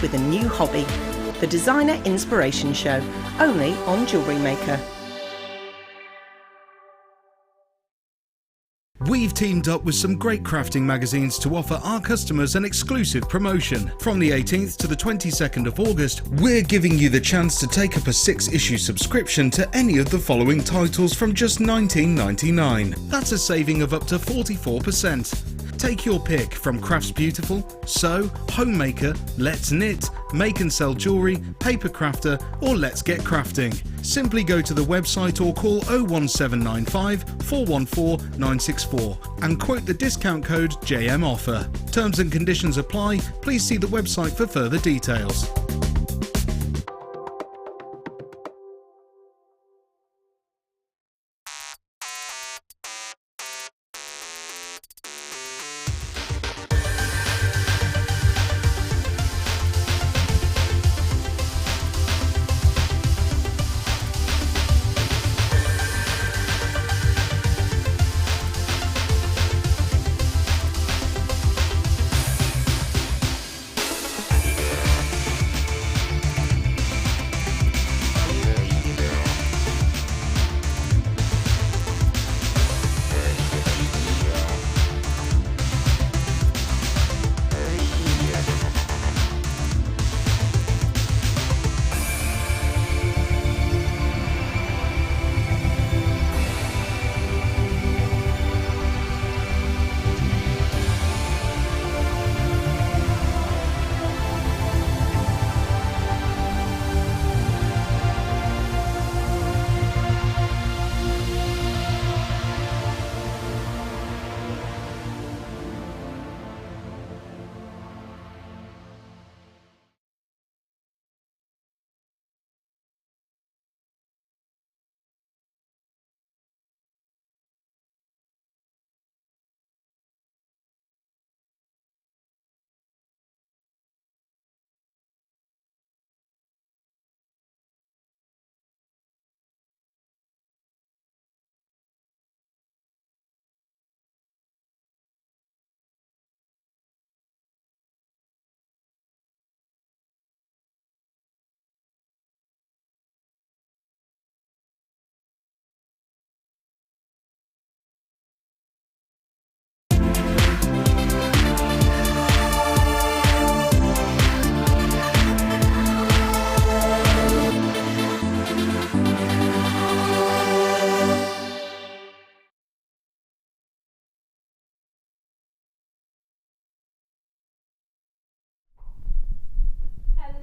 with a new hobby. The Designer Inspiration Show, only on JewelleryMaker. We've teamed up with some great crafting magazines to offer our customers an exclusive promotion. From the 18th to the 22nd of August, we're giving you the chance to take up a 6-issue subscription to any of the following titles from just $19.99. That's a saving of up to 44%. Take your pick from Crafts Beautiful, Sew, Homemaker, Let's Knit, Make and Sell Jewellery, Paper Crafter or Let's Get Crafting. Simply go to the website or call 01795 414 964 and quote the discount code JMOffer. Terms and conditions apply. Please see the website for further details.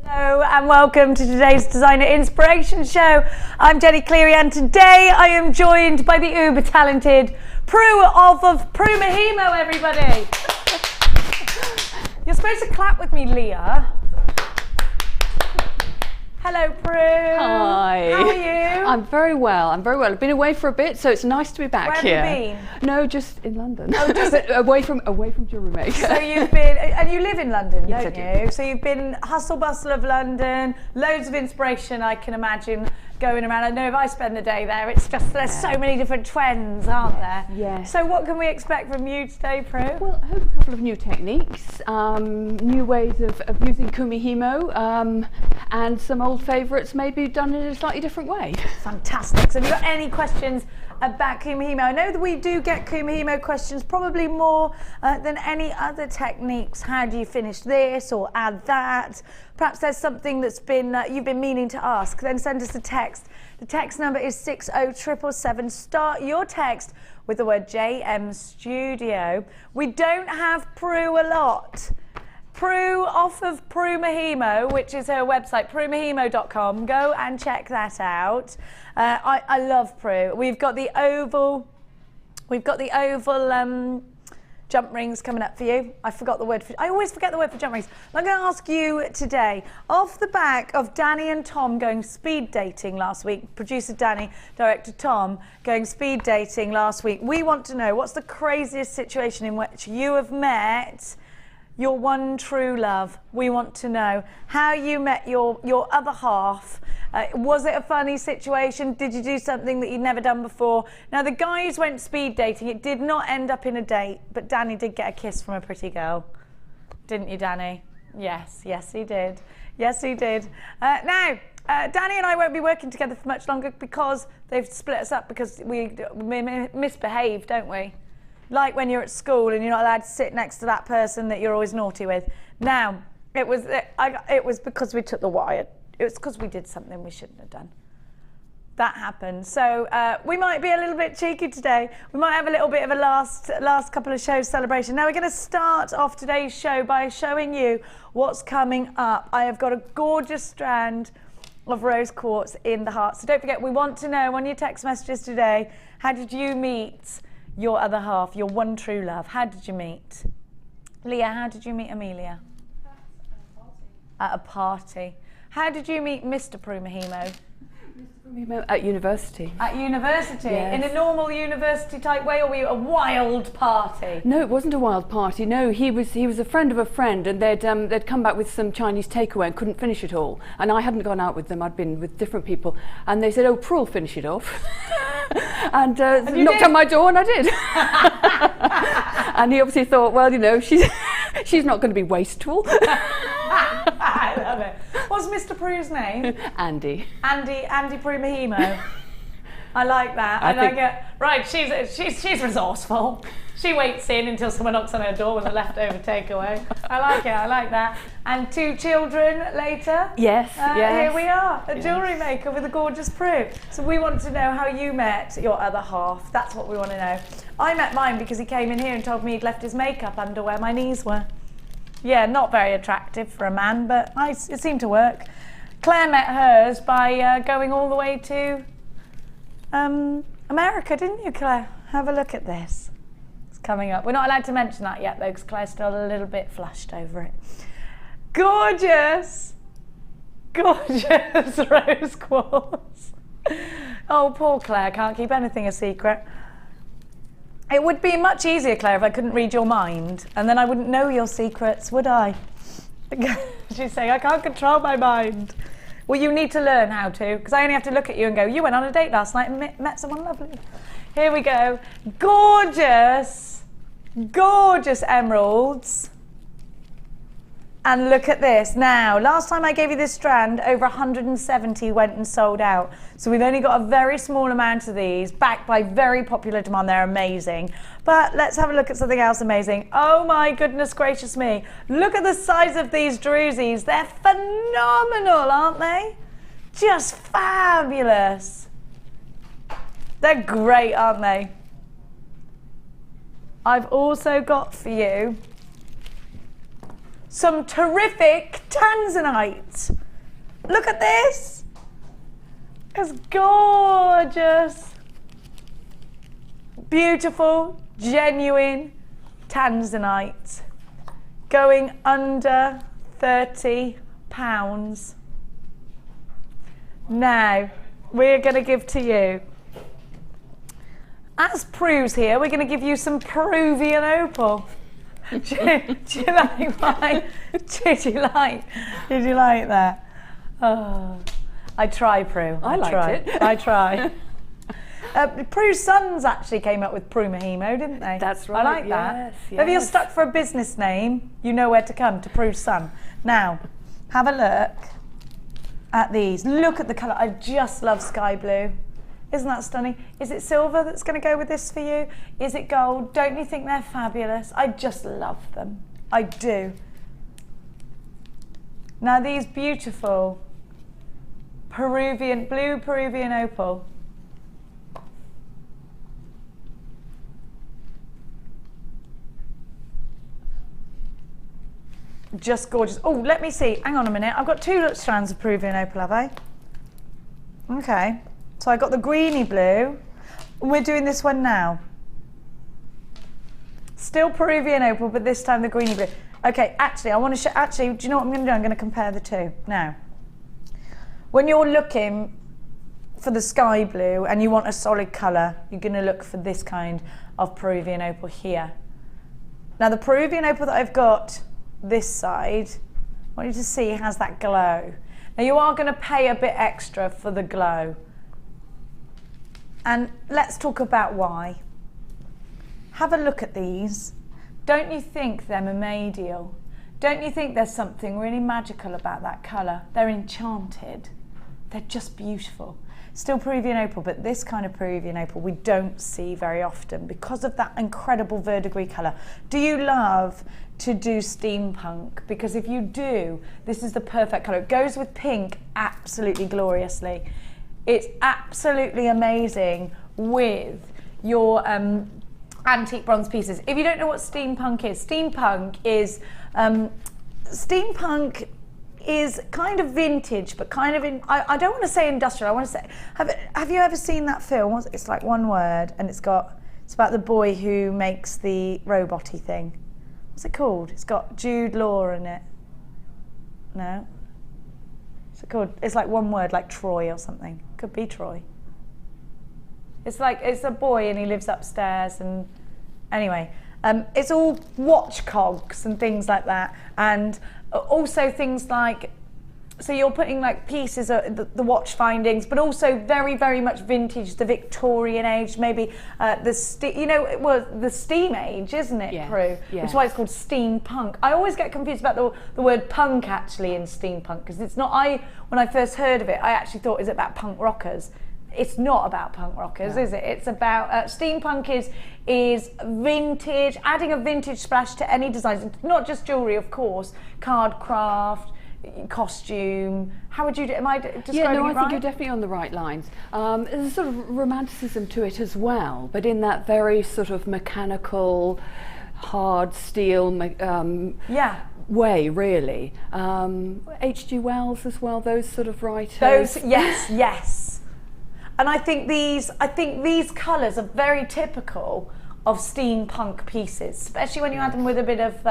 Hello and welcome to today's Designer Inspiration Show. I'm Jenny Cleary and today I am joined by the uber talented Prue of Kumihimo, everybody. You're supposed to clap with me, Leah. Hello, Prue. Hi. How are you? I'm very well. I'm very well. I've been away for a bit, so it's nice to be back here. Where have you been? No, just in London. Oh, just away from JewelleryMaker. So you've been, and you live in London, Yes, don't I do. you? So you've been hustle bustle of London, loads of inspiration, I can imagine, going around. I know if I spend the day there, it's just, there's so many different trends, aren't there? Yes. So what can we expect from you today, Prue? Well, I hope a couple of new techniques, new ways of using Kumihimo, and some old favourites maybe done in a slightly different way. Fantastic. So have you got any questions about Kumihimo? I know that we do get Kumihimo questions probably more than any other techniques. How do you finish this or add that? Perhaps there's something that's been you've been meaning to ask. Then send us a text. The text number is 60777. Start your text with the word JM Studio. We don't have Prue a lot. Prue off of Kumihimo, which is her website, prumihimo.com. Go and check that out. I love Prue. We've got the oval jump rings coming up for you. I forgot the word for, I always forget the word for jump rings. I'm going to ask you today, off the back of Danny and Tom going speed dating last week, producer Danny, director Tom, going speed dating last week, we want to know what's the craziest situation in which you have met your one true love. We want to know how you met your other half. Was it a funny situation? Did you do something that you'd never done before? Now, the guys went speed dating. It did not end up in a date, but Danny did get a kiss from a pretty girl. Didn't you, Danny? Yes, yes he did. Yes he did. Now, Danny and I won't be working together for much longer because they've split us up because we misbehave, don't we? Like when you're at school and you're not allowed to sit next to that person that you're always naughty with. Now, it was because we took the wire. It was because we did something we shouldn't have done. That happened. So we might be a little bit cheeky today. We might have a little bit of a last couple of shows celebration. Now we're going to start off today's show by showing you what's coming up. I have got a gorgeous strand of rose quartz in the heart. So don't forget, we want to know on your text messages today, how did you meet your other half, your one true love? How did you meet? Leah, how did you meet Amelia? At a party. How did you meet Mr. Kumihimo? At university. At university? Yes. In a normal university type way, or were you a wild party? No, it wasn't a wild party. No, he was a friend of a friend, and they'd come back with some Chinese takeaway and couldn't finish it all. And I hadn't gone out with them. I'd been with different people, and they said, "Oh, Prue will finish it off." and knocked on my door, and I did. And he obviously thought, well, you know, she's not going to be wasteful. I love it. What's Mr. Prue's name? Andy. Andy Kumihimo. I like that. I like it. Right, she's resourceful. She waits in until someone knocks on her door with a leftover takeaway. I like it. I like that. And 2 children later. Yes. Yes. Here we are, a jewellery maker with a gorgeous Prue. So we want to know how you met your other half. That's what we want to know. I met mine because he came in here and told me he'd left his makeup under where my knees were. Yeah, not very attractive for a man, but it seemed to work. Claire met hers by going all the way to America, didn't you, Claire? Have a look at this. It's coming up. We're not allowed to mention that yet, though, because Claire's still a little bit flushed over it. Gorgeous! Gorgeous rose quartz. Oh, poor Claire, can't keep anything a secret. It would be much easier, Claire, if I couldn't read your mind, and then I wouldn't know your secrets, would I? She's saying, I can't control my mind. Well, you need to learn how to, because I only have to look at you and go, you went on a date last night and met someone lovely. Here we go. Gorgeous, gorgeous emeralds. And look at this. Now, last time I gave you this strand, over 170 went and sold out. So we've only got a very small amount of these, backed by very popular demand. They're amazing. But let's have a look at something else amazing. Oh my goodness gracious me. Look at the size of these drusies. They're phenomenal, aren't they? Just fabulous. They're great, aren't they? I've also got for you some terrific tanzanite. Look at this. It's gorgeous. Beautiful, genuine tanzanite. Going under £30. Now, we're going to give to you, as Prue's here, we're going to give you some Peruvian opal. Do you like mine? Did you like that? Oh, I try, Prue. I liked it. I try. Prue's sons actually came up with Kumihimo, didn't they? That's right. I like that. If you're stuck for a business name, you know where to come, to Prue's son. Now, have a look at these. Look at the colour. I just love sky blue. Isn't that stunning? Is it silver that's going to go with this for you? Is it gold? Don't you think they're fabulous? I just love them. I do. Now these beautiful blue Peruvian opal. Just gorgeous. Oh, let me see. Hang on a minute. I've got 2 strands of Peruvian opal, have I? Okay. So I got the greeny blue, and we're doing this one now. Still Peruvian opal, but this time the greeny blue. Okay, actually, I want to show, do you know what I'm going to do? I'm going to compare the two. Now, when you're looking for the sky blue and you want a solid colour, you're going to look for this kind of Peruvian opal here. Now, the Peruvian opal that I've got this side, I want you to see has that glow. Now, you are going to pay a bit extra for the glow. And let's talk about why. Have a look at these. Don't you think they're mermaidial? Don't you think there's something really magical about that colour? They're enchanted. They're just beautiful. Still Peruvian opal, but this kind of Peruvian opal we don't see very often because of that incredible verdigris colour. Do you love to do steampunk? Because if you do, this is the perfect colour. It goes with pink absolutely gloriously. It's absolutely amazing with your antique bronze pieces. If you don't know what steampunk is kind of vintage, but kind of I don't want to say industrial. I want to say, have you ever seen that film? It's like one word, and it's about the boy who makes the robot-y thing. What's it called? It's got Jude Law in it. No? What's it called? It's like one word, like Troy or something. Could be Troy. It's a boy and he lives upstairs, and anyway, it's all watch cogs and things like that, and also things like, so you're putting like pieces of the watch findings, but also very, very much vintage, the Victorian age, maybe the steam age, isn't it, yes, Prue? yes. Which is why it's called steampunk. I always get confused about the word punk actually in steampunk, because it's not, when I first heard of it, I actually thought, is it about punk rockers? It's not about punk rockers, is it? It's about, steampunk is vintage, adding a vintage splash to any designs, not just jewellery, of course, card craft, costume. How would you do? Am I describing it right? I think you're definitely on the right lines. There's a sort of romanticism to it as well, but in that very sort of mechanical, hard steel way, really. H.G. Wells as well, those sort of writers. Yes. And I think these colours are very typical of steampunk pieces, especially when you add them with a bit of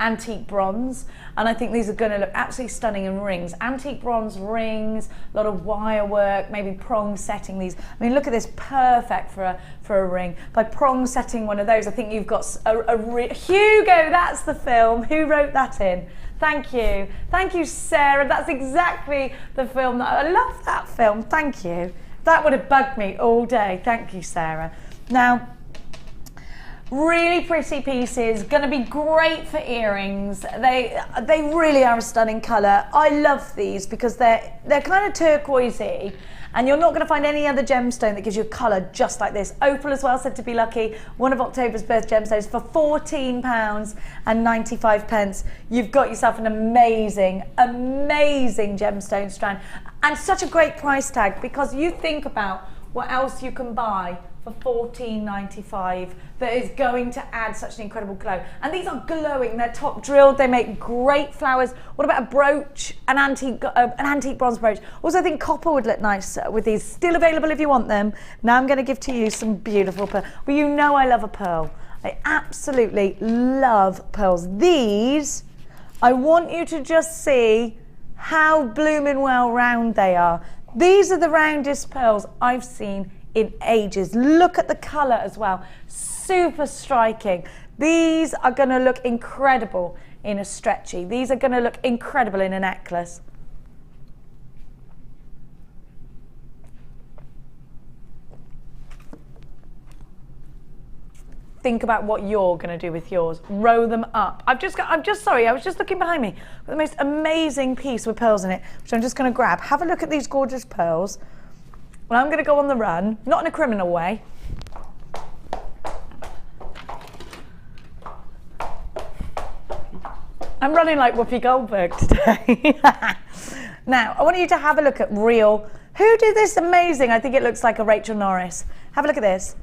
antique bronze. And I think these are going to look absolutely stunning in rings. Antique bronze rings, a lot of wire work, maybe prong setting these. I mean, look at this, perfect for a ring. By prong setting one of those, I think you've got Hugo, that's the film. Who wrote that in? Thank you, Sarah. That's exactly the film I love that film. Thank you. That would have bugged me all day. Thank you, Sarah. Now, really pretty pieces, going to be great for earrings. They really are a stunning colour. I love these because they're kind of turquoisey, and you're not going to find any other gemstone that gives you a colour just like this. Opal as well, said to be lucky. One of October's birth gemstones for £14.95. You've got yourself an amazing gemstone strand, and such a great price tag, because you think about what else you can buy for £14.95 that is going to add such an incredible glow. And these are glowing, they're top drilled, they make great flowers. What about a brooch, an antique bronze brooch? Also, I think copper would look nice with these. Still available if you want them. Now I'm going to give to you some beautiful pearl. Well, you know I love a pearl. I absolutely love pearls. These, I want you to just see how blooming well round they are. These are the roundest pearls I've seen in ages. Look at the colour as well, super striking. These are going to look incredible in a stretchy. These are going to look incredible in a necklace. Think about what you're going to do with yours. Row them up. I was just looking behind me. The most amazing piece with pearls in it, which I'm just going to grab. Have a look at these gorgeous pearls. Well, I'm going to go on the run, not in a criminal way. I'm running like Whoopi Goldberg today. Now, I want you to have a look at real. Who did this amazing? I think it looks like a Rachel Norris. Have a look at this.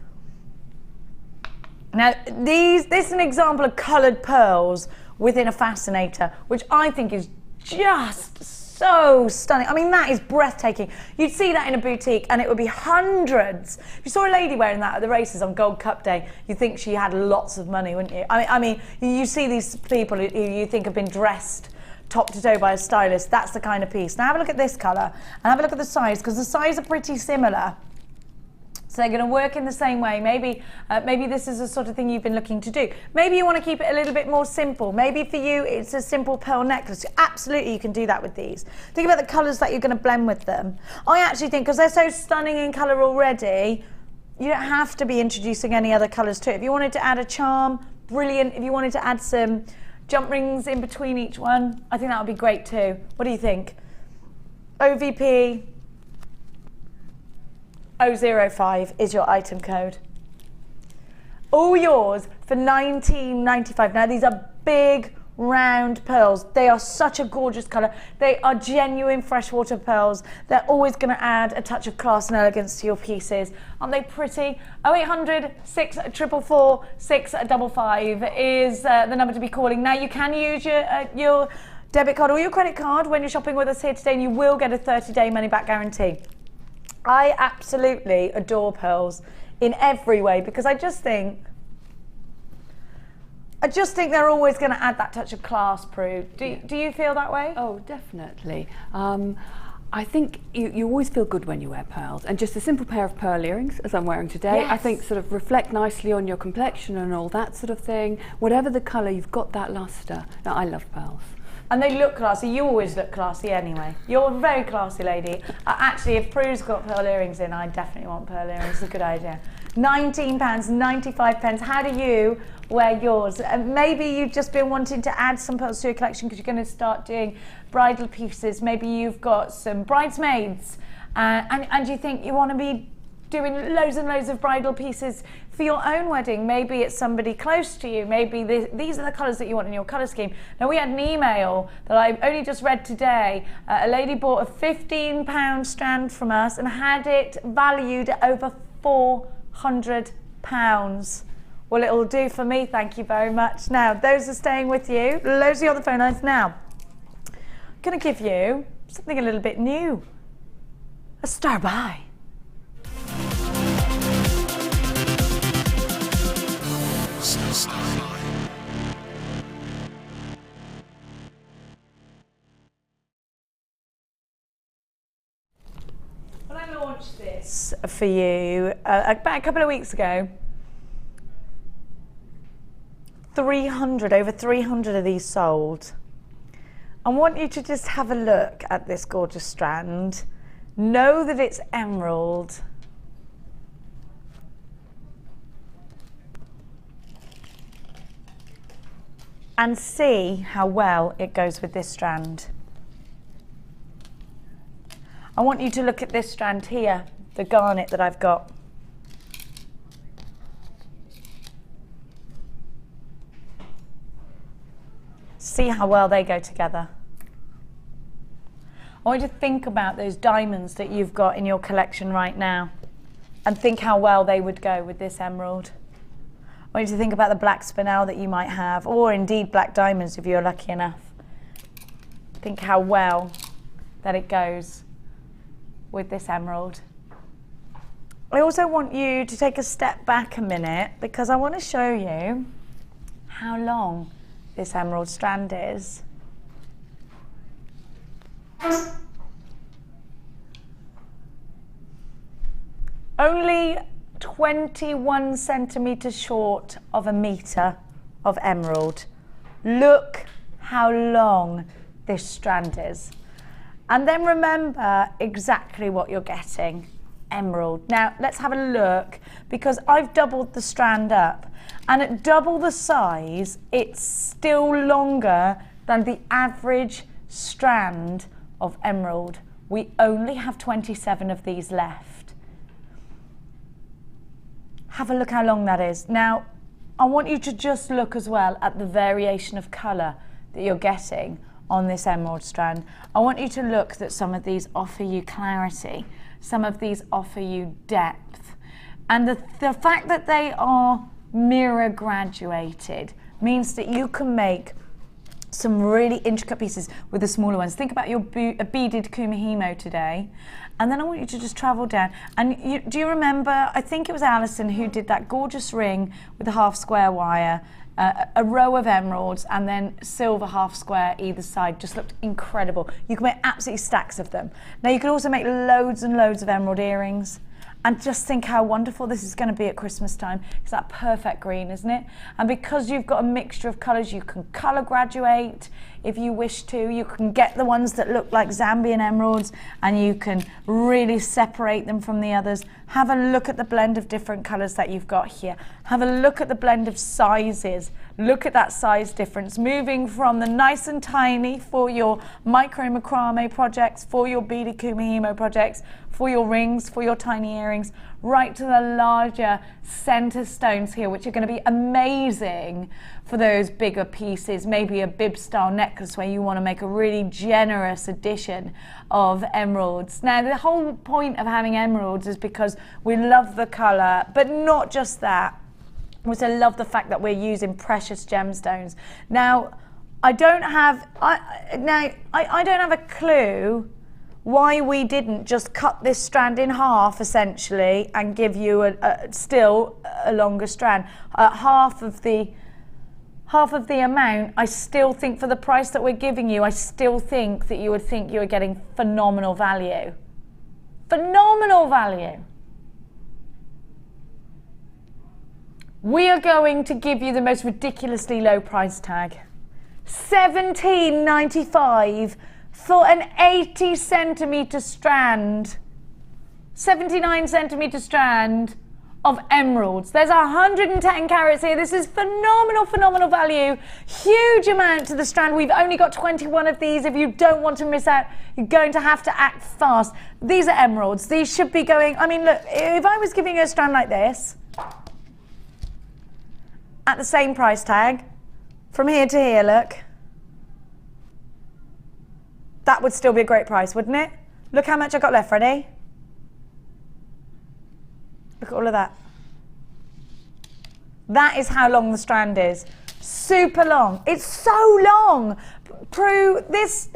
Now, this is an example of coloured pearls within a fascinator, which I think is just so stunning. I mean, that is breathtaking. You'd see that in a boutique and it would be hundreds. If you saw a lady wearing that at the races on Gold Cup Day, you'd think she had lots of money, wouldn't you? I mean, you see these people who you think have been dressed top to toe by a stylist. That's the kind of piece. Now have a look at this colour and have a look at the size, because the size are pretty similar. So they're going to work in the same way. Maybe this is the sort of thing you've been looking to do. Maybe you want to keep it a little bit more simple. Maybe for you it's a simple pearl necklace. Absolutely, you can do that with these. Think about the colours that you're going to blend with them. I actually think, because they're so stunning in colour already, you don't have to be introducing any other colours to it. If you wanted to add a charm, brilliant. If you wanted to add some jump rings in between each one. I think that would be great too. What do you think? OVP 005 is your item code. All yours for $19.95. Now these are big round pearls. They are such a gorgeous colour. They are genuine freshwater pearls. They're always going to add a touch of class and elegance to your pieces. Aren't they pretty? 0800 644 655 is the number to be calling. Now you can use your debit card or your credit card when you're shopping with us here today, and you will get a 30-day money-back guarantee. I absolutely adore pearls in every way because I just think they're always going to add that touch of class, Prue. Do you feel that way? Oh, definitely. I think you always feel good when you wear pearls, and just a simple pair of pearl earrings, as I'm wearing today, Yes. I think sort of reflect nicely on your complexion and all that sort of thing. Whatever the colour, you've got that lustre. Now, I love pearls. And they look classy. You always look classy anyway. You're a very classy lady. Actually, if Prue's got pearl earrings in, I definitely want pearl earrings. It's a good idea. £19.95. How do you wear yours? Maybe you've just been wanting to add some pearls to your collection because you're going to start doing bridal pieces. Maybe you've got some bridesmaids and you think you want to be doing loads and loads of bridal pieces for your own wedding. Maybe it's somebody close to you. Maybe these are the colours that you want in your colour scheme. Now, we had an email that I only just read today. A lady bought a £15 strand from us and had it valued at over £400. Well, it'll do for me, thank you very much. Now, those are staying with you. Loads of you on the phone lines now. I'm going to give you something a little bit new. A star buy. When I launched this for you about a couple of weeks ago, over 300 of these sold. I want you to just have a look at this gorgeous strand. Know that it's emerald. And see how well it goes with this strand. I want you to look at this strand here, the garnet that I've got. See how well they go together. I want you to think about those diamonds that you've got in your collection right now and think how well they would go with this emerald. I want you to think about the black spinel that you might have, or indeed black diamonds if you're lucky enough. Think how well that it goes with this emerald. I also want you to take a step back a minute because I want to show you how long this emerald strand is. Only 21 centimetres short of a metre of emerald. Look how long this strand is. And then remember exactly what you're getting, emerald. Now let's have a look because I've doubled the strand up, and at double the size it's still longer than the average strand of emerald. We only have 27 of these left. Have a look how long that is. Now, I want you to just look as well at the variation of colour that you're getting on this emerald strand. I want you to look that some of these offer you clarity, some of these offer you depth. And the fact that they are mirror graduated means that you can make some really intricate pieces with the smaller ones. Think about your beaded Kumihimo today, and then I want you to just travel down. And do you remember, I think it was Alison who did that gorgeous ring with the half square wire, a row of emeralds and then silver half square either side. Just looked incredible. You can make absolutely stacks of them. Now you can also make loads and loads of emerald earrings, And just think how wonderful this is going to be at Christmas time. It's that perfect green, isn't it? And because you've got a mixture of colours, you can colour graduate if you wish to. You can get the ones that look like Zambian emeralds and you can really separate them from the others. Have a look at the blend of different colours that you've got here. Have a look at the blend of sizes. Look at that size difference. Moving from the nice and tiny for your micro macrame projects, for your beaded Kumihimo projects, for your rings, for your tiny earrings, right to the larger center stones here, which are going to be amazing for those bigger pieces, maybe a bib style necklace where you want to make a really generous addition of emeralds. Now, the whole point of having emeralds is because we love the color, but not just that. We also love the fact that we're using precious gemstones. Now, I don't have a clue why we didn't just cut this strand in half essentially and give you still a longer strand. Half of the amount. I still think for the price that we're giving you, I still think that you would think you were getting phenomenal value. Phenomenal value. We are going to give you the most ridiculously low price tag. $17.95 for an 80 centimetre strand, 79 centimetre strand of emeralds. There's 110 carats here. This is phenomenal, phenomenal value. Huge amount to the strand. We've only got 21 of these. If you don't want to miss out, you're going to have to act fast. These are emeralds. These should be going, I mean, look, if I was giving you a strand like this, at the same price tag, from here to here, look, that would still be a great price, wouldn't it? Look how much I got left, ready? Look at all of that. That is how long the strand is. Super long. It's so long. Prue, this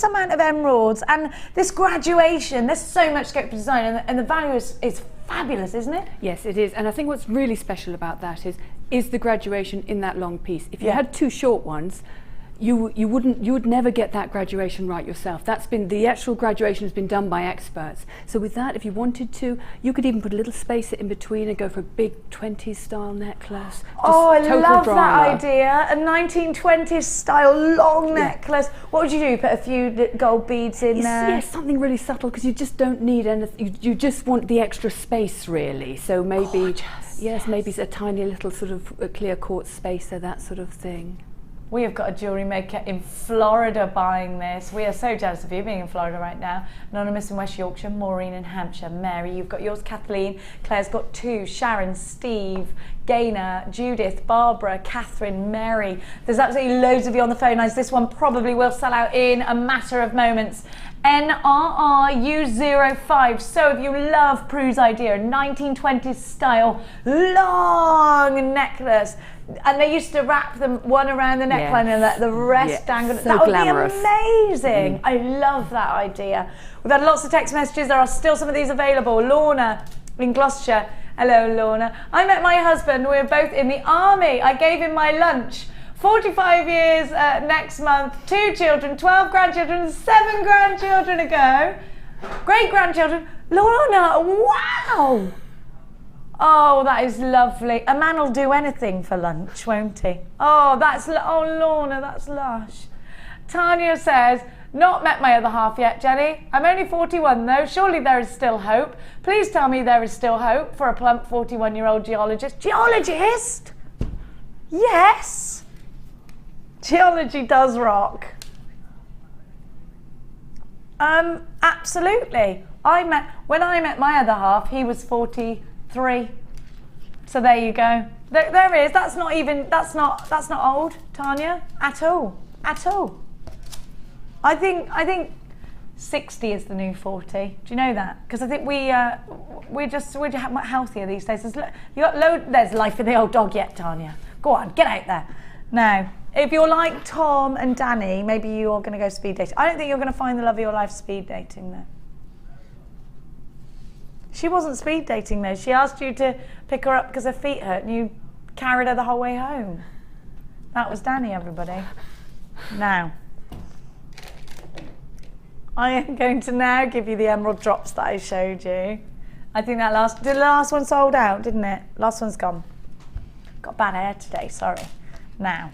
amount of emeralds and this graduation, there's so much scope for design, and the value is fabulous, isn't it? Yes, it is. And I think what's really special about that is the graduation in that long piece. If you had two short ones, you would never get that graduation right yourself. The actual graduation has been done by experts. So with that, if you wanted to, you could even put a little spacer in between and go for a big 20s style necklace. Oh, I love that idea. A 1920s style long necklace. What would you do? Put a few gold beads in there? Yes, something really subtle, because you just don't need anything. You just want the extra space, really. So maybe, maybe a tiny little sort of a clear quartz spacer, that sort of thing. We have got a jewellery maker in Florida buying this. We are so jealous of you being in Florida right now. Anonymous in West Yorkshire, Maureen in Hampshire, Mary, you've got yours, Kathleen, Claire's got two, Sharon, Steve, Gaynor, Judith, Barbara, Catherine, Mary. There's absolutely loads of you on the phone lines. This one probably will sell out in a matter of moments. NRRU05. So if you love Prue's idea, 1920s style long necklace, and they used to wrap them one around the neckline and let the rest dangle. So that would glamorous. be amazing. I love that idea. We've had lots of text messages. There are still some of these available. Lorna in Gloucestershire. Hello, Lorna. I met my husband. We were both in the army. I gave him my lunch. 45 years next month, 2 children, 12 grandchildren, 7 grandchildren ago. Great-grandchildren. Lorna, wow! Oh, that is lovely. A man will do anything for lunch, won't he? Oh, Lorna, that's lush. Tanya says, not met my other half yet, Jenny. I'm only 41 though. Surely there is still hope. Please tell me there is still hope for a plump 41-year-old geologist. Geologist? Yes. Geology does rock. Absolutely. When I met my other half, he was 43. So there you go. There is. That's not old, Tanya, at all. At all. I think 60 is the new 40. Do you know that? Because I think we're healthier these days. There's life in the old dog yet, Tanya. Go on, get out there. Now, if you're like Tom and Danny, maybe you're going to go speed dating. I don't think you're going to find the love of your life speed dating though. She wasn't speed dating though. She asked you to pick her up because her feet hurt and you carried her the whole way home. That was Danny, everybody. Now, I am going to now give you the emerald drops that I showed you. I think that the last one sold out, didn't it? Last one's gone. Got bad hair today, sorry. Now,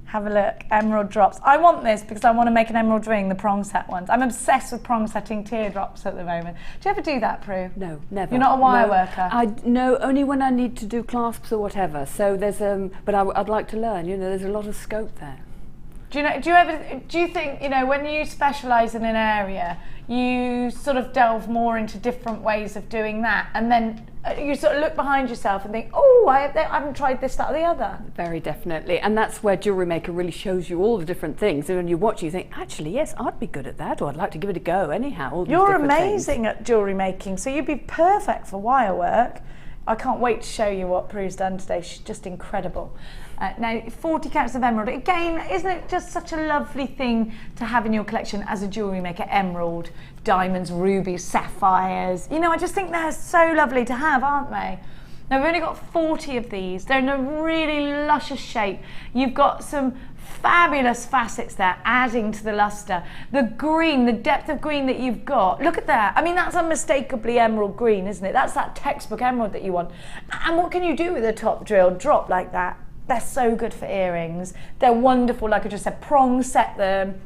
have a look, emerald drops. I want this because I want to make an emerald ring, the prong set ones. I'm obsessed with prong setting teardrops at the moment. Do you ever do that, Prue? No, never. You're not a wire worker? No, only when I need to do clasps or whatever. So there's, but I'd like to learn, you know, there's a lot of scope there. Do you think, you know, when you specialise in an area, you sort of delve more into different ways of doing that, and then you sort of look behind yourself and think, oh, I haven't tried this, that or the other? Very definitely, and that's where JewelleryMaker really shows you all the different things, and when you watch you think, actually, yes, I'd be good at that, or I'd like to give it a go anyhow. All these You're different amazing things. at jewellery making, so you'd be perfect for wire work. I can't wait to show you what Prue's done today. She's just incredible. Now, 40 carats of emerald. Again, isn't it just such a lovely thing to have in your collection as a jewellery maker? Emerald, diamonds, rubies, sapphires. You know, I just think they're so lovely to have, aren't they? Now, we've only got 40 of these. They're in a really luscious shape. You've got some fabulous facets there, adding to the luster. The green, the depth of green that you've got, look at that. I mean, that's unmistakably emerald green, isn't it? That's that textbook emerald that you want. And what can you do with a top drill drop like that? They're so good for earrings. They're wonderful, like I just said, prong set them.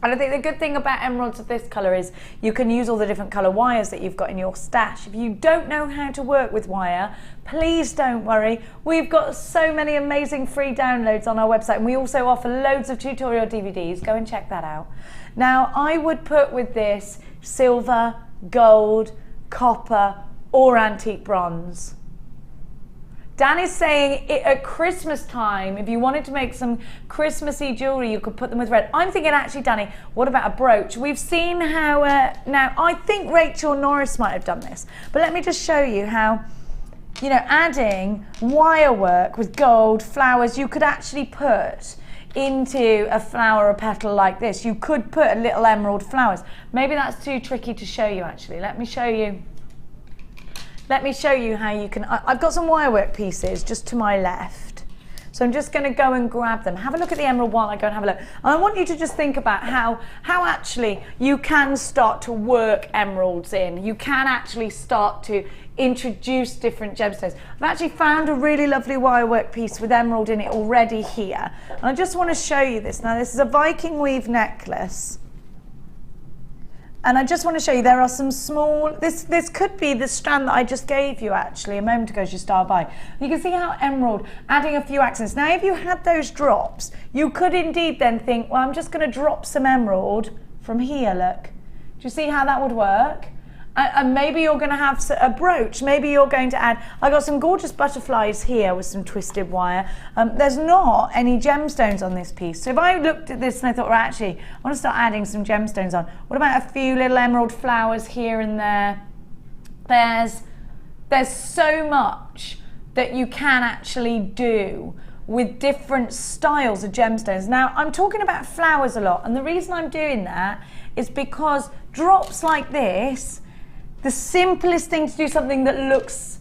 And I think the good thing about emeralds of this colour is you can use all the different colour wires that you've got in your stash. If you don't know how to work with wire, please don't worry. We've got so many amazing free downloads on our website, and we also offer loads of tutorial DVDs. Go and check that out. Now, I would put with this silver, gold, copper, or antique bronze. Dan is saying at Christmas time, if you wanted to make some Christmassy jewellery, you could put them with red. I'm thinking, actually, Danny, what about a brooch? We've seen how, now I think Rachel Norris might have done this, but let me just show you how, you know, adding wire work with gold, flowers, you could actually put into a flower or petal like this. You could put a little emerald flowers. Maybe that's too tricky to show you, actually. Let me show you. Let me show you how you can, I've got some wire work pieces just to my left. So I'm just going to go and grab them. Have a look at the emerald while I go and have a look. And I want you to just think about how actually you can start to work emeralds in. You can actually start to introduce different gemstones. I've actually found a really lovely wire work piece with emerald in it already here. And I just want to show you this. Now, this is a Viking weave necklace. And I just want to show you, there are some small, this could be the strand that I just gave you actually a moment ago as you start by. You can see how emerald, adding a few accents. Now if you had those drops, you could indeed then think, well, I'm just going to drop some emerald from here, look. Do you see how that would work? And maybe you're going to have a brooch. Maybe you're going to add, I got some gorgeous butterflies here with some twisted wire. There's not any gemstones on this piece. So if I looked at this and I thought, well, actually, I want to start adding some gemstones on. What about a few little emerald flowers here and there? There's so much that you can actually do with different styles of gemstones. Now, I'm talking about flowers a lot, and the reason I'm doing that is because drops like this, the simplest thing to do something that looks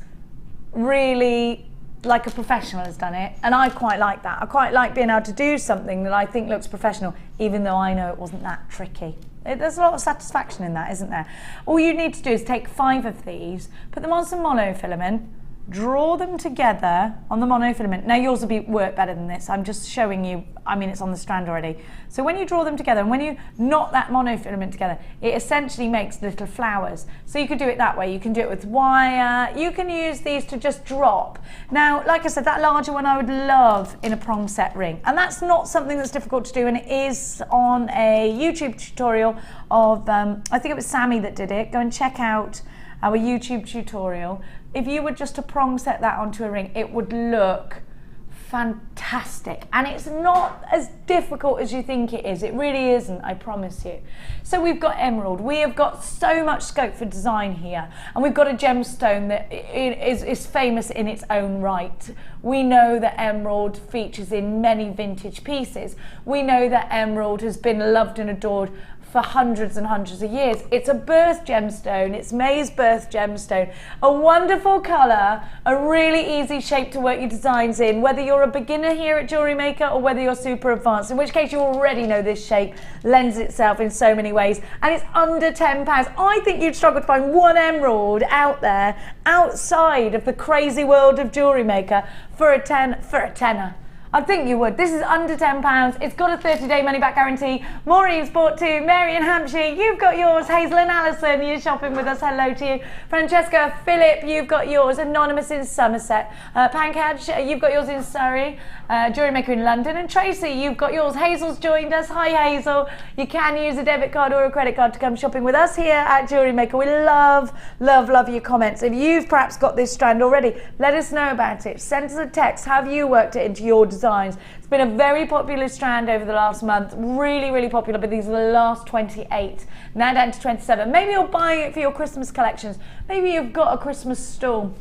really like a professional has done it, and I quite like that. I quite like being able to do something that I think looks professional, even though I know it wasn't that tricky. There's a lot of satisfaction in that, isn't there? All you need to do is take 5 of these, put them on some monofilament, draw them together on the monofilament. Now yours will work better than this. I'm just showing you, I mean, it's on the strand already. So when you draw them together and when you knot that monofilament together, it essentially makes little flowers. So you could do it that way. You can do it with wire. You can use these to just drop. Now, like I said, that larger one I would love in a prong set ring. And that's not something that's difficult to do, and it is on a YouTube tutorial of, I think it was Sammy that did it. Go and check out our YouTube tutorial. If you were just to prong set that onto a ring, it would look fantastic. And it's not as difficult as you think it is. It really isn't, I promise you. So we've got emerald. We have got so much scope for design here. And we've got a gemstone that is famous in its own right. We know that emerald features in many vintage pieces. We know that emerald has been loved and adored for hundreds and hundreds of years. It's a birth gemstone. It's May's birth gemstone. A wonderful colour, a really easy shape to work your designs in, whether you're a beginner here at Jewellery Maker or whether you're super advanced, in which case you already know this shape lends itself in so many ways. And it's under £10. I think you'd struggle to find one emerald out there, outside of the crazy world of Jewellery Maker, for a tenner. I think you would. This is under £10. It's got a 30-day money-back guarantee. Maureen's bought two. Mary in Hampshire, you've got yours. Hazel and Alison, you're shopping with us. Hello to you. Francesca, Philip, you've got yours. Anonymous in Somerset. Pankaj, you've got yours in Surrey. Jewellery Maker in London. And Tracy, you've got yours. Hazel's joined us. Hi, Hazel. You can use a debit card or a credit card to come shopping with us here at Jewellery Maker. We love, love, love your comments. If you've perhaps got this strand already, let us know about it. Send us a text. Have you worked it into your designs? It's been a very popular strand over the last month, really, really popular, but these are the last 28, now down to 27. Maybe you're buying it for your Christmas collections. Maybe you've got a Christmas stall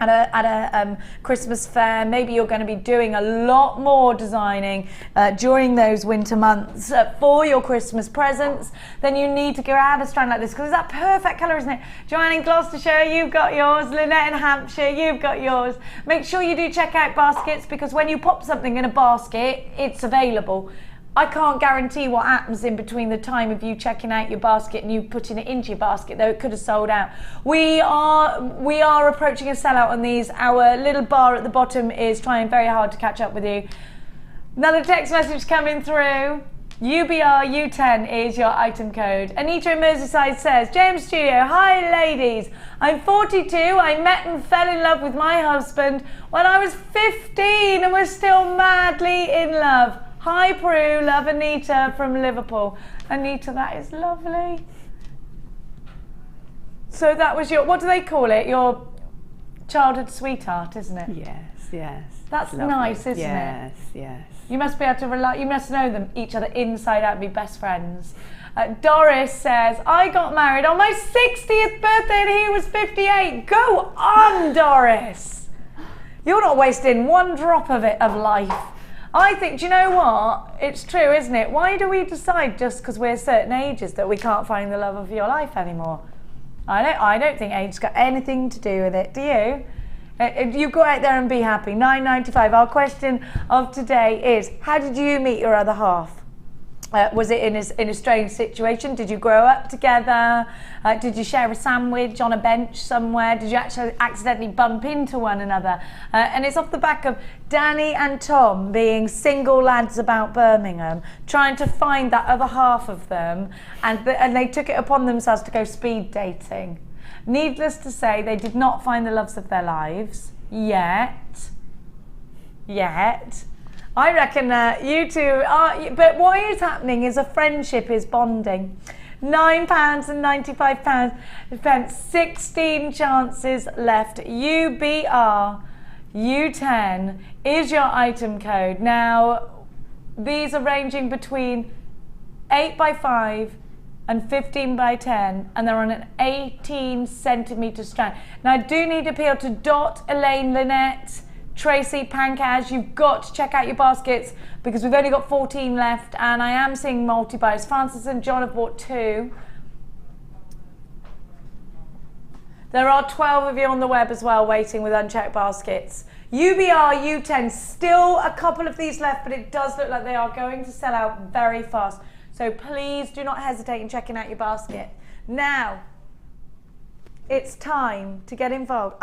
at a Christmas fair. Maybe you're going to be doing a lot more designing during those winter months for your Christmas presents. Then you need to grab a strand like this, because it's that perfect colour, isn't it? Joanne in Gloucestershire, you've got yours. Lynette in Hampshire, you've got yours. Make sure you do check out baskets, because when you pop something in a basket, it's available. I can't guarantee what happens in between the time of you checking out your basket and you putting it into your basket, though it could have sold out. We are approaching a sellout on these. Our little bar at the bottom is trying very hard to catch up with you. Another text message coming through. UBR-U10 is your item code. Anita in Merseyside says, JM Studio, hi ladies. I'm 42. I met and fell in love with my husband when I was 15 and we're still madly in love. Hi Prue, love Anita from Liverpool. Anita, that is lovely. So that was your, what do they call it? Your childhood sweetheart, isn't it? Yes, yes. That's nice, isn't it? Yes, yes. You must be able to rely, you must know them, each other inside out and be best friends. Doris says, I got married on my 60th birthday and he was 58. Go on, Doris. You're not wasting one drop of it, of life. I think, do you know what? It's true, isn't it? Why do we decide just because we're certain ages that we can't find the love of your life anymore? I don't think age's got anything to do with it, do you? You go out there and be happy. 9.95. Our question of today is, how did you meet your other half? Was it in a strange situation? Did you grow up together? Did you share a sandwich on a bench somewhere? Did you actually accidentally bump into one another? And it's off the back of Danny and Tom being single lads about Birmingham, trying to find that other half of them, and they took it upon themselves to go speed dating. Needless to say, they did not find the loves of their lives yet. I reckon you two are, but what is happening is a friendship is bonding. £9.95, 16 chances left. UBR-U10 is your item code. Now, these are ranging between 8x5 and 15x10, and they're on an 18 centimetre strand. Now, I do need to appeal to Dot, Elaine, Lynette, Tracy, Pankaj, you've got to check out your baskets because we've only got 14 left, and I am seeing multi-buys. Francis and John have bought 2. There are 12 of you on the web as well waiting with unchecked baskets. UBR-U10, still a couple of these left, but it does look like they are going to sell out very fast. So please do not hesitate in checking out your basket. Now, it's time to get involved.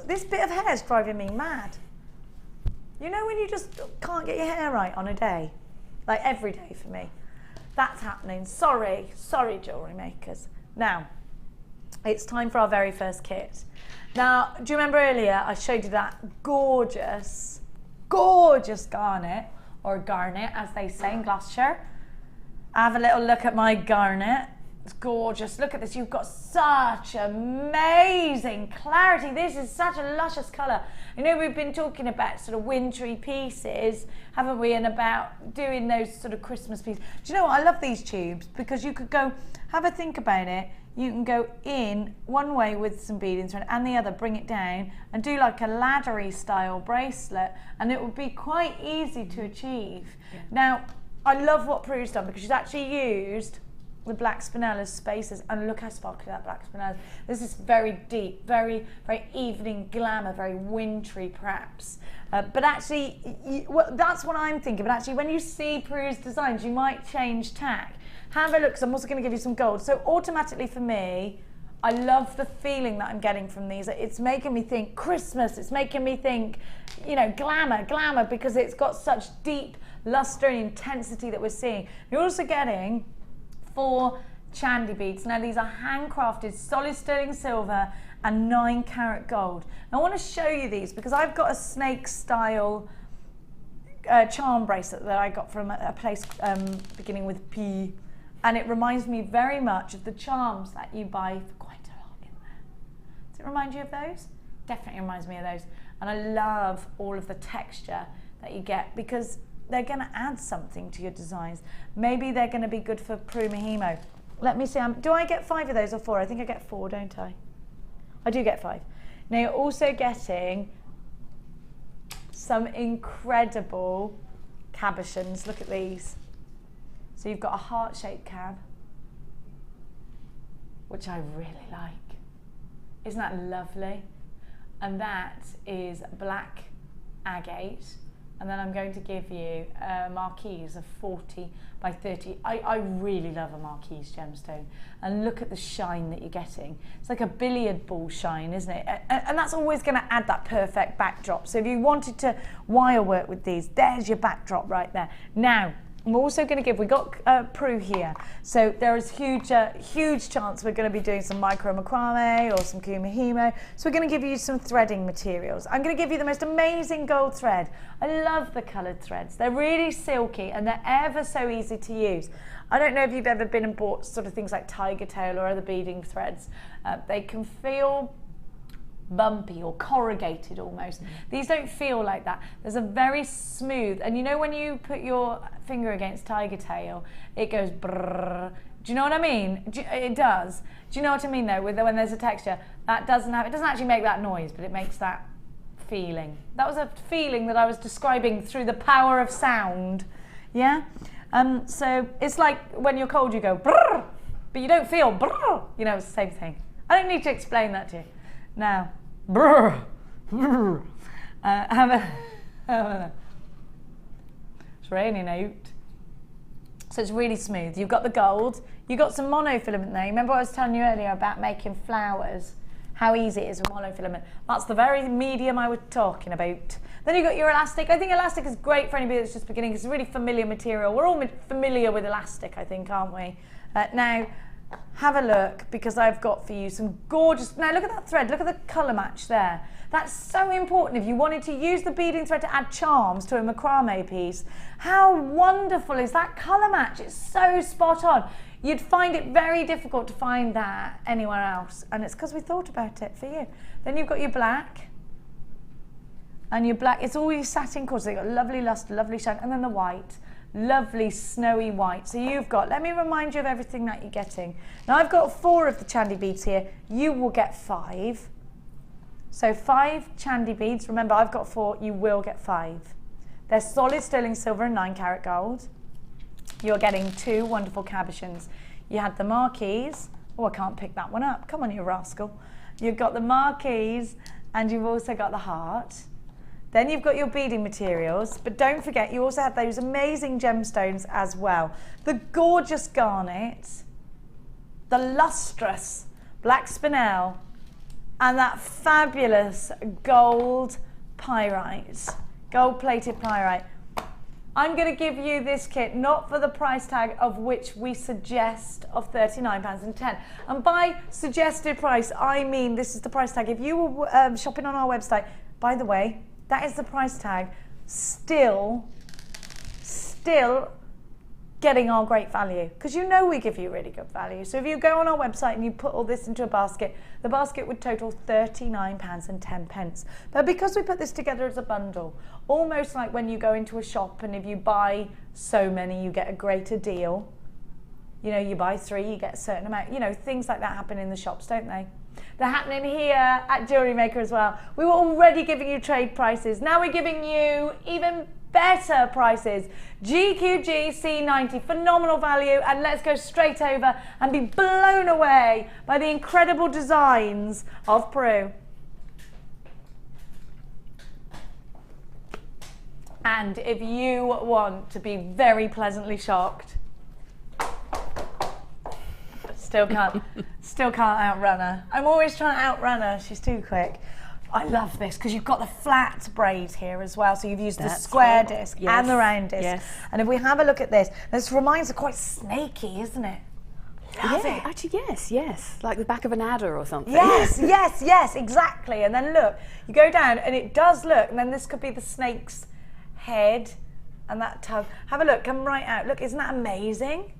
This bit of hair is driving me mad. You know when you just can't get your hair right on a day? Like every day for me. That's happening. Sorry, jewellery makers. Now, it's time for our very first kit. Now, do you remember earlier I showed you that gorgeous garnet, or garnet as they say in Gloucestershire? Have a little look at my garnet. It's gorgeous. Look at this. You've got such amazing clarity. This is such a luscious colour. You know, we've been talking about sort of wintry pieces, haven't we? And about doing those sort of Christmas pieces. Do you know what? I love these tubes because you could go, have a think about it. You can go in one way with some beading thread and the other, bring it down and do like a laddery style bracelet, and it would be quite easy to achieve. Yeah. Now, I love what Prue's done because she's actually used the black spinella spaces, and look how sparkly that black spinella is. This is very deep, very, very evening glamour, very wintry perhaps. But actually, well, that's what I'm thinking. But actually, when you see Pru's designs, you might change tack. Have a look, because I'm also going to give you some gold. So automatically for me, I love the feeling that I'm getting from these. It's making me think Christmas. It's making me think, you know, glamour, because it's got such deep luster and intensity that we're seeing. You're also getting 4 Chandy beads. Now these are handcrafted, solid sterling silver and 9 karat gold. Now I want to show you these because I've got a snake style charm bracelet that I got from a place beginning with P, and it reminds me very much of the charms that you buy for quite a lot in there. Does it remind you of those? Definitely reminds me of those. And I love all of the texture that you get because they're going to add something to your designs. Maybe they're going to be good for Kumihimo. Let me see, do I get 5 of those or 4? I think I get 4, don't I? I do get 5. Now you're also getting some incredible cabochons. Look at these. So you've got a heart-shaped cab, which I really like. Isn't that lovely? And that is black agate. And then I'm going to give you a marquise of 40 by 30. I really love a marquise gemstone. And look at the shine that you're getting. It's like a billiard ball shine, isn't it? And that's always going to add that perfect backdrop. So if you wanted to wire work with these, there's your backdrop right there. Now, I'm also going to give, we got Pru here, so there is huge chance we're going to be doing some micro macrame or some Kumihimo. So we're going to give you some threading materials. I'm going to give you the most amazing gold thread. I love the coloured threads. They're really silky and they're ever so easy to use. I don't know if you've ever been and bought sort of things like tiger tail or other beading threads. They can feel bumpy or corrugated almost. These don't feel like that. There's a very smooth, and you know when you put your finger against tiger tail, it goes brrrr. Do you know what I mean? It does. Do you know what I mean though, with when there's a texture? It doesn't actually make that noise, but it makes that feeling. That was a feeling that I was describing through the power of sound. Yeah? So it's like when you're cold you go brrrr, but you don't feel brrrr. You know, it's the same thing. I don't need to explain that to you. Now, brrr, brrr. It's raining out. So it's really smooth. You've got the gold. You've got some monofilament there. Remember what I was telling you earlier about making flowers? How easy it is with monofilament. That's the very medium I was talking about. Then you've got your elastic. I think elastic is great for anybody that's just beginning. It's a really familiar material. We're all familiar with elastic, I think, aren't we? Now, have a look, because I've got for you some gorgeous, now look at that thread, look at the colour match there. That's so important if you wanted to use the beading thread to add charms to a macrame piece. How wonderful is that colour match? It's so spot on. You'd find it very difficult to find that anywhere else, and it's because we thought about it for you. Then you've got your black, and your black, it's all your satin colours, so you've got lovely luster, lovely shine, and then the white. Lovely snowy white. So you've got, let me remind you of everything that you're getting. Now I've got 4 of the Chandy beads here. You will get 5. So 5 Chandy beads. Remember, I've got 4, you will get 5. They're solid sterling silver and 9 karat gold. You're getting 2 wonderful cabochons. You had the marquise. Oh, I can't pick that one up. Come on, you rascal. You've got the marquise and you've also got the heart. Then you've got your beading materials, but don't forget you also have those amazing gemstones as well. The gorgeous garnet, the lustrous black spinel, and that fabulous gold pyrite, gold-plated pyrite. I'm going to give you this kit not for the price tag of which we suggest of £39.10. And by suggested price, I mean this is the price tag. If you were shopping on our website, by the way, that is the price tag, still getting our great value, because you know we give you really good value. So if you go on our website and you put all this into a basket, the basket would total £39.10. But because we put this together as a bundle, almost like when you go into a shop and if you buy so many, you get a greater deal. You know, you buy 3, you get a certain amount. You know, things like that happen in the shops, don't they? They're happening here at JewelleryMaker as well. We were already giving you trade prices. Now we're giving you even better prices. GQG C90, phenomenal value, and let's go straight over and be blown away by the incredible designs of Prue. And if you want to be very pleasantly shocked, still can't outrun her. I'm always trying to outrun her, she's too quick. I love this because you've got the flat braid here as well. So you've used the square disc and the round disc. Yes. And if we have a look at this reminds her quite snaky, isn't it? Love it. Actually, yes. Like the back of an adder or something. Yes, exactly. And then look, you go down and it does look, and then this could be the snake's head and that tug. Have a look, come right out. Look, isn't that amazing?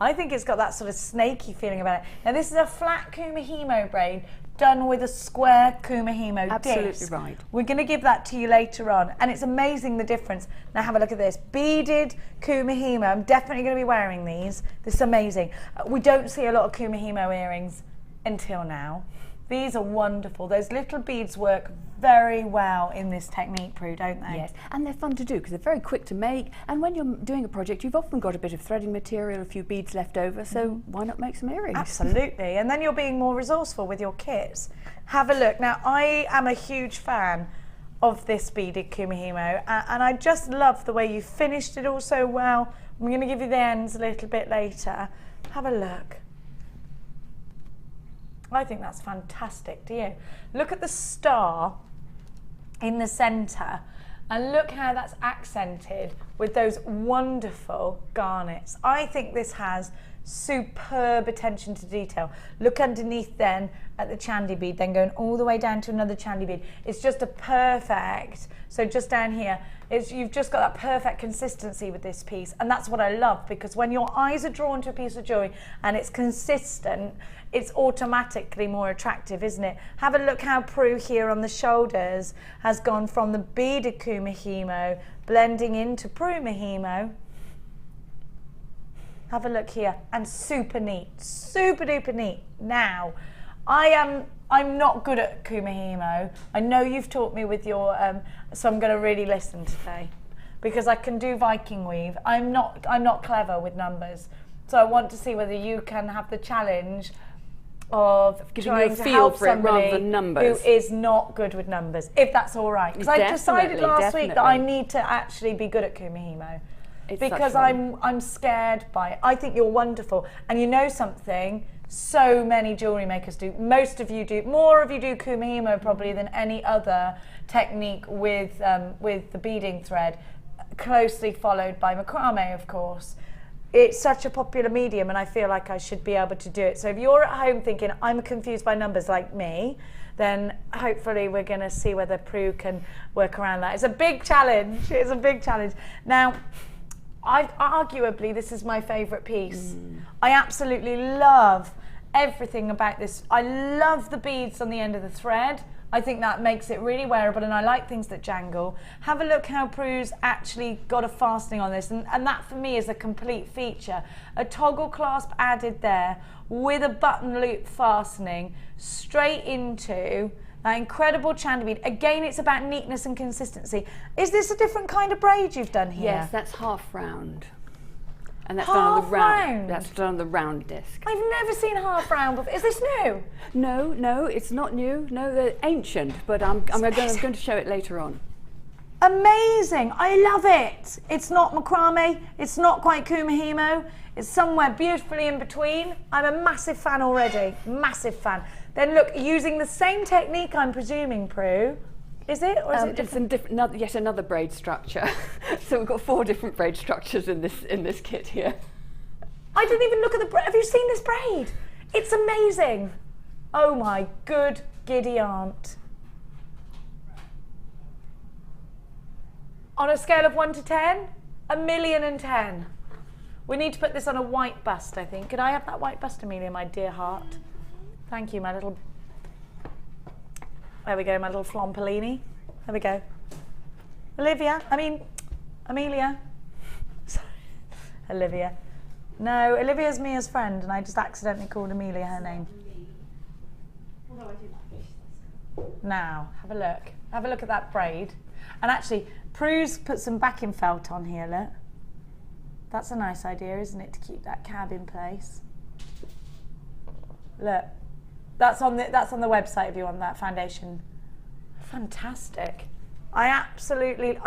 I think it's got that sort of snaky feeling about it. Now this is a flat Kumihimo braid done with a square Kumihimo disc. Absolutely right. We're going to give that to you later on, and it's amazing the difference. Now have a look at this. Beaded Kumihimo. I'm definitely going to be wearing these. This is amazing. We don't see a lot of Kumihimo earrings until now. These are wonderful. Those little beads work very well in this technique, Prue, don't they? Yes, and they're fun to do because they're very quick to make, and when you're doing a project you've often got a bit of threading material, a few beads left over, so why not make some earrings? Absolutely, and then you're being more resourceful with your kits. Have a look. Now I am a huge fan of this beaded Kumihimo, and I just love the way you finished it all so well. I'm going to give you the ends a little bit later. Have a look. I think that's fantastic, do you? Look at the star in the centre and look how that's accented with those wonderful garnets. I think this has superb attention to detail. Look underneath then at the chandy bead, then going all the way down to another chandy bead. It's just a perfect, so just down here, you've just got that perfect consistency with this piece, and that's what I love, because when your eyes are drawn to a piece of jewellery and it's consistent, it's automatically more attractive, isn't it? Have a look how Prue here on the shoulders has gone from the beaded Kumihimo blending into Prue Mihimo. Have a look here, and super neat, super duper neat. Now, I'm not good at Kumihimo. I know you've taught me with your, so I'm going to really listen today, because I can do Viking weave. I'm not clever with numbers, so I want to see whether you can have the challenge of giving you trying a to feel help for it somebody rather than numbers. who is not good with numbers, if that's all right. Because I decided last week that I need to actually be good at Kumihimo. Because I'm scared by it. I think you're wonderful, and you know something, so many jewellery makers do. Most of you do. More of you do Kumihimo probably than any other technique with the beading thread, closely followed by macrame, of course. It's such a popular medium, and I feel like I should be able to do it. So if you're at home thinking I'm confused by numbers like me, then hopefully we're going to see whether Prue can work around that. It's a big challenge. It's a big challenge. Now, arguably this is my favourite piece. I absolutely love everything about this. I love the beads on the end of the thread. I think that makes it really wearable, and I like things that jangle. Have a look how Prue's actually got a fastening on this, and that for me is a complete feature. A toggle clasp added there with a button loop fastening straight into that incredible chandy bead. Again, it's about neatness and consistency. Is this a different kind of braid you've done here? Yes, that's half round. And that's Half done on the round. round? That's done on the round disc. I've never seen half round before. Is this new? No, it's not new. No, they're ancient, but I'm going to show it later on. Amazing, I love it. It's not macrame, it's not quite Kumihimo, it's somewhere beautifully in between. I'm a massive fan already, massive fan. Then look, using the same technique, I'm presuming, Prue. Is it, or is it different? It's yet another braid structure. So we've got 4 different braid structures in this kit here. I didn't even look at the braid. Have you seen this braid? It's amazing. Oh my good giddy aunt. On a scale of 1 to 10, 1,000,010. We need to put this on a white bust, I think. Could I have that white bust, Amelia, my dear heart? Thank you, my little... There we go, my little Flompolini. There we go. Amelia. Sorry, Olivia. No, Olivia's Mia's friend, and I just accidentally called Amelia her name. Now, have a look. Have a look at that braid. And actually, Prue's put some backing felt on here, look. That's a nice idea, isn't it, to keep that cab in place? Look, that's on the website if you want that foundation. Fantastic. I absolutely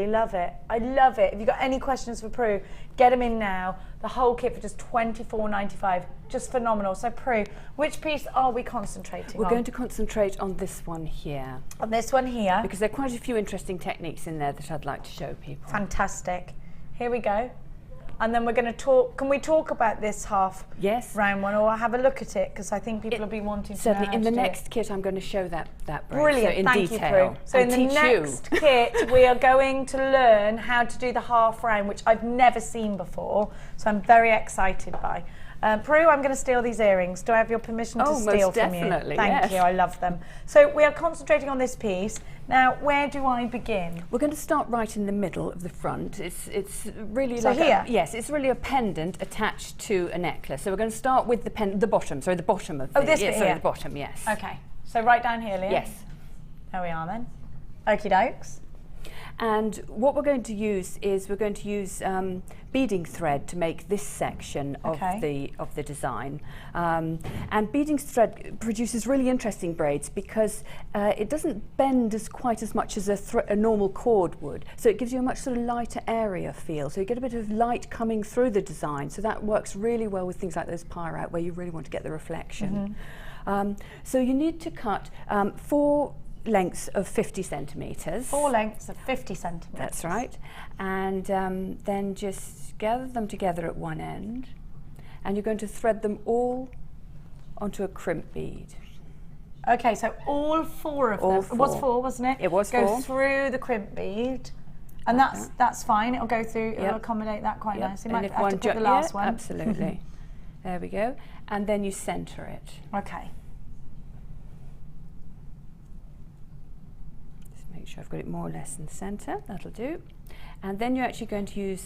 love it. I love it. If you've got any questions for Prue, get them in now. The whole kit for just $24.95. Just phenomenal. So Prue, which piece are we concentrating on? We're going to concentrate on this one here. On this one here? Because there are quite a few interesting techniques in there that I'd like to show people. Fantastic. Here we go. And then we're going to talk. Can we talk about this half round one, or have a look at it? Because I think people will be wanting to know certainly how in to the do next kit, I'm going to show that braid. Brilliant. So in Thank detail. you, Prue. So in the next kit, we are going to learn how to do the half round, which I've never seen before. So I'm very excited by. Prue, I'm going to steal these earrings. Do I have your permission to steal from you? Definitely, Thank you. I love them. So we are concentrating on this piece. Now, where do I begin? We're going to start right in the middle of the front. It's really so like here? Yes, it's really a pendant attached to a necklace. So we're going to start with the bottom. Sorry, the bottom of this bit here? the bottom. Yes. Okay. So right down here, Leah. Yes. There we are then. Okie dokes. And what we're going to use is beading thread to make this section of the design. And beading thread produces really interesting braids because it doesn't bend quite as much as a normal cord would. So it gives you a much sort of lighter area feel. So you get a bit of light coming through the design. So that works really well with things like those pyrout where you really want to get the reflection. So you need to cut 4 lengths of 50 centimetres. 4 lengths of 50 centimetres. That's right. And then just gather them together at one end, and you're going to thread them all onto a crimp bead. Okay, so all 4 of them. It was 4, wasn't it? It was 4. Go through the crimp bead, and that's fine. It'll go through. It'll accommodate that quite nicely. Might have to put the last one. Absolutely. There we go. And then you centre it. Okay. Make sure I've got it more or less in the centre, that'll do. And then you're actually going to use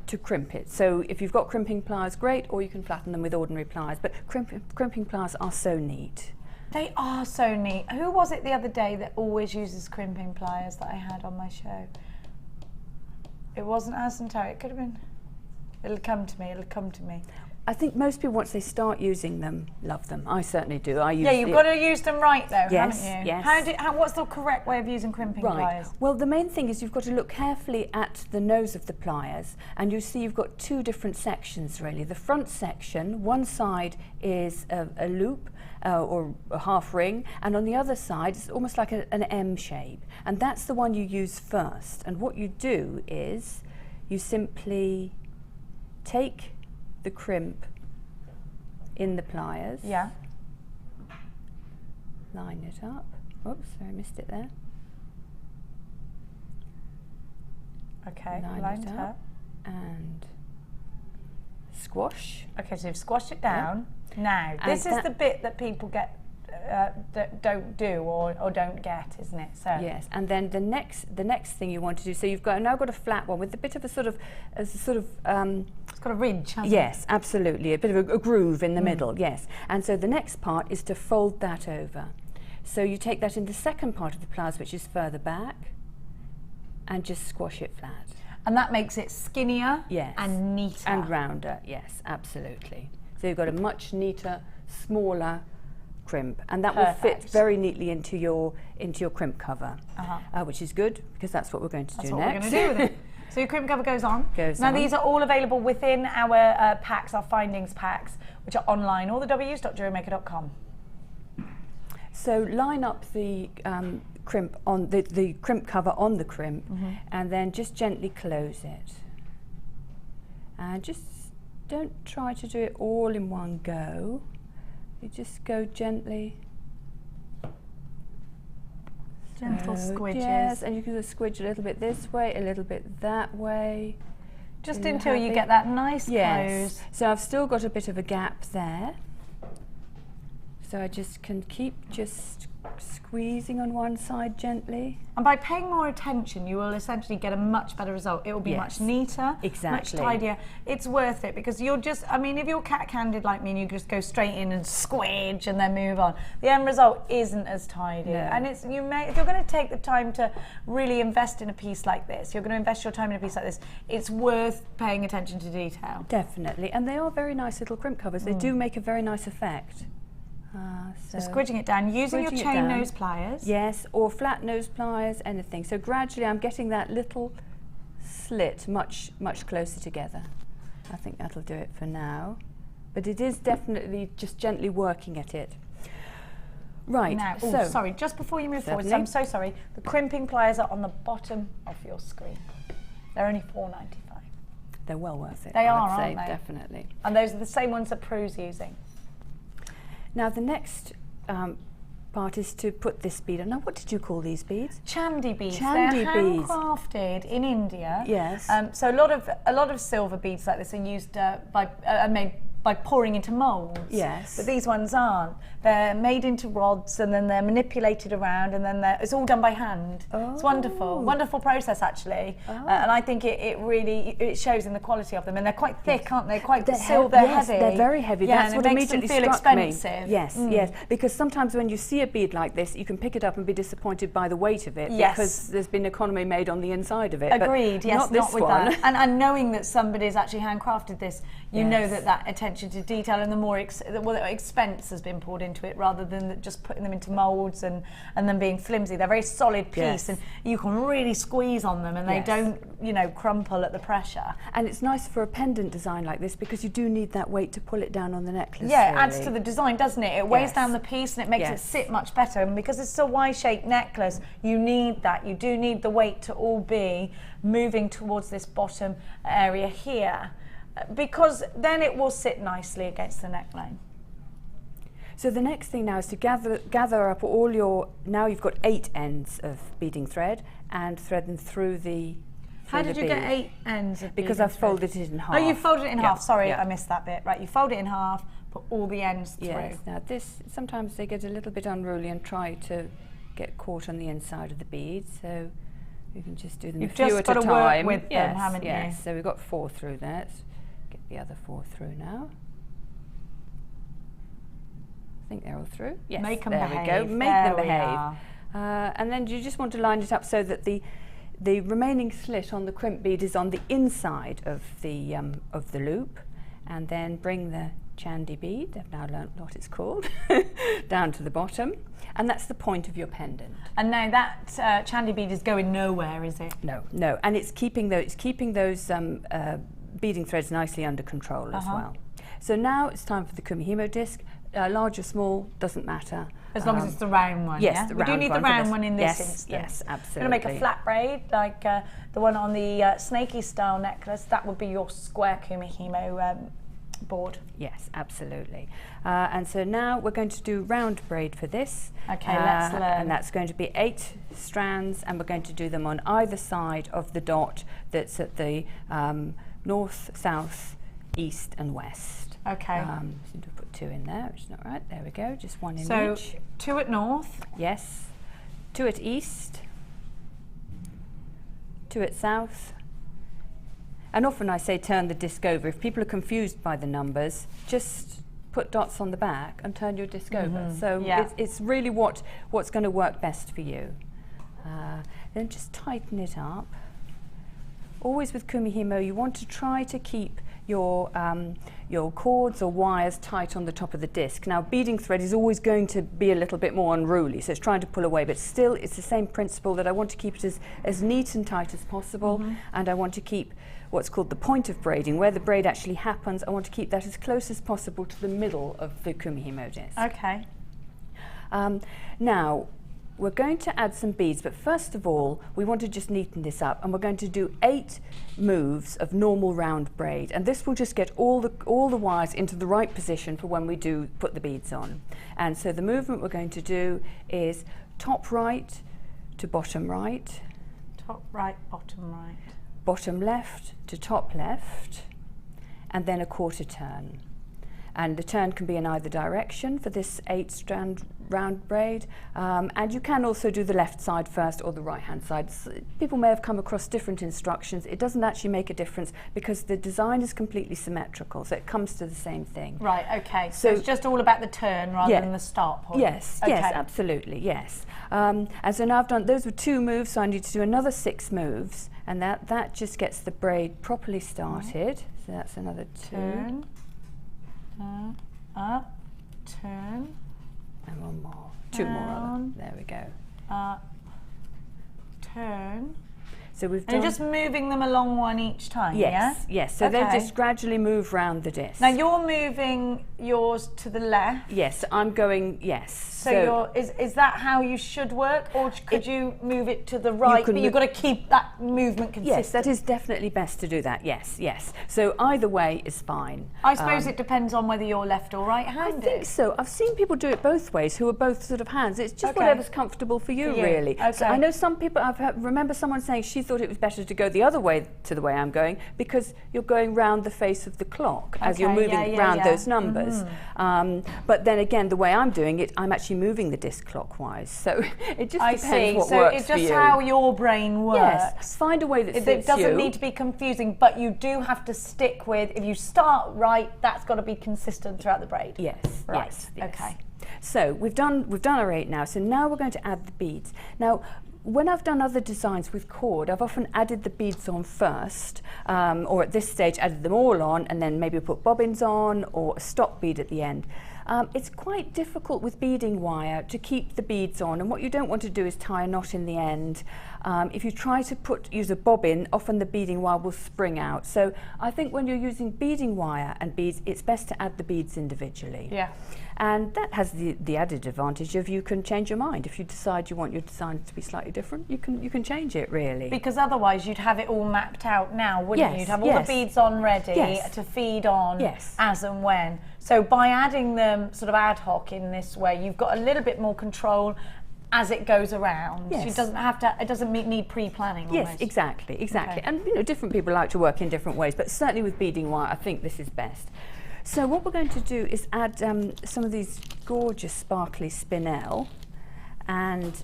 to crimp it. So if you've got crimping pliers, great, or you can flatten them with ordinary pliers, but crimping pliers are so neat. They are so neat. Who was it the other day that always uses crimping pliers that I had on my show? It wasn't Alison Terry, it could have been. It'll come to me. I think most people, once they start using them, love them. I certainly do. You've got to use them right, though, yes, haven't you? Yes. What's the correct way of using crimping pliers? Well, the main thing is you've got to look carefully at the nose of the pliers, and you see you've got 2 different sections, really. The front section, one side is a loop or a half ring, and on the other side, it's almost like an M shape. And that's the one you use first. And what you do is you simply take the crimp in the pliers. Yeah. Line it up. Oops, sorry, I missed it there. Okay, line it up. And squash. Okay, so you've squashed it down. Yeah. Now, this is the bit that people get that don't do or don't get, isn't it? So yes, and then the next thing you want to do. So you've now got a flat one with a bit of a it's got a ridge, hasn't it? Yes, absolutely, a bit of a groove in the middle. Yes, and so the next part is to fold that over. So you take that in the second part of the pliers, which is further back, and just squash it flat. And that makes it skinnier, and neater and rounder. Yes, absolutely. So you've got a much neater, smaller crimp, and that will fit very neatly into your crimp cover, which is good because that's what we're going to do next. We're going to do with it. So your crimp cover goes on. These are all available within our packs, our findings packs, which are online, all the W's.JewelleryMaker.com. So line up the crimp on the crimp cover on the crimp, and then just gently close it. And just don't try to do it all in one go. You just go gently. Gentle squidges. Yes, and you can just squidge a little bit this way, a little bit that way. Just until you get that nice close. So I've still got a bit of a gap there. So I just can keep just squeezing on one side gently. And by paying more attention, you will essentially get a much better result. It will be much neater, much tidier. It's worth it because you're just, I mean, if you're cat-candid like me and you just go straight in and squidge and then move on, the end result isn't as tidy. No. And it's, if you're going to take the time to really invest in a piece like this, you're going to invest your time in a piece like this, it's worth paying attention to detail. Definitely, and they are very nice little crimp covers. They do make a very nice effect. So squidging it down, using your chain nose pliers. Yes, or flat nose pliers, anything. So gradually I'm getting that little slit much closer together. I think that'll do it for now. But it is definitely just gently working at it. Right, now, so... sorry, just before you move forward, so I'm so sorry, the crimping pliers are on the bottom of your screen. They're only $4.95. They're well worth it, They are, I would say, aren't they? definitely. And those are the same ones that Prue's using. Now the next part is to put this bead on. Now what did you call these beads? Chandi beads. Chandi They're beads. handcrafted in India. Yes. So a lot of silver beads like this are used made by pouring into moulds. Yes. But these ones aren't. They're made into rods and then they're manipulated around and then it's all done by hand. Oh. It's wonderful. Wonderful process actually. Oh. And I think it really shows in the quality of them. And they're quite thick, aren't they? Quite They're silver yes, heavy. they're very heavy. Yeah, That's and what it makes them immediately feel struck expensive. me. Yes, yes. Because sometimes when you see a bead like this, you can pick it up and be disappointed by the weight of it. Yes. Because there's been economy made on the inside of it. Agreed, but yes, not this with one. that. And knowing that somebody's actually handcrafted this, you know that attention to detail and the more expense has been poured into it rather than just putting them into moulds and them being flimsy. They're a very solid piece and you can really squeeze on them and they don't, you know, crumple at the pressure. And it's nice for a pendant design like this because you do need that weight to pull it down on the necklace. Yeah, really. it adds to the design, doesn't it? It weighs down the piece and it makes it sit much better. And because it's a Y-shaped necklace, you need that. You do need the weight to all be moving towards this bottom area here, because then it will sit nicely against the neckline. So the next thing now is to gather up all your, now you've got 8 ends of beading thread and thread them through the How did you bead. get 8 ends of Because beading I've thread? folded it in half. Oh, you folded it in half. Sorry, yeah. I missed that bit. Right, you fold it in half, put all the ends through. Yes, now this, sometimes they get a little bit unruly and try to get caught on the inside of the bead, so you can just do them a few at a time. You've just got to work with them, haven't you? Yes, so we've got 4 through there. Let's get the other 4 through now. I think they're all through. Yes, Make them there behave. we go. Make There them we behave. are. And then you just want to line it up so that the remaining slit on the crimp bead is on the inside of the loop, and then bring the Chandi bead, I've now learnt what it's called, down to the bottom, and that's the point of your pendant. And now that Chandi bead is going nowhere, is it? No, no, and it's keeping those beading threads nicely under control as well. So now it's time for the Kumihimo disc. Large or small, doesn't matter. As long as it's the round one, yes, yeah? the We do round need one the for round this. one in this instance. Yes, absolutely. We're going to make a flat braid, like the one on the snaky style necklace. That would be your square Kumihimo board. Yes, absolutely. And so now we're going to do round braid for this. Okay, let's learn. And that's going to be 8 strands, and we're going to do them on either side of the dot that's at the north, south, east and west. Okay. Seem to have put 2 in there, which is not right. There we go, just 1 in each. So 2 at north. Yes. 2 at east. 2 at south. And often I say turn the disc over. If people are confused by the numbers, just put dots on the back and turn your disc over. So it's really what's going to work best for you. Then just tighten it up. Always with Kumihimo, you want to try to keep your cords or wires tight on the top of the disc. Now, beading thread is always going to be a little bit more unruly, so it's trying to pull away, but still it's the same principle that I want to keep it as neat and tight as possible, and I want to keep what's called the point of braiding, where the braid actually happens. I want to keep that as close as possible to the middle of the Kumihimo disc. Okay. Now, we're going to add some beads, but first of all, we want to just neaten this up, and we're going to do 8 moves of normal round braid, and this will just get all the wires into the right position for when we do put the beads on. And so the movement we're going to do is top right to bottom right, Top right, bottom right. bottom left to top left, and then a quarter turn. And the turn can be in either direction for this 8-strand round braid, and you can also do the left side first or the right hand side. People may have come across different instructions. It doesn't actually make a difference because the design is completely symmetrical, so it comes to the same thing. Right, okay. So it's just all about the turn rather than the start point. Yes, okay. yes, absolutely, yes. And so now I've done, those were 2 moves, so I need to do another 6 moves, and that just gets the braid properly started. So that's another 2. Turn, up, turn, and 1 more. 2 more. Rather. There we go. Up, turn. So we've done. And just moving them along one each time, yes, yes. So they just gradually move round the disc. Now you're moving yours to the left. Yes, I'm going. Yes. So is that how you should work, or could you move it to the right? But you've got to keep that movement consistent. Yes, that is definitely best to do that. Yes, yes. So either way is fine. I suppose it depends on whether you're left or right-handed. I think so. I've seen people do it both ways who are both sort of hands. It's just whatever's comfortable for you, really. Okay. So I know some people. Remember someone saying she thought it was better to go the other way to the way I'm going because you're going round the face of the clock as you're moving round those numbers. But then again, the way I'm doing it, I'm actually moving the disc clockwise. So it just depends what works for you. So it's just how your brain works. Yes, find a way that suits you. It doesn't need to be confusing, but you do have to stick with, if you start right, that's got to be consistent throughout the braid. Yes, right. Yes, yes. Okay. So we've done our 8 now, so now we're going to add the beads. Now, when I've done other designs with cord, I've often added the beads on first, or at this stage added them all on and then maybe put bobbins on or a stop bead at the end. It's quite difficult with beading wire to keep the beads on, and what you don't want to do is tie a knot in the end. If you try to use a bobbin, often the beading wire will spring out. So I think when you're using beading wire and beads, it's best to add the beads individually. Yeah. And that has the added advantage of you can change your mind. If you decide you want your design to be slightly different, you can change it, really. Because otherwise you'd have it all mapped out now, wouldn't you? You'd have all the beads on ready to feed on as and when. So by adding them sort of ad hoc in this way, you've got a little bit more control as it goes around. Yes. It doesn't need pre-planning almost. Yes, exactly. Okay. And different people like to work in different ways, but certainly with beading wire, I think this is best. So what we're going to do is add some of these gorgeous sparkly spinel, and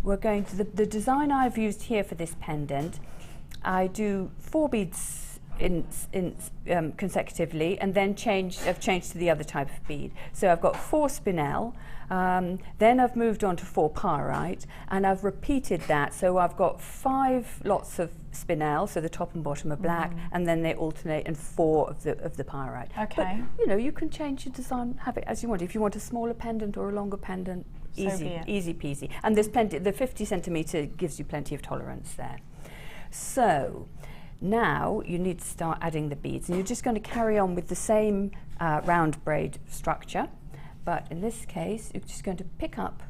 we're going to, the design I've used here for this pendant, I do 4 beads consecutively, and then I've changed to the other type of bead. So I've got 4 spinel, then I've moved on to 4 pyrite, and I've repeated that. So I've got 5 lots of spinel, so the top and bottom are black, and then they alternate, and 4 of the pyrite. Okay. But you can change your design, have it as you want. If you want a smaller pendant or a longer pendant, easy peasy. And there's plenty. The 50 centimetre gives you plenty of tolerance there. So now you need to start adding the beads, and you're just going to carry on with the same round braid structure, but in this case you're just going to pick up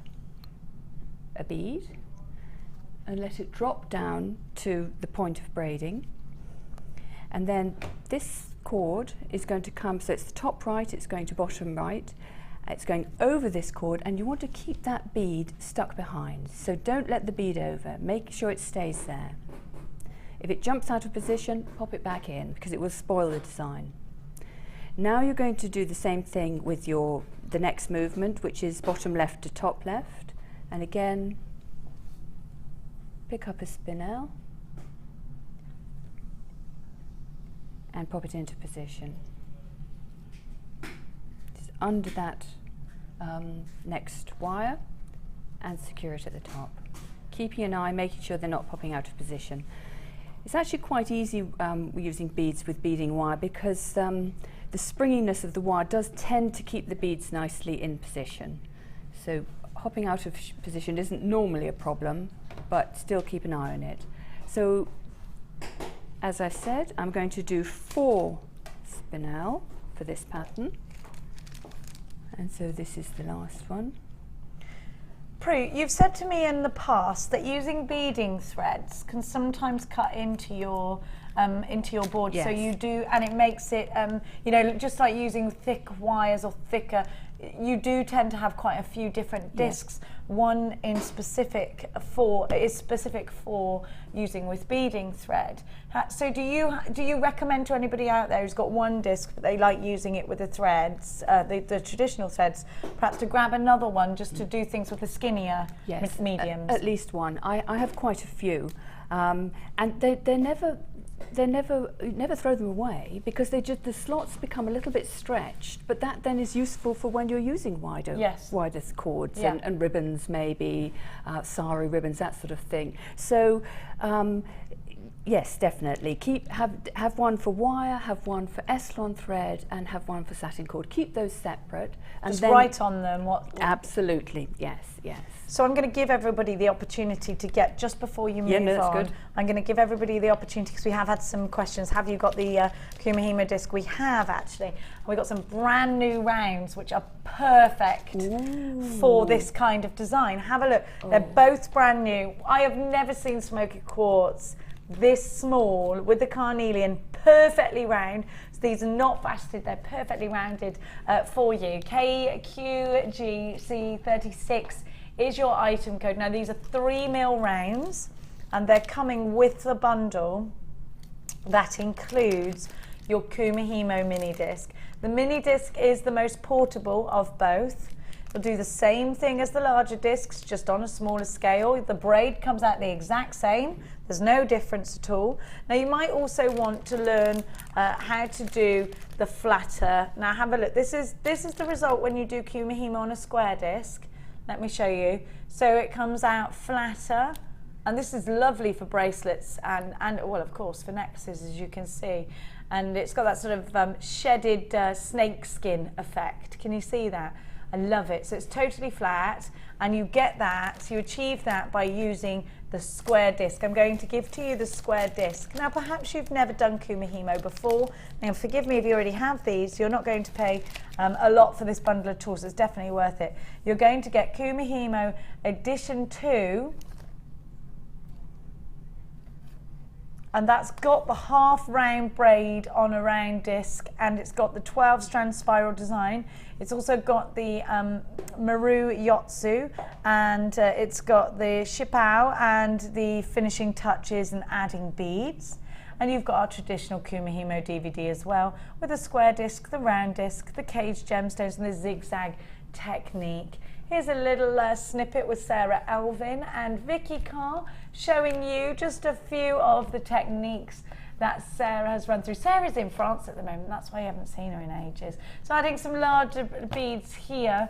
a bead and let it drop down to the point of braiding, and then this cord is going to come, so it's the top right, it's going to bottom right, it's going over this cord, and you want to keep that bead stuck behind, so don't let the bead over, make sure it stays there. If it jumps out of position, pop it back in because it will spoil the design. Now you're going to do the same thing with the next movement, which is bottom left to top left, and again pick up a spinel and pop it into position. Just under that next wire and secure it at the top. Keeping an eye, making sure they're not popping out of position. It's actually quite easy using beads with beading wire because the springiness of the wire does tend to keep the beads nicely in position. So hopping out of position isn't normally a problem, but still keep an eye on it. So as I said, I'm going to do 4 spinel for this pattern. And so this is the last one. Prue, you've said to me in the past that using beading threads can sometimes cut into your into your board. Yes. So you do, and it makes it, you know, just like using thick wires or thicker, you do tend to have quite a few different discs. One in specific is specific for using with beading thread. So do you recommend to anybody out there who's got one disc but they like using it with the threads, the traditional threads, perhaps to grab another one just to do things with the skinnier mediums? At least one. I have quite a few, and you never throw them away because the slots become a little bit stretched, but that then is useful for when you're using wider cords and ribbons, maybe sari ribbons, that sort of thing. So yes, definitely have one for wire, have one for Eslon thread, and have one for satin cord. Keep those separate and just then write on them what. Absolutely, yes. So I'm going to give everybody the opportunity to get, just before you move that's on, good. I'm going to give everybody the opportunity, because we have had some questions. Have you got the Kumihimo disc? We have, actually. We've got some brand new rounds which are perfect for this kind of design. Have a look. They're both brand new. I have never seen smoky quartz this small with the carnelian, perfectly round. So these are not faceted, they're perfectly rounded for you. KQGC36 is your item code. Now these are 3mm rounds and they're coming with the bundle that includes your Kumihimo mini disc. The mini disc is the most portable of both. It'll do the same thing as the larger discs, just on a smaller scale. The braid comes out the exact same. There's no difference at all. Now you might also want to learn how to do the flatter. Now have a look. This is the result when you do Kumihimo on a square disc. Let me show you. So it comes out flatter, and this is lovely for bracelets and well, of course, for necklaces, as you can see. And it's got that sort of shedded snake skin effect. Can you see that? I love it. So it's totally flat, and you get that, you achieve that by using the square disc. I'm going to give to you the square disc. Now perhaps you've never done Kumihimo before. Now forgive me if you already have these, you're not going to pay a lot for this bundle at all, so it's definitely worth it. You're going to get Kumihimo Edition 2, and that's got the half round braid on a round disc, and it's got the 12-strand spiral design. It's also got the Maru Yotsu, and it's got the Shipao and the finishing touches and adding beads. And you've got our traditional Kumihimo DVD as well, with the square disc, the round disc, the cage gemstones, and the zigzag technique. Here's a little snippet with Sarah Elvin and Vicky Carr, showing you just a few of the techniques that Sarah has run through. Sarah's in France at the moment, that's why you haven't seen her in ages. So adding some larger beads here,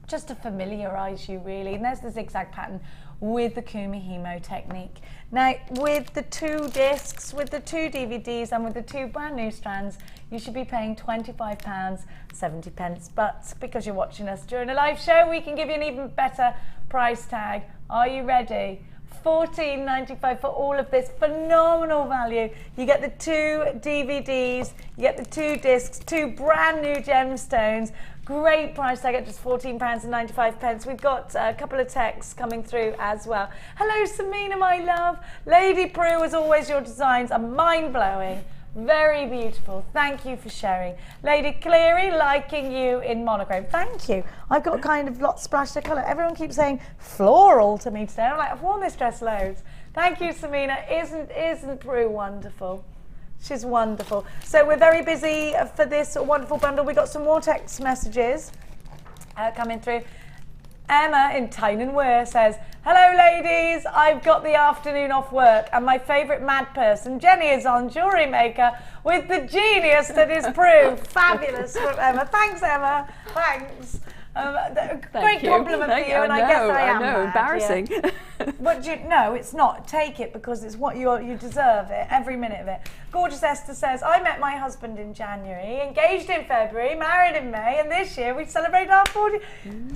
just to familiarise you really. And there's the zigzag pattern with the Kumihimo technique. Now with the 2 discs, with the 2 DVDs and with the 2 brand new strands, you should be paying £25.70. But because you're watching us during a live show, we can give you an even better price tag. Are you ready? £14.95 for all of this phenomenal value. You get the 2 DVDs, you get the 2 discs, 2 brand new gemstones. Great price tag at just £14.95. We've got a couple of texts coming through as well. Hello Samina, my love. Lady Prue, as always, your designs are mind-blowing. Very beautiful. Thank you for sharing. Lady Cleary, liking you in monogram. Thank you. I've got kind of lots splashed of colour. Everyone keeps saying floral to me today. I'm like, I've worn this dress loads. Thank you, Samina. Isn't Prue wonderful? She's wonderful. So we're very busy for this wonderful bundle. We got some more text messages coming through. Emma in Tyne Wear says, hello ladies, I've got the afternoon off work and my favourite mad person, Jenny, is on JewelleryMaker with the genius that is Prue. Fabulous from Emma. Thanks, Emma. Thanks. Great compliment for you, and I guess I am mad, embarrassing. Yeah. But no, it's not. Take it, because it's what you deserve it, every minute of it. Gorgeous Esther says, I met my husband in January, engaged in February, married in May, and this year we celebrated our 40th.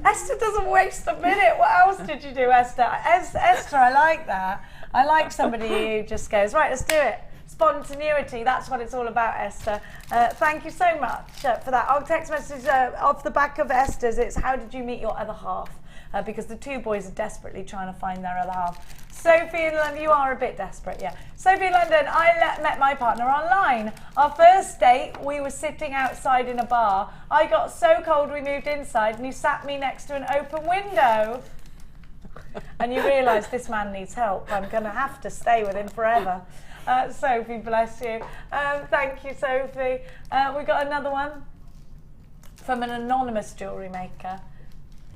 Esther doesn't waste a minute. What else did you do, Esther? Esther, I like that. I like somebody who just goes, right, let's do it. Spontaneity, that's what it's all about, Esther. Thank you so much for that. Our text message off the back of Esther's, it's how did you meet your other half? Because the 2 boys are desperately trying to find their other half. Sophie in London, you are a bit desperate, yeah. Sophie in London, I met my partner online. Our first date, we were sitting outside in a bar. I got so cold we moved inside and he sat me next to an open window. And you realise this man needs help. I'm going to have to stay with him forever. Sophie, bless you. Thank you, Sophie. We've got another one from an anonymous jewellery maker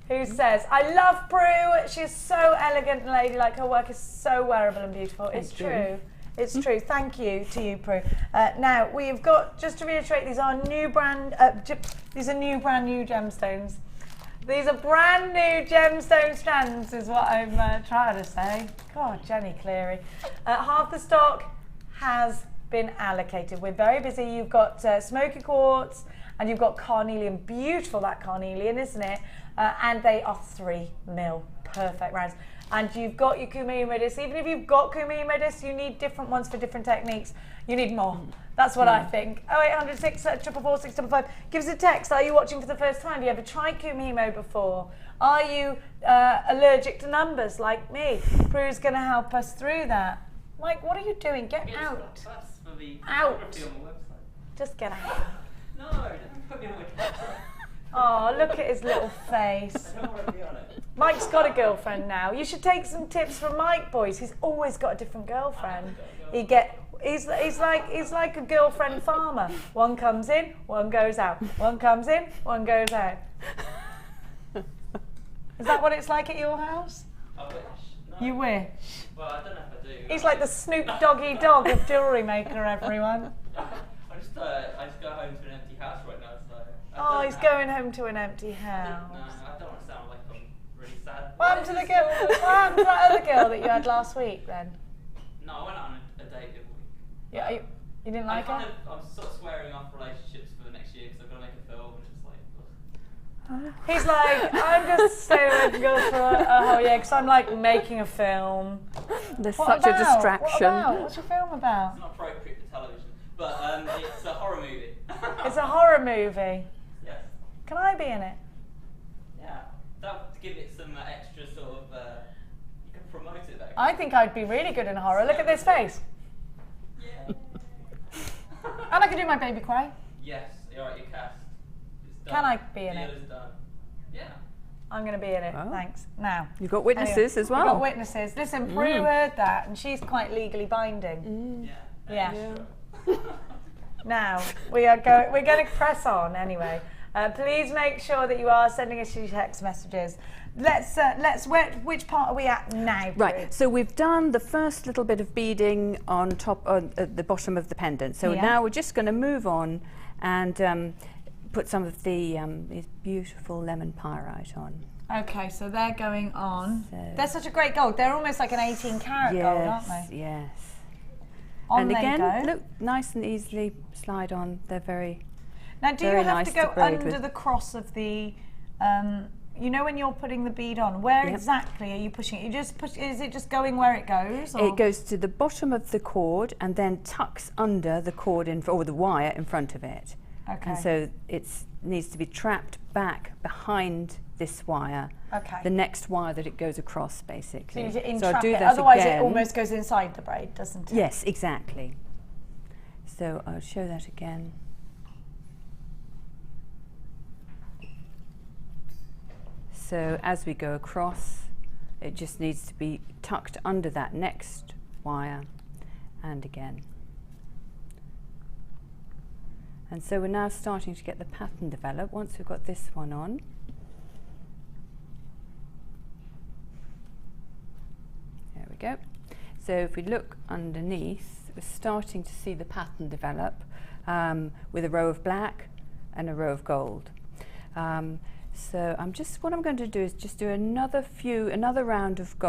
who says, I love Prue. She's so elegant and ladylike. Her work is so wearable and beautiful. It's true. It's true. Thank you to you, Prue. Now, we've got, just to reiterate, these are new brand new gemstones. These are brand new gemstone strands, is what I'm trying to say. God, Jenny Cleary. Half the stock has been allocated. We're very busy. You've got smoky quartz and you've got carnelian. Beautiful, that carnelian, isn't it? And they are 3 mil, perfect rounds. And you've got your Kumihimo disc. Even if you've got Kumihimo discs, you need different ones for different techniques. You need more. That's what I think. 0800 644 655. Give us a text. Are you watching for the first time? Have you ever tried Kumihimo before? Are you allergic to numbers like me? Prue's going to help us through that. Mike, what are you doing? Get out. That's for the Out. photography on the website. Just get out. No, don't put me on my website. Oh, look at his little face. I don't want to be on it. Mike's got a girlfriend now. You should take some tips from Mike, boys. He's always got a different girlfriend. He's like a girlfriend farmer. One comes in, one goes out. One comes in, one goes out. Is that what it's like at your house? I wish. No. You wish. Well, I don't know if I do. He's like the Snoop Doggy Dog of Jewellery Maker, everyone. I just go home to an empty house right now, so. Oh, he's going home to an empty house. No, I don't want to sound like I'm really sad. What happened to the girl? What happened to that other girl that you had last week then? No, I went on a date the other week. Yeah, you didn't like her? I'm sort of swearing off relationships for the next year because I've got to make a film, and it's just like, ugh. He's like, I'm just staying with girls for a whole year because I'm like making a film. There's What such about? a distraction. What about? What's your film about? It's not appropriate for television, but it's a horror movie. It's a horror movie. Yes. Can I be in it? Yeah. That to give it some extra sort of. You can promote it though. I think I'd be really good in horror. Look at this face. Yeah. And I can do my baby cry. Yes. You're right. You're cast. It's done. Can I be in The it? deal is done. Yeah. I'm going to be in it. Oh. Thanks. Now. You've got witnesses as well. We've got witnesses. Listen, Prue heard that and she's quite legally binding. Yeah. Yeah. Now, we're going to press on anyway. Please make sure that you are sending us your text messages. Which part are we at now? Right, so we've done the first little bit of beading on top, at the bottom of the pendant. So now we're just going to move on and put some of the these beautiful lemon pyrite on. Okay, so they're going on. So They're such a great gold. They're almost like an 18 karat gold, aren't they? Yes. On And they again, go. look, nice and easily slide on. They're very. Now, do you very have nice to go to braid under with. the cross of the, you know, when you're putting the bead on, where exactly are you pushing it? You just push. Is it just going where it goes? Or? It goes to the bottom of the cord and then tucks under the cord or the wire in front of it. Okay. And so it needs to be trapped back behind this wire. Okay. The next wire that it goes across, basically. So you need to I'll entrap do it. that Otherwise, again. it almost goes inside the braid, doesn't it? Yes, exactly. So I'll show that again. So as we go across, it just needs to be tucked under that next wire and again. And so we're now starting to get the pattern developed once we've got this one on. There we go. So if we look underneath, we're starting to see the pattern develop with a row of black and a row of gold. So what I'm going to do is just do another round of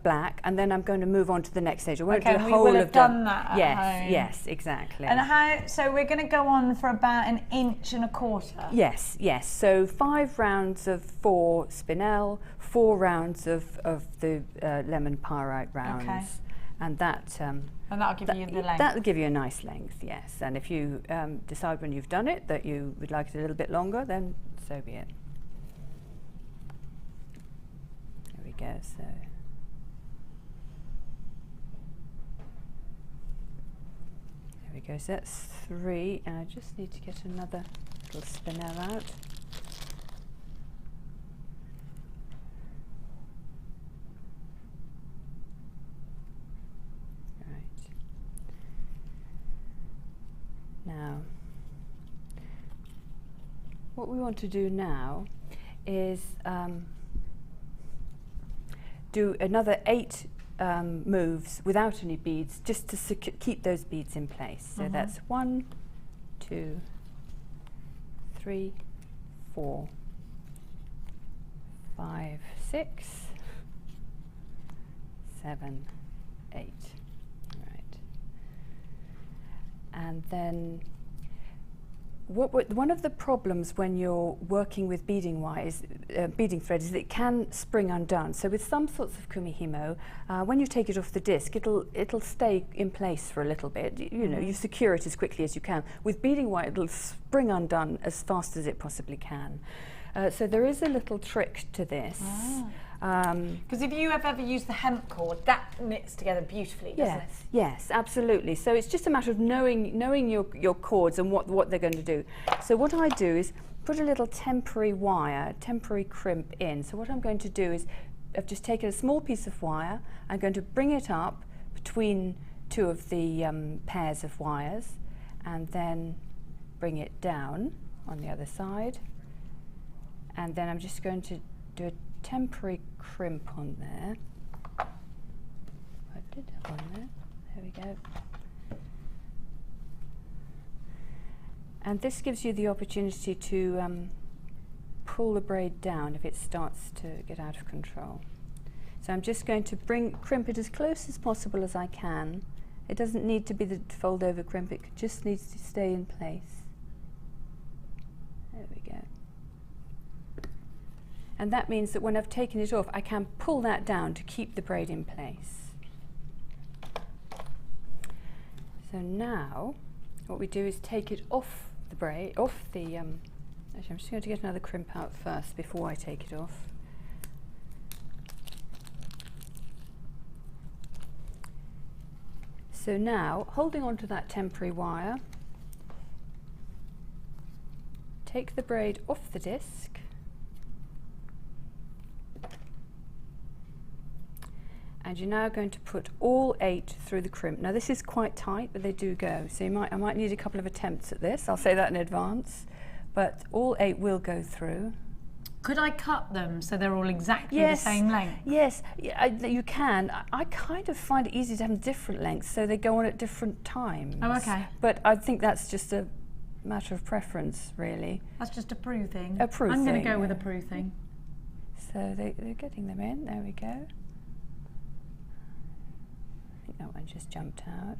black, and then I'm going to move on to the next stage. I won't do the whole will of have done that at yes, home. yes, exactly. And so we're going to go on for about 1.25 inches. Yes, yes. So 5 rounds of 4 spinel, 4 rounds of the lemon pyrite rounds, Okay. and that. And that'll give you the length. That'll give you a nice length, yes. And if you decide when you've done it that you would like it a little bit longer, then so be it. There we go. So There we go, so that's 3, and I just need to get another little spinel out. Right. Now, what we want to do now is do another 8 moves without any beads, just to keep those beads in place. So that's 1, 2, 3, 4, 5, 6, 7, 8. Right. And then one of the problems when you're working with beading wires, beading thread, is that it can spring undone. So with some sorts of kumihimo, when you take it off the disc, it'll stay in place for a little bit. You know, you secure it as quickly as you can. With beading wire, it'll spring undone as fast as it possibly can. So there is a little trick to this. Because if you have ever used the hemp cord, that knits together beautifully, doesn't it? Yes, absolutely. So it's just a matter of knowing your cords and what they're going to do. So what I do is put a little temporary wire, temporary crimp in. So what I'm going to do is, I've just taken a small piece of wire, I'm going to bring it up between 2 of the pairs of wires, and then bring it down on the other side. And then I'm just going to do a temporary crimp on there. I did have one there. There we go. And this gives you the opportunity to pull the braid down if it starts to get out of control. So I'm just going to crimp it as close as possible as I can. It doesn't need to be the fold over crimp, it just needs to stay in place. There we go. And that means that when I've taken it off, I can pull that down to keep the braid in place. So now, what we do is take it off the braid, actually I'm just going to get another crimp out first before I take it off. So now, holding on to that temporary wire, take the braid off the disc, and you're now going to put all 8 through the crimp. Now this is quite tight, but they do go. So I might need a couple of attempts at this. I'll say that in advance. But all 8 will go through. Could I cut them so they're all exactly the same length? Yes, you can. I kind of find it easy to have them different lengths, so they go on at different times. Oh, okay. But I think that's just a matter of preference, really. That's just a Prue thing. A Prue thing. I'm going to go with a Prue thing. So they're getting them in. There we go. I think that one just jumped out.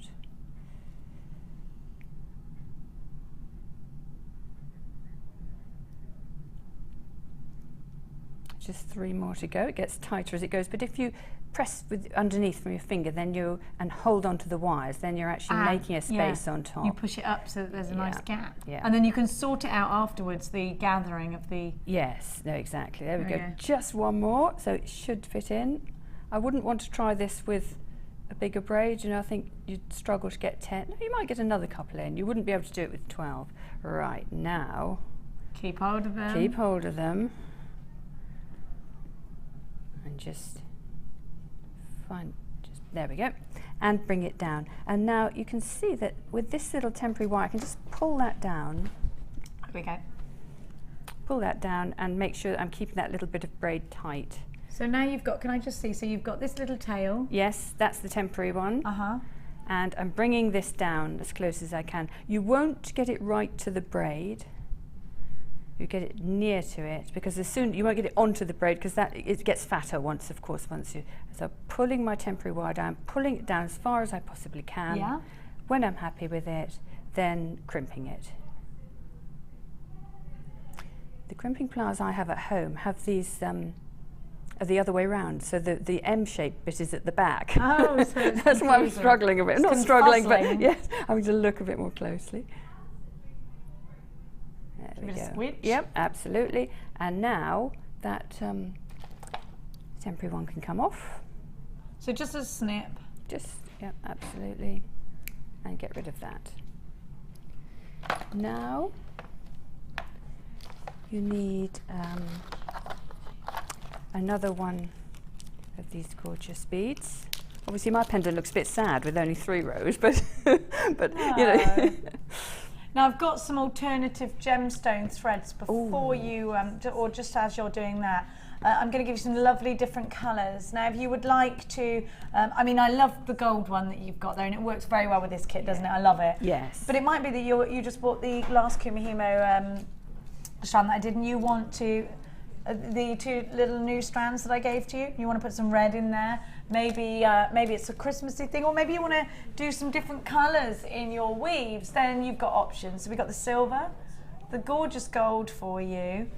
Just 3 more to go. It gets tighter as it goes, but if you press underneath from your finger and hold onto the wires, then you're actually making a space on top. You push it up so that there's a nice gap. Yeah. And then you can sort it out afterwards, the gathering of the... Yes, no, exactly. There we go. Just 1 more, so it should fit in. I wouldn't want to try this with a bigger braid, I think you'd struggle to get 10. No, you might get another couple in. You wouldn't be able to do it with 12. Right, now... Keep hold of them. Keep hold of them. And just there we go, and bring it down. And now you can see that with this little temporary wire, I can just pull that down. There we go. Pull that down and make sure that I'm keeping that little bit of braid tight. So now you've got, can I just see, so you've got this little tail. Yes, that's the temporary one. And I'm bringing this down as close as I can. You won't get it right to the braid. You get it near to it, because as soon you won't get it onto the braid, because it gets fatter once you. So pulling my temporary wire down, pulling it down as far as I possibly can. Yeah. When I'm happy with it, then crimping it. The crimping pliers I have at home have these are the other way round, so the M-shaped bit is at the back. Oh, so that's why I'm struggling a bit. It's not struggling, but yes, I'm going to look a bit more closely. There we go. Switch? Yep, absolutely. And now that temporary one can come off. So just a snip. Just, yep, absolutely. And get rid of that. Now you need another one of these gorgeous beads. Obviously my pendant looks a bit sad with only 3 rows, but but you know. Now I've got some alternative gemstone threads before you, or just as you're doing that. I'm going to give you some lovely different colours. Now if you would like to, I mean I love the gold one that you've got there, and it works very well with this kit, doesn't it? I love it. Yes. But it might be that you just bought the last Kumihimo strand that I did, and you want to, the 2 little new strands that I gave to you, you want to put some red in there. Maybe it's a Christmassy thing, or maybe you want to do some different colours in your weaves. Then you've got options. So we've got the silver, the gorgeous gold for you.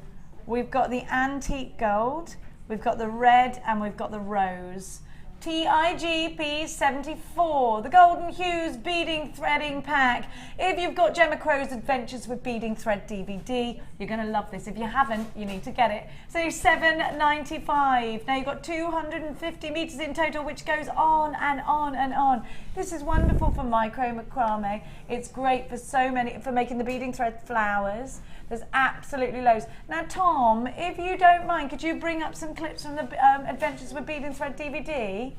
We've got the antique gold, we've got the red, and we've got the rose. TIGP74, the Golden Hues Beading Threading Pack. If you've got Gemma Crow's Adventures with Beading Thread DVD, you're going to love this. If you haven't, you need to get it. So £7.95. Now you've got 250 metres in total, which goes on and on and on. This is wonderful for micro macrame. It's great for for making the beading thread flowers. There's absolutely loads. Now Tom, if you don't mind, could you bring up some clips from the Adventures with Beading Thread DVD?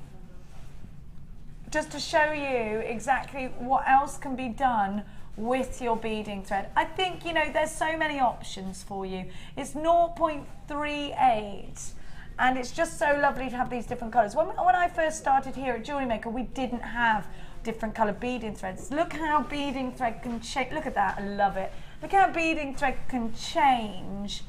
Just to show you exactly what else can be done with your beading thread. I think, you know, there's so many options for you. It's 0.38 and it's just so lovely to have these different colours. When I first started here at JewelleryMaker, we didn't have different coloured beading threads. Look how beading thread can change. Look at that, I love it. Look how beading thread can change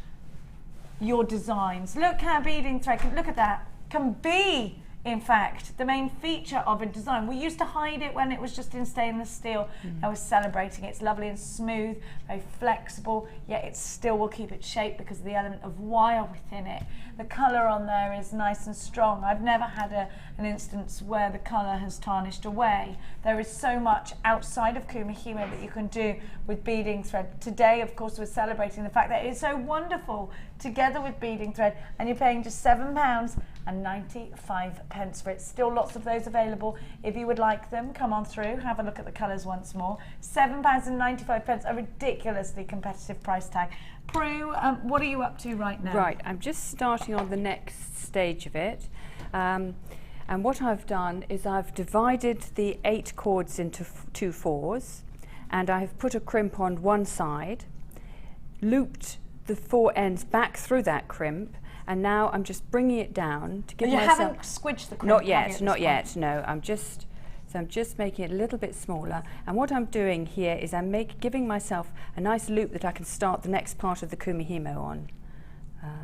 your designs. Look how beading thread can, look at that, can be, in fact, the main feature of a design. We used to hide it when it was just in stainless steel. Now we're celebrating it. It's lovely and smooth, very flexible, yet it still will keep its shape because of the element of wire within it. The colour on there is nice and strong. I've never had an instance where the colour has tarnished away. There is so much outside of Kumihimo that you can do with beading thread. Today, of course, we're celebrating the fact that it's so wonderful together with beading thread, and you're paying just £7.95 for it. Still lots of those available. If you would like them, come on through, have a look at the colours once more. £7.95, a ridiculously competitive price tag. Prue, what are you up to right now? Right, I'm just starting on the next stage of it. And what I've done is I've divided the 8 cords into 2 fours, and I've put a crimp on one side, looped the 4 ends back through that crimp, and now I'm just bringing it down to give myself... You haven't squidged the crimp? Not yet, not yet, no. I'm just making it a little bit smaller, and what I'm doing here is I'm giving myself a nice loop that I can start the next part of the Kumihimo on.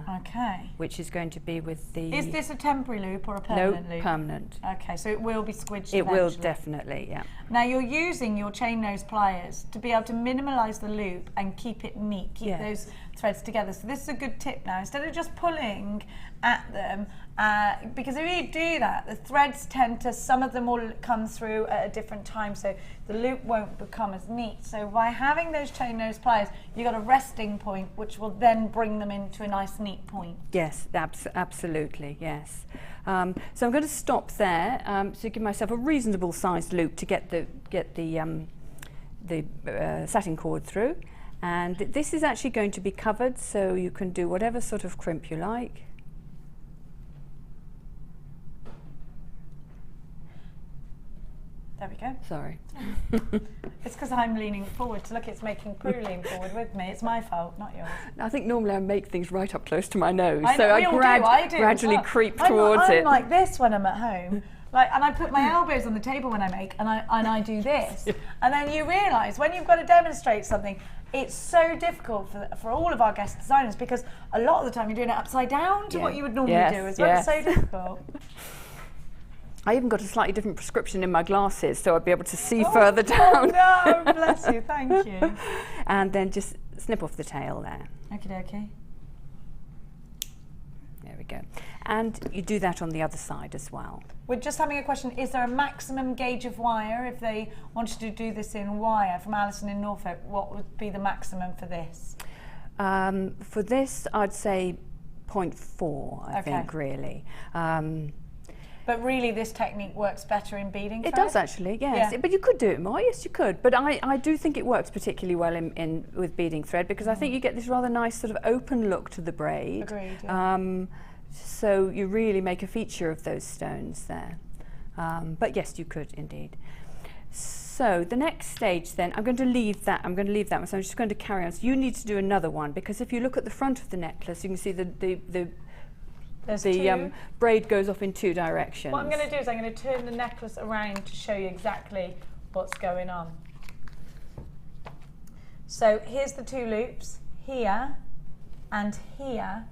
Okay. Which is going to be with the... Is this a temporary loop or a permanent loop? No, permanent. Okay, so it will be squidged It will eventually. definitely, yeah. Now you're using your chain nose pliers to be able to minimalise the loop and keep it neat, keep those threads together. So this is a good tip now. Instead of just pulling at them, because if you do that, the threads tend to, some of them will come through at a different time, so the loop won't become as neat. So by having those chain nose pliers, you've got a resting point, which will then bring them into a nice neat point. Yes, absolutely, yes. So I'm going to stop there, to give myself a reasonable sized loop to get the satin cord through. And this is actually going to be covered, so you can do whatever sort of crimp you like. There we go. Sorry. It's because I'm leaning forward to look, it's making Prue lean forward with me. It's my fault, not yours. I think normally I make things right up close to my nose, I so know, I gradually creep towards it. I'm like this when I'm at home. And I put my elbows on the table when I make, and I do this. And then you realise when you've got to demonstrate something, it's so difficult for all of our guest designers, because a lot of the time you're doing it upside down to what you would normally do as well. It's so difficult. I even got a slightly different prescription in my glasses, so I'd be able to see further down. Oh no, bless you, thank you. And then just snip off the tail there. Okie dokie. There we go. And you do that on the other side as well. We're just having a question, is there a maximum gauge of wire? If they wanted to do this in wire, from Alison in Norfolk, what would be the maximum for this? For this, I'd say 0.4, I think, really. But really, this technique works better in beading It thread? does actually, yes. Yeah. But you could do it more, yes you could. But I do think it works particularly well with beading thread, because I think you get this rather nice sort of open look to the braid. Agreed, yeah. So you really make a feature of those stones there. But yes, you could indeed. So the next stage then, I'm going to leave that one, so I'm just going to carry on. So you need to do another one, because if you look at the front of the necklace, you can see the braid goes off in two directions. What I'm going to do is I'm going to turn the necklace around to show you exactly what's going on. So here's the two loops, here and here,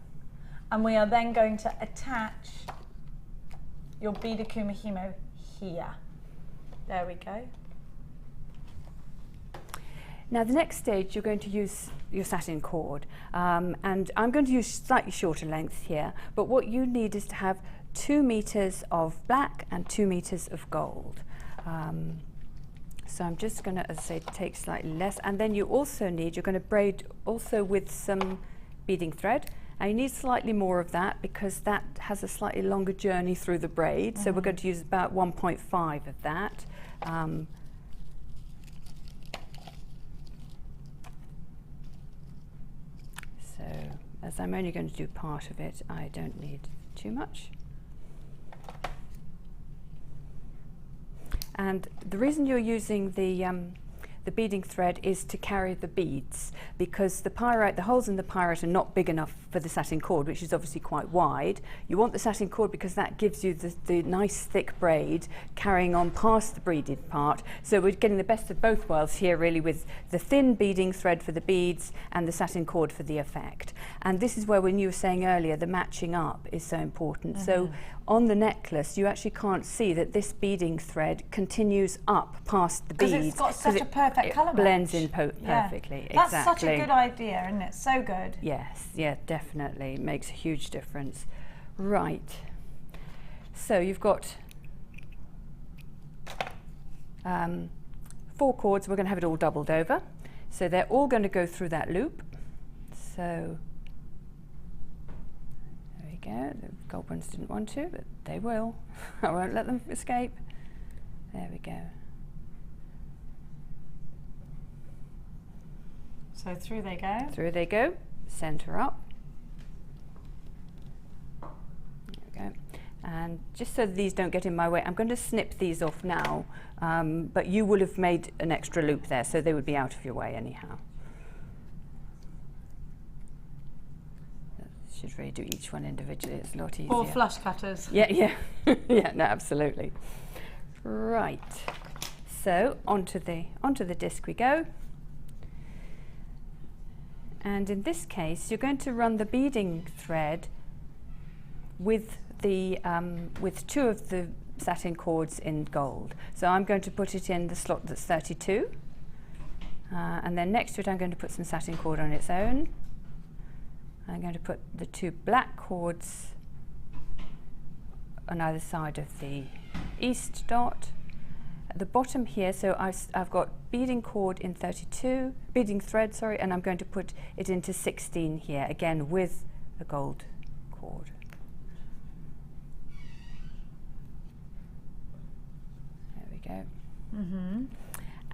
and we are then going to attach your beaded Kumihimo here. There we go. Now the next stage, you're going to use your satin cord, and I'm going to use slightly shorter length here, but what you need is to have 2 meters of black and 2 meters of gold. So I'm just going to, as I say, take slightly less, and then you also need, you're going to braid also with some beading thread, and you need slightly more of that because that has a slightly longer journey through the braid, so we're going to use about 1.5 of that. So, as I'm only going to do part of it, I don't need too much. And the reason you're using the beading thread is to carry the beads, because the pyrite, the holes in the pyrite are not big enough for the satin cord, which is obviously quite wide. You want the satin cord because that gives you the nice thick braid carrying on past the beaded part. So we're getting the best of both worlds here, really, with the thin beading thread for the beads and the satin cord for the effect. And this is where, when you were saying earlier, the matching up is so important. So on the necklace, you actually can't see that this beading thread continues up past the beads. Because it's got such a perfect colour match. It blends in perfectly. That's exactly. such a good idea, isn't it? So good. Yes, yeah, definitely. It makes a huge difference. Right. So you've got 4 cords. We're going to have it all doubled over. So they're all going to go through that loop. So there we go. The gold ones didn't want to, but they will. I won't let them escape. There we go. So through they go. Through they go. Centre up. There we go. And just so these don't get in my way, I'm going to snip these off now, but you will have made an extra loop there, so they would be out of your way anyhow. Should really do each one individually, it's a lot easier. Or flush cutters. Yeah, yeah. Yeah, no, absolutely. Right. So onto the disc we go. And in this case, you're going to run the beading thread with the with 2 of the satin cords in gold. So I'm going to put it in the slot that's 32, and then next to it I'm going to put some satin cord on its own. I'm going to put the 2 black cords on either side of the east dot. At the bottom here, so I've got beading cord in 32, beading thread, sorry, and I'm going to put it into 16 here, again with the gold cord. There we go.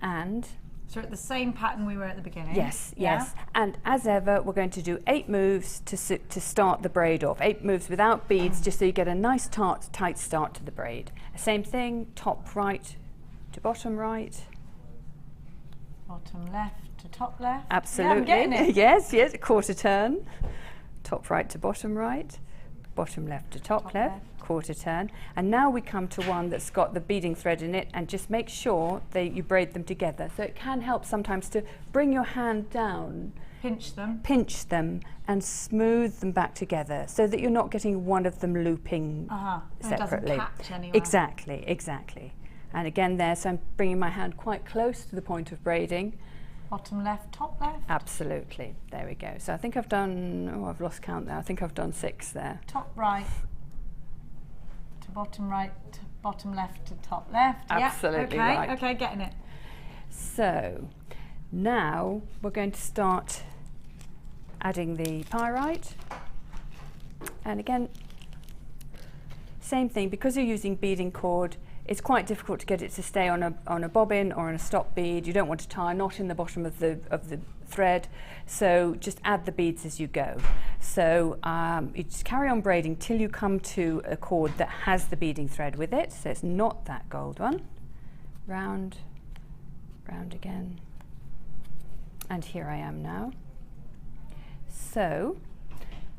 And So at the same pattern we were at the beginning. yes, yes. And as ever, we're going to do 8 moves to start the braid off. 8 moves without beads, just so you get a nice tight start to the braid. Same thing, top right to bottom right. Bottom left to top left. Absolutely. Yeah, I'm getting it. Yes, yes, a quarter turn. Top right to bottom right. Bottom left to top left. Quarter turn. And now we come to one that's got the beading thread in it, and just make sure that you braid them together. So it can help sometimes to bring your hand down, Pinch them, and smooth them back together, so that you're not getting one of them looping and separately. it doesn't catch anywhere. Exactly, exactly. And again there, so I'm bringing my hand quite close to the point of braiding. Bottom left, top left. Absolutely. There we go. So I think I've done, oh, I've lost count there. I think I've done 6 there. Top right to bottom right to bottom left to top left. Absolutely yeah. Okay, right. okay, getting it. So now we're going to start adding the pyrite. And again, Same thing, because you're using beading cord, it's quite difficult to get it to stay on a bobbin or on a stop bead. You don't want to tie a knot in the bottom of the thread, so just add the beads as you go. So you just carry on braiding till you come to a cord that has the beading thread with it, so it's not that gold one. Round, round again, and here I am now. So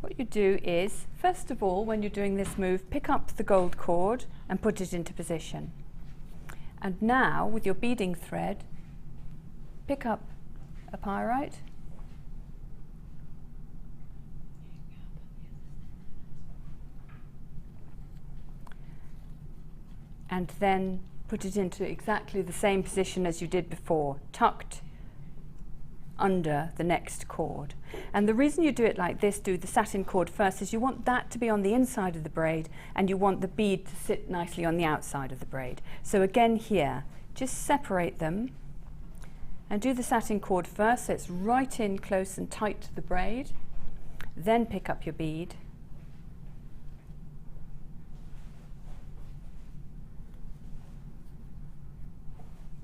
what you do is, first of all, when you're doing this move, pick up the gold cord and put it into position. And now, with your beading thread, pick up a pyrite, and then put it into exactly the same position as you did before, tucked under the next cord. And the reason you do it like this, do the satin cord first, is you want that to be on the inside of the braid and you want the bead to sit nicely on the outside of the braid. So again here, just separate them and do the satin cord first, so it's right in close and tight to the braid. Then pick up your bead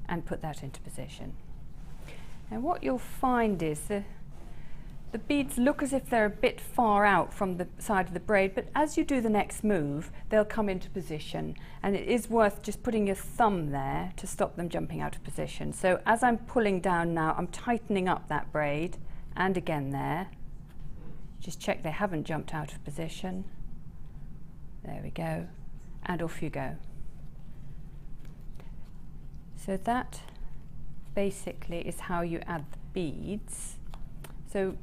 and put that into position. And what you'll find is the beads look as if they're a bit far out from the side of the braid, but as you do the next move, they'll come into position. And it is worth just putting your thumb there to stop them jumping out of position. So as I'm pulling down now, I'm tightening up that braid, and again there. Just check they haven't jumped out of position. There we go. And off you go. So that basically is how you add the beads. So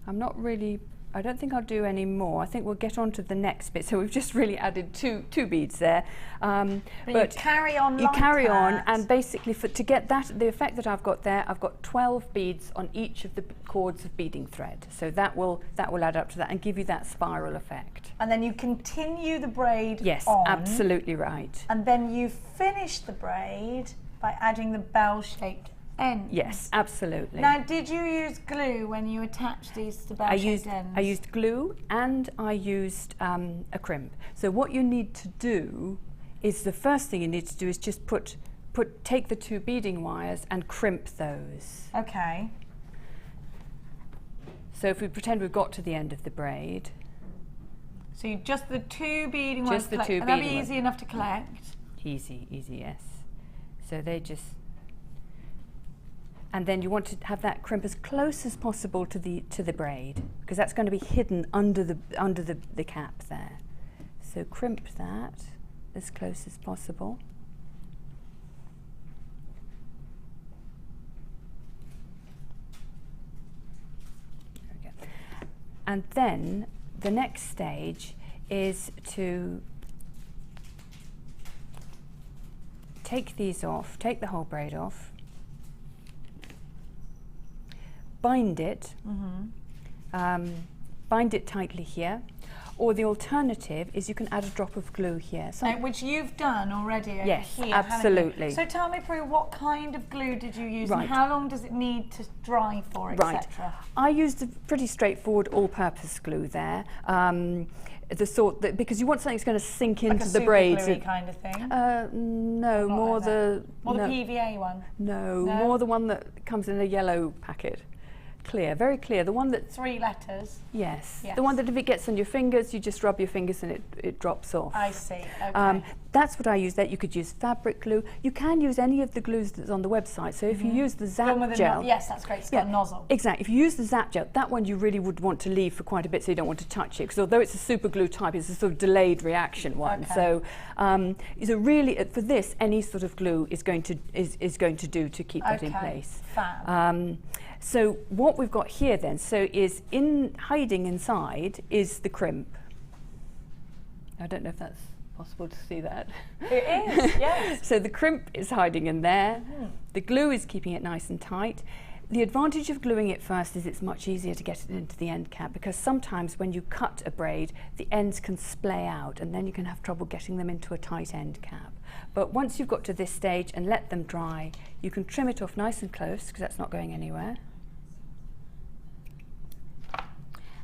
I don't think I'll do any more. I think we'll get on to the next bit. So we've just really added two beads there. But you carry on you like carry on, that. and basically to get that, the effect that I've got there, I've got 12 beads on each of the cords of beading thread. So that will add up to that and give you that spiral effect. And then you continue the braid Yes, on. absolutely right. And then you finish the braid by adding the bell-shaped ends. Yes, absolutely. Now, did you use glue when you attached these to bell-shaped ends? I used glue and I used a crimp. So what you need to do is, the first thing you need to do is just take the two beading wires and crimp those. Okay. So if we pretend we've got to the end of the braid. So you just the two beading wires. Just the two and that'd beading be easy enough to collect. Easy, yes. So they just, and then you want to have that crimp as close as possible to the braid, because that's going to be hidden under the cap there. So crimp that as close as possible. There we go. And then the next stage is to take these off, take the whole braid off, bind it, bind it tightly here, or the alternative is you can add a drop of glue here. Which you've done already over yes, here, absolutely. So tell me, Prue, what kind of glue did you use, Right. and how long does it need to dry for, etc.? I used a pretty straightforward all-purpose glue there. The sort that, because you want something that's going to sink into the braids. Like a super gluey kind of thing? No, more like the... More the PVA one? No, more the one that comes in a yellow packet. Clear, very clear. The one that... 3 letters? Yes. Yes. The one that if it gets on your fingers, you just rub your fingers and it drops off. I see, okay. That's what I use there. You could use fabric glue. You can use any of the glues that's on the website. So if you use the Zap Gel... yes, that's great. It's got a nozzle. Exactly. If you use the Zap Gel, that one you really would want to leave for quite a bit, so you don't want to touch it. Because although it's a super glue type, it's a sort of delayed reaction one. Okay. So really, for this, any sort of glue is going to do to keep that in place. Fab. So what we've got here then, is hiding inside is the crimp. I don't know if that's possible to see that. It is, yes. So the crimp is hiding in there. The glue is keeping it nice and tight. The advantage of gluing it first is it's much easier to get it into the end cap, because sometimes when you cut a braid, the ends can splay out and then you can have trouble getting them into a tight end cap. But once you've got to this stage and let them dry, you can trim it off nice and close, because that's not going anywhere.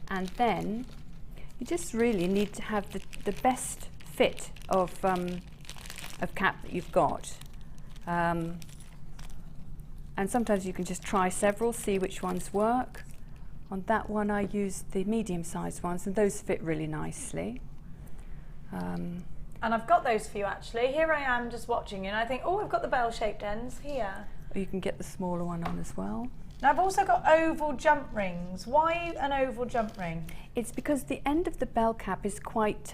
And then you just really need to have the best fit of cap that you've got. And sometimes you can just try several, see which ones work. On that one I used the medium-sized ones, and those fit really nicely. And I've got those for you actually. Here I am just watching you, and I think, oh, I've got the bell-shaped ends here. Or you can get the smaller one on as well. Now I've also got oval jump rings. Why an oval jump ring? It's because the end of the bell cap is quite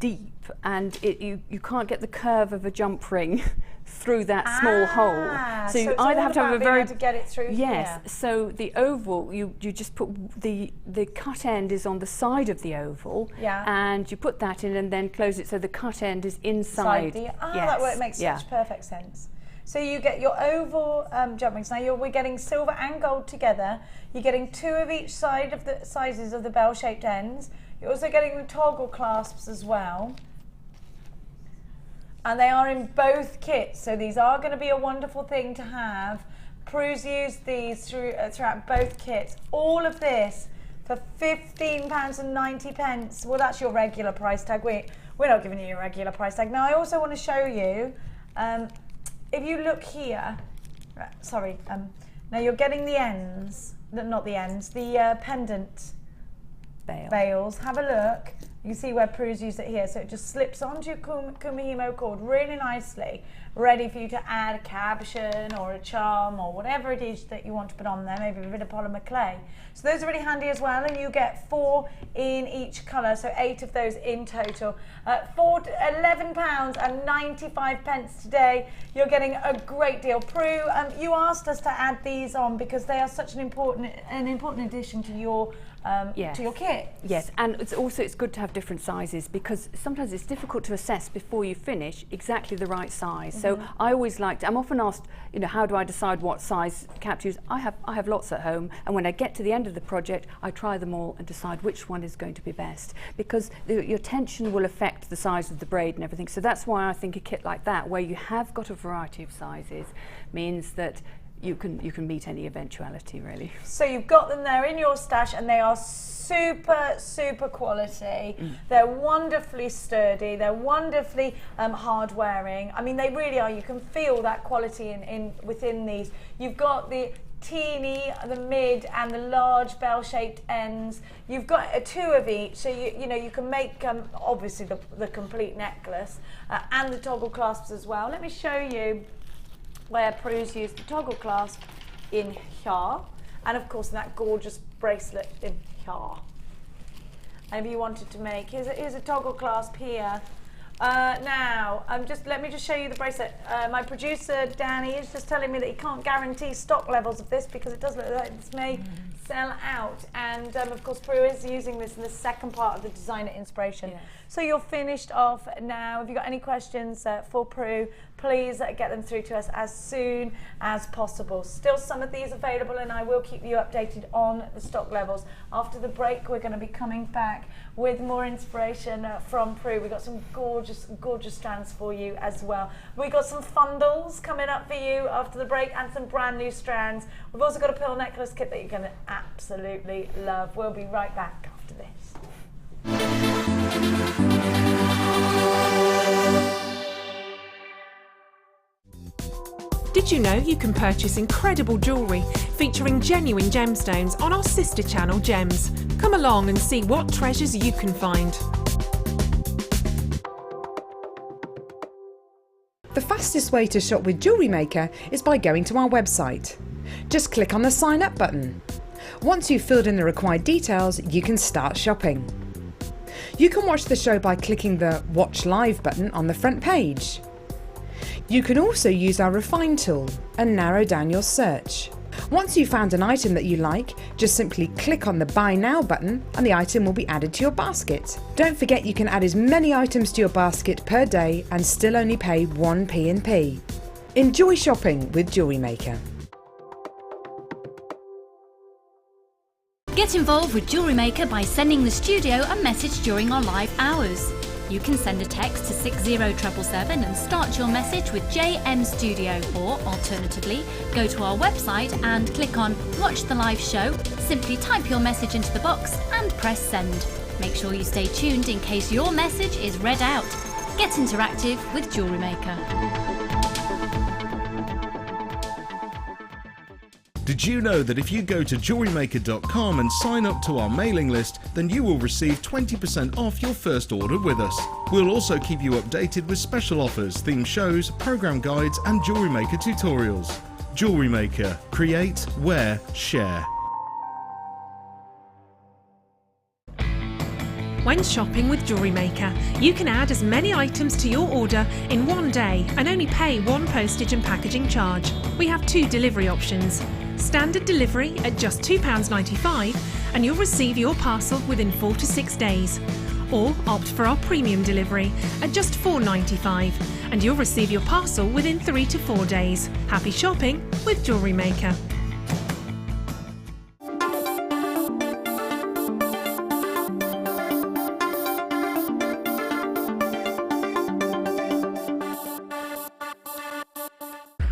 deep, and you can't get the curve of a jump ring through that small hole. So you it's either all have to have about a being very able to get it through yes. here. So the oval, you just put the cut end is on the side of the oval, and you put that in and then close it so the cut end is inside. That makes such perfect sense. So you get your oval jump rings. Now we're getting silver and gold together. You're getting 2 of each side of the sizes of the bell-shaped ends. You're also getting the toggle clasps as well. And they are in both kits, so these are going to be a wonderful thing to have. Prue's used these throughout both kits. All of this for £15.90. Well, that's your regular price tag. We're not giving you your regular price tag. Now, I also want to show you, if you look here, now you're getting the ends, not the ends, the pendant bails. Have a look. You can see where Prue's used it here, so it just slips onto your Kumihimo cord really nicely, ready for you to add a caption or a charm or whatever it is that you want to put on there, maybe a bit of polymer clay. So those are really handy as well, and you get 4 in each colour, so 8 of those in total. For £11.95 today, you're getting a great deal. Prue, you asked us to add these on because they are such an important addition to your kit. Yes, and it's good to have different sizes because sometimes it's difficult to assess before you finish exactly the right size. So I always I'm often asked, how do I decide what size cap to use? I have lots at home, and when I get to the end of the project, I try them all and decide which one is going to be best, because your tension will affect the size of the braid and everything. So that's why I think a kit like that, where you have got a variety of sizes, means that you can meet any eventuality, really. So you've got them there in your stash, and they are super quality. They're wonderfully sturdy, they're wonderfully hard wearing. I mean, they really are. You can feel that quality within these. You've got the teeny, the mid and the large bell-shaped ends. You've got 2 of each, so you can make obviously the complete necklace and the toggle clasps as well. Let me show you where Prue's used the toggle clasp in here, and of course that gorgeous bracelet in here. And if you wanted to make, here's a toggle clasp here. Now, let me just show you the bracelet. My producer Danny is just telling me that he can't guarantee stock levels of this because it does look like this may sell out. And of course, Prue is using this in the second part of the designer inspiration. Yeah. So you're finished off now. If you've got any questions for Prue, please get them through to us as soon as possible. Still some of these available, and I will keep you updated on the stock levels. After the break, we're going to be coming back with more inspiration from Prue. We've got some gorgeous strands for you as well. We've got some fundles coming up for you after the break, and some brand new strands. We've also got a pearl necklace kit that you're going to absolutely love. We'll be right back after this. Did you know you can purchase incredible jewellery featuring genuine gemstones on our sister channel Gems? Come along and see what treasures you can find. The fastest way to shop with JewelleryMaker is by going to our website. Just click on the sign up button. Once you've filled in the required details, you can start shopping. You can watch the show by clicking the Watch Live button on the front page. You can also use our Refine tool and narrow down your search. Once you've found an item that you like, just simply click on the Buy Now button and the item will be added to your basket. Don't forget you can add as many items to your basket per day and still only pay 1p&p. Enjoy shopping with JewelleryMaker. Get involved with JewelleryMaker by sending the studio a message during our live hours. You can send a text to 60777 and start your message with JM Studio, or alternatively, go to our website and click on Watch the Live Show, simply type your message into the box and press send. Make sure you stay tuned in case your message is read out. Get interactive with JewelleryMaker. Did you know that if you go to JewelleryMaker.com and sign up to our mailing list, then you will receive 20% off your first order with us? We'll also keep you updated with special offers, themed shows, program guides and Jewellery Maker tutorials. Jewellery Maker. Create, wear, share. When shopping with Jewellery Maker, you can add as many items to your order in one day and only pay one postage and packaging charge. We have two delivery options. Standard delivery at just £2.95 and you'll receive your parcel within 4 to 6 days. Or opt for our premium delivery at just £4.95 and you'll receive your parcel within 3 to 4 days. Happy shopping with Jewellery Maker.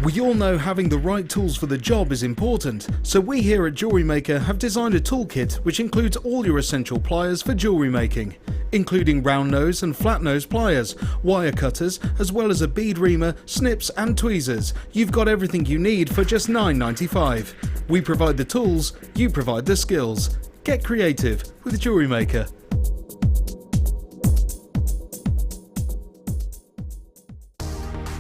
We all know having the right tools for the job is important, so we here at Jewellery Maker have designed a toolkit which includes all your essential pliers for jewellery making, including round nose and flat nose pliers, wire cutters, as well as a bead reamer, snips and tweezers. You've got everything you need for just £9.95. We provide the tools, you provide the skills. Get creative with Jewellery Maker.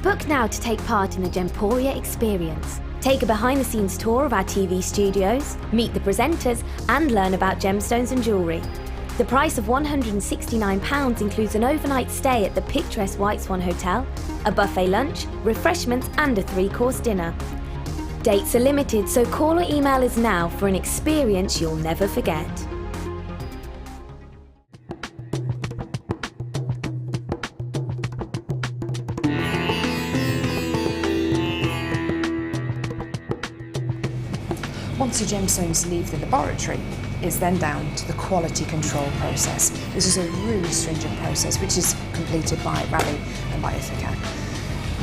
Book now to take part in the Gemporia experience. Take a behind-the-scenes tour of our TV studios, meet the presenters and learn about gemstones and jewellery. The price of £169 includes an overnight stay at the picturesque White Swan Hotel, a buffet lunch, refreshments and a 3-course dinner. Dates are limited, so call or email us now for an experience you'll never forget. Once the gemstones leave the laboratory, it's then down to the quality control process. This is a really stringent process which is completed by Raleigh and by Ithaca.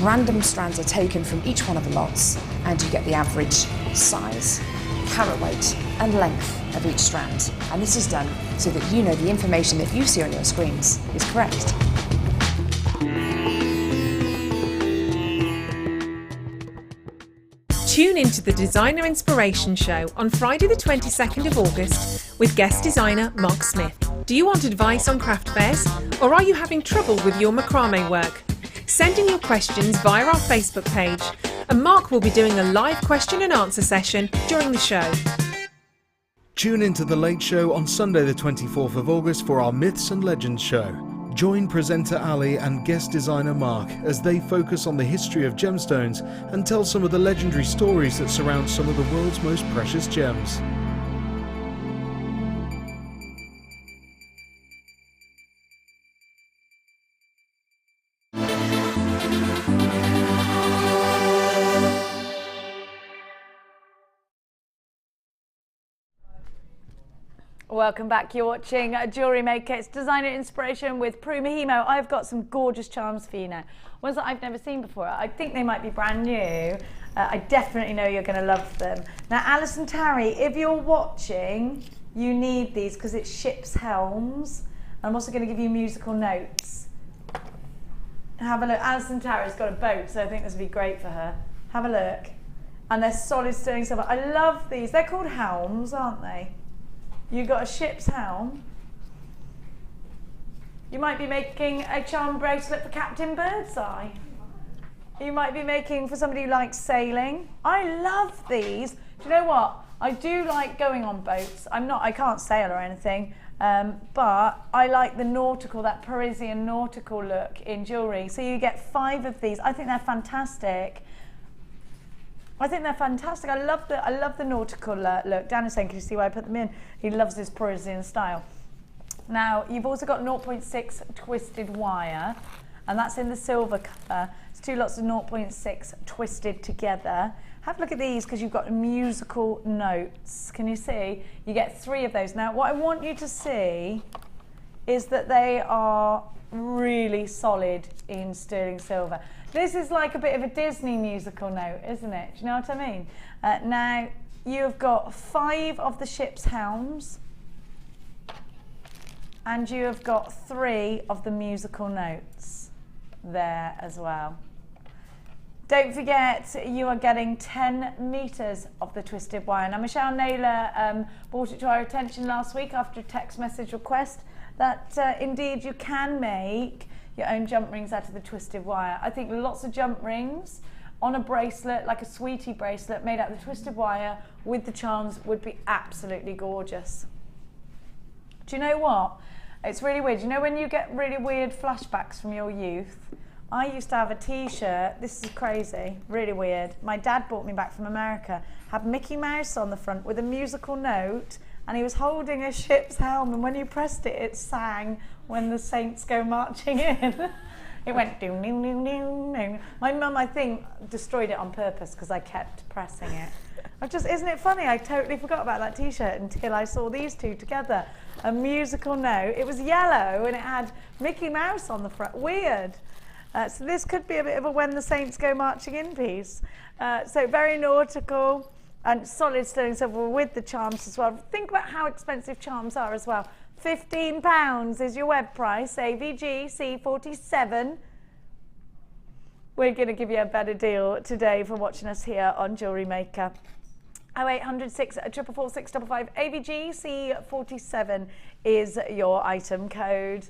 Random strands are taken from each one of the lots and you get the average size, carat weight and length of each strand. And this is done so that you know the information that you see on your screens is correct. Tune into the Designer Inspiration Show on Friday the 22nd of August with guest designer Mark Smith. Do you want advice on craft fairs or are you having trouble with your macrame work? Send in your questions via our Facebook page and Mark will be doing a live question and answer session during the show. Tune into The Late Show on Sunday the 24th of August for our Myths and Legends show. Join presenter Ali and guest designer Mark as they focus on the history of gemstones and tell some of the legendary stories that surround some of the world's most precious gems. Welcome back. You're watching Jewellery Maker. It's designer inspiration with Kumihimo. I've got some gorgeous charms for you now. Ones that I've never seen before. I think they might be brand new. I definitely know you're going to love them. Now, Alice and Tarry, if you're watching, you need these because it ships helms. I'm also going to give you musical notes. Have a look. Alice and Tarry's got a boat, so I think this would be great for her. Have a look. And they're solid sterling silver. I love these. They're called helms, aren't they? You've got a ship's helm. You might be making a charm bracelet for Captain Birdseye. You might be making for somebody who likes sailing. I love these. Do you know what? I do like going on boats. I can't sail or anything, but I like the nautical, that Parisian nautical look in jewellery. So you get 5 of these. I think they're fantastic. I think they're fantastic. I love the nautical look. Dan is saying, can you see why I put them in? He loves this Parisian style. Now, you've also got 0.6 twisted wire, and that's in the silver colour. It's 2 lots of 0.6 twisted together. Have a look at these because you've got musical notes. Can you see? You get 3 of those. Now, what I want you to see is that they are really solid in sterling silver. This is like a bit of a Disney musical note, isn't it? Do you know what I mean? Now, you've got 5 of the ship's helms. And you have got 3 of the musical notes there as well. Don't forget, you are getting 10 metres of the twisted wire. Now, Michelle Naylor brought it to our attention last week after a text message request that indeed you can make your own jump rings out of the twisted wire. I think lots of jump rings on a bracelet, like a sweetie bracelet made out of the twisted wire with the charms, would be absolutely gorgeous. Do you know what? It's really weird. You know when you get really weird flashbacks from your youth? I used to have a t-shirt, this is crazy, really weird. My dad brought me back from America, had Mickey Mouse on the front with a musical note, and he was holding a ship's helm, and when you pressed it, it sang When the Saints Go Marching In. It went doom, doom, doom, doom, doom. My mum, I think, destroyed it on purpose because I kept pressing it. Isn't it funny? I totally forgot about that t-shirt until I saw these two together. A musical note. It was yellow and it had Mickey Mouse on the front. Weird. So this could be a bit of a When the Saints Go Marching In piece. So very nautical and solid sterling silver with the charms as well. Think about how expensive charms are as well. £15 is your web price, AVG C47. We're going to give you a better deal today for watching us here on Jewellery Maker. 0800 644 655 AVG C47 is your item code.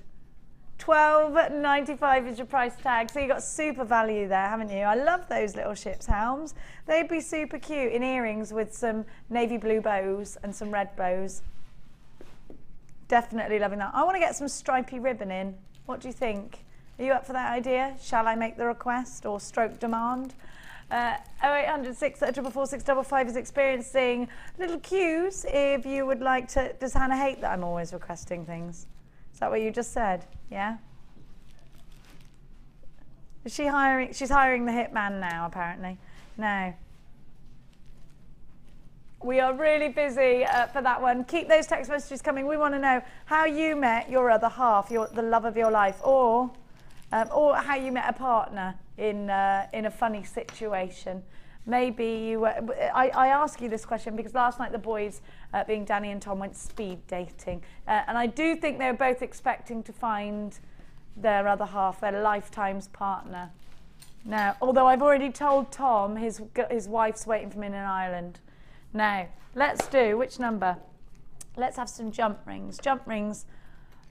£12.95 is your price tag, so you got super value there, haven't you? I love those little ship's helms. They'd be super cute in earrings with some navy blue bows and some red bows. Definitely loving that. I want to get some stripy ribbon in. What do you think? Are you up for that idea? Shall I make the request or stroke demand? 0800 644 655 is experiencing little cues if you would like to. Does Hannah hate that I'm always requesting things? Is that what you just said? Yeah? Is she hiring? She's hiring the hitman now, apparently. No. We are really busy for that one. Keep those text messages coming. We want to know how you met your other half, the love of your life, or how you met a partner in a funny situation. Maybe you were, I ask you this question because last night the boys, being Danny and Tom, went speed dating. And I do think they were both expecting to find their other half, their lifetime's partner. Now, although I've already told Tom his wife's waiting for him in Ireland. Now, let's do, which number? Let's have some jump rings. Jump rings.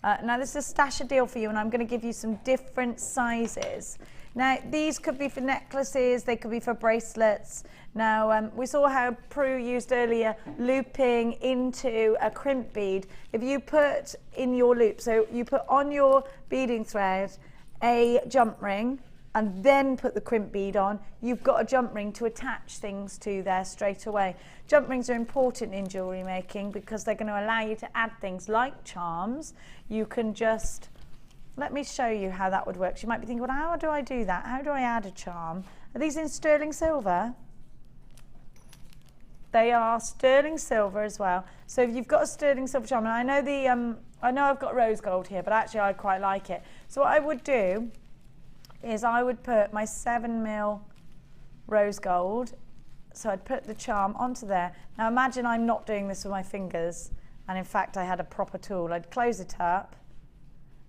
Now, this is a stasher deal for you, and I'm going to give you some different sizes. Now, these could be for necklaces, they could be for bracelets. Now, we saw how Prue used earlier looping into a crimp bead. If you put in your loop, so you put on your beading thread a jump ring, and then put the crimp bead on, you've got a jump ring to attach things to there straight away. Jump rings are important in jewellery making because they're going to allow you to add things like charms. You can just, let me show you how that would work. So you might be thinking, well, how do I do that? How do I add a charm? Are these in sterling silver? They are sterling silver as well. So if you've got a sterling silver charm, and I know I've got rose gold here, but actually I quite like it. So what I would do is I would put my 7mm rose gold, so I'd put the charm onto there. Now imagine I'm not doing this with my fingers, and in fact I had a proper tool. I'd close it up,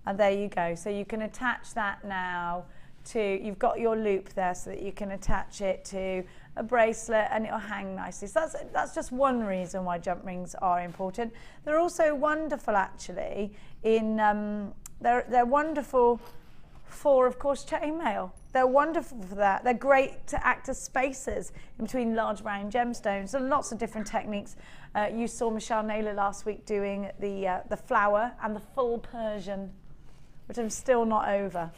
and there you go. So you can attach that now to, you've got your loop there so that you can attach it to a bracelet and it'll hang nicely. So that's just one reason why jump rings are important. They're also wonderful actually in, they're wonderful for, of course, chainmail. They're wonderful for that. They're great to act as spacers in between large round gemstones. And lots of different techniques. You saw Michelle Naylor last week doing the flower and the full Persian, which I'm still not over.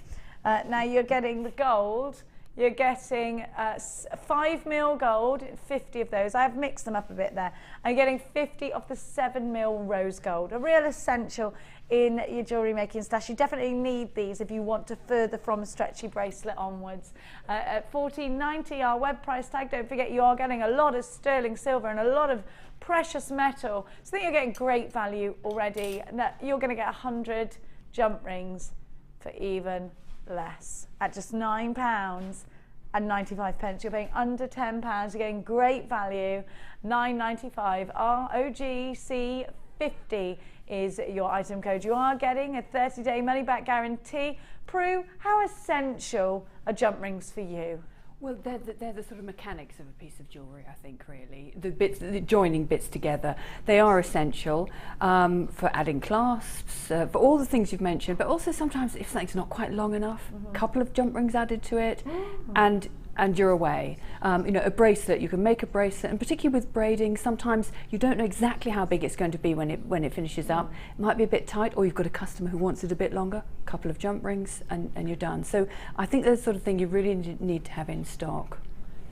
Now you're getting the gold. You're getting 5mm gold, 50 of those. I have mixed them up a bit there. I'm getting 50 of the 7mm rose gold, a real essential in your jewellery making stash. You definitely need these if you want to further from a stretchy bracelet onwards. At $14.90 our web price tag. Don't forget you are getting a lot of sterling silver and a lot of precious metal. So I think you're getting great value already. You're going to get 100 jump rings for even less at just £9.95. You're paying under £10. You're getting great value. $9.95. ROGC 50 is your item code. You are getting a 30-day money-back guarantee. Prue, how essential are jump rings for you? Well, they're the sort of mechanics of a piece of jewellery, I think, really. The joining bits together. They are essential for adding clasps, for all the things you've mentioned, but also sometimes if something's not quite long enough, a couple of jump rings added to it, and you're away. You know, a bracelet, you can make a bracelet, and particularly with braiding, sometimes you don't know exactly how big it's going to be when it finishes up. It might be a bit tight, or you've got a customer who wants it a bit longer, a couple of jump rings, and you're done. So I think that's the sort of thing you really need to have in stock.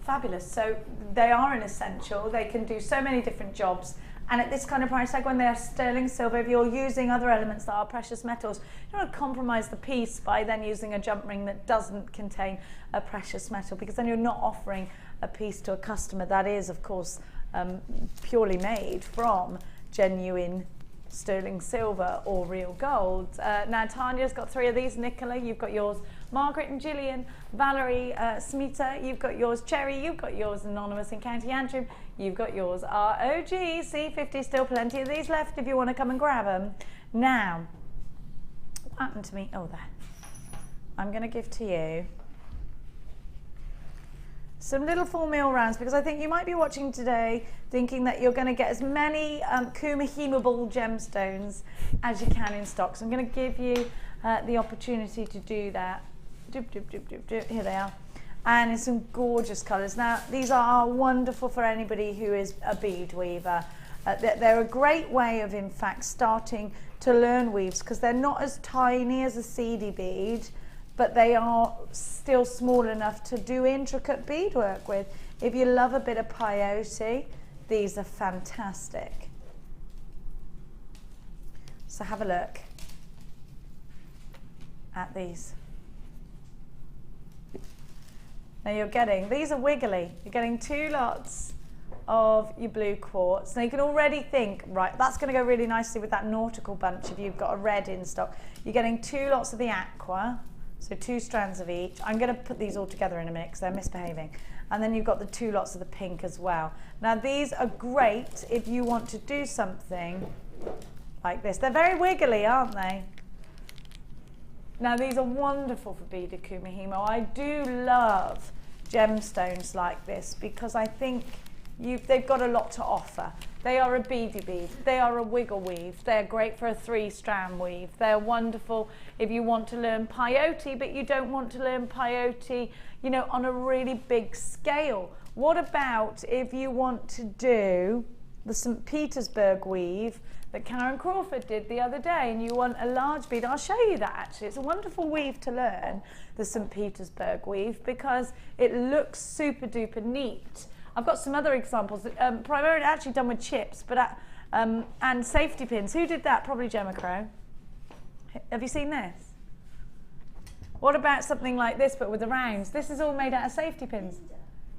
Fabulous. So they are an essential. They can do so many different jobs. And at this kind of price tag, when they are sterling silver, if you're using other elements that are precious metals, you don't want to compromise the piece by then using a jump ring that doesn't contain a precious metal, because then you're not offering a piece to a customer that is, of course, purely made from genuine sterling silver or real gold. Now Tanya's got 3 of these. Nicola, you've got yours. Margaret and Gillian, Valerie, Smita, you've got yours. Cherry, you've got yours. Anonymous in County Antrim, you've got yours. ROG, C50, still plenty of these left if you want to come and grab them. Now, what happened to me? Oh, there. I'm going to give to you some little full meal rounds, because I think you might be watching today thinking that you're going to get as many Kumihimo gemstones as you can in stock. So I'm going to give you the opportunity to do that. Here they are. And in some gorgeous colours. Now, these are wonderful for anybody who is a bead weaver. They're a great way of, in fact, starting to learn weaves, because they're not as tiny as a seedy bead, but they are still small enough to do intricate beadwork with. If you love a bit of peyote, these are fantastic. So have a look at these. Now you're getting, these are wiggly, you're getting 2 lots of your blue quartz. Now you can already think, right, that's going to go really nicely with that nautical bunch if you've got a red in stock. You're getting 2 lots of the aqua. So 2 strands of each. I'm going to put these all together in a mix, they're misbehaving. And then you've got the 2 lots of the pink as well. Now these are great if you want to do something like this. They're very wiggly, aren't they? Now these are wonderful for beaded Kumihimo. I do love gemstones like this because I think they've got a lot to offer. They are a beady bead, they are a wiggle weave, they're great for a 3-strand weave, they're wonderful if you want to learn peyote, but you don't want to learn peyote, you know, on a really big scale. What about if you want to do the St. Petersburg weave that Karen Crawford did the other day, and you want a large bead? I'll show you that actually. It's a wonderful weave to learn, the St. Petersburg weave, because it looks super duper neat. I've got some other examples, primarily actually done with chips, but and safety pins. Who did that? Probably Gemma Crow. Have you seen this? What about something like this, but with the rounds? This is all made out of safety pins.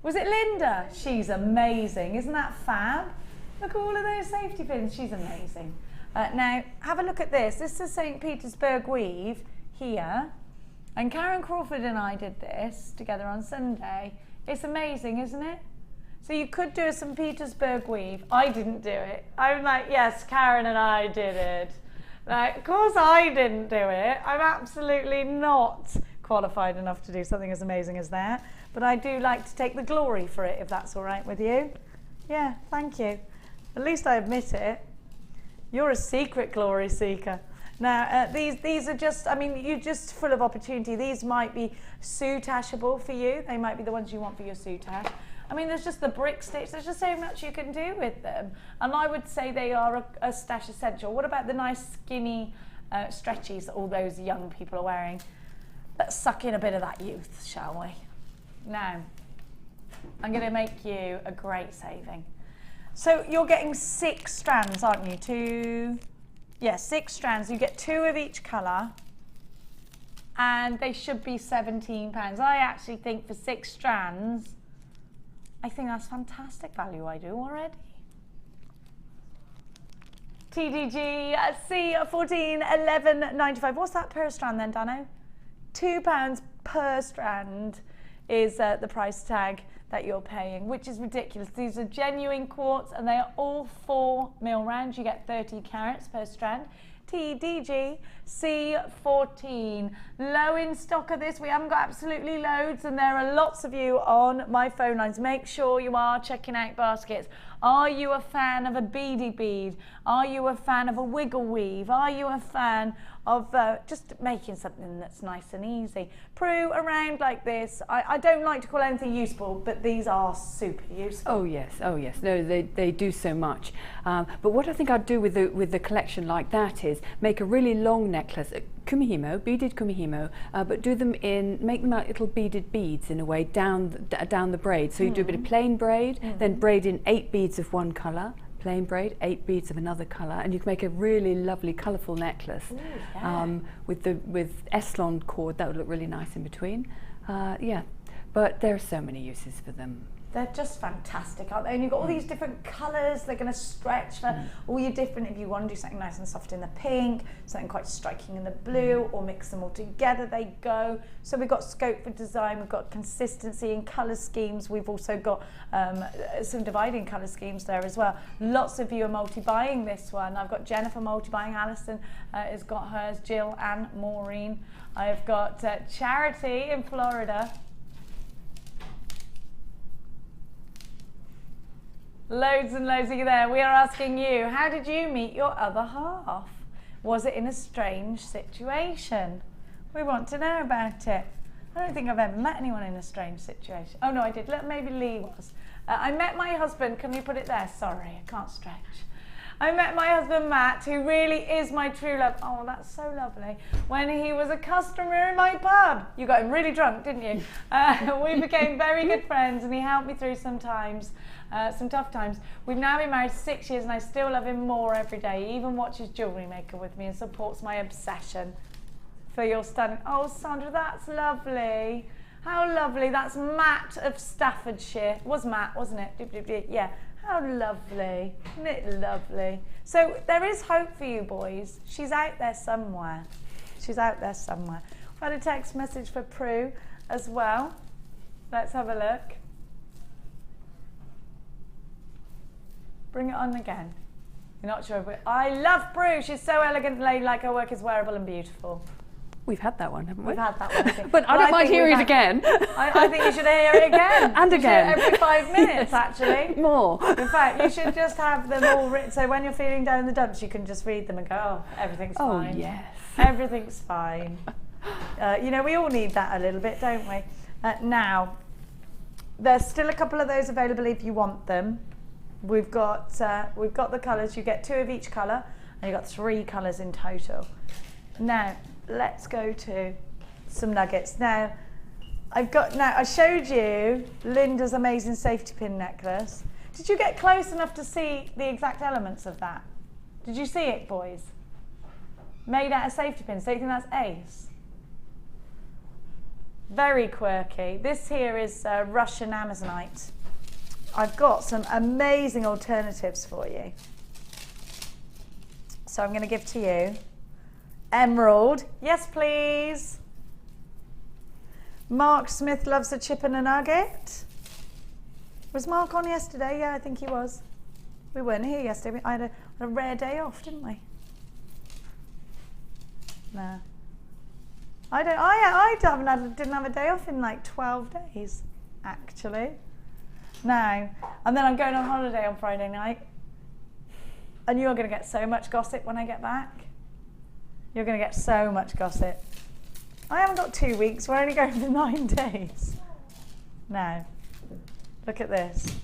Was it Linda? She's amazing. Isn't that fab? Look at all of those safety pins. She's amazing. Now, have a look at this. This is St. Petersburg weave here. And Karen Crawford and I did this together on Sunday. It's amazing, isn't it? So you could do a St. Petersburg weave. I didn't do it. I'm like, yes, Karen and I did it. Like, of course I didn't do it. I'm absolutely not qualified enough to do something as amazing as that. But I do like to take the glory for it, if that's all right with you. Yeah, thank you. At least I admit it. You're a secret glory seeker. Now, these are just, I mean, you're just full of opportunity. These might be soutashable for you. They might be the ones you want for your soutash. I mean, there's just the brick sticks. There's just so much you can do with them. And I would say they are a stash essential. What about the nice skinny stretchies that all those young people are wearing? Let's suck in a bit of that youth, shall we? Now, I'm going to make you a great saving. So you're getting 6 strands, aren't you? 6 strands. You get 2 of each colour. And they should be £17. I actually think for 6 strands, I think that's fantastic value. I do already. TDG, C14, 11.95. What's that per strand then, Dano? £2 per strand is the price tag that you're paying, which is ridiculous. These are genuine quartz and they are all 4 mil rounds. You get 30 carats per strand. TDG C14. Low in stock of this. We haven't got absolutely loads, and there are lots of you on my phone lines. Make sure you are checking out baskets. Are you a fan of a beady bead? Are you a fan of a wiggle weave? Are you a fan of just making something that's nice and easy? Prue around like this. I don't like to call anything useful, but these are super useful. Oh yes, oh yes. No, they do so much. But what I think I'd do with the collection like that is make a really long necklace, kumihimo, beaded kumihimo, but make them out little beaded beads in a way down the braid. So you do a bit of plain braid, then braid in 8 beads of one colour, plain braid, 8 beads of another colour, and you can make a really lovely colourful necklace. Ooh, yeah. With Eslon cord. That would look really nice in between. Yeah, but there are so many uses for them. They're just fantastic, aren't they? And you've got all these different colours. They're going to stretch for all your different, if you want to do something nice and soft in the pink, something quite striking in the blue, or mix them all together, they go. So we've got scope for design, we've got consistency in colour schemes. We've also got some dividing colour schemes there as well. Lots of you are multi-buying this one. I've got Jennifer multi-buying, Alison has got hers, Jill and Maureen. I've got Charity in Florida. Loads and loads of you there. We are asking you, how did you meet your other half? Was it in a strange situation? We want to know about it. I don't think I've ever met anyone in a strange situation. Oh no, I did. Maybe Lee was. I met my husband. Can you put it there? Sorry, I can't stretch. I met my husband Matt, who really is my true love. Oh, that's so lovely. When he was a customer in my pub. You got him really drunk, didn't you? We became very good friends, and he helped me through some tough times. We've now been married 6 years, and I still love him more every day. He even watches JewelleryMaker with me and supports my obsession for your stunning. Oh, Sandra, that's lovely. How lovely. That's Matt of Staffordshire. It was Matt, wasn't it? Yeah. How lovely. Isn't it lovely? So there is hope for you boys. She's out there somewhere. She's out there somewhere. I've had a text message for Prue as well. Let's have a look. Bring it on again. You're not sure if I love Prue. She's so elegant and ladylike. Her work is wearable and beautiful. We've had that one, haven't we? We've had that one, I think. But I don't mind hearing it again. I think you should hear it again. And again. Every 5 minutes, actually. More. In fact, you should just have them all written, so when you're feeling down in the dumps, you can just read them and go, oh, everything's fine. Oh, yes. Everything's fine. You know, we all need that a little bit, don't we? Now, there's still a couple of those available if you want them. We've got the colours. You get 2 of each colour, and you've got 3 colours in total. Now, let's go to some nuggets. Now, I showed you Linda's amazing safety pin necklace. Did you get close enough to see the exact elements of that? Did you see it, boys? Made out of safety pins. So you think that's ace? Very quirky. This here is Russian Amazonite. I've got some amazing alternatives for you. So I'm going to give to you Emerald. Yes, please. Mark Smith loves a chip and a nugget. Was Mark on yesterday? Yeah, I think he was. We weren't here yesterday. I had a rare day off, didn't we? No. Didn't have a day off in like 12 days, actually. No. And then I'm going on holiday on Friday night. And you're going to get so much gossip when I get back. You're going to get so much gossip. I haven't got 2 weeks. We're only going for 9 days. No. Look at this.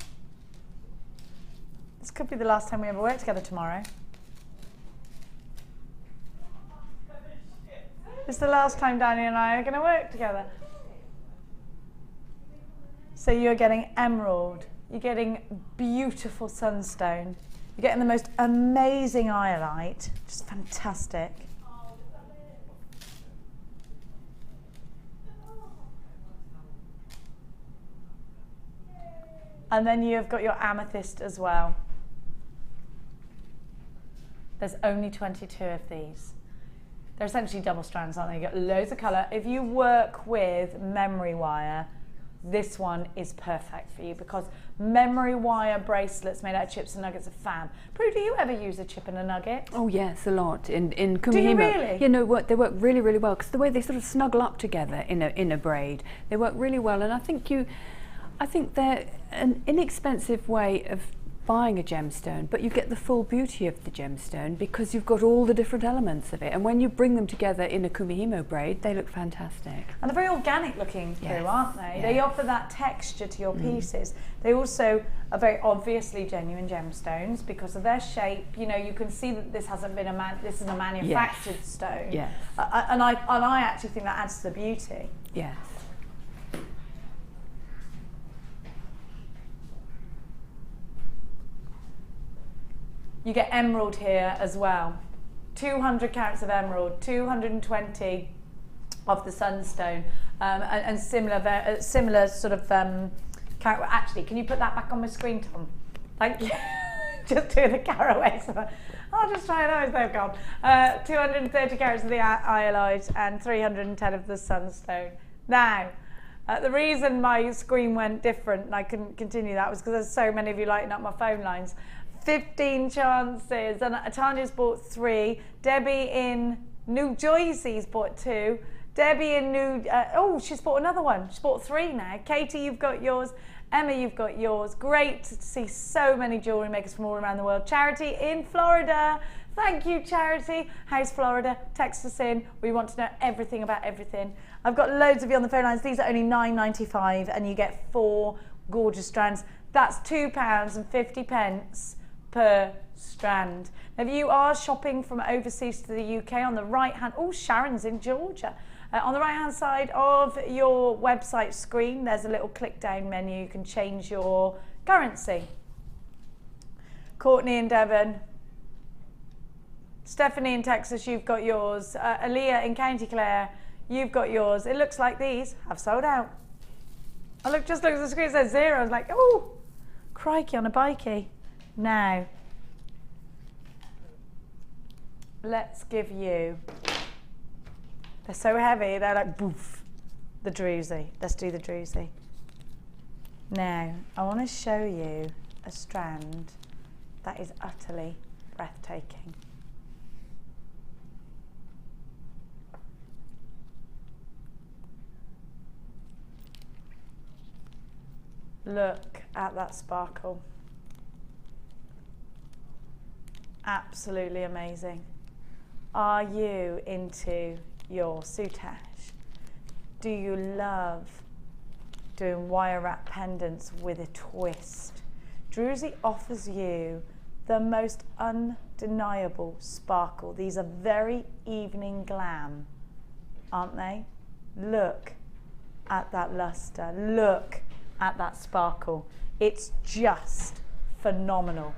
This could be the last time we ever work together tomorrow. It's the last time Danny and I are going to work together. So you're getting emerald. You're getting beautiful sunstone. You're getting the most amazing iolite. Just fantastic. And then you've got your amethyst as well. There's only 22 of these. They're essentially double strands, aren't they? You've got loads of colour. If you work with memory wire, this one is perfect for you, because memory wire bracelets made out of chips and nuggets are fab. Prue, do you ever use a chip and a nugget? Oh yes, a lot. In Kumihimo. Do you really? You know, they work really, really well, because the way they sort of snuggle up together in a braid, they work really well. And I think they're an inexpensive way of buying a gemstone, but you get the full beauty of the gemstone because you've got all the different elements of it. And when you bring them together in a Kumihimo braid, they look fantastic. And they're very organic looking too, Yes. aren't they? Yes. They offer that texture to your pieces. They also are very obviously genuine gemstones because of their shape. You know, you can see that this hasn't been this is a manufactured stone. Yes. And I actually think that adds to the beauty. Yes. You get emerald here as well. 200 carats of emerald, 220 of the sunstone, and similar sort of carat. Actually, can you put that back on my screen, Tom? Thank you. Just do the caraways. I'll just try those. They've gone. 230 carats of the iolite and 310 of the sunstone. Now, the reason my screen went different and I couldn't continue that was because there's so many of you lighting up my phone lines. 15 chances, and Tanya's bought 3. Debbie in New Jersey's bought 2. Debbie in she's bought another one. She's bought 3 now. Katie, you've got yours. Emma, you've got yours. Great to see so many jewellery makers from all around the world. Charity in Florida. Thank you, Charity. How's Florida? Text us in. We want to know everything about everything. I've got loads of you on the phone lines. These are only $9.95 and you get 4 gorgeous strands. That's £2.50 per strand. Now, if you are shopping from overseas to the UK, on the right hand, Sharon's in Georgia. On the right hand side of your website screen, there's a little click down menu. You can change your currency. Courtney in Devon. Stephanie in Texas, you've got yours. Aaliyah in County Clare, you've got yours. It looks like these have sold out. Just look at the screen, it says 0. I was like, oh, crikey on a bikey. Now, let's give you, they're so heavy, they're like boof, the druzy. Let's do the druzy. Now, I want to show you a strand that is utterly breathtaking. Look at that sparkle. Absolutely amazing. Are you into your soutache? Do you love doing wire wrap pendants with a twist? Druzy offers you the most undeniable sparkle. These are very evening glam, aren't they? Look at that luster. Look at that sparkle. It's just phenomenal.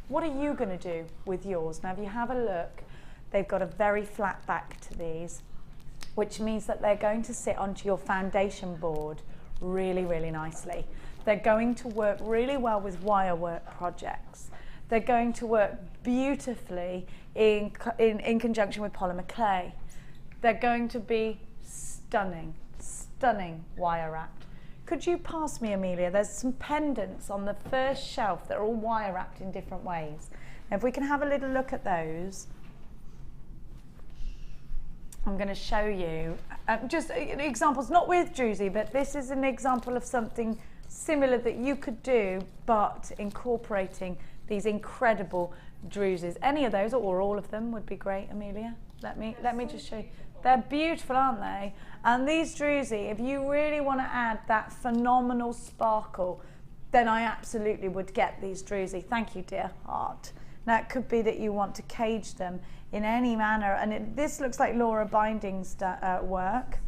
What are you going to do with yours? Now, if you have a look, they've got a very flat back to these, which means that they're going to sit onto your foundation board really, really nicely. They're going to work really well with wire work projects. They're going to work beautifully in conjunction with polymer clay. They're going to be stunning, stunning wire wrapped. Could you pass me, Amelia? There's some pendants on the first shelf that are all wire wrapped in different ways. Now, if we can have a little look at those, I'm going to show you just examples, not with druzy, but this is an example of something similar that you could do, but incorporating these incredible druzes. Any of those or all of them would be great, Amelia. Let me just show you. They're beautiful, aren't they? And these druzy, if you really want to add that phenomenal sparkle, then I absolutely would get these druzy. Thank you, dear heart. Now, it could be that you want to cage them in any manner. And this looks like Laura Binding's work.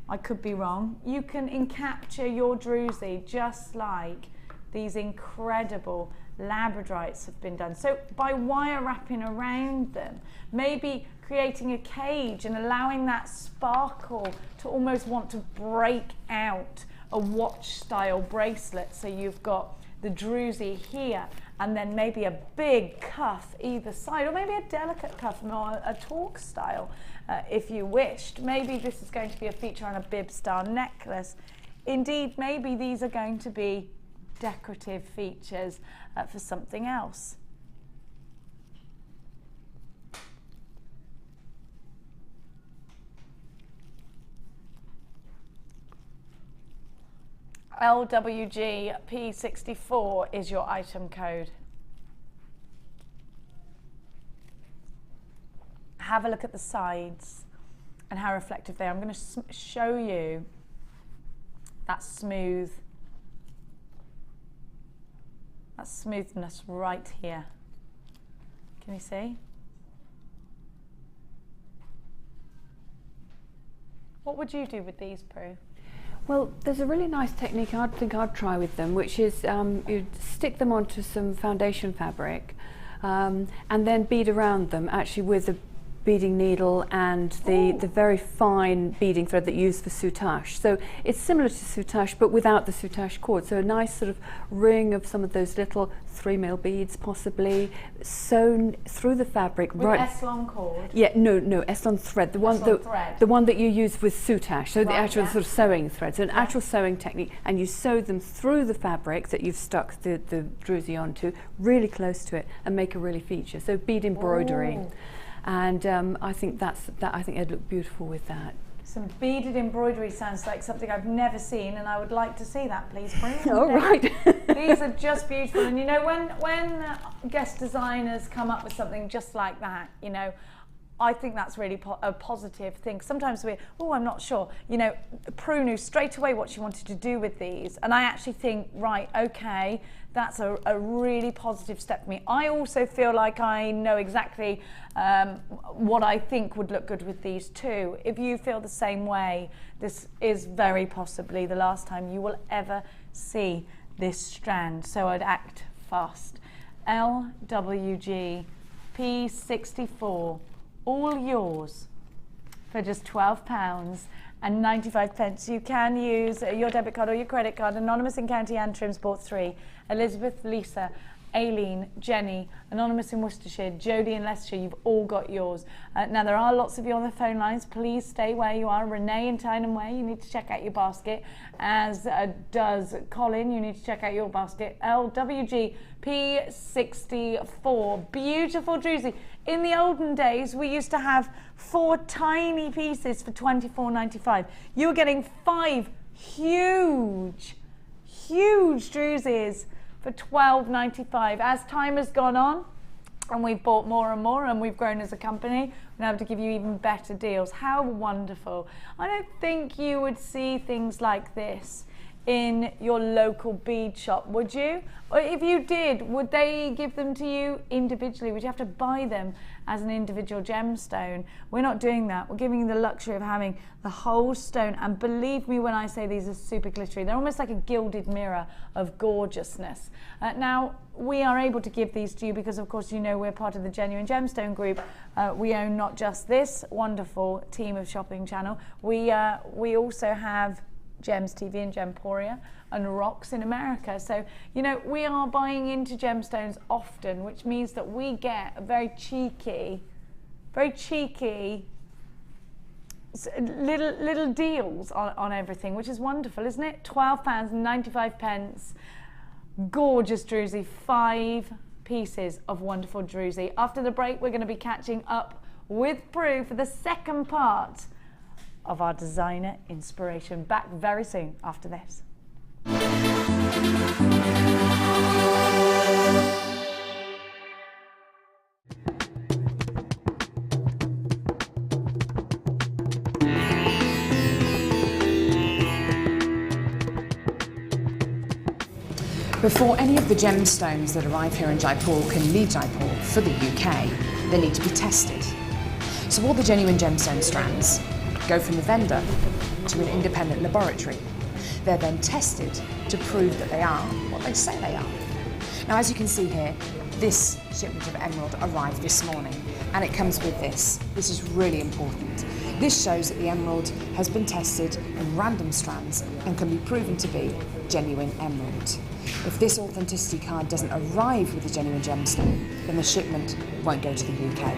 I could be wrong. You can encapture your druzy just like these incredible labradorites have been done. So by wire wrapping around them, maybe creating a cage and allowing that sparkle to almost want to break out a watch style bracelet. So you've got the druzy here and then maybe a big cuff either side, or maybe a delicate cuff, more a torque style if you wished. Maybe this is going to be a feature on a bib style necklace. Indeed, maybe these are going to be decorative features for something else. LWG P64 is your item code. Have a look at the sides and how reflective they are. I'm going to show you that smoothness right here. Can you see? What would you do with these, Prue? Well, there's a really nice technique I think I'd try with them, which is you stick them onto some foundation fabric and then bead around them, actually with a beading needle and the very fine beading thread that you use for soutache. So it's similar to soutache but without the soutache cord. So a nice sort of ring of some of those little 3mm beads possibly sewn through the fabric. With S-long cord? Yeah, no, S-long thread. The one that you use with soutache. So the actual sort of sewing thread. So an actual sewing technique, and you sew them through the fabric that you've stuck the druzy onto, really close to it, and make a really feature. So bead embroidery. Ooh. And I think I think it'd look beautiful with that. Some beaded embroidery sounds like something I've never seen, and I would like to see that, please, Prue. Oh, right. These are just beautiful, and you know, when guest designers come up with something just like that, you know, I think that's really a positive thing. Sometimes I'm not sure. You know, Prue knew straight away what she wanted to do with these, and I actually think, right, okay, that's a really positive step for me. I also feel like I know exactly what I think would look good with these too. If you feel the same way, this is very possibly the last time you will ever see this strand, so I'd act fast. LWG P64, all yours for just £12.95. You can use your debit card or your credit card. Anonymous in County Antrim bought 3. Elizabeth, Lisa, Aileen, Jenny, Anonymous in Worcestershire, Jodie in Leicestershire, you've all got yours. Now there are lots of you on the phone lines. Please stay where you are. Renee in Tyneham Way, you need to check out your basket, as does Colin, you need to check out your basket. LWG P64, beautiful druzy. In the olden days, we used to have 4 tiny pieces for £24.95. You were getting 5 huge druzies for £12.95. As time has gone on and we've bought more and more and we've grown as a company, we're able to give you even better deals. How wonderful. I don't think you would see things like this in your local bead shop, would you? Or if you did, would they give them to you individually? Would you have to buy them as an individual gemstone? We're not doing that. We're giving you the luxury of having the whole stone, and believe me when I say these are super glittery. They're almost like a gilded mirror of gorgeousness. Now, we are able to give these to you because, of course, you know we're part of the Genuine Gemstone Group. We own not just this wonderful team of shopping channel. We also have Gems TV and Gemporia and Rocks in America. So, you know, we are buying into gemstones often, which means that we get very cheeky little deals on everything, which is wonderful, isn't it? £12.95. Gorgeous druzy, 5 pieces of wonderful druzy. After the break, we're going to be catching up with Prue for the second part of our designer inspiration. Back very soon after this. Before any of the gemstones that arrive here in Jaipur can leave Jaipur for the UK, they need to be tested. So all the genuine gemstone strands go from the vendor to an independent laboratory. They're then tested to prove that they are what they say they are. Now, as you can see here, this shipment of emerald arrived this morning, and it comes with this. This is really important. This shows that the emerald has been tested in random strands and can be proven to be genuine emerald. If this authenticity card doesn't arrive with a genuine gemstone, then the shipment won't go to the UK.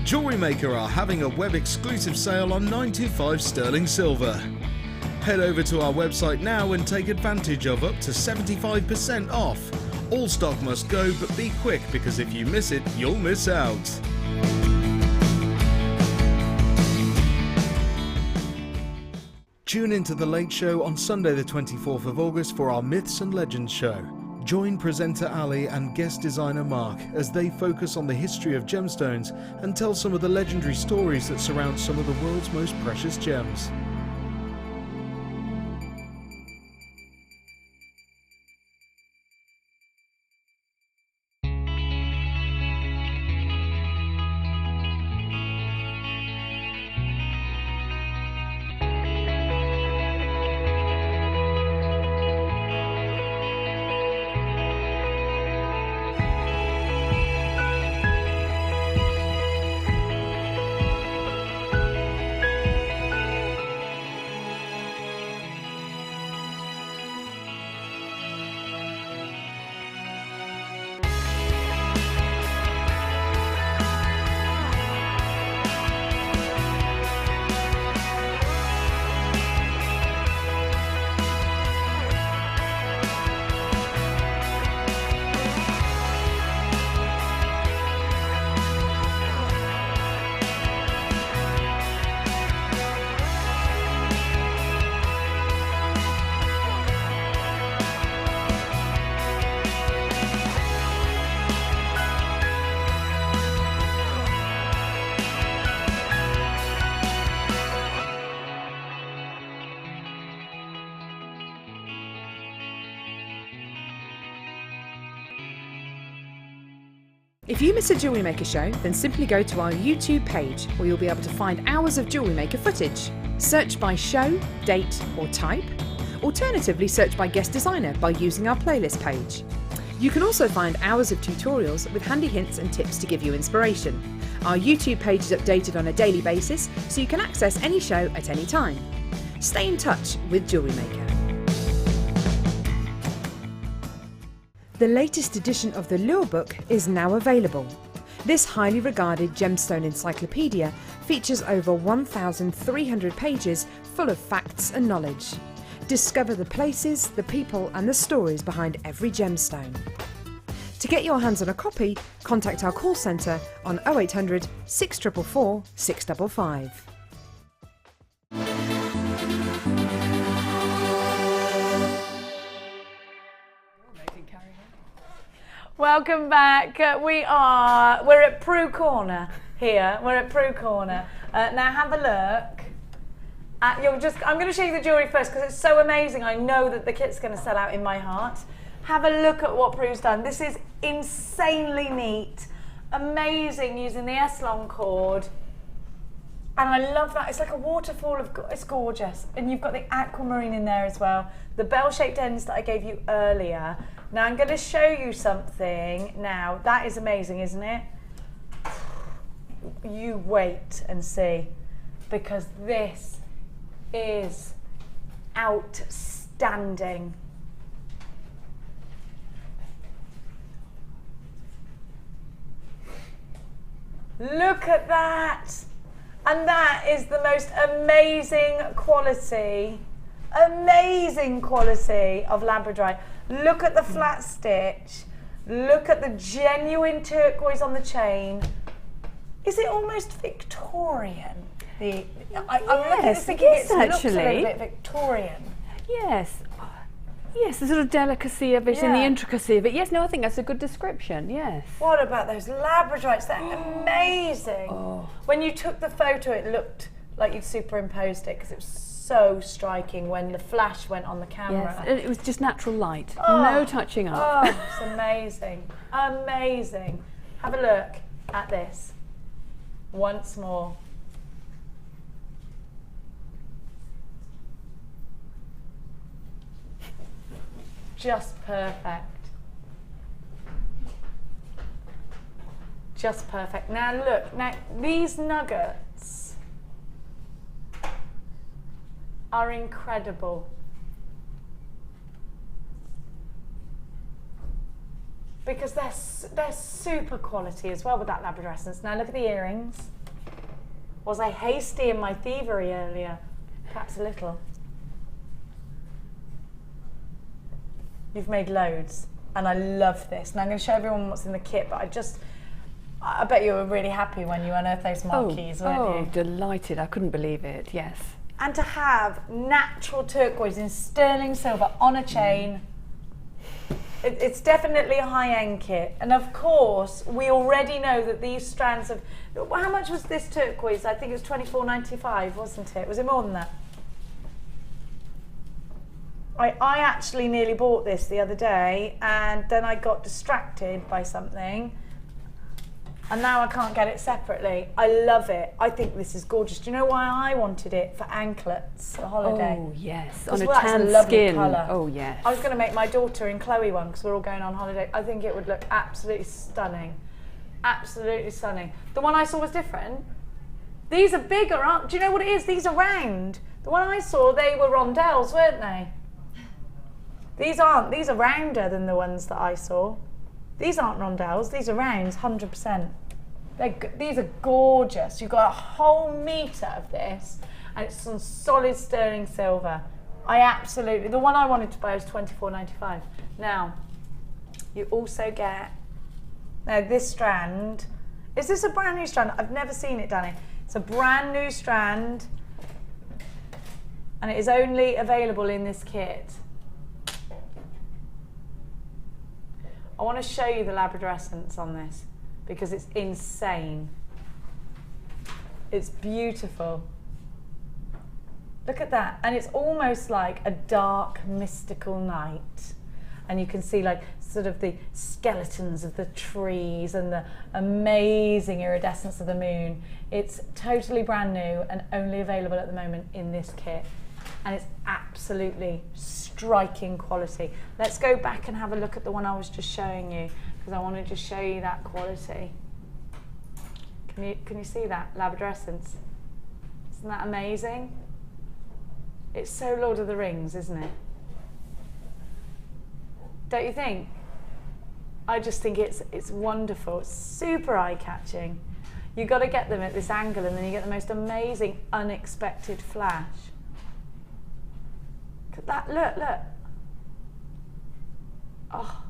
JewelleryMaker are having a web-exclusive sale on 925 sterling silver. Head over to our website now and take advantage of up to 75% off. All stock must go, but be quick because if you miss it, you'll miss out. Tune into The Late Show on Sunday the 24th of August for our Myths and Legends show. Join presenter Ali and guest designer Mark as they focus on the history of gemstones and tell some of the legendary stories that surround some of the world's most precious gems. If you miss a Jewellery Maker show, then simply go to our YouTube page where you'll be able to find hours of Jewellery Maker footage. Search by show, date or type. Alternatively, search by guest designer by using our playlist page. You can also find hours of tutorials with handy hints and tips to give you inspiration. Our YouTube page is updated on a daily basis, so you can access any show at any time. Stay in touch with Jewellery Maker. The latest edition of the Lure Book is now available. This highly regarded gemstone encyclopedia features over 1,300 pages full of facts and knowledge. Discover the places, the people and the stories behind every gemstone. To get your hands on a copy, contact our call centre on 0800 644 655. Welcome back. We're at Prue Corner here. We're at Prue Corner. Now have a look. I'm going to show you the jewellery first because it's so amazing. I know that the kit's going to sell out in my heart. Have a look at what Prue's done. This is insanely neat, amazing, using the S-Long cord. And I love that. It's like a waterfall of, it's gorgeous. And you've got the aquamarine in there as well. The bell-shaped ends that I gave you earlier. Now I'm going to show you something now. That is amazing, isn't it? You wait and see, because this is outstanding. Look at that. And that is the most amazing quality of labradorite. Look at the flat stitch. Look at the genuine turquoise on the chain. Is it almost Victorian? I'm looking at this thinking it looks a little bit Victorian. Yes. Yes, the sort of delicacy of it and the intricacy of it. Yes, no, I think that's a good description, yes. What about those labradorites? They're amazing. Oh. When you took the photo, it looked like you'd superimposed it because it was so striking when the flash went on the camera. Yes, it was just natural light, no touching up. Oh, it's amazing, amazing. Have a look at this once more. Just perfect. Just perfect. Now look, these nuggets are incredible. Because they're super quality as well with that Labradorescence. Now look at the earrings. Was I hasty in my thievery earlier? Perhaps a little. You've made loads, and I love this. Now I'm going to show everyone what's in the kit, but I bet you were really happy when you unearthed those marquees, weren't you? Oh, delighted. I couldn't believe it, yes. And to have natural turquoise in sterling silver on a chain, it's definitely a high-end kit. And of course, we already know that these strands of... How much was this turquoise? I think it was $24.95, wasn't it? Was it more than that? I actually nearly bought this the other day, and then I got distracted by something, and now I can't get it separately. I love it. I think this is gorgeous. Do you know why I wanted it? For anklets, for holiday. Oh, yes. On a that's tan lovely skin. colour. Oh, yes. I was going to make my daughter and Chloe one because we're all going on holiday. I think it would look absolutely stunning. Absolutely stunning. The one I saw was different. These are bigger, aren't... Do you know what it is? These are round. The one I saw, they were rondelles, weren't they? These aren't. These are rounder than the ones that I saw. These aren't rondelles. These are rounds, 100%. These are gorgeous. You've got a whole metre of this, and it's some solid sterling silver. The one I wanted to buy was $24.95. Now, you also get, now this strand, is this a brand new strand? I've never seen it, Danny. It's a brand new strand, and it is only available in this kit. I want to show you the Labradorescence on this because it's insane. It's beautiful. Look at that. And it's almost like a dark, mystical night. And you can see like sort of the skeletons of the trees and the amazing iridescence of the moon. It's totally brand new and only available at the moment in this kit. And it's absolutely striking quality. Let's go back and have a look at the one I was just showing you, because I want to just show you that quality. Can you see that Labradorescence? Isn't that amazing? It's so Lord of the Rings, isn't it? Don't you think? I just think it's wonderful. It's super eye-catching. You've got to get them at this angle, and then you get the most amazing, unexpected flash. Look at that, look. Oh.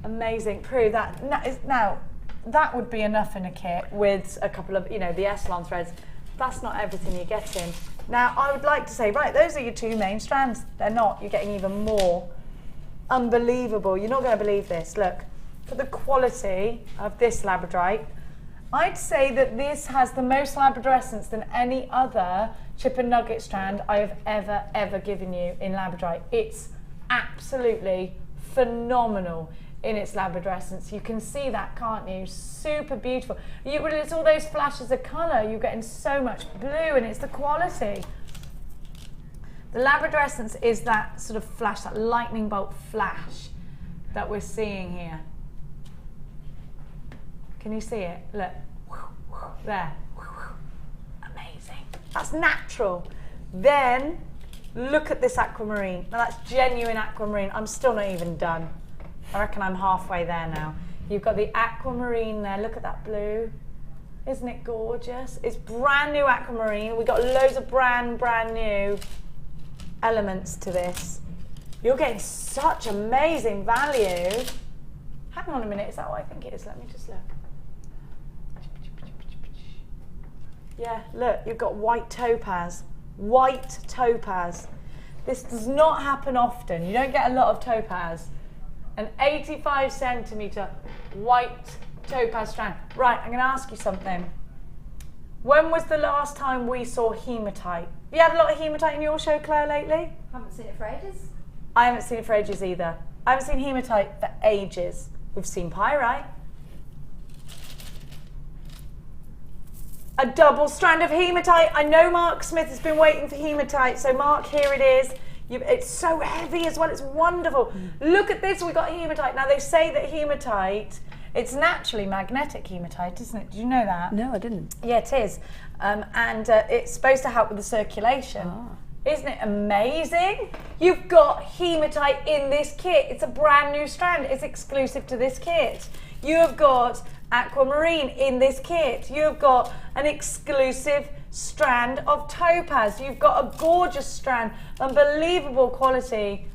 Amazing. Prue, now, that would be enough in a kit with a couple of, the Essilon threads. That's not everything you're getting. Now, I would like to say, right, those are your two main strands. They're not. You're getting even more. Unbelievable. You're not going to believe this. Look, for the quality of this labradorite, I'd say that this has the most Labradorescence than any other chip and nugget strand I have ever given you in labradorite. It's absolutely phenomenal in its Labradorescence. You can see that, can't you? Super beautiful. It's all those flashes of colour. You're getting so much blue, and it's the quality. The Labradorescence is that sort of flash, that lightning bolt flash that we're seeing here. Can you see it? Look, there. Amazing. That's natural. Then look at this aquamarine. Now that's genuine aquamarine. I'm still not even done. I reckon I'm halfway there now. You've got the aquamarine there. Look at that blue. Isn't it gorgeous? It's brand new aquamarine. We've got loads of brand new elements to this. You're getting such amazing value. Hang on a minute, is that what I think it is? Let me just look. Yeah, look, you've got white topaz. White topaz. This does not happen often. You don't get a lot of topaz. An 85 centimetre white topaz strand. Right, I'm going to ask you something. When was the last time we saw hematite? You had a lot of hematite in your show, Claire, lately? Haven't seen it for ages. I haven't seen it for ages either. I haven't seen hematite for ages. We've seen pyrite. A double strand of hematite. I know Mark Smith has been waiting for hematite, so Mark, here it is. It's so heavy as well, it's wonderful. Look at this, we've got hematite. Now they say that hematite It's naturally magnetic hematite, isn't it? Did you know that? No, I didn't. Yeah, it is. And it's supposed to help with the circulation. Isn't it amazing? You've got hematite in this kit. It's a brand new strand. It's exclusive to this kit. You have got aquamarine in this kit. You've got an exclusive strand of topaz. You've got a gorgeous strand, unbelievable quality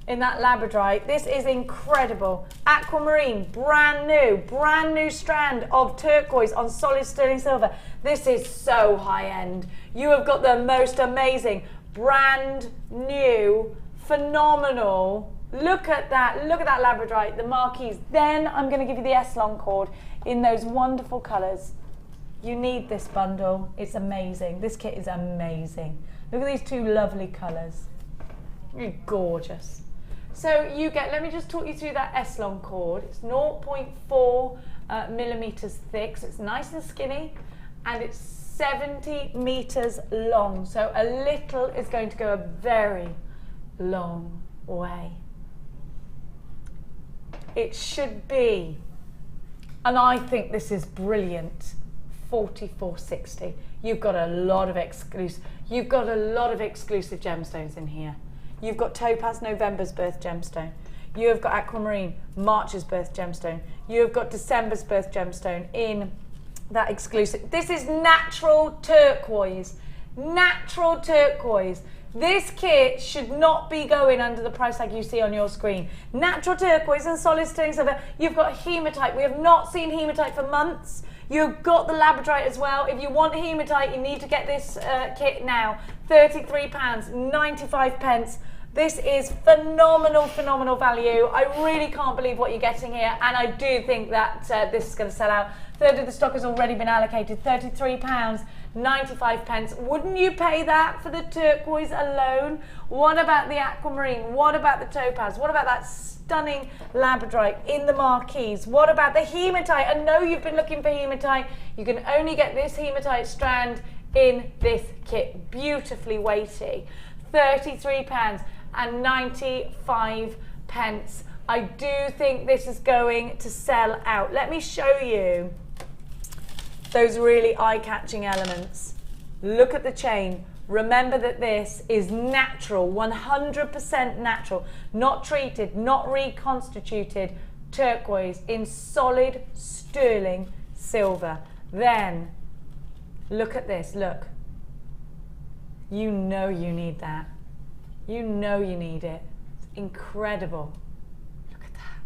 in that labradorite. This is incredible. Aquamarine, brand new strand of turquoise on solid sterling silver. This is so high end. You have got the most amazing, brand new, phenomenal. Look at that labradorite, the marquise. Then I'm going to give you the Eslon cord in those wonderful colours. You need this bundle. It's amazing. This kit is amazing. Look at these two lovely colours. You're gorgeous. So you get, let me just talk you through that Eslon cord. It's 0.4 millimetres thick, so it's nice and skinny, and it's 70 metres long. So a little is going to go a very long way. It should be, and I think this is brilliant, 44.60. You've got a lot of exclusive gemstones in here. You've got topaz, November's birth gemstone. You have got aquamarine, March's birth gemstone. You have got December's birth gemstone in that exclusive. This is natural turquoise. Natural turquoise. This kit should not be going under the price tag you see on your screen. Natural turquoise and solid sterling silver. You've got hematite. We have not seen hematite for months. You've got the labradorite as well. If you want hematite, you need to get this kit now. £33, 95 pence. This is phenomenal, phenomenal value. I really can't believe what you're getting here, and I do think that this is going to sell out. Third of the stock has already been allocated, £33, 95 pence. Wouldn't you pay that for the turquoise alone? What about the aquamarine? What about the topaz? What about that stunning labradorite in the marquise? What about the hematite? I know you've been looking for hematite. You can only get this hematite strand in this kit. Beautifully weighty. £33 and 95 pence. I do think this is going to sell out. Let me show you those really eye-catching elements. Look at the chain. Remember that this is natural, 100% natural, not treated, not reconstituted turquoise in solid sterling silver. Then look at this, look. You know you need that. You know you need it. It's incredible. Look at that.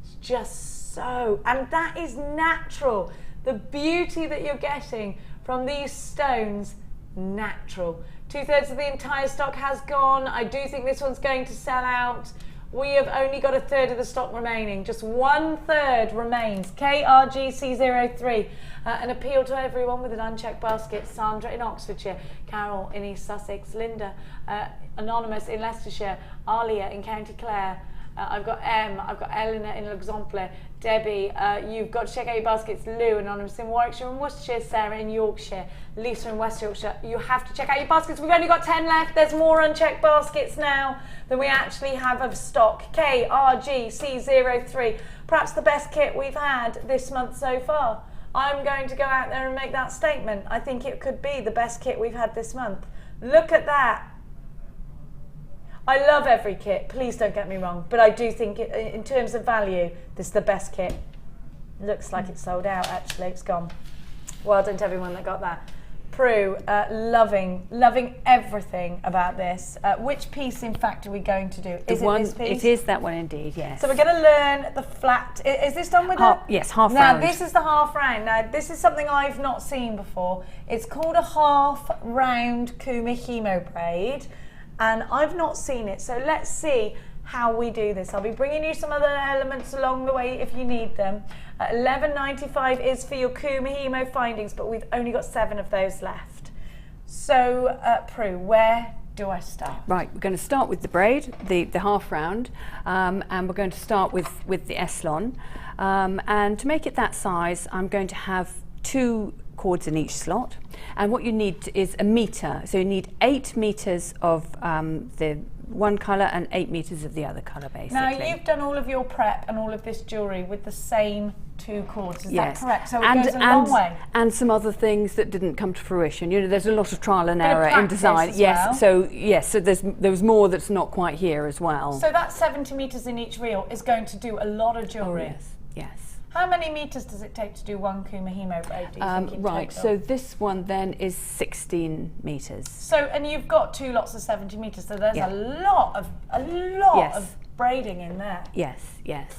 It's just so, and that is natural. The beauty that you're getting from these stones, natural. 2/3 of the entire stock has gone. I do think this one's going to sell out. We have only got 1/3 of the stock remaining. Just 1/3 remains. KRGC03. An appeal to everyone with an unchecked basket. Sandra in Oxfordshire. Carol in East Sussex. Linda, Anonymous in Leicestershire. Alia in County Clare. I've got M. I've got Eleanor in L'Exemple. Debbie, you've got to check out your baskets. Lou, Anonymous in Warwickshire and Worcestershire. Sarah in Yorkshire. Lisa in West Yorkshire. You have to check out your baskets. We've only got 10 left. There's more unchecked baskets now than we actually have of stock. KRGC03. Perhaps the best kit we've had this month so far. I'm going to go out there and make that statement. I think it could be the best kit we've had this month. Look at that. I love every kit, please don't get me wrong, but I do think in terms of value, this is the best kit. Looks like it's sold out actually, it's gone. Well done to everyone that got that. Prue, loving everything about this. Which piece in fact are we going to do? Is it this piece? It is that one indeed, yes. So we're going to learn the flat, is this done with that? Yes, half round. round. Now this is the half round. Now this is something I've not seen before. It's called a half round Kumihimo braid. And I've not seen it, so let's see how we do this. I'll be bringing you some other elements along the way if you need them. $11.95 is for your Kumihimo findings, but we've only got 7 of those left. So, Prue, where do I start? Right, we're going to start with the braid, the half round, and we're going to start with the Eslon. And to make it that size, I'm going to have 2 cords in each slot, and what you need is a meter. So you need 8 meters of the one colour and 8 meters of the other colour, basically. Now, you've done all of your prep and all of this jewellery with the same 2 cords, is that correct? So it goes a long way. And some other things that didn't come to fruition. You know, there's a lot of trial and error in design. Yes, so there was more that's not quite here as well. So that 70 meters in each reel is going to do a lot of jewellery. Oh, yes. How many meters does it take to do one Kumihimo braid, do you think, in right, total? so this one then is 16 meters. So, and you've got 2 lots of 70 meters, so there's a lot of braiding in there. Yes,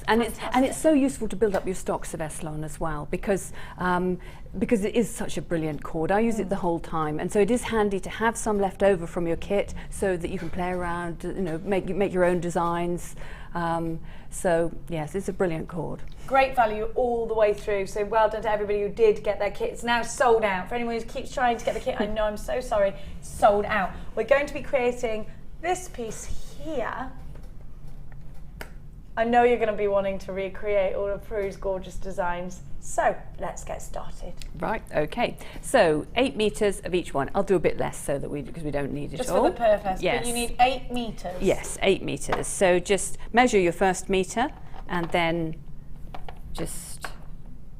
and it's so useful to build up your stocks of Eslon as well, because it is such a brilliant cord. I use it the whole time, and so it is handy to have some left over from your kit so that you can play around, you know, make your own designs. So yes, it's a brilliant cord. Great value all the way through, so well done to everybody who did get their kit. It's now sold out. For anyone who keeps trying to get the kit, I know, I'm so sorry, it's sold out. We're going to be creating this piece here. I know you're going to be wanting to recreate all of Prue's gorgeous designs, so let's get started. Right, okay. So 8 meters of each one. I'll do a bit less so that because we don't need it just all. Just for the purpose, yes. But you need 8 meters. Yes, 8 meters. So just measure your first meter and then just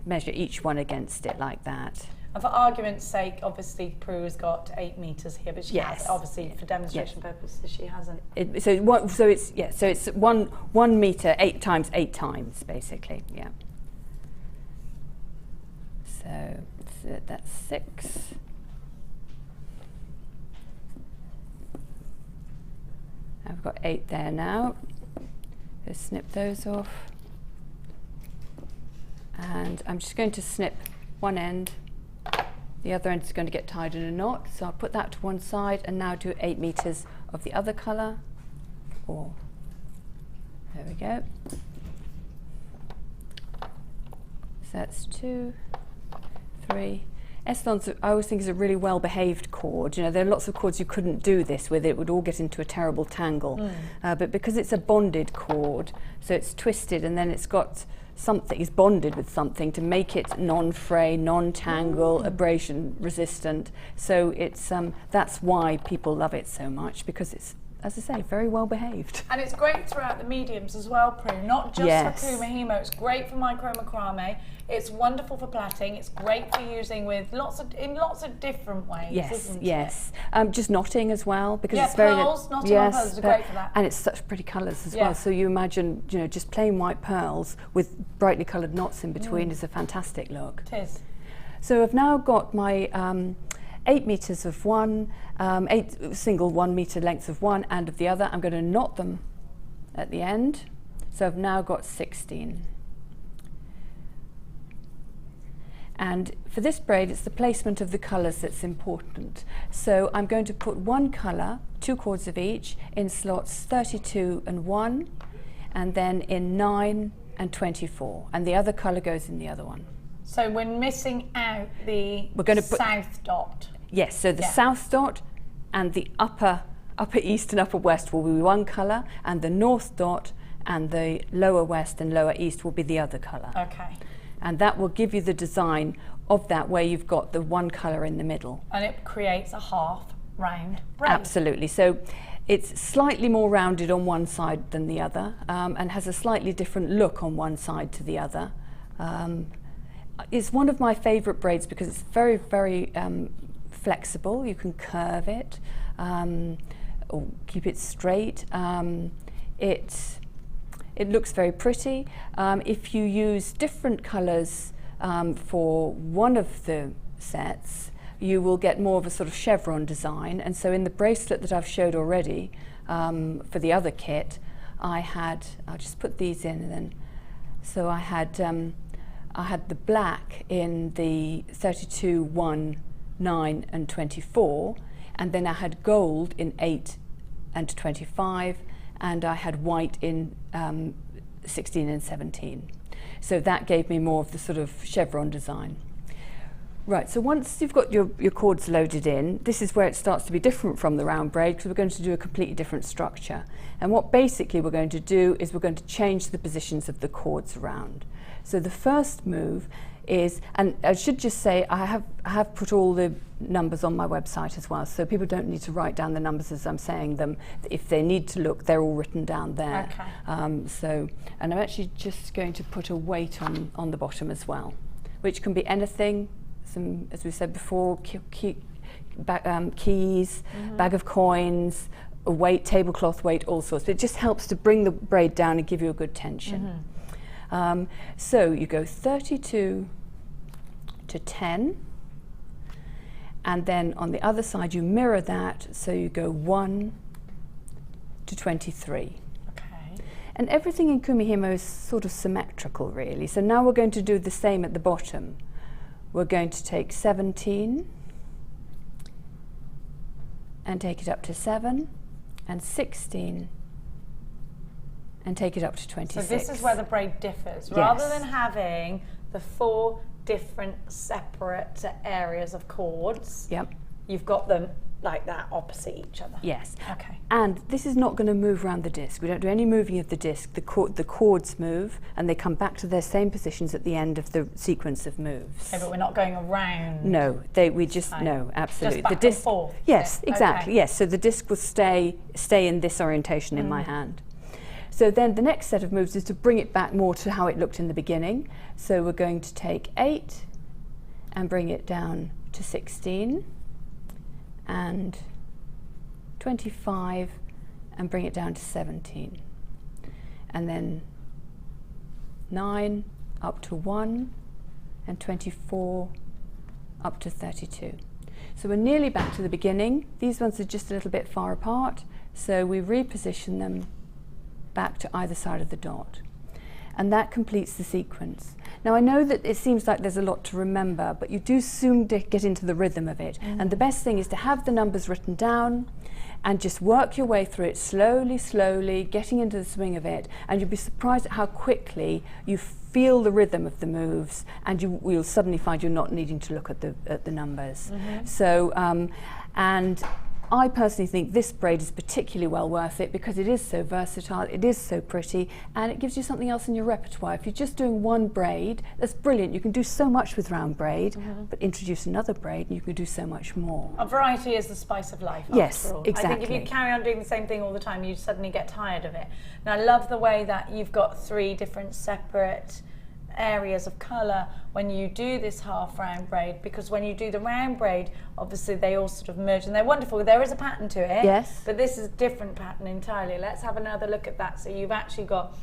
measure each one against it like that. And for argument's sake, obviously Prue has got 8 meters here, but she has, obviously for demonstration purposes, she hasn't. So it's one meter 8 times 8 times basically. Yeah. So that's 6. I've got 8 there now. Just snip those off, and I'm just going to snip one end. The other end is going to get tied in a knot, so I'll put that to one side and now do 8 meters of the other colour. There we go. So that's 2, 3. Eslons, I always think, is a really well-behaved cord. You know, there are lots of cords you couldn't do this with; it would all get into a terrible tangle. But because it's a bonded cord, so it's twisted and then it's got something, is bonded with something to make it non-fray, non-tangle, abrasion resistant. So it's that's why people love it so much, because it's, as I say, very well behaved. And it's great throughout the mediums as well, Prue, not just for Kumihimo. It's great for micro macrame. It's wonderful for plaiting. It's great for using with lots of different ways, isn't it? Just knotting as well, because it's pearls, very knotting on pearls are great for that. And it's such pretty colours as well. So you imagine, you know, just plain white pearls with brightly coloured knots in between is a fantastic look. It is. So I've now got my 8 meters of one, 8 single 1 meter lengths of one and of the other. I'm going to knot them at the end. So I've now got 16. And for this braid, it's the placement of the colours that's important. So I'm going to put one colour, 2 cords of each, in slots 32 and 1, and then in 9 and 24. And the other colour goes in the other one. So we're missing out the south dot. Yes, so the south dot and the upper east and upper west will be one colour, and the north dot and the lower west and lower east will be the other colour. Okay. And that will give you the design of that, where you've got the one colour in the middle. And it creates a half round braid. Absolutely. So it's slightly more rounded on one side than the other, and has a slightly different look on one side to the other. It's one of my favourite braids because it's very, very flexible. You can curve it or keep it straight. It looks very pretty. If you use different colours for one of the sets, you will get more of a sort of chevron design. And so in the bracelet that I've showed already for the other kit, I'll just put these in, and then, so I had the black in the 32, 1, 9 and 24, and then I had gold in 8 and 25, and I had white in 16 and 17. So that gave me more of the sort of chevron design. Right, so once you've got your cords loaded in, this is where it starts to be different from the round braid, because we're going to do a completely different structure. And what basically we're going to do is we're going to change the positions of the cords around. So the first move is, and I should just say I have put all the numbers on my website as well, so people don't need to write down the numbers as I'm saying them. If they need to look, they're all written down there. Okay. And I'm actually just going to put a weight on the bottom as well, which can be anything. Some, as we said before, keys, bag of coins, a weight, tablecloth weight, all sorts. It just helps to bring the braid down and give you a good tension. So you go 32 to 10, and then on the other side you mirror that, so you go 1 to 23. Okay. And everything in Kumihimo is sort of symmetrical, really. So now we're going to do the same at the bottom. We're going to take 17 and take it up to 7, and 16 and take it up to 26. So this is where the braid differs. Yes. Rather than having the 4 different separate areas of cords, Yep. you've got them like that opposite each other. Yes. Okay. And this is not going to move around the disc. We don't do any moving of the disc. The cords move and they come back to their same positions at the end of the sequence of moves. Okay, but we're not going around. No, we just no, absolutely. Just back the disc, and forth. yes, Yeah. exactly. Okay. Yes, so the disc will stay in this orientation in my hand. So then the next set of moves is to bring it back more to how it looked in the beginning. So we're going to take 8 and bring it down to 16 and 25 and bring it down to 17, and then 9 up to 1 and 24 up to 32. So we're nearly back to the beginning. These ones are just a little bit far apart, so we reposition them back to either side of the dot, and that completes the sequence. Now I know that it seems like there's a lot to remember, but you do soon get into the rhythm of it. And the best thing is to have the numbers written down and just work your way through it slowly, getting into the swing of it, and you'll be surprised at how quickly you feel the rhythm of the moves, and you'll suddenly find you're not needing to look at the numbers. So, and I personally think this braid is particularly well worth it because it is so versatile, it is so pretty, and it gives you something else in your repertoire. If you're just doing one braid, that's brilliant. You can do so much with round braid, but introduce another braid and you can do so much more. A variety is the spice of life, Yes, after all. exactly. I think if you carry on doing the same thing all the time, you suddenly get tired of it. And I love the way that you've got 3 different separate areas of colour when you do this half round braid, because when you do the round braid, obviously they all sort of merge and they're wonderful. There is a pattern to it, Yes. but this is a different pattern entirely. Let's have another look at that. So you've actually got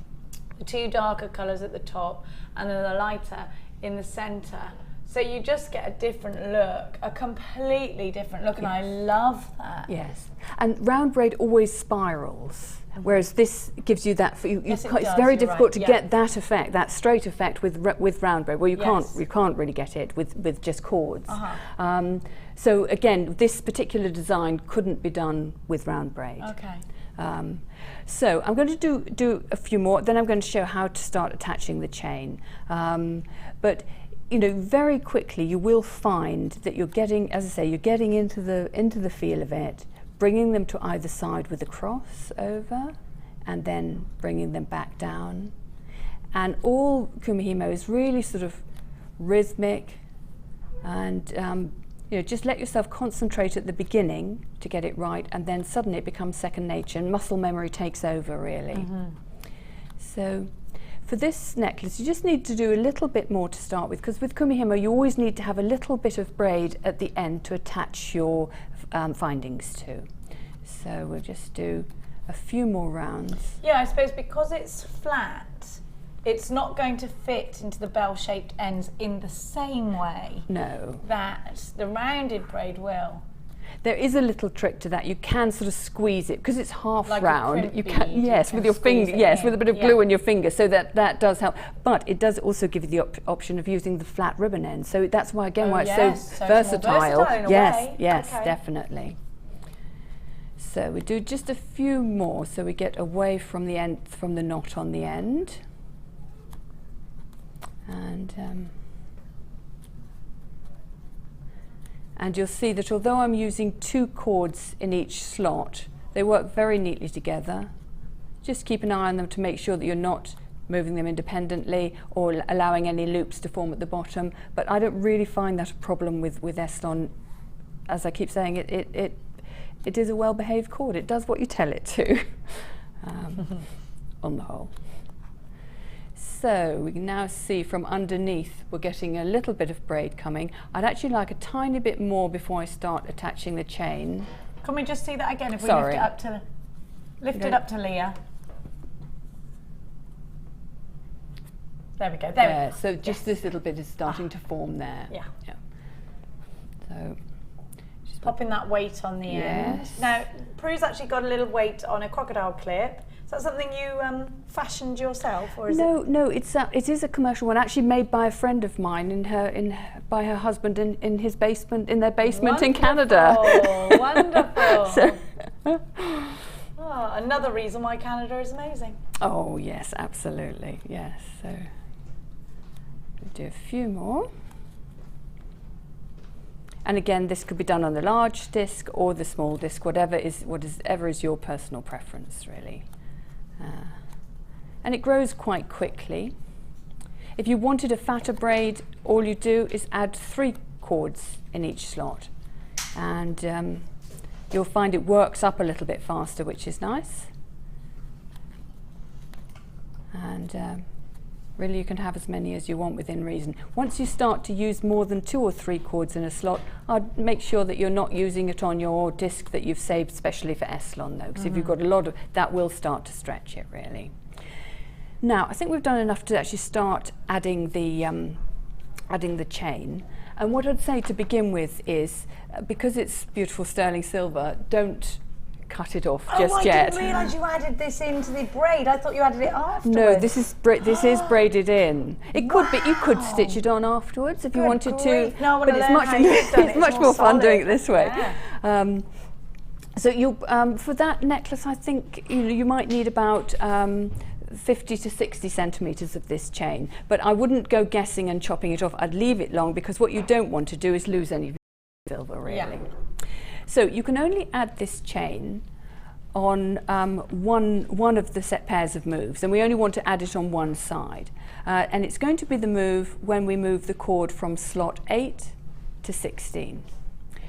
the 2 darker colours at the top and then the lighter in the centre. So you just get a different look, a completely different look, and I love that. Yes, and round braid always spirals, whereas this gives you that. Yes, it it's does, very you're difficult right, to yeah. get that effect, that straight effect with round braid. Well, you Yes. can't really get it with just cords. So again, this particular design couldn't be done with round braid. Okay. So I'm going to do a few more. Then I'm going to show how to start attaching the chain. But you know, very quickly you will find that you're getting, as I say, you're getting into the feel of it, bringing them to either side with a cross over, and then bringing them back down. And all Kumihimo is really sort of rhythmic, and you know, just let yourself concentrate at the beginning to get it right, and then suddenly it becomes second nature and muscle memory takes over, really. So for this necklace, you just need to do a little bit more to start with, because with Kumihimo you always need to have a little bit of braid at the end to attach your findings to. So we'll just do a few more rounds. Yeah, I suppose because it's flat, it's not going to fit into the bell-shaped ends in the same way No. that the rounded braid will. There is a little trick to that. You can sort of squeeze it because it's half Like a round. crimp You can, bead, yes, you with can your squeeze finger. it Yes, in. with a bit of Yeah. glue on your finger, so that does help. But it does also give you the option of using the flat ribbon end. So that's why again why it's yes, so so it's more versatile. versatile in a Yes, way. yes, Okay. definitely. So we do just a few more, so we get away from the end, from the knot on the end, and And you'll see that although I'm using 2 cords in each slot, they work very neatly together. Just keep an eye on them to make sure that you're not moving them independently or allowing any loops to form at the bottom. But I don't really find that a problem with Eslon. As I keep saying, it is a well-behaved cord. It does what you tell it to, on the whole. So we can now see from underneath we're getting a little bit of braid coming. I'd actually like a tiny bit more before I start attaching the chain. Can we just see that again if we Sorry. lift it up to Leah? There we go. There we go. So just this little bit is starting to form there. Yeah. So just popping that weight on the end. Now, Prue's actually got a little weight on a crocodile clip. Is that something you fashioned yourself, or is it? No, it is a commercial one, actually made by a friend of mine by her husband in his basement, in their basement in Canada. Wonderful. So, another reason why Canada is amazing. oh yes, absolutely, yes. So we'll do a few more. And again, this could be done on the large disc or the small disc, whatever is your personal preference, really. And it grows quite quickly. If you wanted a fatter braid, all you do is add 3 cords in each slot, and you'll find it works up a little bit faster, which is nice. And really you can have as many as you want within reason. Once you start to use more than 2 or 3 cords in a slot, I'd make sure that you're not using it on your disc that you've saved specially for Eslon, though, because if you've got a lot of that, will start to stretch it really. Now I think we've done enough to actually start adding the chain. And what I'd say to begin with is, because it's beautiful sterling silver, don't cut it off just yet. I didn't realise you added this into the braid. I thought you added it afterwards. No, this is braided in. It could be, you could stitch it on afterwards if you wanted to, no, but it's much more fun doing it this way. Yeah. So you for that necklace, I think you might need about 50 to 60 centimetres of this chain, but I wouldn't go guessing and chopping it off. I'd leave it long, because what you don't want to do is lose any silver, really. Yeah. So you can only add this chain on one of the set pairs of moves, and we only want to add it on one side. And it's going to be the move when we move the cord from slot 8 to 16.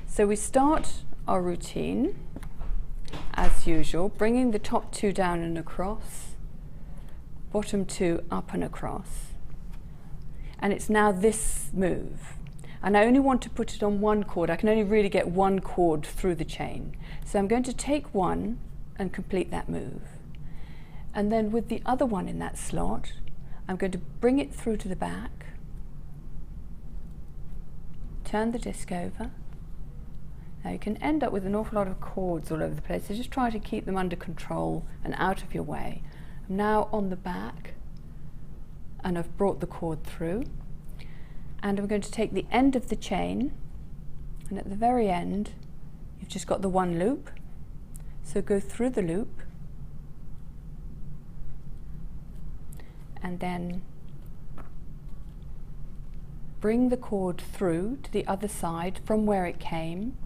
So we start our routine, as usual, bringing the top 2 down and across, bottom 2 up and across. And it's now this move. And I only want to put it on one cord. I can only really get one cord through the chain. So I'm going to take one and complete that move. And then with the other one in that slot, I'm going to bring it through to the back, turn the disc over. Now you can end up with an awful lot of cords all over the place, so just try to keep them under control and out of your way. I'm now on the back, and I've brought the cord through. And I'm going to take the end of the chain, and at the very end you've just got the one loop, so go through the loop and then bring the cord through to the other side from where it came.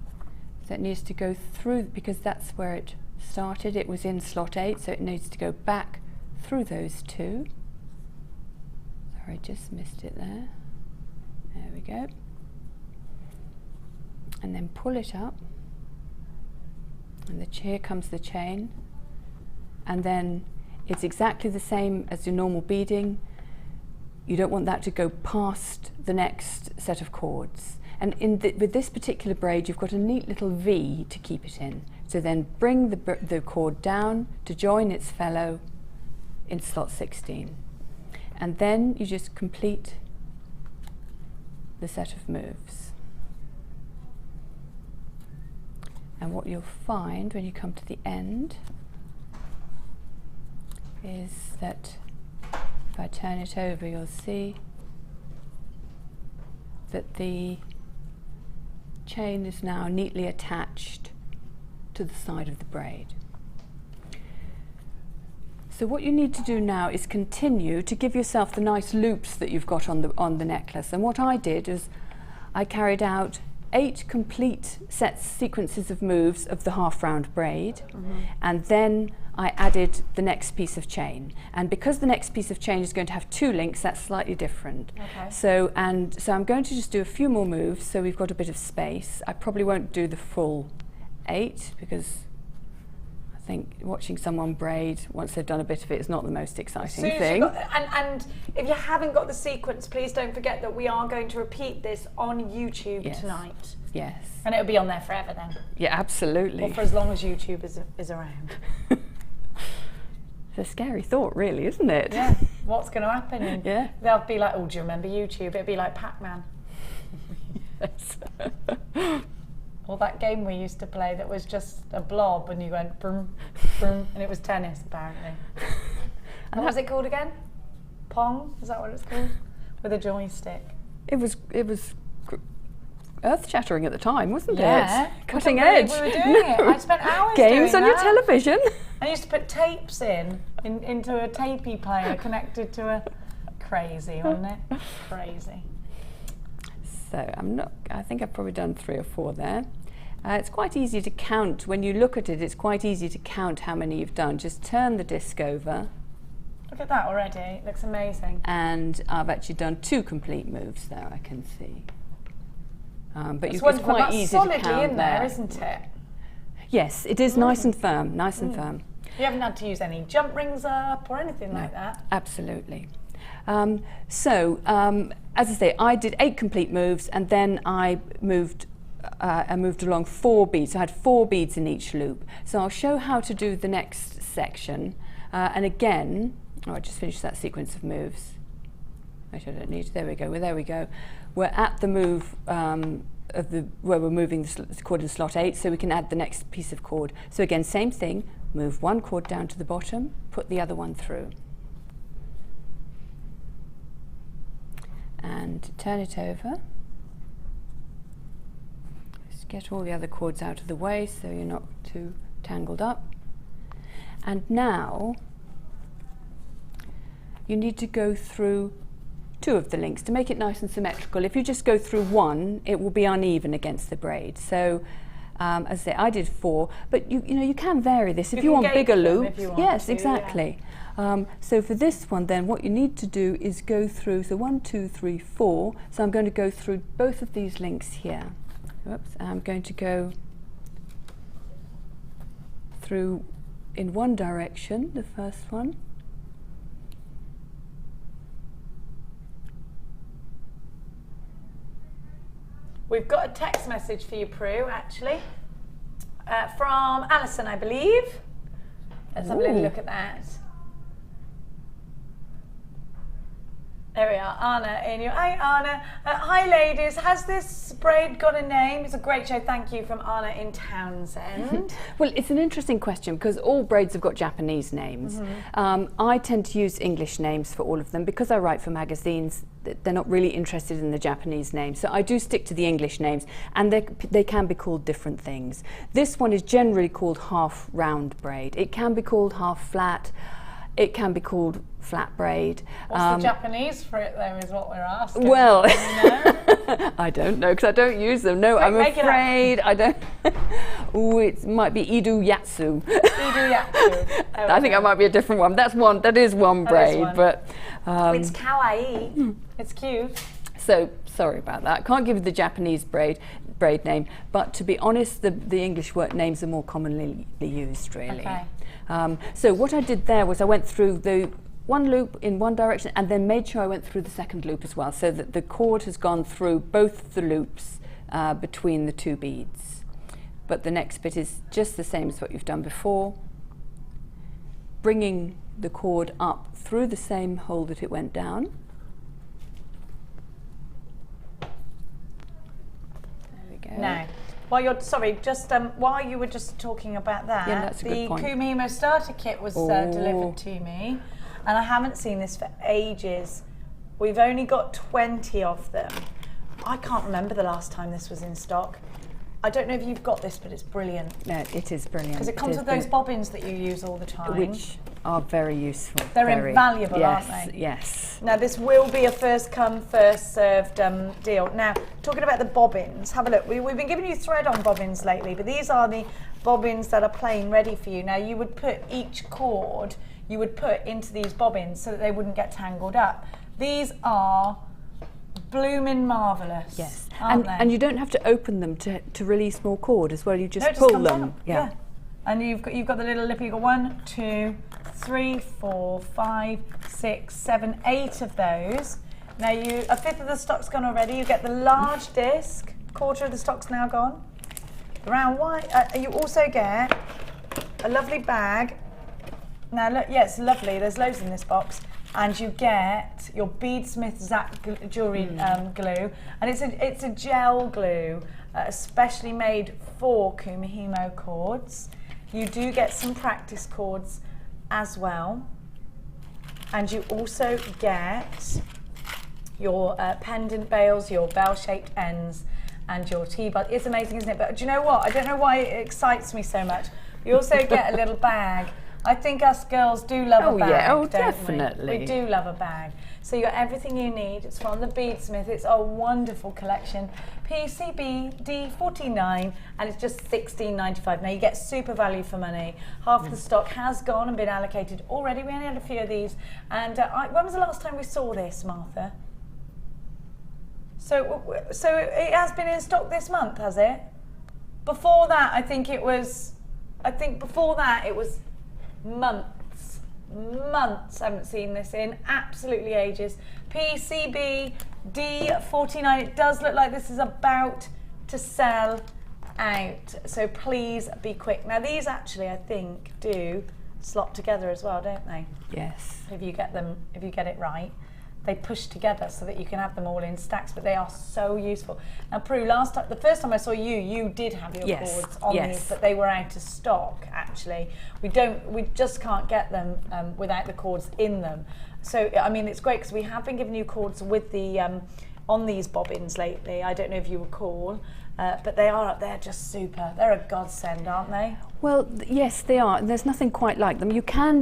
So it needs to go through, because that's where it started. It was in slot 8, so it needs to go back through those 2. Sorry, just missed it there. There we go. And then pull it up, and here comes the chain, and then it's exactly the same as your normal beading. You don't want that to go past the next set of cords. And with this particular braid, you've got a neat little V to keep it in. So then bring the cord down to join its fellow in slot 16. And then you just complete the set of moves. And what you'll find when you come to the end is that if I turn it over, you'll see that the chain is now neatly attached to the side of the braid. So what you need to do now is continue to give yourself the nice loops that you've got on the necklace. And what I did is I carried out 8 complete sequences of moves of the half round braid, and then I added the next piece of chain. And because the next piece of chain is going to have 2 links, that's slightly different. Okay. So I'm going to just do a few more moves so we've got a bit of space. I probably won't do the full 8 because I think watching someone braid once they've done a bit of it is not the most exciting thing. And if you haven't got the sequence, please don't forget that we are going to repeat this on YouTube tonight. Yes. And it'll be on there forever then. Yeah, absolutely. Or for as long as YouTube is around. It's a scary thought, really, isn't it? Yeah. What's going to happen? And yeah. They'll be like, oh, do you remember YouTube? It'll be like Pac-Man. Yes. Or that game we used to play that was just a blob and you went boom, boom, and it was tennis apparently. What was it called again? Pong? Is that what it's called? With a joystick. It was earth-shattering at the time, wasn't it? Cutting edge. We were doing it. I spent hours Games doing on your television. I used to put tapes into a tapey player connected to a... Crazy, wasn't it? Crazy. So I think I've probably done 3 or 4 there. It's quite easy to count. When you look at it, it's quite easy to count how many you've done. Just turn the disc over. Look at that already. It looks amazing. And I've actually done 2 complete moves there, I can see. But it's That's quite easy to count solidly in there, isn't it? Yes, it is nice and firm, nice and firm. You haven't had to use any jump rings up or anything like that? Absolutely. As I say, I did 8 complete moves, and then I moved along 4 beads. So I had 4 beads in each loop. So I'll show how to do the next section. And again, I just finished that sequence of moves. Actually, I don't need to. There we go. Well, there we go. We're at the move where we're moving the cord in slot 8, so we can add the next piece of cord. So again, same thing. Move one cord down to the bottom, put the other one through. And turn it over. Just get all the other cords out of the way so you're not too tangled up. And now you need to go through 2 of the links to make it nice and symmetrical. If you just go through 1, it will be uneven against the braid. So as I say, I did 4, but you can vary this if you want bigger loops. Yes, exactly. Yeah. So for this one then, what you need to do is go through, so 1, 2, 3, 4. So I'm going to go through both of these links here. Oops, I'm going to go through in one direction, the first one. We've got a text message for you, Prue, actually, from Alison, I believe. Let's have a little look at that. There we are, Anna in your... Hi, Anna. Hi, ladies. Has this braid got a name? It's a great show. Thank you from Anna in Townsend. Well, it's an interesting question because all braids have got Japanese names. I tend to use English names for all of them because I write for magazines. They're not really interested in the Japanese names. So I do stick to the English names, and they can be called different things. This one is generally called half round braid. It can be called half flat. It can be called flat braid. What's the Japanese for it, though, is what we're asking. Well, you know? I don't know because I don't use them. No, I'm afraid I don't. Oh, it might be Idu Yatsu. Idu Yatsu. I think that might be a different one. That's one. That is one braid, but it's kawaii. It's cute. So sorry about that. Can't give you the Japanese braid name, but to be honest, the English word names are more commonly used, really. Okay. So what I did there was I went through the one loop in one direction and then made sure I went through the second loop as well, so that the cord has gone through both the loops between the 2 beads. But the next bit is just the same as what you've done before, bringing the cord up through the same hole that it went down. There we go. No. While you're while you were just talking about that, that's a good point. The Kumihimo starter kit was delivered to me, and I haven't seen this for ages. We've only got 20 of them. I can't remember the last time this was in stock. I don't know if you've got this, but it's brilliant. No, it is brilliant. Because it comes with those bobbins that you use all the time. Which are very useful. They're very. invaluable, Yes, aren't they? yes. Now this will be a first come, first served deal. Now, talking about the bobbins, have a look. We've been giving you thread-on bobbins lately, but these are the bobbins that are plain ready for you. Now you would put each cord, you would put into these bobbins so that they wouldn't get tangled up. These are blooming marvellous. Yes, aren't they? and you don't have to open them to release more cord as well. You just No, it pull comes them. out. Yeah. And you've got the little lip. You've got 1, 2, 3, 4, 5, 6, 7, 8 of those. Now a fifth of the stock's gone already. You get the large disc. Quarter of the stock's now gone. Round white. You also get a lovely bag. Now look, yeah, it's lovely. There's loads in this box. And you get your Beadsmith Zap jewellery glue, and it's a gel glue, especially made for Kumihimo cords. You do get some practice cords as well, and you also get your pendant bails, your bell-shaped ends, and your T-bar. It's amazing, isn't it? But do you know what? I don't know why it excites me so much. You also get a little bag. I think us girls do love a bag. Yeah, don't definitely. We do love a bag. So you got everything you need. It's from the Beadsmith. It's a wonderful collection. PCB D49, and it's just $16.95. Now you get super value for money. Half the stock has gone and been allocated already. We only had a few of these. And when was the last time we saw this, Martha? So it has been in stock this month, has it? Before that, I think before that it was months I haven't seen this in absolutely ages. PCB D49. It does look like this is about to sell out, so please be quick. Now these actually, I think, do slot together as well, don't they? Yes. If you get it right, they push together so that you can have them all in stacks, but they are so useful. Now Prue, the first time I saw you did have your cords on these, but they were out of stock actually. We just can't get them without the cords in them. So I mean, it's great because we have been giving you cords with the on these bobbins lately. I don't know if you recall, but they are up there just super. They're a godsend, aren't they? Well, yes, they are. There's nothing quite like them.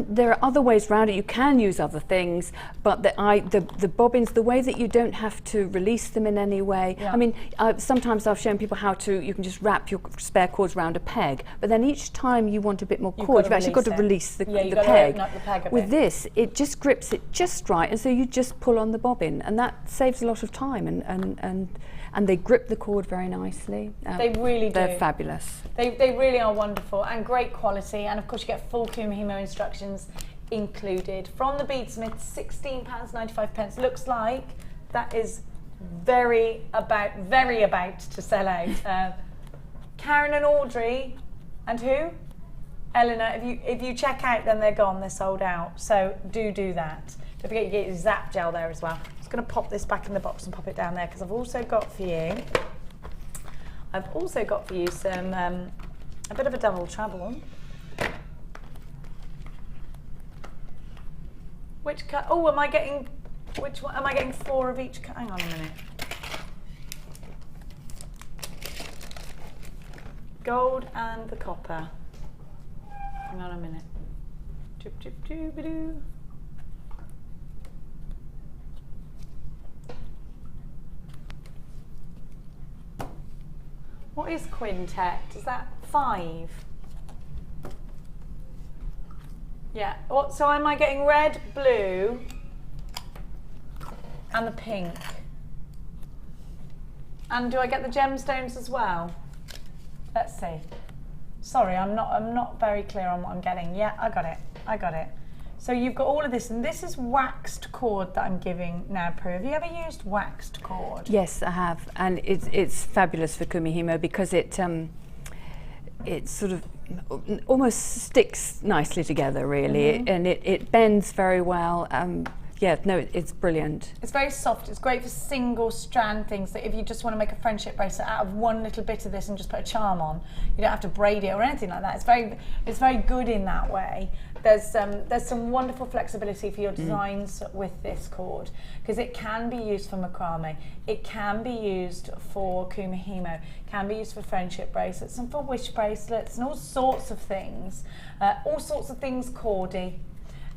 There are other ways around it. You can use other things, but the bobbins, the way that you don't have to release them in any way. Yeah. I mean, sometimes I've shown people you can just wrap your spare cords around a peg, but then each time you want a bit more cord, you've actually got to release the you've got peg. to open up the peg a With bit. this, it just grips it just right, and so you just pull on the bobbin, and that saves a lot of time, and they grip the cord very nicely. They really do. They're fabulous. They really are wonderful and great quality, and of course you get full Kumihimo instructions included. From the Beadsmith, £16.95. Looks like that is very about to sell out. Karen and Audrey, and who? Eleanor, if you check out, then they're gone, they're sold out. So do that. Don't forget you get your Zap gel there as well. I'm just going to pop this back in the box and pop it down there because I've also got for you some a bit of a double trouble. Which cut? Oh, am I getting? Which one? Am I getting 4 of each? Hang on a minute. Gold and the copper. Hang on a minute. Doop, doop, doop-a-doo. What is quintet? Is that 5? Yeah. What? So am I getting red, blue, and the pink? And do I get the gemstones as well? Let's see. Sorry, I'm not very clear on what I'm getting. Yeah, I got it. So you've got all of this, and this is waxed cord that I'm giving now, Prue. Have you ever used waxed cord? Yes, I have, and it's fabulous for Kumihimo because it sort of almost sticks nicely together, really, and it bends very well. Yeah, no, it's brilliant. It's very soft. It's great for single strand things. That if you just want to make a friendship bracelet out of one little bit of this and just put a charm on, you don't have to braid it or anything like that. It's very good in that way. There's some wonderful flexibility for your designs with this cord because it can be used for macrame, it can be used for Kumihimo, can be used for friendship bracelets and for wish bracelets and all sorts of things cordy.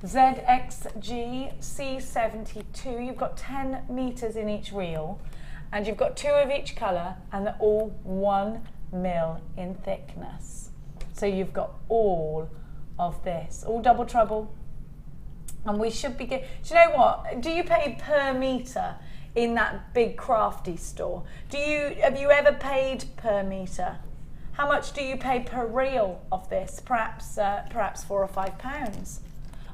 ZXG C72. You've got 10 meters in each reel, and you've got 2 of each color, and they're all 1 mil in thickness. So you've got all of this, all double trouble. And we should be getting, do you know what? Do you pay per meter in that big crafty store? Have you ever paid per meter? How much do you pay per reel of this? Perhaps £4 or £5.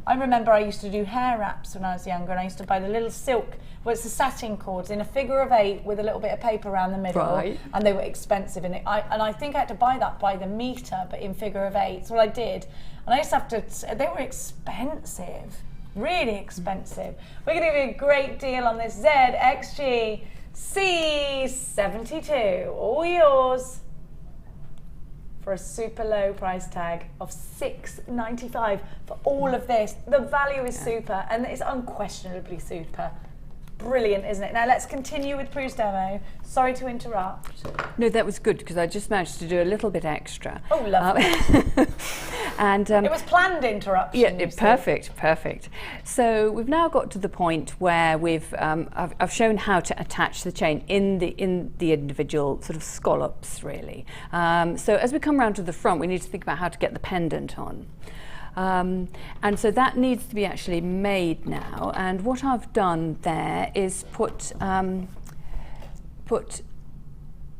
I remember I used to do hair wraps when I was younger, and I used to buy the little silk, well, it's the satin cords in a figure of 8 with a little bit of paper around the middle, right. And they were expensive. And I think I had to buy that by the meter, but in figure of 8. So I did, and I used to have to. They were expensive, really expensive. We're going to give you a great deal on this ZXG C72, all yours, for a super low price tag of £6.95 for all of this. The value is super, and it's unquestionably super. Brilliant, isn't it? Now let's continue with Prue's demo. Sorry to interrupt. No, that was good, because I just managed to do a little bit extra. Oh, lovely. And it was planned interruption. Yeah, perfect, perfect. So we've now got to the point where we've I've shown how to attach the chain in the individual sort of scallops, really. So as we come round to the front, we need to think about how to get the pendant on. And so that needs to be actually made now, and what I've done there is put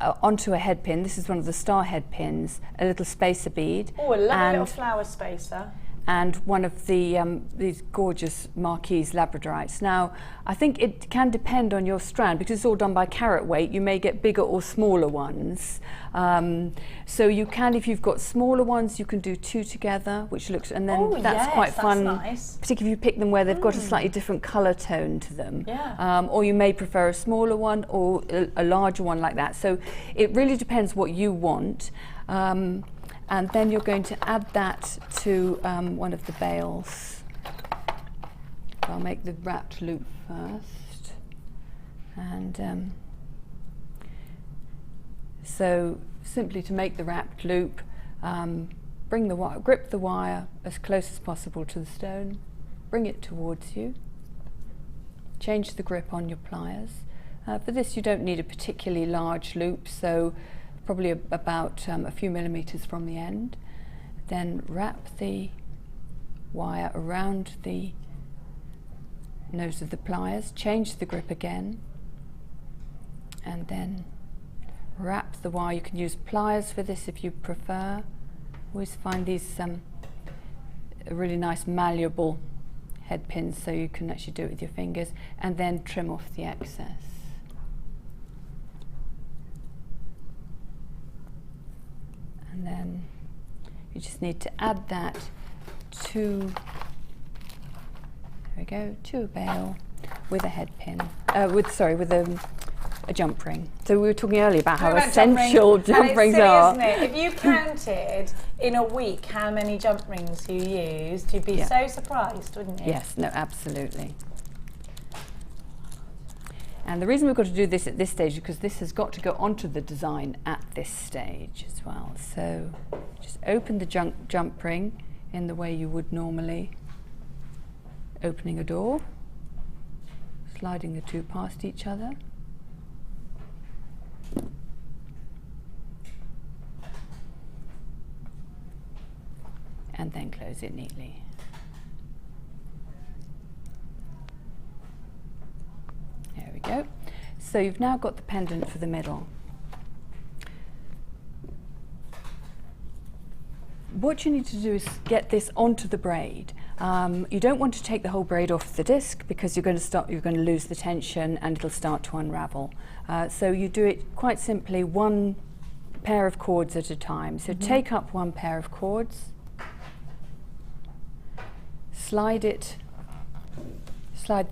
onto a head pin, this is one of the star head pins, a little spacer bead. Oh, a lovely little flower spacer. And one of the these gorgeous Marquise labradorites. Now, I think it can depend on your strand, because it's all done by carat weight. You may get bigger or smaller ones. So you can, if you've got smaller ones, you can do 2 together, which looks, and then that's quite fun. Nice. Particularly if you pick them where they've got a slightly different colour tone to them. Yeah. Or you may prefer a smaller one or a larger one like that. So it really depends what you want. And then you're going to add that to one of the bails. So I'll make the wrapped loop first. And so simply to make the wrapped loop, bring the wire, grip the wire as close as possible to the stone, bring it towards you, change the grip on your pliers. For this you don't need a particularly large loop, so probably about a few millimeters from the end. Then wrap the wire around the nose of the pliers, change the grip again, and then wrap the wire. You can use pliers for this if you prefer. Always find these really nice malleable head pins, so you can actually do it with your fingers, and then trim off the excess. And then you just need to add that to, there we go, to a bail with a head pin, with a jump ring. So we were talking earlier about how essential jump rings are. Isn't it? If you counted in a week how many jump rings you used, you'd be so surprised, wouldn't you? Yes, no, absolutely. And the reason we've got to do this at this stage is because this has got to go onto the design at this stage as well. So just open the jump ring in the way you would normally opening a door, sliding the 2 past each other. And then close it neatly. There we go. So you've now got the pendant for the middle. What you need to do is get this onto the braid. You don't want to take the whole braid off the disc, because you're going to lose the tension and it'll start to unravel. So you do it quite simply, 1 pair of cords at a time. So take up 1 pair of cords, slide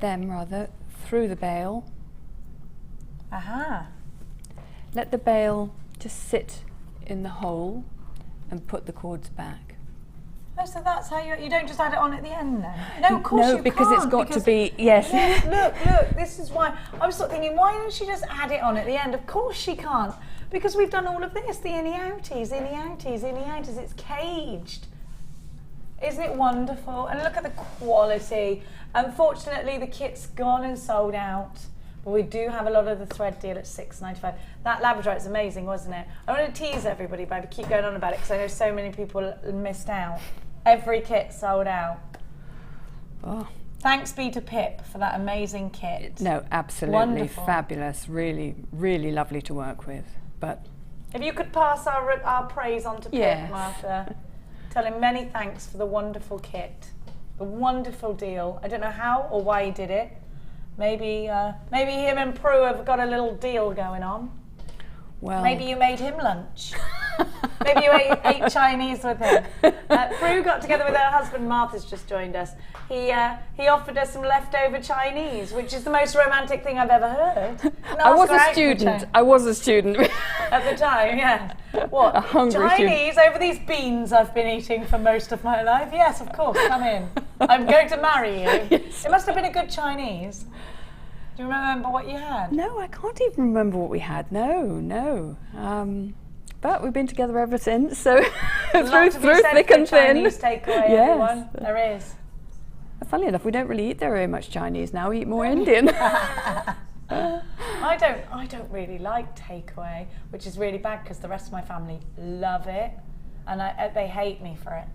them through the bail. Aha. Let the bail just sit in the hole and put the cords back. Oh, so that's how you don't just add it on at the end then? No, of course you can't. No, because it's got to be, yes. Look, this is why. I was sort of thinking, why don't she just add it on at the end? Of course she can't, because we've done all of this, the innie outies, it's caged. Isn't it wonderful? And look at the quality. Unfortunately, the kit's gone and sold out. But we do have a lot of the thread deal at $6.95. That Labradorite is amazing, wasn't it? I want to tease everybody, but I keep going on about it because I know so many people missed out. Every kit sold out. Oh. Thanks be to Pip for that amazing kit. No, absolutely Wonderful. fabulous. Really, really lovely to work with. But if you could pass our praise on to Pip, yes. Martha. Tell him many thanks for the wonderful kit, the wonderful deal. I don't know how or why he did it. Maybe him and Prue have got a little deal going on. Well, maybe you made him lunch. Maybe you ate Chinese with him. Prue got together with her husband. Martha's just joined us. He offered us some leftover Chinese, which is the most romantic thing I've ever heard. I was a student. At the time, yeah. What? A hungry Chinese student. over these beans I've been eating for most of my life? Yes, of course, come in. I'm going to marry you. Yes. It must have been a good Chinese. Do you remember what you had? No, I can't even remember what we had. No. But we've been together ever since, so through thick and thin. Chinese takeaway, yes. Everyone. There is. Funnily enough, we don't really eat very much Chinese now. We eat more Indian. I don't really like takeaway, which is really bad because the rest of my family love it, and they hate me for it.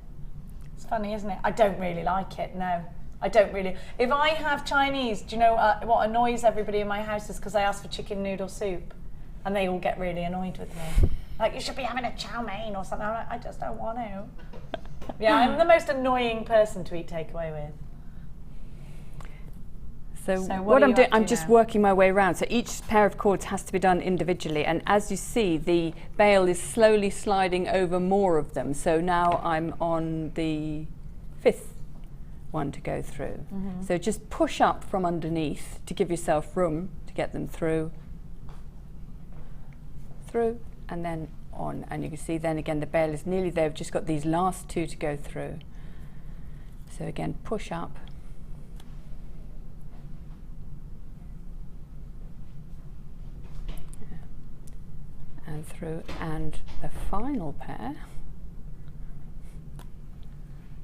It's funny, isn't it? I don't really like it. No, I don't really. If I have Chinese, do you know what annoys everybody in my house is because I ask for chicken noodle soup, and they all get really annoyed with me. Like, you should be having a chow mein or something. I'm like, I just don't want to. Yeah, I'm the most annoying person to eat takeaway with. So what I'm doing, I'm just working my way around. So each pair of cords has to be done individually. And as you see, the bail is slowly sliding over more of them. So now I'm on the 5th one to go through. Mm-hmm. So just push up from underneath to give yourself room to get them through, and then on. And you can see then again the bail is nearly there. We've just got these last 2 to go through. So again, push up. And through, and the final pair.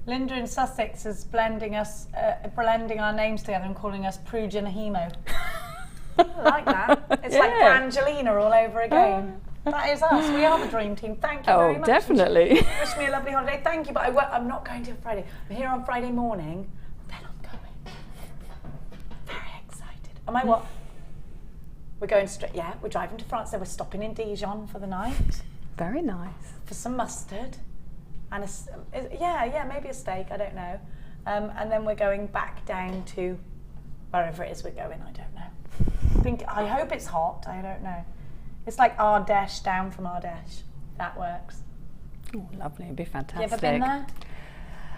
Linda in Sussex is blending our names together and calling us Prue Kumihimo. I like that. It's like Brangelina all over again. That is us. We are the dream team. Thank you very much. Oh, definitely. Wish me a lovely holiday. Thank you, but I'm not going to Friday. I'm here on Friday morning. Then I'm going. Very excited. Am I what? We're going straight, we're driving to France, so we're stopping in Dijon for the night. Very nice. For some mustard. And maybe a steak, I don't know. And then we're going back down to wherever it is we're going, I don't know. I hope it's hot, I don't know. It's like Ardèche, down from Ardèche. That works. Oh, lovely, it'd be fantastic. You ever been there?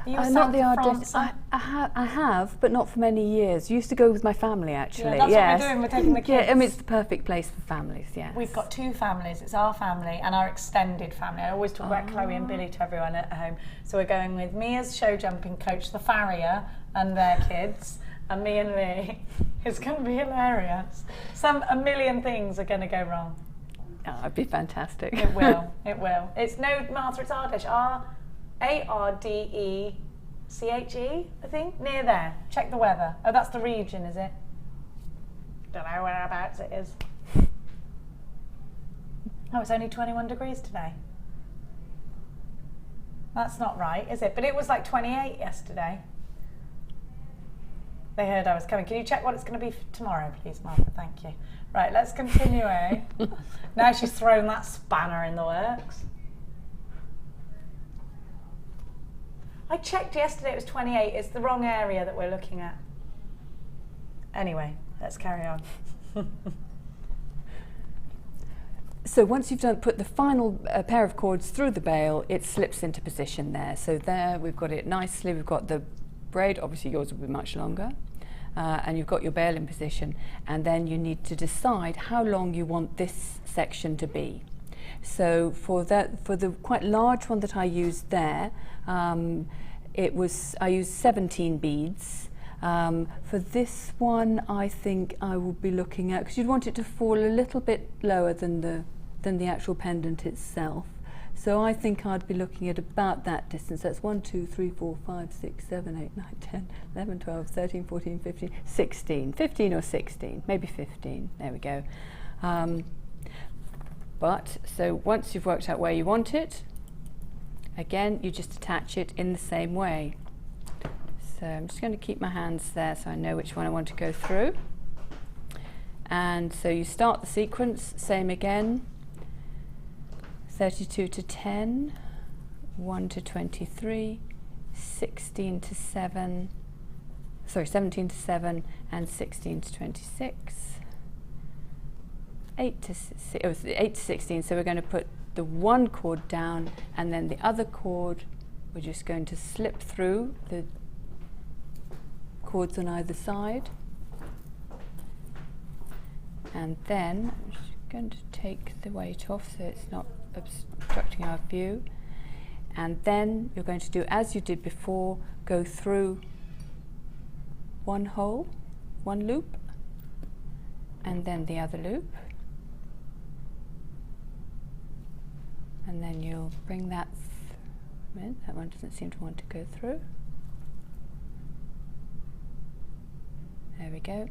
Not the Ardèche. I have, but not for many years. Used to go with my family, actually. Yeah, that's what we're doing. We're taking the kids. Yeah, I mean, it's the perfect place for families. Yes. We've got 2 families. It's our family and our extended family. I always talk about Chloe and Billy to everyone at home. So we're going with Mia's show jumping coach, the farrier, and their kids, and me and Lee. It's going to be hilarious. A million things are going to go wrong. Oh, it'd be fantastic. It will. It will. It's Martha. It's Ardèche. Ardeche, I think, near there. Check the weather. Oh, that's the region, is it? Don't know whereabouts it is. Oh, it's only 21 degrees today. That's not right, is it? But it was like 28 yesterday. They heard I was coming. Can you check what it's going to be for tomorrow, please, Martha? Thank you. Right, let's continue. Now she's thrown that spanner in the works. I checked yesterday, it was 28. It's the wrong area that we're looking at. Anyway, let's carry on. So once you've put the final pair of cords through the bail, it slips into position there. So there we've got it nicely. We've got the braid, obviously yours will be much longer. And you've got your bail in position. And then you need to decide how long you want this section to be. So for the quite large one that I used there, I used 17 beads. For this one, I think I will be looking at, because you'd want it to fall a little bit lower than the actual pendant itself. So I think I'd be looking at about that distance. That's 1, 2, 3, 4, 5, 6, 7, 8, 9, 10, 11, 12, 13, 14, 15, 16. 15 or 16, maybe 15. There we go. So once you've worked out where you want it, again, you just attach it in the same way. So I'm just going to keep my hands there so I know which one I want to go through. And so you start the sequence, same again. 32 to 10, 1 to 23, 16 to 7, sorry, 17 to 7, and 16 to 26. 8 to 16, so we're going to put the one cord down, and then the other cord, we're just going to slip through the cords on either side. And then I'm just going to take the weight off so it's not obstructing our view. And then you're going to do as you did before, go through one hole, one loop, and then the other loop. And then you'll bring that, that one doesn't seem to want to go through. There we go.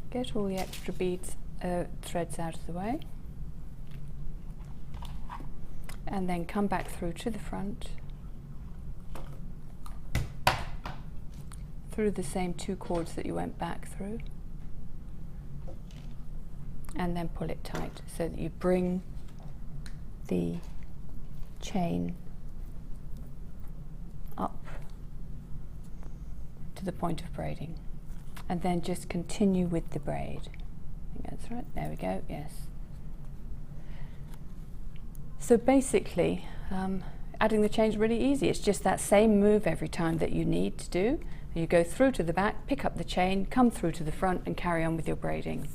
Get all the extra beads, threads out of the way. And then come back through to the front. Through the same two cords that you went back through. And then pull it tight so that you bring the chain up to the point of braiding. And then just continue with the braid. I think that's right, there we go, yes. So basically, adding the chain is really easy. It's just that same move every time that you need to do. You go through to the back, pick up the chain, come through to the front and carry on with your braiding.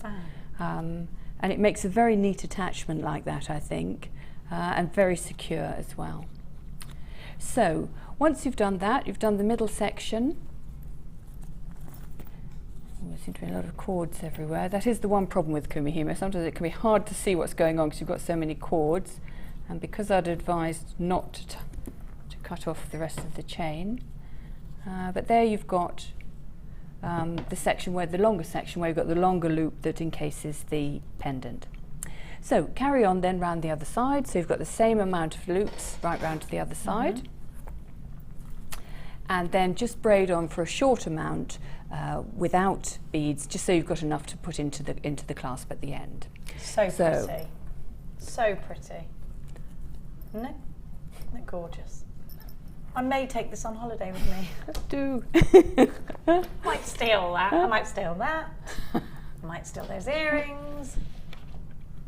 And it makes a very neat attachment like that, I think, and very secure as well. So once you've done that, you've done the middle section. There seem to be a lot of cords everywhere. That is the one problem with Kumihimo. Sometimes it can be hard to see what's going on because you've got so many cords. And because I'd advised not to cut off the rest of the chain. But there you've got the section where the longer section where you've got the longer loop that encases the pendant. So carry on then round the other side. So you've got the same amount of loops right round to the other side. And then just braid on for a short amount without beads, just so you've got enough to put into the clasp at the end. So pretty. So pretty. Isn't it? Isn't it gorgeous? I may take this on holiday with me. Do. Might steal that. I might steal that. I might steal those earrings.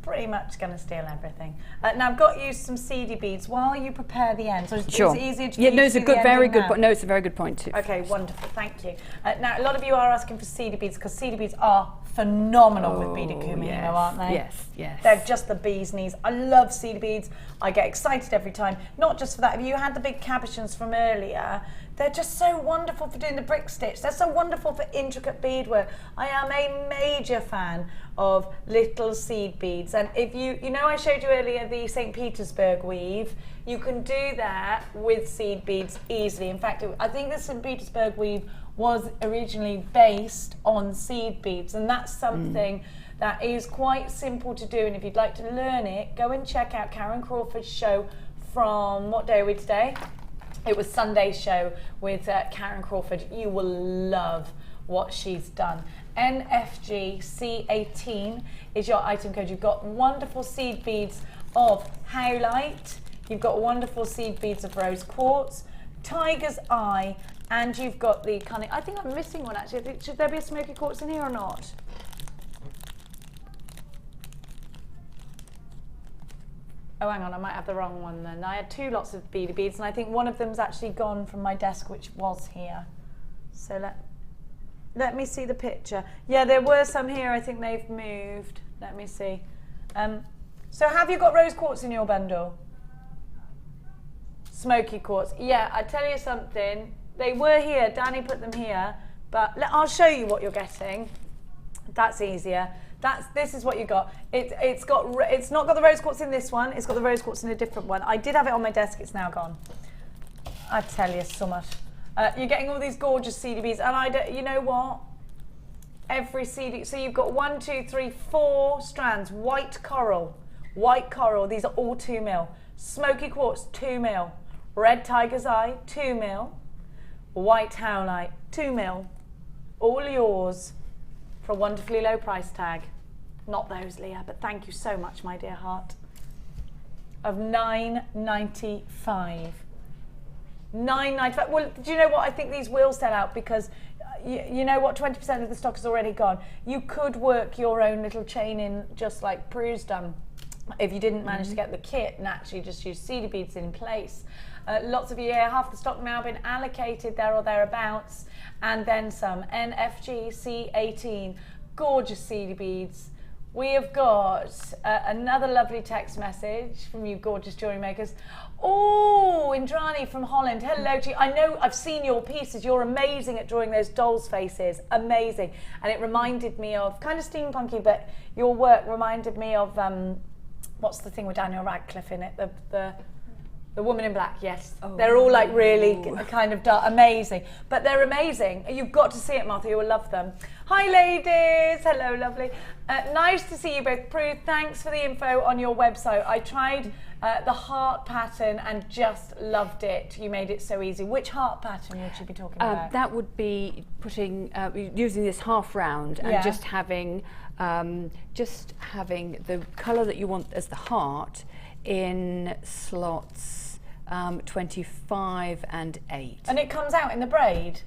Pretty much going to steal everything. Now I've got you some seedy beads while you prepare the end. So is it easier to no, it's a good, very good point. No, it's a very good point too. Okay, wonderful. Thank you. Now a lot of you are asking for seedy beads because seedy beads are phenomenal with beaded Kumihimo, aren't they? Yes, yes. They're just the bee's knees. I love seedy beads. I get excited every time. Not just for that. If you had the big cabochons from earlier, they're just so wonderful for doing the brick stitch. They're so wonderful for intricate beadwork. I am a major fan of little seed beads. And if you know I showed you earlier the St. Petersburg weave, you can do that with seed beads easily. In fact, I think the St. Petersburg weave was originally based on seed beads, and that's something that is quite simple to do. And if you'd like to learn it, go and check out Karen Crawford's show from, what day are we today? It was Sunday's show with Karen Crawford. You will love what she's done. NFGC18 is your item code. You've got wonderful seed beads of howlite. You've got wonderful seed beads of rose quartz, tiger's eye, and you've got the cunning. I think I'm missing one actually. Should there be a smoky quartz in here or not? Oh, hang on, I might have the wrong one then. I had two lots of beady beads, and I think one of them's actually gone from my desk, which was here. So let me see the picture. Yeah, there were some here. I think they've moved. Let me see. So have you got rose quartz in your bundle? Smoky quartz. Yeah, I tell you something. They were here. Danny put them here, but I'll show you what you're getting. That's easier. This is what you got. It's not got the rose quartz in this one. It's got the rose quartz in a different one. I did have it on my desk. It's now gone. I tell you so much. You're getting all these gorgeous CD beads, and you know what? Every CD. So you've got 1, 2, 3, 4 strands. White coral. White coral. These are all 2 mil. Smoky quartz, 2 mil. Red tiger's eye, 2 mil. White howlite, 2 mil. All yours for a wonderfully low price tag. Not those, Leah, but thank you so much, my dear heart. Of £9.95. £9.95. Well, do you know what? I think these will sell out because you know what? 20% of the stock is already gone. You could work your own little chain in just like Prue's done. If you didn't manage to get the kit and actually just use CD beads in place. Lots of you here, half the stock now been allocated there or thereabouts, and then some. NFG C18, gorgeous CD beads. We have got another lovely text message from you gorgeous jewellery makers. Oh, Indrani from Holland, hello to you. I know I've seen your pieces. You're amazing at drawing those dolls' faces, amazing. And it reminded me of, kind of steampunky, but your work reminded me of, what's the thing with Daniel Radcliffe in it? The Woman in Black, yes. Oh, they're all like really kind of dark, amazing. But they're amazing. You've got to see it, Martha, you will love them. Hi ladies, hello lovely. Nice to see you both. Prue, thanks for the info on your website. I tried the heart pattern and just loved it. You made it so easy. Which heart pattern would you be talking about? That would be putting, using this half round and just having the colour that you want as the heart in slots 25 and 8. And it comes out in the braid?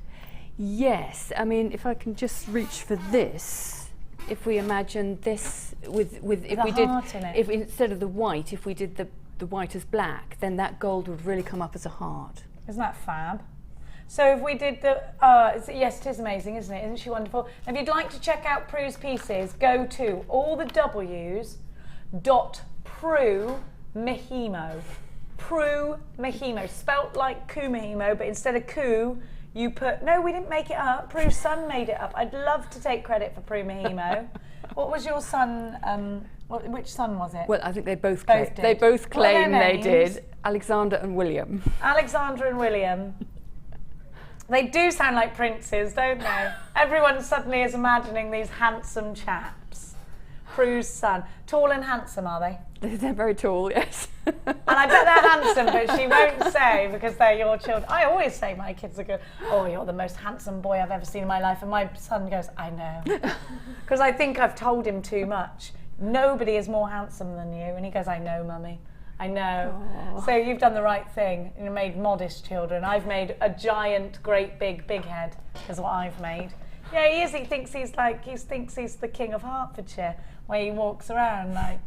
Yes, I mean if I can just reach for this, if we imagine this with if we did, if instead of the white, if we did the white as black, then that gold would really come up as a heart. Isn't that fab? So if we did the, yes, it is amazing, isn't it? Isn't she wonderful? If you'd like to check out Prue's pieces, go to all the W's .PrueMihimo. PrueMihimo, spelt like Kumihimo, but instead of Ku, you put, no, we didn't make it up. Prue's son made it up. I'd love to take credit for PrueMihimo. What was your son, which son was it? Well, I think they both claim they did. Alexander and William. Alexander and William. They do sound like princes, don't they? Everyone suddenly is imagining these handsome chaps. Prue's son. Tall and handsome, are they? They're very tall, yes. And I bet they're handsome, but she won't say because they're your children. I always say my kids are good. Oh, you're the most handsome boy I've ever seen in my life. And my son goes, I know. Because I think I've told him too much. Nobody is more handsome than you. And he goes, I know, Mummy. I know. Aww. So you've done the right thing. You made modest children. I've made a giant, great, big head is what I've made. Yeah, he is. He thinks he's the king of Hertfordshire, where he walks around like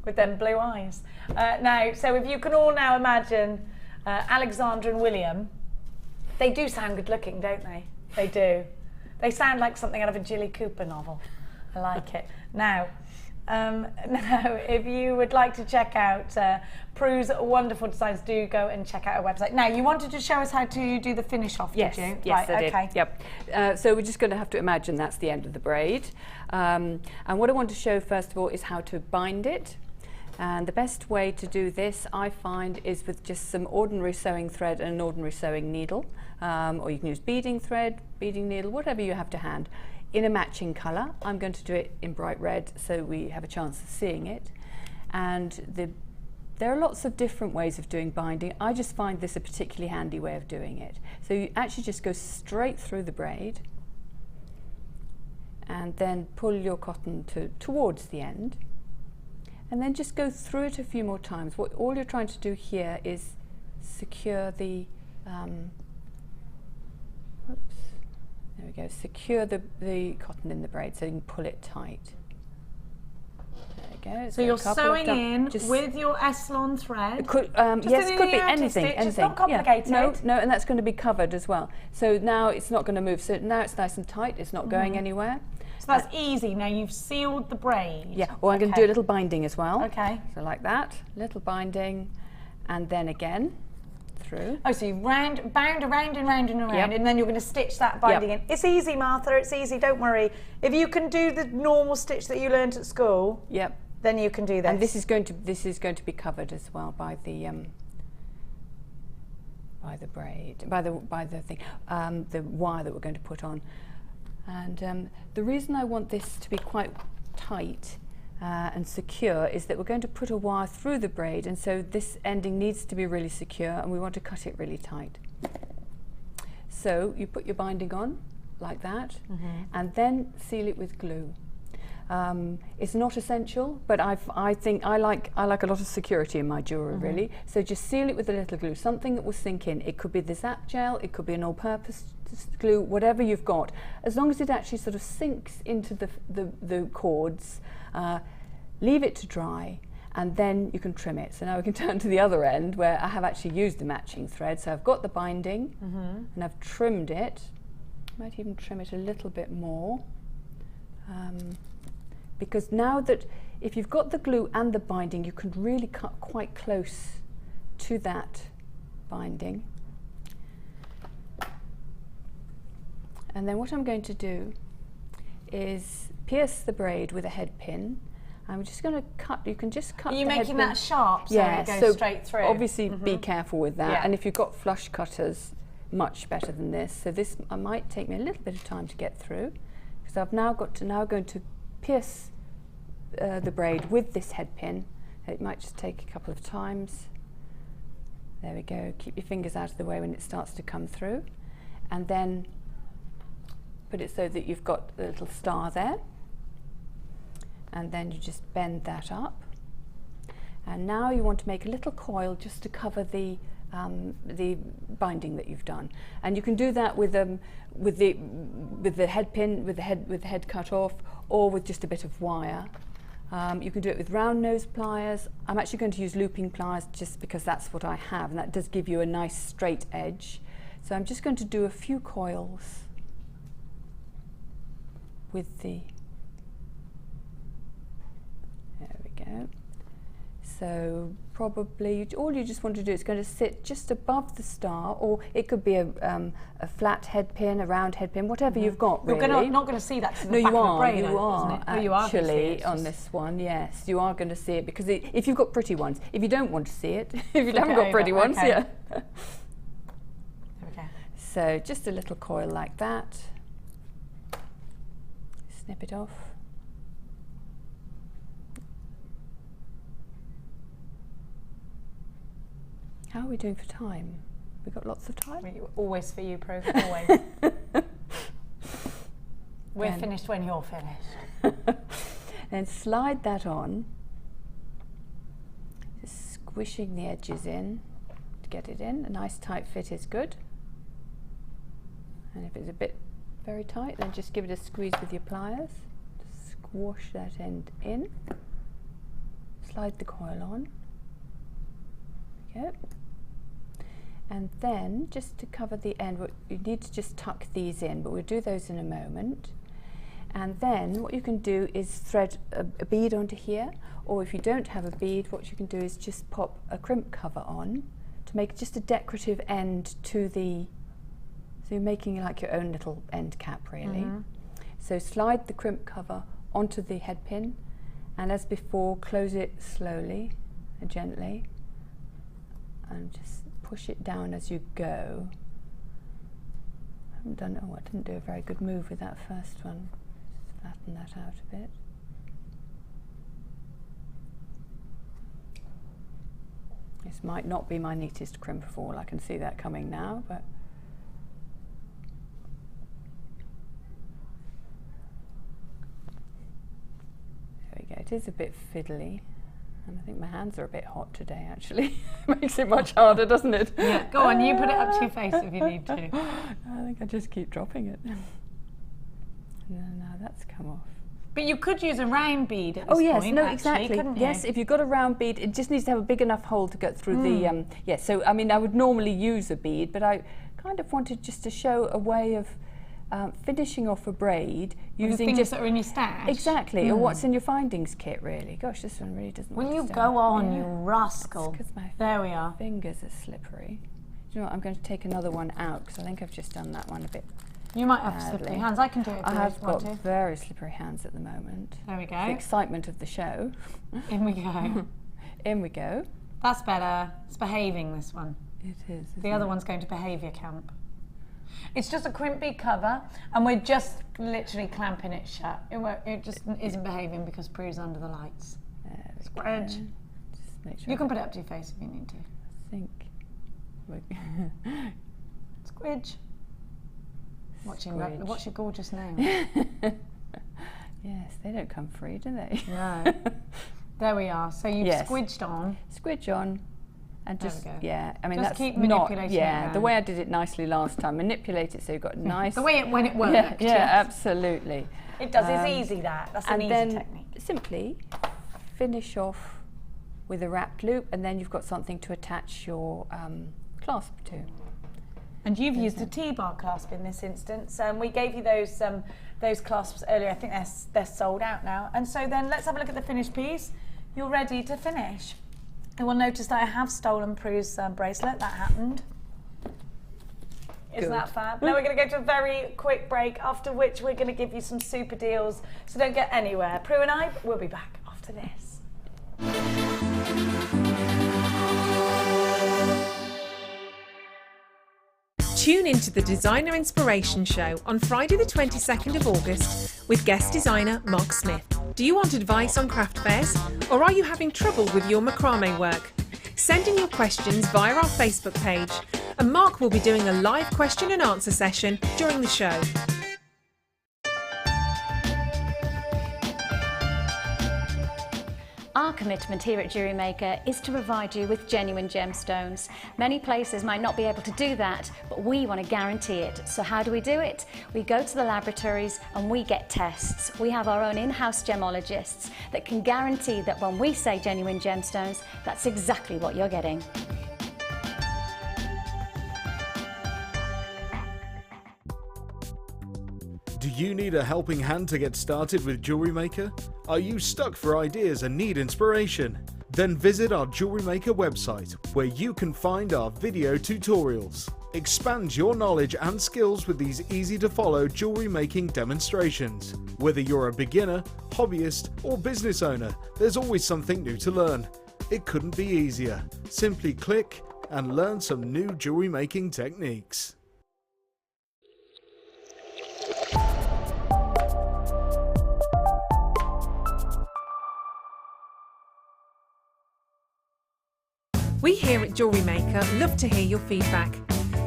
with them blue eyes. Now, so if you can all now imagine Alexander and William, they do sound good looking, don't they? They do. They sound like something out of a Jilly Cooper novel. I like it. Now, if you would like to check out Prue's wonderful designs, do go and check out her website. Now, you wanted to show us how to do the finish off, yes, did you? Yes, right, I okay. did. Yep. So we're just going to have to imagine that's the end of the braid. And what I want to show first of all is how to bind it. And the best way to do this, I find, is with just some ordinary sewing thread and an ordinary sewing needle. Or you can use beading thread, beading needle, whatever you have to hand. In a matching colour. I'm going to do it in bright red so we have a chance of seeing it. And there are lots of different ways of doing binding. I just find this a particularly handy way of doing it. So you actually just go straight through the braid and then pull your cotton towards the end and then just go through it a few more times. All you're trying to do here is secure the there we go, secure the cotton in the braid so you can pull it tight. There we go. So you're sewing in with your Eslon thread? Yes, it could be anything. It's not complicated. Yeah. No, and that's going to be covered as well. So now it's not going to move. So now it's nice and tight, it's not going anywhere. So that's easy. Now you've sealed the braid. Yeah, well I'm going to do a little binding as well. Okay. So like that, little binding, and then again, through. Oh, so you bound around and round and around, Yep. and then you're going to stitch that binding in. It's easy, Martha, it's easy, don't worry. If you can do the normal stitch that you learnt at school, Yep. then you can do this. And this is going to be covered as well by the braid, by the thing, the wire that we're going to put on. And the reason I want this to be quite tight and secure is that we're going to put a wire through the braid, and so this ending needs to be really secure, and we want to cut it really tight. So you put your binding on like that, and then seal it with glue. It's not essential, but I think I like a lot of security in my jewellery, really. So just seal it with a little glue, something that will sink in. It could be the Zap Gel, it could be an all-purpose glue, whatever you've got, as long as it actually sort of sinks into the cords. Leave it to dry, and then you can trim it. So now we can turn to the other end where I have actually used the matching thread. So I've got the binding, and I've trimmed it. Might even trim it a little bit more. Because now that if you've got the glue and the binding, you can really cut quite close to that binding. And then what I'm going to do is pierce the braid with a head pin. I'm just going to cut, you can just cut the head pin. Are you making that sharp so yeah, it goes so straight through? Obviously be careful with that. Yeah. And if you've got flush cutters, much better than this. So this might take me a little bit of time to get through, because I've now going to pierce the braid with this head pin. It might just take a couple of times. There we go. Keep your fingers out of the way when it starts to come through, and then put it so that you've got a little star there, and then you just bend that up. And now you want to make a little coil just to cover the binding that you've done, and you can do that with the head pin, with the head cut off, or with just a bit of wire. You can do it with round nose pliers. I'm actually going to use looping pliers just because that's what I have, and that does give you a nice straight edge. So I'm just going to do a few coils with the, there we go. So probably all you just want to do is going to sit just above the star, or it could be a flat head pin, a round head pin, whatever you've got, really. You're not going to see that. No, you are you are actually on this one. Yes, you are going to see it, because if you've got pretty ones, if you don't want to see it, if you haven't got pretty ones, yeah. Okay. So just a little coil like that. Snip it off. How are we doing for time? We've got lots of time? Always for you, Pro, always. We're finished when you're finished. Then slide that on, just squishing the edges in to get it in. A nice tight fit is good. And if it's a bit very tight, then just give it a squeeze with your pliers. Just squash that end in. Slide the coil on. There we go. And then, just to cover the end, you need to just tuck these in, but we'll do those in a moment. And then what you can do is thread a bead onto here, or if you don't have a bead, what you can do is just pop a crimp cover on to make just a decorative end to the, so you're making like your own little end cap, really. So slide the crimp cover onto the head pin, and as before, close it slowly and gently, and just push it down as you go. I didn't do a very good move with that first one. Just flatten that out a bit. This might not be my neatest crimp of all, I can see that coming now, but there we go. It is a bit fiddly. And I think my hands are a bit hot today, actually. Makes it much harder, doesn't it? Yeah, go on, you put it up to your face if you need to. I think I just keep dropping it. No, that's come off. But you could use a round bead at this point. Oh yes, no, actually, exactly. couldn't you? Yes, if you've got a round bead, it just needs to have a big enough hole to get through the, yes, so I mean, I would normally use a bead, but I kind of wanted just to show a way of finishing off a braid using things just that are in your stash. Exactly, or what's in your findings kit, really. Gosh, this one really doesn't. Will want you to stay go on, yeah. you rascal? Because my there we are. fingers are slippery. you know what, I'm going to take another one out because I think I've just done that one a bit. You might have slippery hands. I can do it. I have got very slippery hands at the moment. There we go. The excitement of the show. In we go. In we go. That's better. It's behaving, this one. It is. The other one's going to behaviour camp. It's just a crimpy cover, and we're just literally clamping it shut. It just isn't behaving because Prue's under the lights. Squidge. Just make sure You can put it up to your face if you need to. I think. Squidge. Watch your gorgeous nails. Yes, they don't come free, do they? No. There we are. So you've squidged on. Squidge on. And just, there we go. I mean, just that's keep not, manipulating it the way I did it nicely last time. Manipulate it so you've got nice. The way when it worked. Yeah, absolutely. It does. It's easy, that. That's an easy technique. Simply finish off with a wrapped loop, and then you've got something to attach your clasp to. And you've used a T-bar clasp in this instance. We gave you those clasps earlier. I think they're sold out now. And so then let's have a look at the finished piece. You're ready to finish. You will notice that I have stolen Prue's bracelet. That happened. Isn't that fab? Now we're going to go to a very quick break, after which we're going to give you some super deals. So don't get anywhere. Prue and I will be back after this. Tune into the Designer Inspiration Show on Friday the 22nd of August with guest designer Mark Smith. Do you want advice on craft fairs, or are you having trouble with your macrame work? Send in your questions via our Facebook page, and Mark will be doing a live question and answer session during the show. Our commitment here at JewelleryMaker is to provide you with genuine gemstones. Many places might not be able to do that, but we want to guarantee it. So how do we do it? We go to the laboratories and we get tests. We have our own in-house gemologists that can guarantee that when we say genuine gemstones, that's exactly what you're getting. Do you need a helping hand to get started with JewelleryMaker? Are you stuck for ideas and need inspiration? Then visit our JewelleryMaker website, where you can find our video tutorials. Expand your knowledge and skills with these easy-to-follow jewellery making demonstrations. Whether you're a beginner, hobbyist, or business owner, there's always something new to learn. It couldn't be easier. Simply click and learn some new jewellery making techniques. We here at JewelleryMaker love to hear your feedback.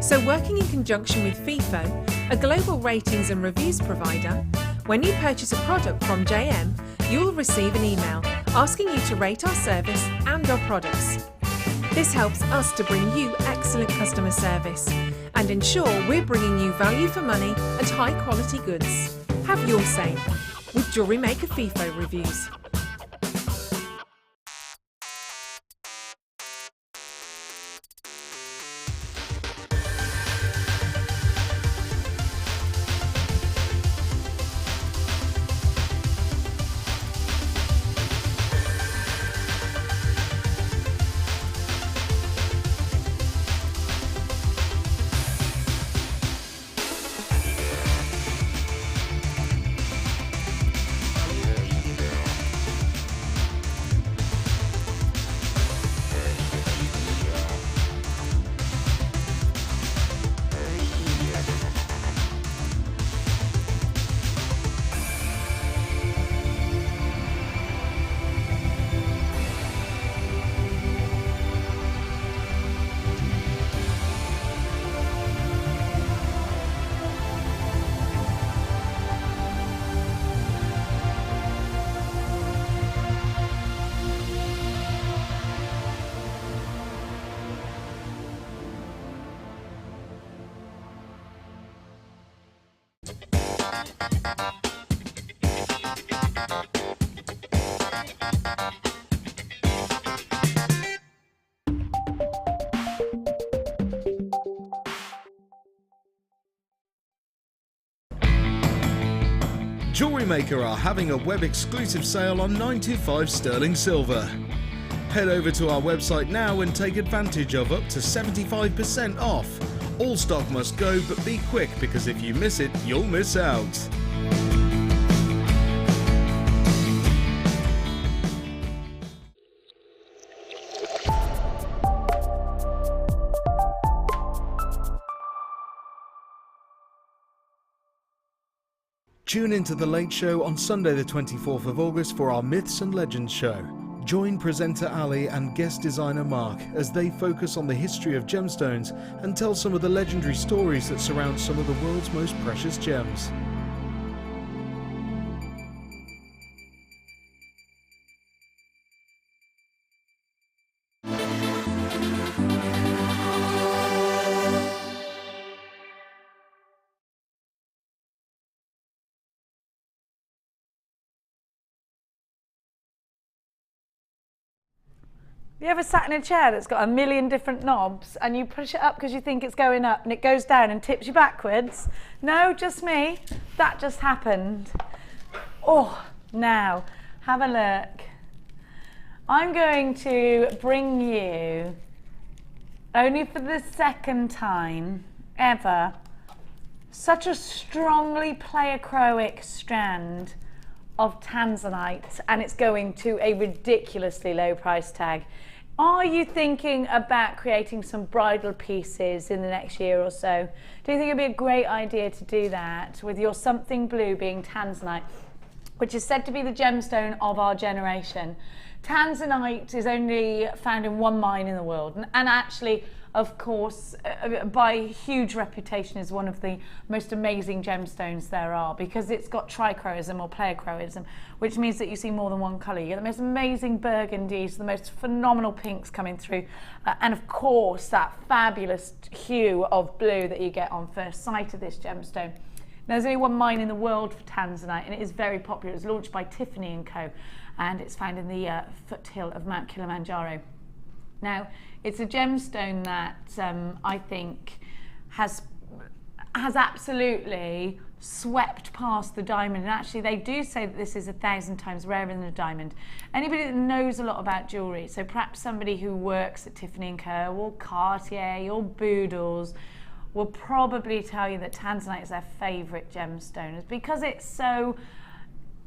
So working in conjunction with FIFO, a global ratings and reviews provider, when you purchase a product from JM, you'll receive an email asking you to rate our service and our products. This helps us to bring you excellent customer service and ensure we're bringing you value for money and high quality goods. Have your say with JewelleryMaker FIFO reviews. JewelleryMaker are having a web exclusive sale on 925 sterling silver. Head over to our website now and take advantage of up to 75% off. All stock must go, but be quick because if you miss it, you'll miss out. Tune into The Late Show on Sunday the 24th of August for our Myths and Legends show. Join presenter Ali and guest designer Mark as they focus on the history of gemstones and tell some of the legendary stories that surround some of the world's most precious gems. You ever sat in a chair that's got a million different knobs and you push it up because you think it's going up and it goes down and tips you backwards? No, just me. That just happened. Oh, now, have a look. I'm going to bring you, only for the second time ever, such a strongly pleochroic strand of tanzanite, and it's going to a ridiculously low price tag. Are you thinking about creating some bridal pieces in the next year or so? Do you think it'd be a great idea to do that with your something blue being tanzanite, which is said to be the gemstone of our generation? Tanzanite is only found in one mine in the world, and actually, of course, by huge reputation, is one of the most amazing gemstones there are, because it's got trichroism or pleochroism, which means that you see more than one colour. You get the most amazing burgundies, the most phenomenal pinks coming through, and of course that fabulous hue of blue that you get on first sight of this gemstone. There's only one mine in the world for tanzanite, and it is very popular. It's launched by Tiffany & Co, and it's found in the foothill of Mount Kilimanjaro. Now, it's a gemstone that I think has absolutely swept past the diamond, and actually they do say that this is 1,000 times rarer than a diamond. Anybody that knows a lot about jewellery, so perhaps somebody who works at Tiffany & Co or Cartier or Boodles, will probably tell you that tanzanite is their favourite gemstone. It's because it's so,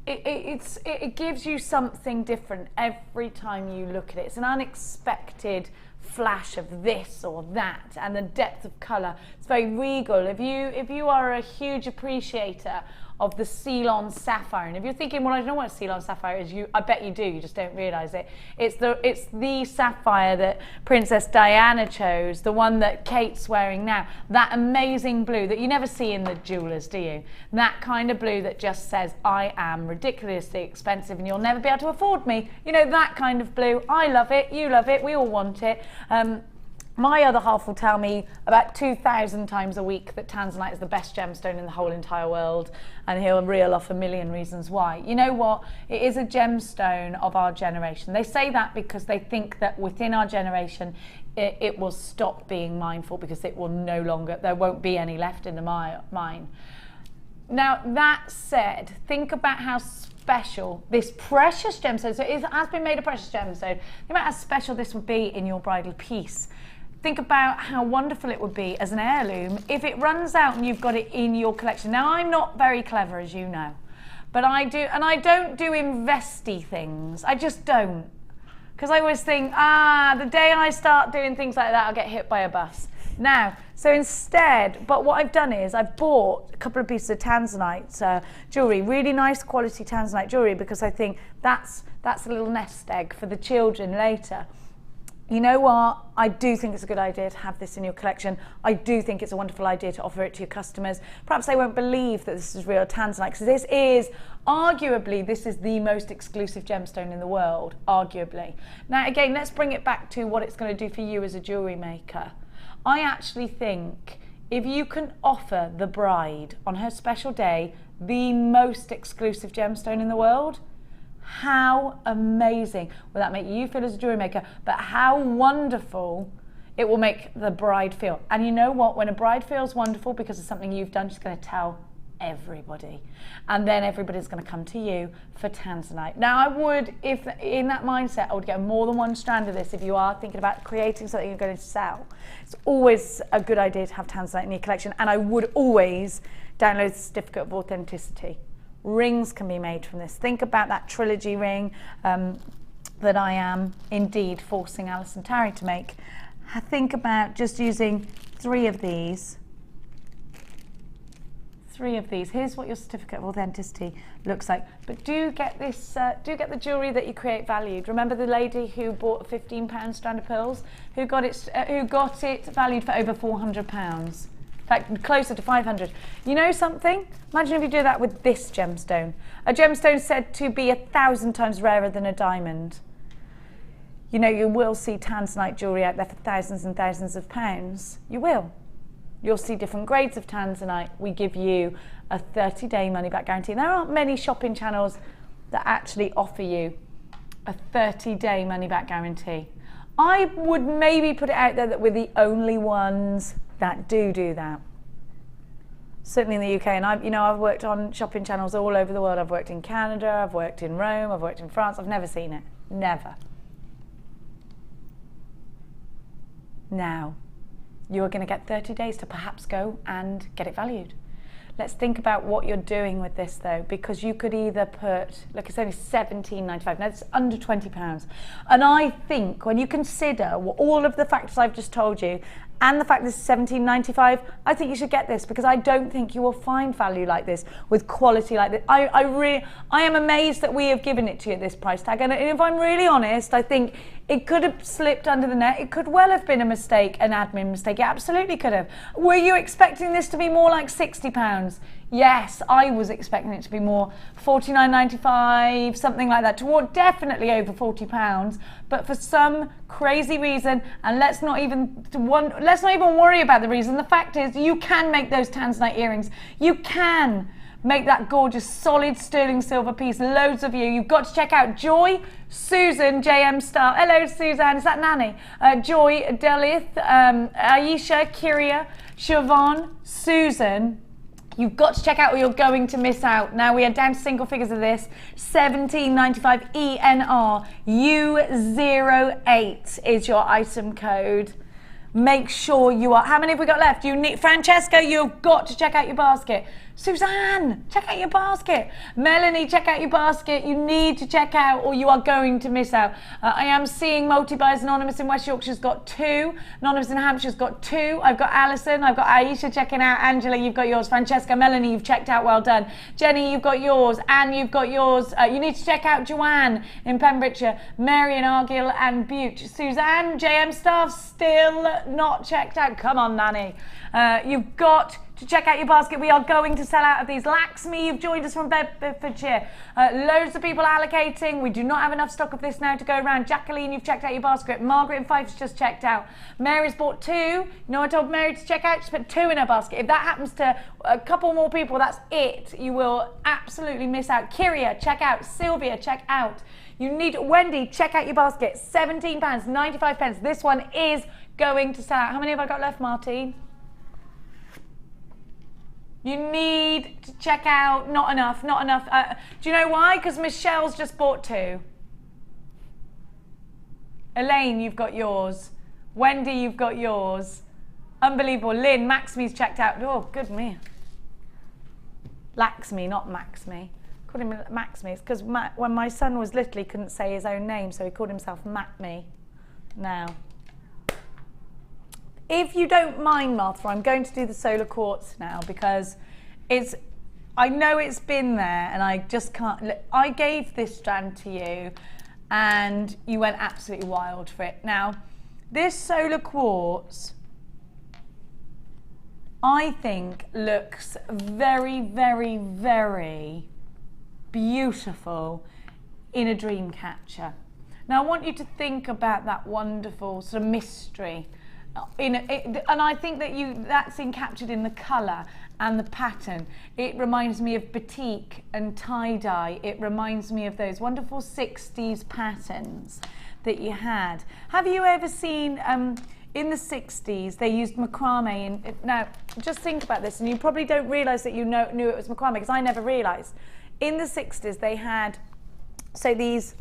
it gives you something different every time you look at it. It's an unexpected flash of this or that, and the depth of colour. It's very regal. If you are a huge appreciator of the Ceylon sapphire, and if you're thinking, well, I don't know what Ceylon sapphire is, I bet you do, you just don't realise it. It's the sapphire that Princess Diana chose, the one that Kate's wearing now, that amazing blue that you never see in the jewellers, do you? That kind of blue that just says, I am ridiculously expensive and you'll never be able to afford me. You know, that kind of blue. I love it, you love it, we all want it. My other half will tell me about 2,000 times a week that tanzanite is the best gemstone in the whole entire world, and he'll reel off a million reasons why. You know what? It is a gemstone of our generation. They say that because they think that within our generation it will stop being mineful, because it will no longer, there won't be any left in the mine. Now, that said, think about how special this precious gemstone, so it has been made a precious gemstone, think about how special this would be in your bridal piece. Think about how wonderful it would be as an heirloom if it runs out and you've got it in your collection. Now, I'm not very clever, as you know, but I do, and I don't do investy things. I just don't. Because I always think, the day I start doing things like that, I'll get hit by a bus. Now, so instead, but what I've done is I've bought a couple of pieces of tanzanite jewellery, really nice quality tanzanite jewellery, because I think that's a little nest egg for the children later. You know what? I do think it's a good idea to have this in your collection. I do think it's a wonderful idea to offer it to your customers. Perhaps they won't believe that this is real tanzanite, because this is the most exclusive gemstone in the world, arguably. Now, again, let's bring it back to what it's going to do for you as a jewellery maker. I actually think if you can offer the bride on her special day the most exclusive gemstone in the world, how amazing will that make you feel as a jewellery maker, but how wonderful it will make the bride feel. And you know what? When a bride feels wonderful because of something you've done, she's going to tell everybody. And then everybody's going to come to you for tanzanite. Now I would, if in that mindset, I would get more than one strand of this if you are thinking about creating something you're going to sell. It's always a good idea to have tanzanite in your collection, and I would always download the certificate of authenticity. Rings can be made from this. Think about that trilogy ring that I am indeed forcing Alison Tarry to make. Think about just using 3 of these. 3 of these. Here's what your certificate of authenticity looks like. But do get this, do get the jewellery that you create valued. Remember the lady who bought a £15 strand of pearls, who got it valued for over £400. In fact, closer to 500. You know something? Imagine if you do that with this gemstone. A gemstone said to be 1,000 times rarer than a diamond. You know, you will see tanzanite jewellery out there for thousands and thousands of pounds. You will. You'll see different grades of tanzanite. We give you a 30-day money-back guarantee. There aren't many shopping channels that actually offer you a 30-day money-back guarantee. I would maybe put it out there that we're the only ones that do that. Certainly in the UK, and I've worked on shopping channels all over the world. I've worked in Canada, I've worked in Rome, I've worked in France. I've never seen it. Never. Now, you're going to get 30 days to perhaps go and get it valued. Let's think about what you're doing with this though, because you could either put, look, it's only £17.95, now it's under £20. And I think when you consider all of the factors I've just told you, and the fact this is £17.95, I think you should get this, because I don't think you will find value like this with quality like this. I am amazed that we have given it to you at this price tag, and if I'm really honest, I think it could have slipped under the net. It could well have been a mistake, an admin mistake. It absolutely could have. Were you expecting this to be more like £60? Yes, I was expecting it to be more, $49.95, something like that, toward definitely over £40. But for some crazy reason, and let's not even worry about the reason. The fact is, you can make those tanzanite earrings. You can make that gorgeous solid sterling silver piece. Loads of you. You've got to check out Joy, Susan, JM Star. Hello, Suzanne. Is that Nanny? Joy, Delith, Aisha, Kyria, Siobhan, Susan. You've got to check out or you're going to miss out. Now we are down to single figures of this. $17.95 ENR U08 is your item code. Make sure you are, how many have we got left? You need, Francesca, you've got to check out your basket. Suzanne, check out your basket. Melanie, check out your basket. You need to check out or you are going to miss out. I am seeing Multi-Buyers Anonymous in West Yorkshire's got 2. Anonymous in Hampshire's got 2. I've got Alison, I've got Aisha checking out. Angela, you've got yours. Francesca, Melanie, you've checked out. Well done. Jenny, you've got yours. Anne, you've got yours. You need to check out Joanne in Pembrokeshire. Mary in Argyll and Bute. Suzanne, JM Staff, still not checked out. Come on, Nanny. You've got to check out your basket. We are going to sell out of these. Laxmi, you've joined us from Bedfordshire. Loads of people allocating. We do not have enough stock of this now to go around. Jacqueline, you've checked out your basket. Margaret in Fife's just checked out. Mary's bought 2. You know, I told Mary to check out. She's put 2 in her basket. If that happens to a couple more people, that's it. You will absolutely miss out. Kyria, check out. Sylvia, check out. You need, Wendy, check out your basket. £17.95. This one is going to sell out. How many have I got left, Martine? You need to check out, not enough. Do you know why? Because Michelle's just bought 2. Elaine, you've got yours. Wendy, you've got yours. Unbelievable. Lynn, Maxme's checked out. Oh, good me. Laxme, not Maxme. Called him Maxme. It's because when my son was little, he couldn't say his own name, so he called himself Macme. Now, if you don't mind, Martha, I'm going to do the solar quartz now because I know it's been there and I just can't. I gave this strand to you and you went absolutely wild for it. Now, this solar quartz, I think, looks very, very, very beautiful in a dream catcher. Now, I want you to think about that wonderful sort of mystery. And I think that that's captured in the colour and the pattern. It reminds me of batik and tie-dye. It reminds me of those wonderful 60s patterns that you had. Have you ever seen, in the 60s, they used macrame. Now, just think about this, and you probably don't realise that you knew it was macrame, because I never realised. In the 60s, they had, this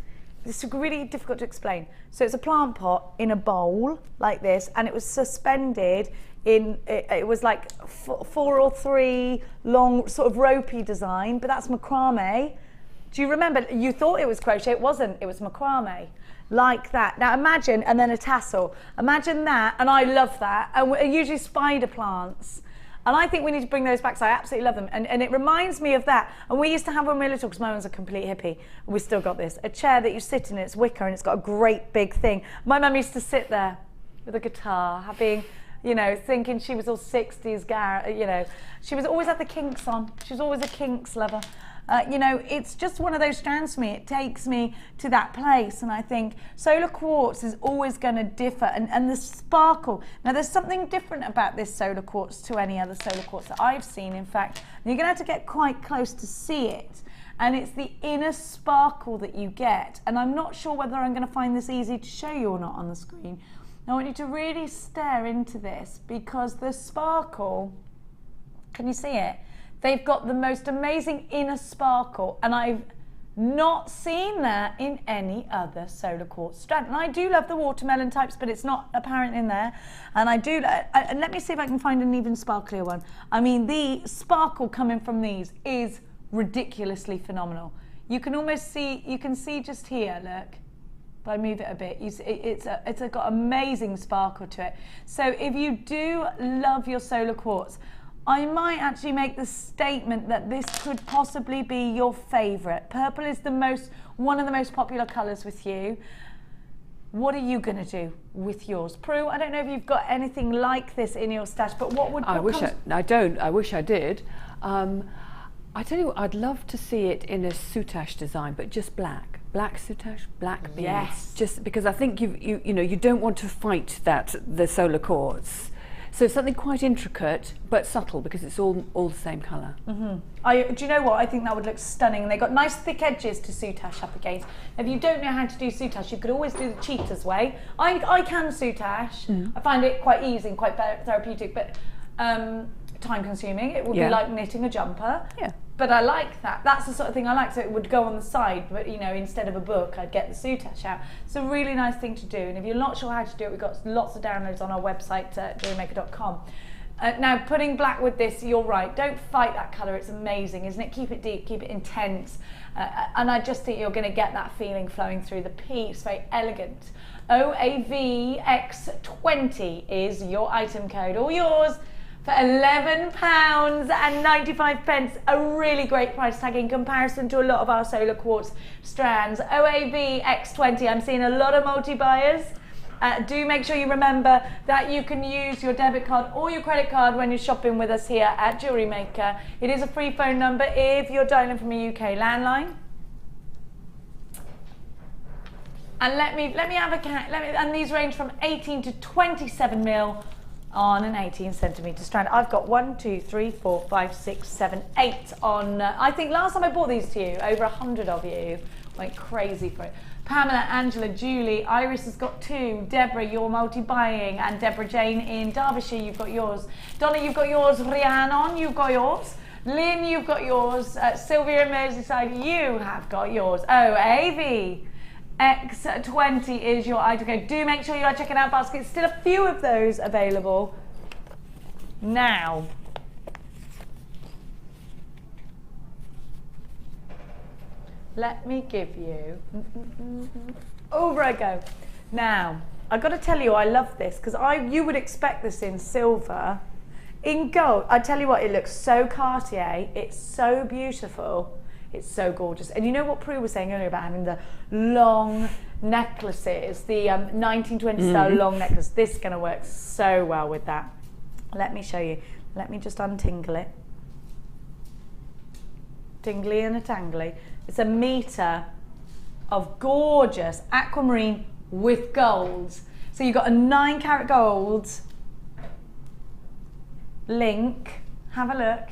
is really difficult to explain. So it's a plant pot in a bowl like this, and it was suspended in, it was like 4 or 3 long, sort of ropey design, but that's macrame. Do you remember? You thought it was crochet, it wasn't, it was macrame. Like that. Now imagine, and then a tassel. Imagine that, and I love that. And usually spider plants. And I think we need to bring those back, so I absolutely love them. And it reminds me of that. And we used to have when we were little, because my mum's a complete hippie, and we still got this, a chair that you sit in, it's wicker, and it's got a great big thing. My mum used to sit there with a guitar, having, you know, thinking she was all 60s, you know. She was always had the Kinks on. She was always a Kinks lover. You know, it's just one of those strands for me. It takes me to that place, and I think solar quartz is always going to differ, and the sparkle. Now, there's something different about this solar quartz to any other solar quartz that I've seen, in fact. You're going to have to get quite close to see it, and it's the inner sparkle that you get, and I'm not sure whether I'm going to find this easy to show you or not on the screen. I want you to really stare into this, because the sparkle, can you see it? They've got the most amazing inner sparkle, and I've not seen that in any other solar quartz strand. And I do love the watermelon types, but it's not apparent in there. And I do, and let me see if I can find an even sparklier one. I mean, the sparkle coming from these is ridiculously phenomenal. You can almost see, you can see just here, look. If I move it a bit, you see, it's got amazing sparkle to it. So if you do love your solar quartz, I might actually make the statement that this could possibly be your favourite. Purple is one of the most popular colours with you. What are you going to do with yours? Prue, I don't know if you've got anything like this in your stash, but what would... I don't. I wish I did. I tell you what, I'd love to see it in a soutache design, but just black. Black soutache, black beads. Yes. Just because I think you know, you don't want to fight the solar quartz. So something quite intricate but subtle, because it's all the same colour. Mm-hmm. Do you know what? I think that would look stunning. And they've got nice thick edges to soutache up against. If you don't know how to do soutache, you could always do the cheetah's way. I can soutache. I find it quite easy and quite therapeutic, but time consuming. It would be like knitting a jumper. Yeah. But I like that. That's the sort of thing I like. So it would go on the side, but you know, instead of a book, I'd get the soutache out. It's a really nice thing to do. And if you're not sure how to do it, we've got lots of downloads on our website, JewelleryMaker.com. Now, putting black with this, you're right. Don't fight that colour. It's amazing, isn't it? Keep it deep, keep it intense. And I just think you're going to get that feeling flowing through the piece. Very elegant. OAVX20 is your item code. All yours. For £11.95, a really great price tag in comparison to a lot of our solar quartz strands. OAVX20, I'm seeing a lot of multi-buyers. Do make sure you remember that you can use your debit card or your credit card when you're shopping with us here at Jewellery Maker. It is a free phone number if you're dialing from a UK landline. And let me have a count. And these range from 18 to 27 mil. On an 18 centimetre strand. I've got 1, 2, 3, 4, 5, 6, 7, 8 on, I think last time I bought these to you, over 100 of you went crazy for it. Pamela, Angela, Julie, Iris has got 2, Deborah, you're multi-buying, and Deborah Jane in Derbyshire, you've got yours. Donna, you've got yours. Rhiannon, you've got yours. Lynn, you've got yours. Sylvia in Merseyside, you have got yours. Oh, AV. X20 is your item code. Do make sure you are checking out baskets. Still a few of those available now. Let me give you... Over I go. Now, I've got to tell you, I love this, because you would expect this in silver. In gold, I tell you what, it looks so Cartier. It's so beautiful. It's so gorgeous. And you know what Prue was saying earlier about having the long necklaces, the 1920s style long necklace. This is going to work so well with that. Let me show you. Let me just untingle it. Tingly and a tangly. It's a metre of gorgeous aquamarine with gold. So you've got a 9-carat gold link. Have a look.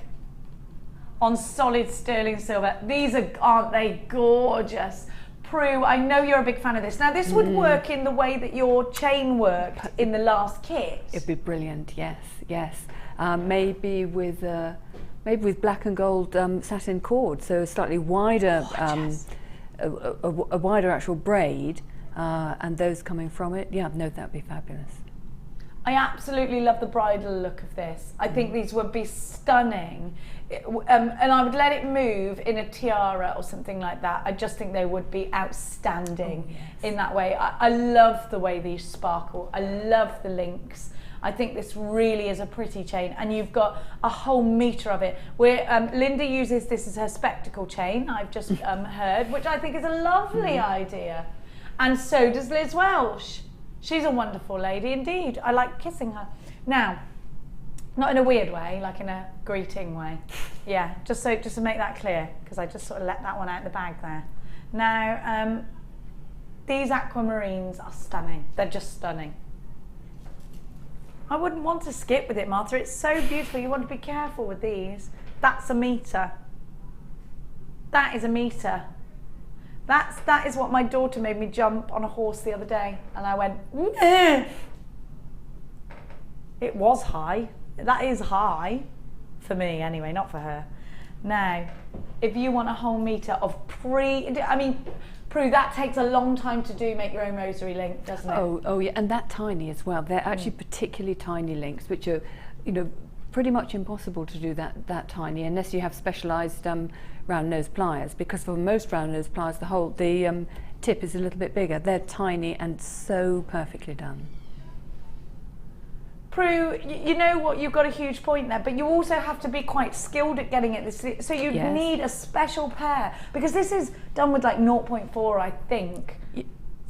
On solid sterling silver. These aren't they gorgeous? Prue, I know you're a big fan of this. Now, this would work in the way that your chain worked in the last kit. It'd be brilliant, yes, yes. Maybe with black and gold satin cord, so a slightly wider, a wider actual braid, and those coming from it. Yeah, no, that'd be fabulous. I absolutely love the bridal look of this. I think these would be stunning. And I would let it move in a tiara or something like that. I just think they would be outstanding in that way. I love the way these sparkle. I love the links. I think this really is a pretty chain, and you've got a whole metre of it. Linda uses this as her spectacle chain, I've just heard, which I think is a lovely idea. And so does Liz Welsh. She's a wonderful lady indeed. I like kissing her. Now, not in a weird way, like in a greeting way. Yeah, just to make that clear, because I just sort of let that one out of the bag there. Now, these aquamarines are stunning. They're just stunning. I wouldn't want to skip with it, Martha. It's so beautiful. You want to be careful with these. That's a metre. That is a metre. That is what my daughter made me jump on a horse the other day, and I went, eh. It was high. That is high for me anyway, not for her. Now, if you want a whole metre of Prue, that takes a long time to do, make your own rosary link, doesn't it? Oh yeah, and that tiny as well. They're actually particularly tiny links, which are, pretty much impossible to do that tiny unless you have specialised round nose pliers, because for most round nose pliers the tip is a little bit bigger. They're tiny and so perfectly done. Prue, you know what, you've got a huge point there, but you also have to be quite skilled at getting it. So you need a special pair, because this is done with like 0.4, I think.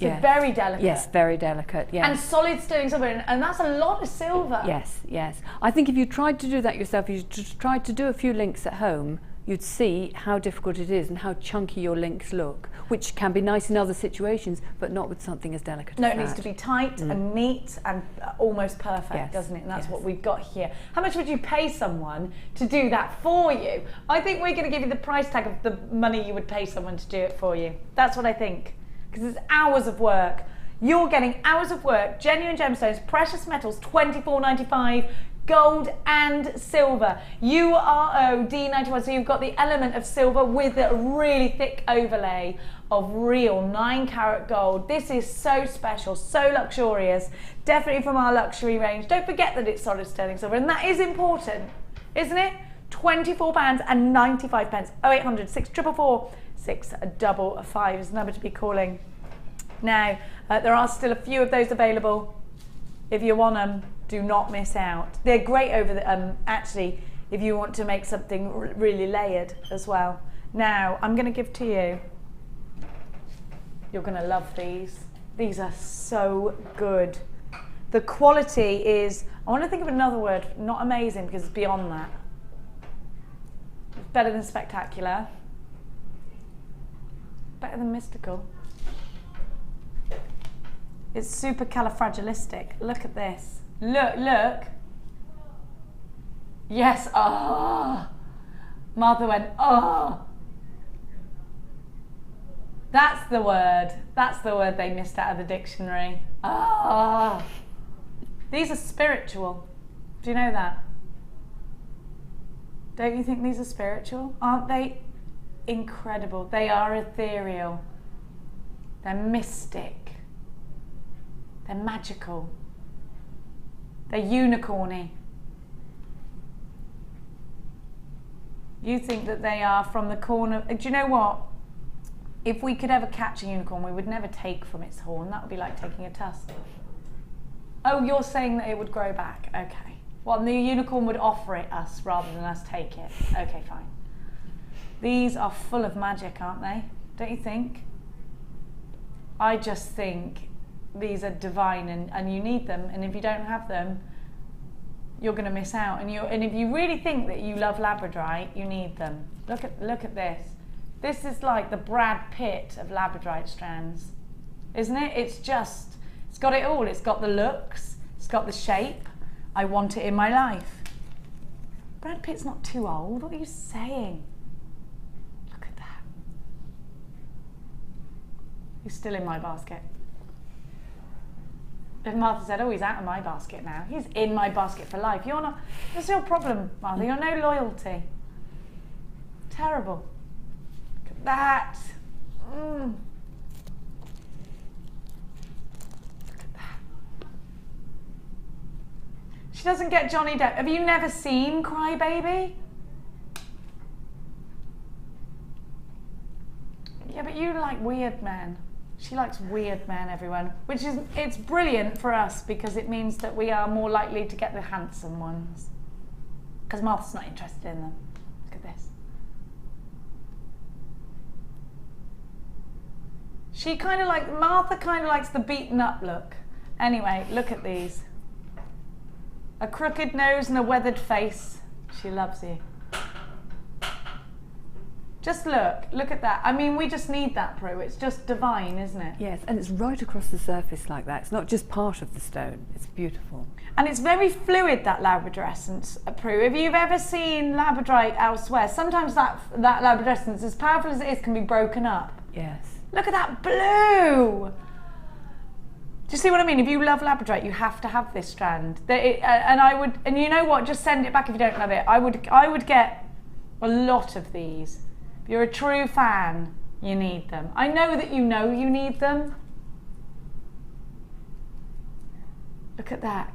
So very delicate. Yes, very delicate, yes. And solid sterling silver, and that's a lot of silver. Yes, yes. I think if you tried to do that yourself, if you just tried to do a few links at home, you'd see how difficult it is and how chunky your links look, which can be nice in other situations, but not with something as delicate as that. No, it needs to be tight and neat and almost perfect, doesn't it? And that's what we've got here. How much would you pay someone to do that for you? I think we're going to give you the price tag of the money you would pay someone to do it for you. That's what I think. Because it's hours of work. You're getting hours of work, genuine gemstones, precious metals, $24.95, gold and silver. URO D91, so you've got the element of silver with a really thick overlay of real 9-carat gold. This is so special, so luxurious, definitely from our luxury range. Don't forget that it's solid sterling silver, and that is important, isn't it? £24.95. 0800 644 655 is the number to be calling. Now, there are still a few of those available. If you want them, do not miss out. They're great over the, actually, if you want to make something really layered as well. Now, I'm going to give to you. You're going to love these. These are so good. The quality is, I want to think of another word, not amazing, because it's beyond that. It's better than spectacular. Better than mystical. It's supercalifragilistic. Look at this. Look, look. Yes, oh. Martha went, oh. That's the word. That's the word they missed out of the dictionary. Oh. These are spiritual. Do you know that? Don't you think these are spiritual? Aren't they incredible? They are ethereal. They're mystic. They're magical. They're unicorny. You think that they are from the corner. Do you know what? If we could ever catch a unicorn, we would never take from its horn. That would be like taking a tusk. Oh, you're saying that it would grow back. Okay. Well, the unicorn would offer it us rather than us take it. Okay, fine. These are full of magic, aren't they? Don't you think? I just think these are divine, and you need them, and if you don't have them, you're going to miss out. And if you really think that you love labradorite, you need them. Look at this. This is like the Brad Pitt of labradorite strands, isn't it? It's got it all. It's got the looks, it's got the shape. I want it in my life. Brad Pitt's not too old. What are you saying? Look at that. He's still in my basket. If Martha said, oh, he's out of my basket now. He's in my basket for life. You're not, that's your problem, Martha. You're no loyalty. Terrible. Look at that. Look at that. She doesn't get Johnny Depp. Have you never seen Cry Baby? Yeah, but you like weird men. She likes weird men, everyone, which is, it's brilliant for us because it means that we are more likely to get the handsome ones. Because Martha's not interested in them. Look at this. Martha kind of likes the beaten up look. Anyway, look at these. A crooked nose and a weathered face. She loves you. Just look at that. I mean, we just need that, Prue. It's just divine, isn't it? Yes, and it's right across the surface like that. It's not just part of the stone. It's beautiful. And it's very fluid, that labradorescence, Prue. If you've ever seen labradorite elsewhere, sometimes that labradorescence, as powerful as it is, can be broken up. Yes. Look at that blue! Do you see what I mean? If you love labradorite, you have to have this strand. And you know what? Just send it back if you don't love it. I would get a lot of these. If you're a true fan, you need them. I know that you need them. Look at that.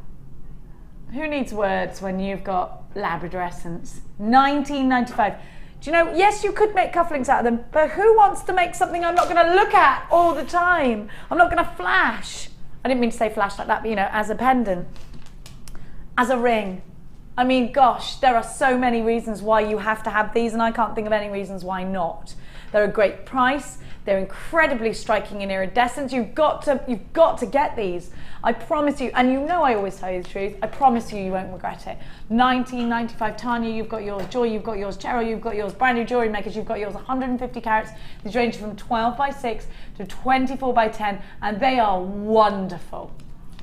Who needs words when you've got labradorescence? 1995. Do you know, yes, you could make cufflinks out of them, but who wants to make something I'm not going to look at all the time? I'm not going to flash. I didn't mean to say flash like that, but you know, as a pendant, as a ring. I mean, gosh, there are so many reasons why you have to have these, and I can't think of any reasons why not. They're a great price. They're incredibly striking in iridescence. You've got to get these. I promise you, and you know I always tell you the truth, I promise you, you won't regret it. 1995, Tanya, you've got yours. Joy, you've got yours. Cheryl, you've got yours. Brand new jewellery makers, you've got yours. 150 carats. These range from 12 by 6 to 24 by 10, and they are wonderful.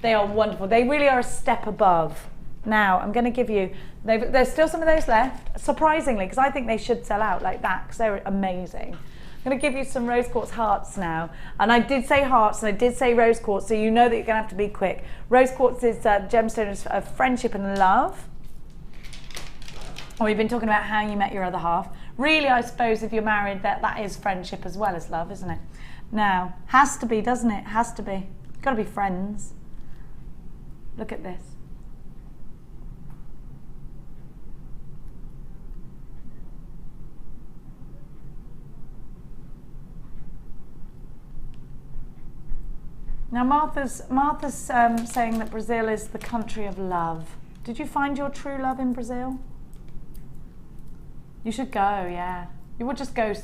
They are wonderful. They really are a step above. Now, I'm going to give you, there's still some of those left, surprisingly, because I think they should sell out like that, because they're amazing. I'm going to give you some rose quartz hearts now. And I did say hearts, and I did say rose quartz, so you know that you're going to have to be quick. Rose quartz is a gemstone of friendship and love. And we've been talking about how you met your other half. Really, I suppose, if you're married, that is friendship as well as love, isn't it? Now, has to be, doesn't it? Has to be. You've got to be friends. Look at this. Now Martha's saying that Brazil is the country of love. Did you find your true love in Brazil? You should go, yeah. You would just go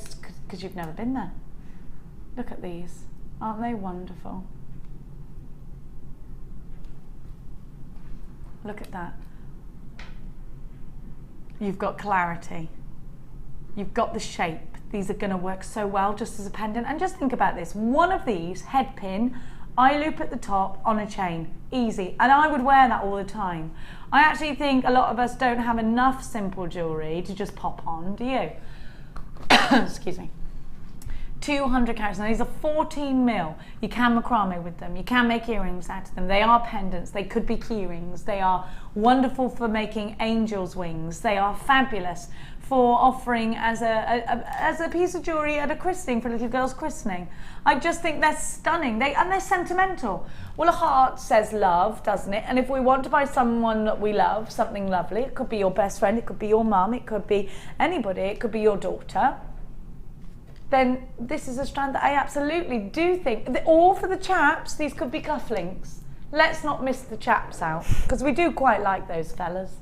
because you've never been there. Look at these. Aren't they wonderful? Look at that. You've got clarity. You've got the shape. These are going to work so well just as a pendant. And just think about this. One of these, head pin, eye loop at the top on a chain. Easy. And I would wear that all the time. I actually think a lot of us don't have enough simple jewellery to just pop on, do you? Excuse me. 200 carats. Now these are 14 mil. You can macrame with them. You can make earrings out of them. They are pendants. They could be key rings. They are wonderful for making angels' wings. They are fabulous for offering as a piece of jewellery at a christening, for a little girl's christening. I just think they're stunning. And they're sentimental. Well, a heart says love, doesn't it? And if we want to buy someone that we love, something lovely, it could be your best friend, it could be your mum, it could be anybody, it could be your daughter, then this is a strand that I absolutely do think, or for the chaps, these could be cufflinks. Let's not miss the chaps out, because we do quite like those fellas.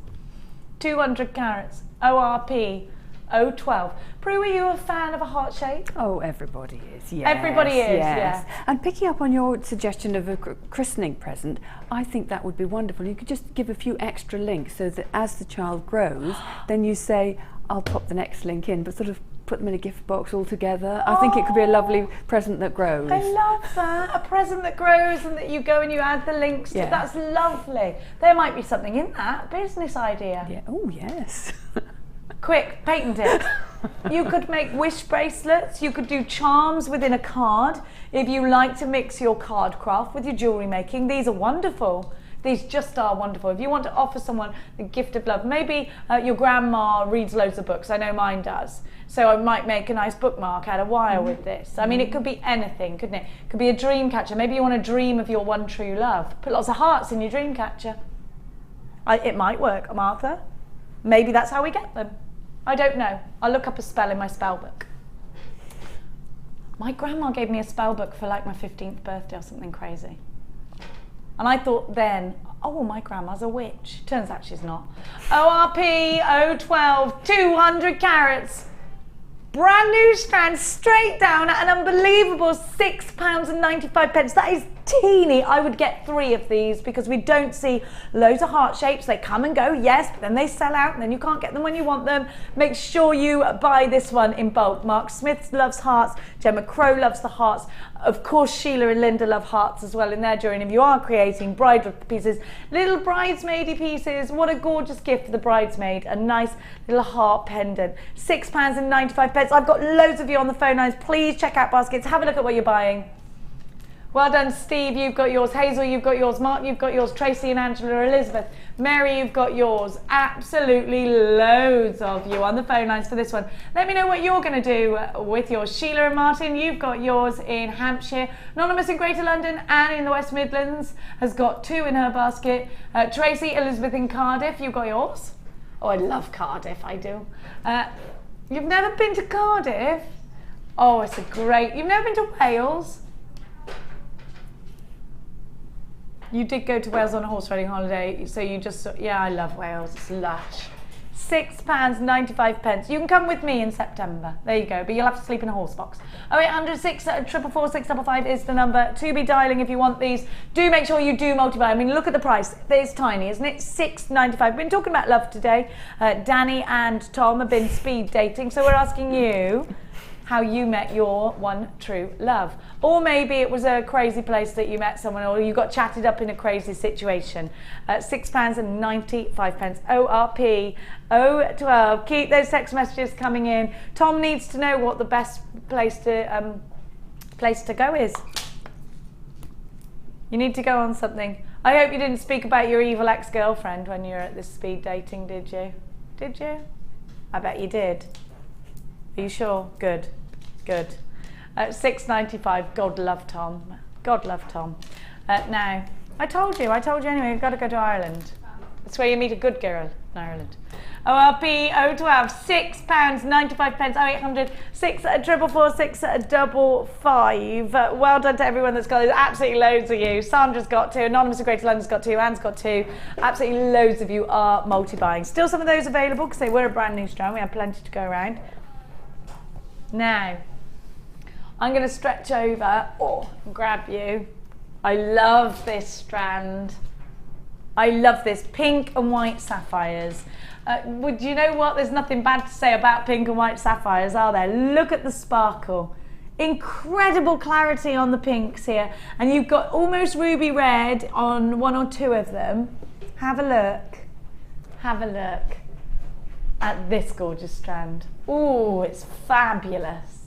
200 carats, ORP, 012. Prue, were you a fan of a heart shape? Oh, everybody is, yes. Everybody is, yes. yeah. And picking up on your suggestion of a christening present, I think that would be wonderful. You could just give a few extra links so that as the child grows, then you say, I'll pop the next link in, but sort of put them in a gift box all together. I think it could be a lovely present that grows. I love that. A present that grows and that you go and you add the links to. Yeah. That's lovely. There might be something in that. Business idea. Yeah. Oh, yes. Quick, patent it. You could make wish bracelets. You could do charms within a card. If you like to mix your card craft with your jewellery making, these are wonderful. These just are wonderful. If you want to offer someone the gift of love, maybe your grandma reads loads of books. I know mine does. So I might make a nice bookmark out of wire with this. I mean, it could be anything, couldn't it? It could be a dream catcher. Maybe you want to dream of your one true love. Put lots of hearts in your dream catcher. It might work, Martha. Maybe that's how we get them. I don't know. I'll look up a spell in my spell book. My grandma gave me a spell book for like my 15th birthday or something crazy. And I thought then, oh, my grandma's a witch. Turns out she's not. ORP 012, 200 carats. Brand new strand, straight down at an unbelievable £6.95. That is teeny. I would get 3 of these because we don't see loads of heart shapes. They come and go, yes, but then they sell out and then you can't get them when you want them. Make sure you buy this one in bulk. Mark Smith loves hearts. Gemma Crow loves the hearts. Of course, Sheila and Linda love hearts as well in their jewelry. And if you are creating bridal pieces, little bridesmaidy pieces, what a gorgeous gift for the bridesmaid. A nice little heart pendant. £6.95. I've got loads of you on the phone lines. Please check out baskets. Have a look at what you're buying. Well done, Steve, you've got yours. Hazel, you've got yours. Mark, you've got yours. Tracy and Angela, Elizabeth. Mary, you've got yours. Absolutely loads of you on the phone lines for this one. Let me know what you're going to do with yours. Sheila and Martin, you've got yours in Hampshire. Anonymous in Greater London, Anne in the West Midlands has got 2 in her basket. Tracy, Elizabeth in Cardiff, you've got yours. Oh, I love Cardiff, I do. You've never been to Cardiff? Oh, it's a great... You've never been to Wales? You did go to Wales on a horse riding holiday, so you just... Yeah, I love Wales. It's lush. £6.95. You can come with me in September. There you go, but you'll have to sleep in a horse box. 0800 644 655 is the number to be dialing if you want these. Do make sure you do multi-buy. I mean, look at the price. It's tiny, isn't it? £6.95. We've been talking about love today. Danny and Tom have been speed dating, so we're asking you how you met your one true love. Or maybe it was a crazy place that you met someone, or you got chatted up in a crazy situation. £6.95. ORP 012. Keep those text messages coming in. Tom needs to know what the best place to go is. You need to go on something. I hope you didn't speak about your evil ex-girlfriend when you were at this speed dating, did you? Did you? I bet you did. Are you sure? Good, good. £6.95. God love Tom. God love Tom. Now, I told you anyway, you've got to go to Ireland. That's where you meet a good girl in Ireland. ORP 012, £6.95. 0800 644 655. Well done to everyone that's got it. Absolutely loads of you. Sandra's got 2, Anonymous in Greater London's got 2, Anne's got 2. Absolutely loads of you are multi-buying. Still some of those available because they were a brand new strand. We had plenty to go around. Now, I'm going to stretch over and grab you. I love this strand. I love this. Pink and white sapphires. Would you know what? There's nothing bad to say about pink and white sapphires, are there? Look at the sparkle. Incredible clarity on the pinks here. And you've got almost ruby red on 1 or 2 of them. Have a look. Have a look at this gorgeous strand. Oh, it's fabulous.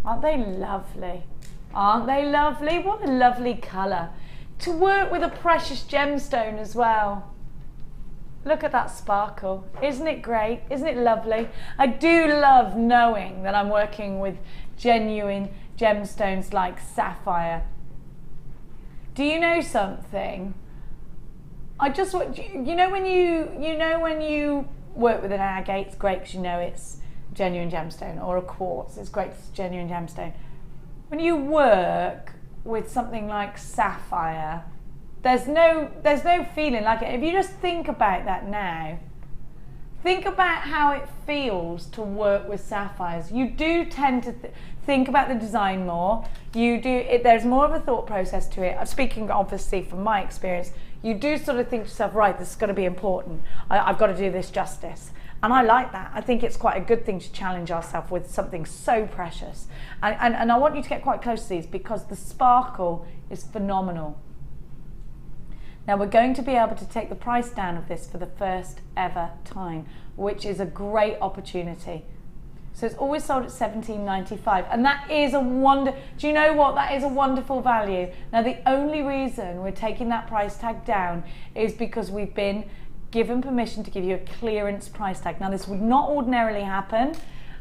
Aren't they lovely? Aren't they lovely? What a lovely colour. To work with a precious gemstone as well. Look at that sparkle. Isn't it great? Isn't it lovely? I do love knowing that I'm working with genuine gemstones like sapphire. Do you know something? I just want you know when you work with an agate, it's great because you know it's genuine gemstone, or a quartz, it's great because it's genuine gemstone. When you work with something like sapphire, there's no feeling like it. If you just think about that now, think about how it feels to work with sapphires. You do tend to think about the design more. There's more of a thought process to it. I'm speaking obviously from my experience. You do sort of think to yourself, right, this is going to be important. I've got to do this justice. And I like that. I think it's quite a good thing to challenge ourselves with something so precious. And I want you to get quite close to these because the sparkle is phenomenal. Now we're going to be able to take the price down of this for the first ever time, which is a great opportunity. So it's always sold at $17.95, and that is a wonder. Do you know what? That is a wonderful value. Now the only reason we're taking that price tag down is because we've been given permission to give you a clearance price tag. Now this would not ordinarily happen,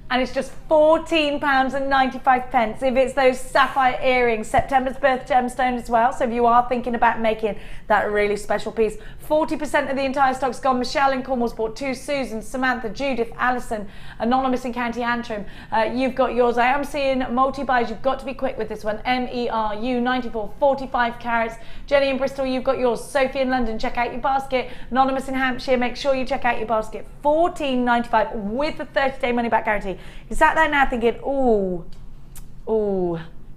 and it's just £14.95 if it's those sapphire earrings, September's birth gemstone as well. So if you are thinking about making that really special piece, 40% of the entire stock's gone. Michelle in Cornwall's bought 2, Susan, Samantha, Judith, Alison, Anonymous in County Antrim. You've got yours. I am seeing multi-buys. You've got to be quick with this one. MERU 94, 45 carats. Jenny in Bristol, you've got yours. Sophie in London, check out your basket. Anonymous in Hampshire, make sure you check out your basket. $14.95 with the 30-day money-back guarantee. You sat there now thinking, ooh,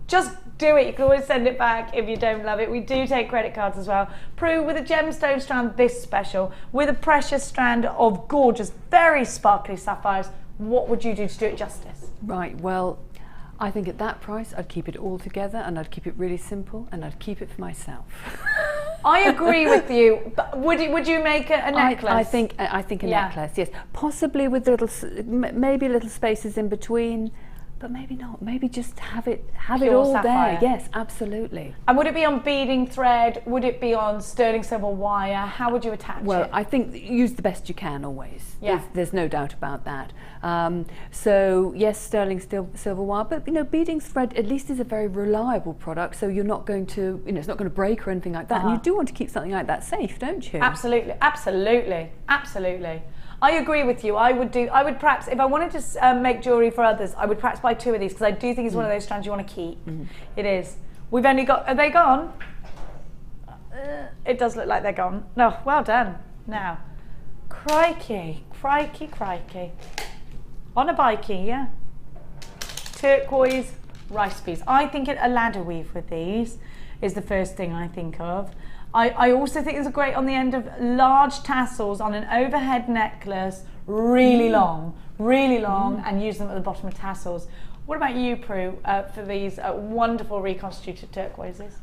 just do it. You can always send it back if you don't love it. We do take credit cards as well. Prue, with a gemstone strand this special, with a precious strand of gorgeous, very sparkly sapphires, what would you do to do it justice? Right, well, I think at that price, I'd keep it all together, and I'd keep it really simple, and I'd keep it for myself. I agree with you, but would you make a necklace? I think a necklace, yes. Possibly with maybe little spaces in between, but maybe not. Maybe just have it all sapphire. There. Yes, absolutely. And would it be on beading thread? Would it be on sterling silver wire? How would you attach it? Well, I think use the best you can always. Yeah. There's no doubt about that. So yes, sterling silver wire, but beading thread at least is a very reliable product. So you're not going to, it's not going to break or anything like that. And you do want to keep something like that safe, don't you? Absolutely, absolutely, absolutely. I agree with you. I would perhaps, if I wanted to make jewellery for others, I would perhaps buy 2 of these, because I do think it's one of those strands you want to keep. It is. We've only got, are they gone? It does look like they're gone. No, well done. Now, crikey, crikey, crikey. On a bikey, yeah. Turquoise rice beads. I think a ladder weave with these is the first thing I think of. I also think it's great on the end of large tassels on an overhead necklace, really long, and use them at the bottom of tassels. What about you, Prue, for these wonderful reconstituted turquoises?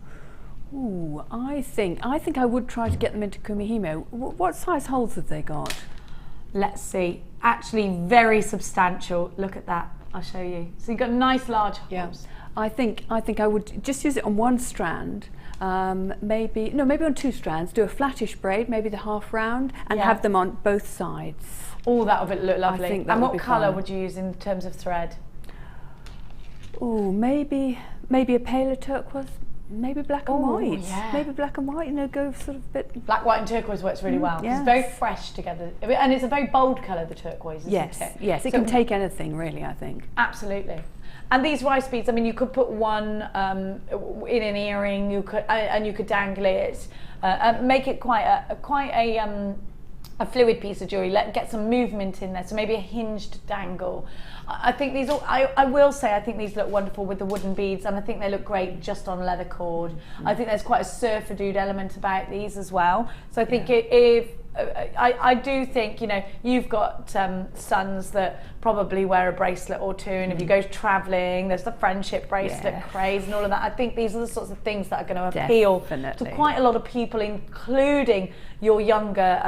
Ooh, I think I would try to get them into Kumihimo. What size holes have they got? Let's see. Actually, very substantial. Look at that. I'll show you. So you've got nice large holes. Yeah. I think I would just use it on one strand. Maybe on 2 strands. Do a flattish braid, maybe the half round, and have them on both sides. Oh, that would look lovely. I think that and would what be colour fun. would you use in terms of thread? Oh, maybe a paler turquoise. Maybe black and white. Yeah. Maybe black and white. Go sort of a bit. Black, white, and turquoise works really well. Yes. It's very fresh together, and it's a very bold colour. The turquoise, isn't it? Yes. It can take anything, really. I think. Absolutely. And these rice beads, I mean, you could put one in an earring. You could, and you could dangle it, make it quite a fluid piece of jewellery. Get some movement in there. So maybe a hinged dangle. I think these. I will say, I think these look wonderful with the wooden beads, and I think they look great just on leather cord. I think there's quite a surfer dude element about these as well. So I think I do think, you've got sons that probably wear a bracelet or 2, and if you go travelling, there's the friendship bracelet craze and all of that. I think these are the sorts of things that are going to appeal to quite a lot of people, including your younger,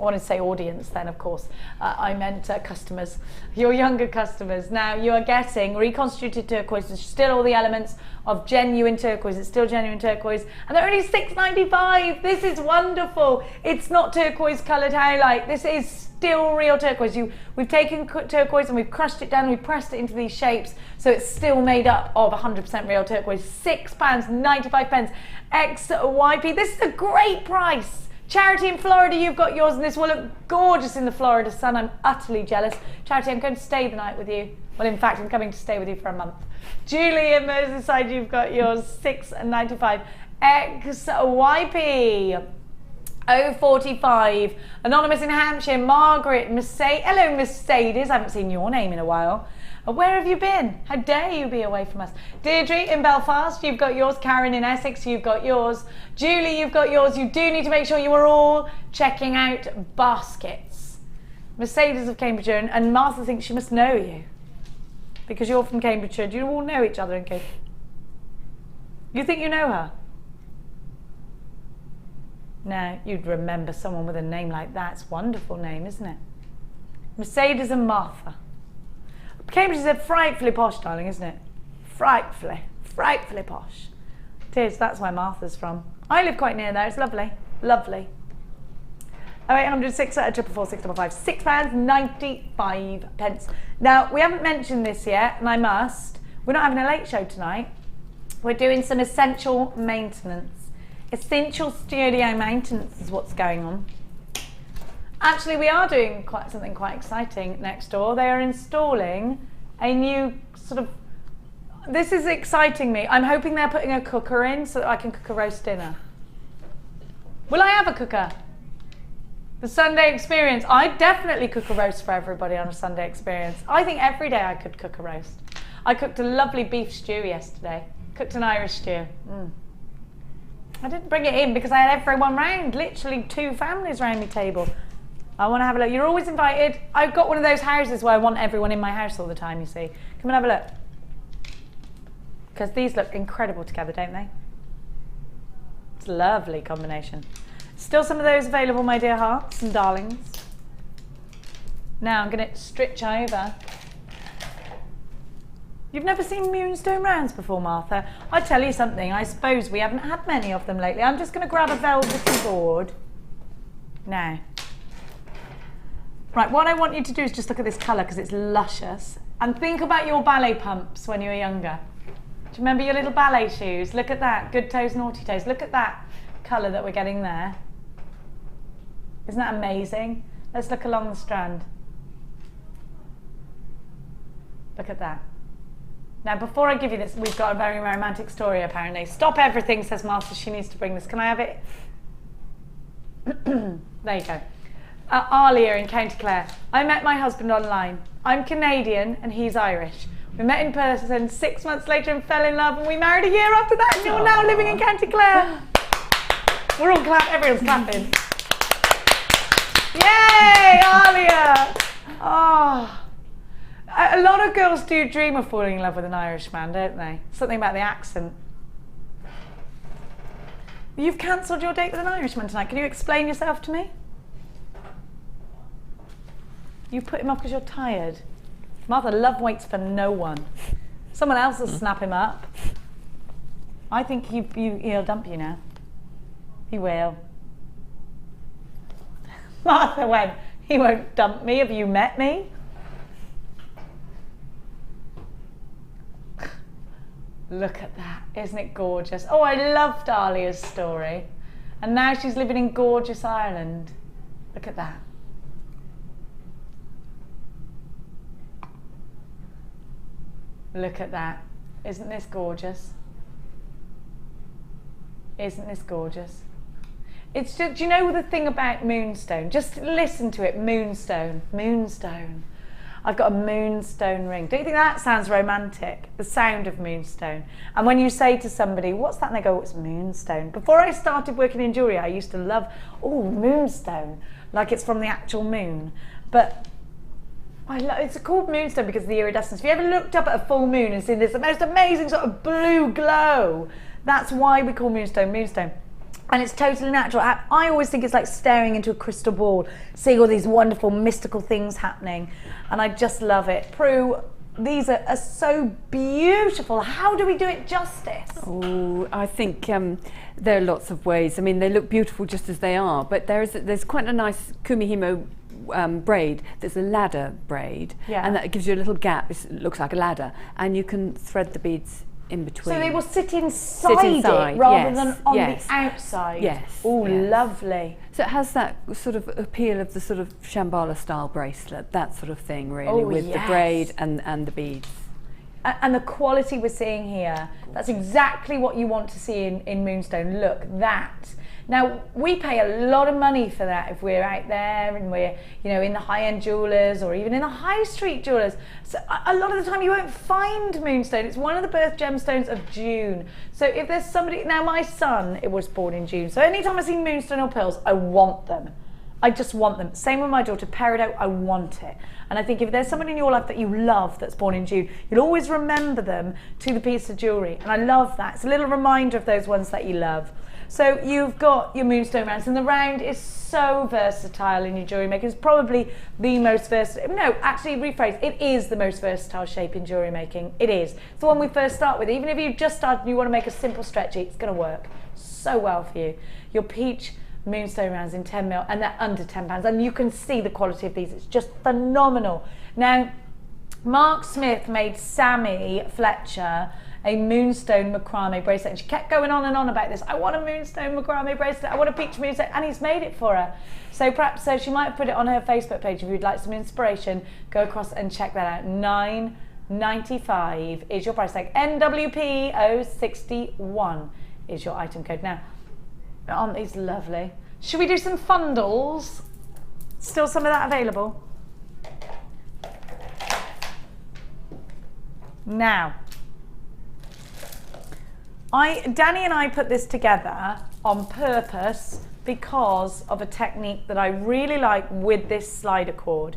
I wanted to say audience then, of course. I meant customers, your younger customers. Now, you are getting reconstituted turquoise. It's still all the elements of genuine turquoise. It's still genuine turquoise. And they're only $6.95. This is wonderful. It's not turquoise coloured highlight. This is still real turquoise. We've taken turquoise and we've crushed it down and we've pressed it into these shapes. So it's still made up of 100% real turquoise. £6.95 XYP. This is a great price. Charity in Florida, you've got yours, and this will look gorgeous in the Florida sun. I'm utterly jealous. Charity, I'm going to stay the night with you. Well, in fact, I'm coming to stay with you for a month. Julie in Merseyside, you've got yours, $6.95 XYP. 045. Anonymous in Hampshire, Margaret, Mercedes. Hello, Mercedes. I haven't seen your name in a while. Where have you been? How dare you be away from us? Deirdre in Belfast, you've got yours. Karen in Essex, you've got yours. Julie, you've got yours. You do need to make sure you are all checking out baskets. Mercedes of Cambridgeshire, and Martha thinks she must know you because you're from Cambridgeshire. Do you all know each other in Cambridge? You think you know her? Now, you'd remember someone with a name like that. It's a wonderful name, isn't it? Mercedes and Martha. Cambridge is a frightfully posh, darling, isn't it? Frightfully posh. It is, that's where Martha's from. I live quite near there, it's lovely, lovely. 0800 644 655, £6.95. Now, we haven't mentioned this yet, and I must. We're not having a late show tonight. We're doing some essential maintenance. Essential studio maintenance is what's going on. Actually, we are doing something quite exciting next door. They are installing a new sort of, this is exciting me. I'm hoping they're putting a cooker in so that I can cook a roast dinner. Will I have a cooker? The Sunday experience. I definitely cook a roast for everybody on a Sunday experience. I think every day I could cook a roast. I cooked a lovely beef stew yesterday. Cooked an Irish stew. I didn't bring it in because I had everyone round, literally 2 families round my table. I want to have a look. You're always invited. I've got one of those houses where I want everyone in my house all the time, you see. Come and have a look. Because these look incredible together, don't they? It's a lovely combination. Still some of those available, my dear hearts and darlings. Now I'm going to stitch over. You've never seen moonstone rounds before, Martha? I tell you something, I suppose we haven't had many of them lately. I'm just going to grab a velvety board. Now. Right, what I want you to do is just look at this colour because it's luscious. And think about your ballet pumps when you were younger. Do you remember your little ballet shoes? Look at that, good toes, naughty toes. Look at that colour that we're getting there. Isn't that amazing? Let's look along the strand. Look at that. Now, before I give you this, we've got a very romantic story, apparently. Stop everything, says Master. She needs to bring this. Can I have it? There you go. Alia in County Clare. I met my husband online. I'm Canadian and he's Irish. We met in person 6 months later and fell in love, and we married a year after that, and you're now living in County Clare. We're all clapping. Everyone's clapping. Yay, Alia! Oh. A lot of girls do dream of falling in love with an Irishman, don't they? Something about the accent. You've cancelled your date with an Irishman tonight. Can you explain yourself to me? You put him off because you're tired. Martha, love waits for no one. Someone else will snap him up. I think he'll dump you now. He will. Martha went, he won't dump me. Have you met me? Look at that, isn't it gorgeous? Oh, I loved Dahlia's story. And now she's living in gorgeous Ireland. Look at that. Look at that. Isn't this gorgeous? Isn't this gorgeous? It's just, do you know the thing about moonstone? Just listen to it, moonstone, moonstone. I've got a moonstone ring. Don't you think that sounds romantic? The sound of moonstone. And when you say to somebody, what's that? And they go, oh, it's moonstone. Before I started working in jewellery, I used to love, oh, moonstone, like it's from the actual moon. But it's called moonstone because of the iridescence. If you ever looked up at a full moon and seen this most amazing sort of blue glow, that's why we call moonstone moonstone. And it's totally natural. I always think it's like staring into a crystal ball, seeing all these wonderful mystical things happening. And I just love it. Prue, these are so beautiful. How do we do it justice? Oh, I think there are lots of ways. I mean, they look beautiful just as they are, but there's quite a nice Kumihimo braid. There's a ladder braid, and that gives you a little gap. It looks like a ladder, and you can thread the beads in between. So they will sit inside it rather than on the outside. Yes. Oh, lovely. So it has that sort of appeal of the sort of Shambhala style bracelet, that sort of thing, really, with the braid and the beads. And the quality we're seeing here, that's exactly what you want to see in moonstone. Look, that. Now, we pay a lot of money for that if we're out there and we're, you know, in the high-end jewellers or even in the high street jewellers. So a lot of the time you won't find moonstone. It's one of the birth gemstones of June. So if there's somebody, now my son, was born in June. So anytime I see moonstone or pearls, I want them. I just want them. Same with my daughter, peridot, I want it. And I think if there's someone in your life that you love that's born in June, you'll always remember them to the piece of jewellery. And I love that. It's a little reminder of those ones that you love. So you've got your moonstone rounds, and the round is so versatile in your jewellery maker. It's probably the most versatile, no, actually rephrase, it is the most versatile shape in jewellery making. It is. It's the one we first start with. Even if you just started and you want to make a simple stretchy, it's going to work so well for you. Your peach moonstone rounds in 10mm, and they're under £10, and you can see the quality of these. It's just phenomenal. Now, Mark Smith made Sammy Fletcher a moonstone macrame bracelet, and she kept going on and on about this. I want a moonstone macrame bracelet, I want a peach moonstone, and he's made it for her. So perhaps she might have put it on her Facebook page. If you'd like some inspiration, go across and check that out. $9.95 is your price tag. NWP061 is your item code. Now, aren't these lovely? Should we do some fundles? Still some of that available? Now, Danny and I put this together on purpose because of a technique that I really like with this slider cord.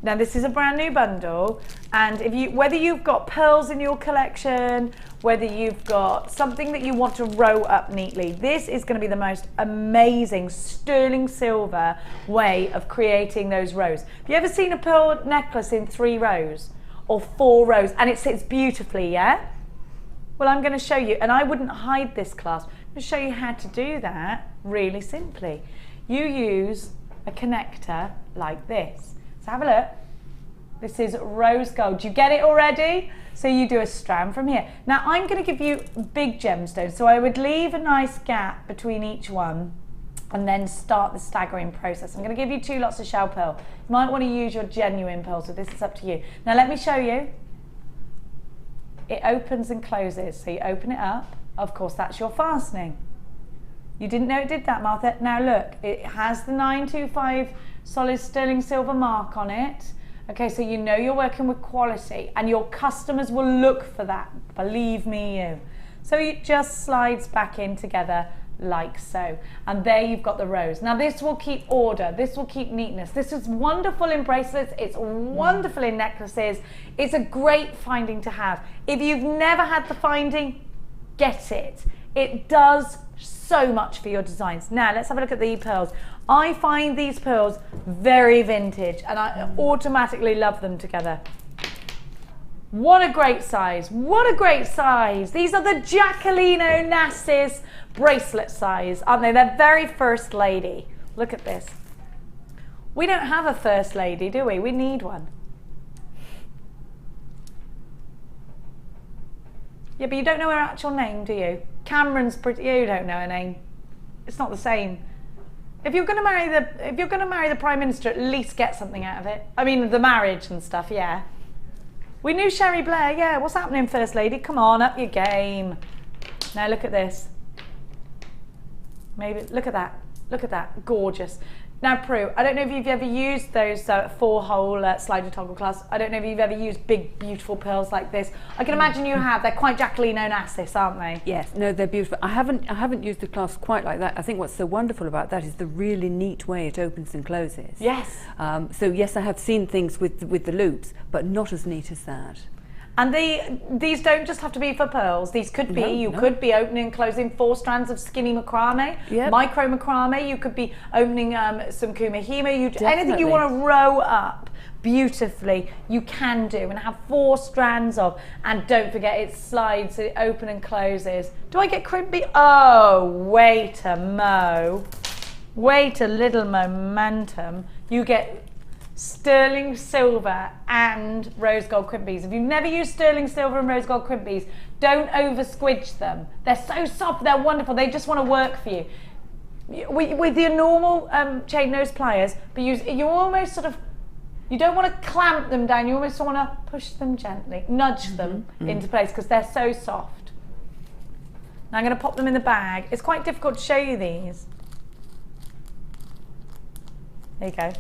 Now, this is a brand new bundle, and whether you've got pearls in your collection, whether you've got something that you want to row up neatly, this is going to be the most amazing sterling silver way of creating those rows. Have you ever seen a pearl necklace in 3 rows or 4 rows, and it sits beautifully, yeah? Well, I'm going to show you, and I wouldn't hide this class. I'm going to show you how to do that really simply. You use a connector like this. So have a look. This is rose gold. Do you get it already? So you do a strand from here. Now, I'm going to give you big gemstones, so I would leave a nice gap between each one and then start the staggering process. I'm going to give you 2 lots of shell pearl. You might want to use your genuine pearls, so this is up to you. Now, let me show you. It opens and closes, so you open it up. Of course, that's your fastening. You didn't know it did that, Martha. Now look, it has the 925 solid sterling silver mark on it. Okay, so you know you're working with quality, and your customers will look for that, believe me you. So it just slides back in together like so, and there you've got the rows. Now this will keep order, this will keep neatness. This is wonderful in bracelets, it's wonderful in necklaces. It's a great finding to have. If you've never had the finding, get it. It does so much for your designs. Now let's have a look at the pearls. I find these pearls very vintage, and I automatically love them together. What a great size, what a great size. These are the Jacqueline Onassis bracelet size, aren't they? They're very first lady. Look at this. We don't have a first lady, do we? We need one. Yeah, but you don't know her actual name, do you? Cameron's pretty, you don't know her name. It's not the same. If you're going to marry the Prime Minister, at least get something out of it. I mean, the marriage and stuff, yeah. We knew Sherry Blair, yeah. What's happening, First Lady? Come on, up your game. Now look at this. Maybe, look at that, gorgeous. Now Prue, I don't know if you've ever used those 4-hole slider toggle clasps. I don't know if you've ever used big, beautiful pearls like this. I can imagine you have. They're quite Jacqueline Onassis, aren't they? Yes, no, they're beautiful. I haven't used the clasp quite like that. I think what's so wonderful about that is the really neat way it opens and closes. Yes. So yes, I have seen things with the loops, but not as neat as that. And these don't just have to be for pearls. These could be, you could be opening and closing 4 strands of skinny macrame, micro macrame. You could be opening some kumihimo. Anything you want to row up beautifully, you can do, and have 4 strands of. And don't forget, it slides, it open and closes. Do I get crimpy? Oh, wait a mo. Wait a little momentum. You get sterling silver and rose gold crimpies. If you've never used sterling silver and rose gold crimpies, don't over squidge them. They're so soft, they're wonderful, they just want to work for you. With your normal chain nose pliers, but you almost sort of, you don't want to clamp them down, you almost want to push them gently, nudge them into place, because they're so soft. Now I'm going to pop them in the bag. It's quite difficult to show you these. There you go.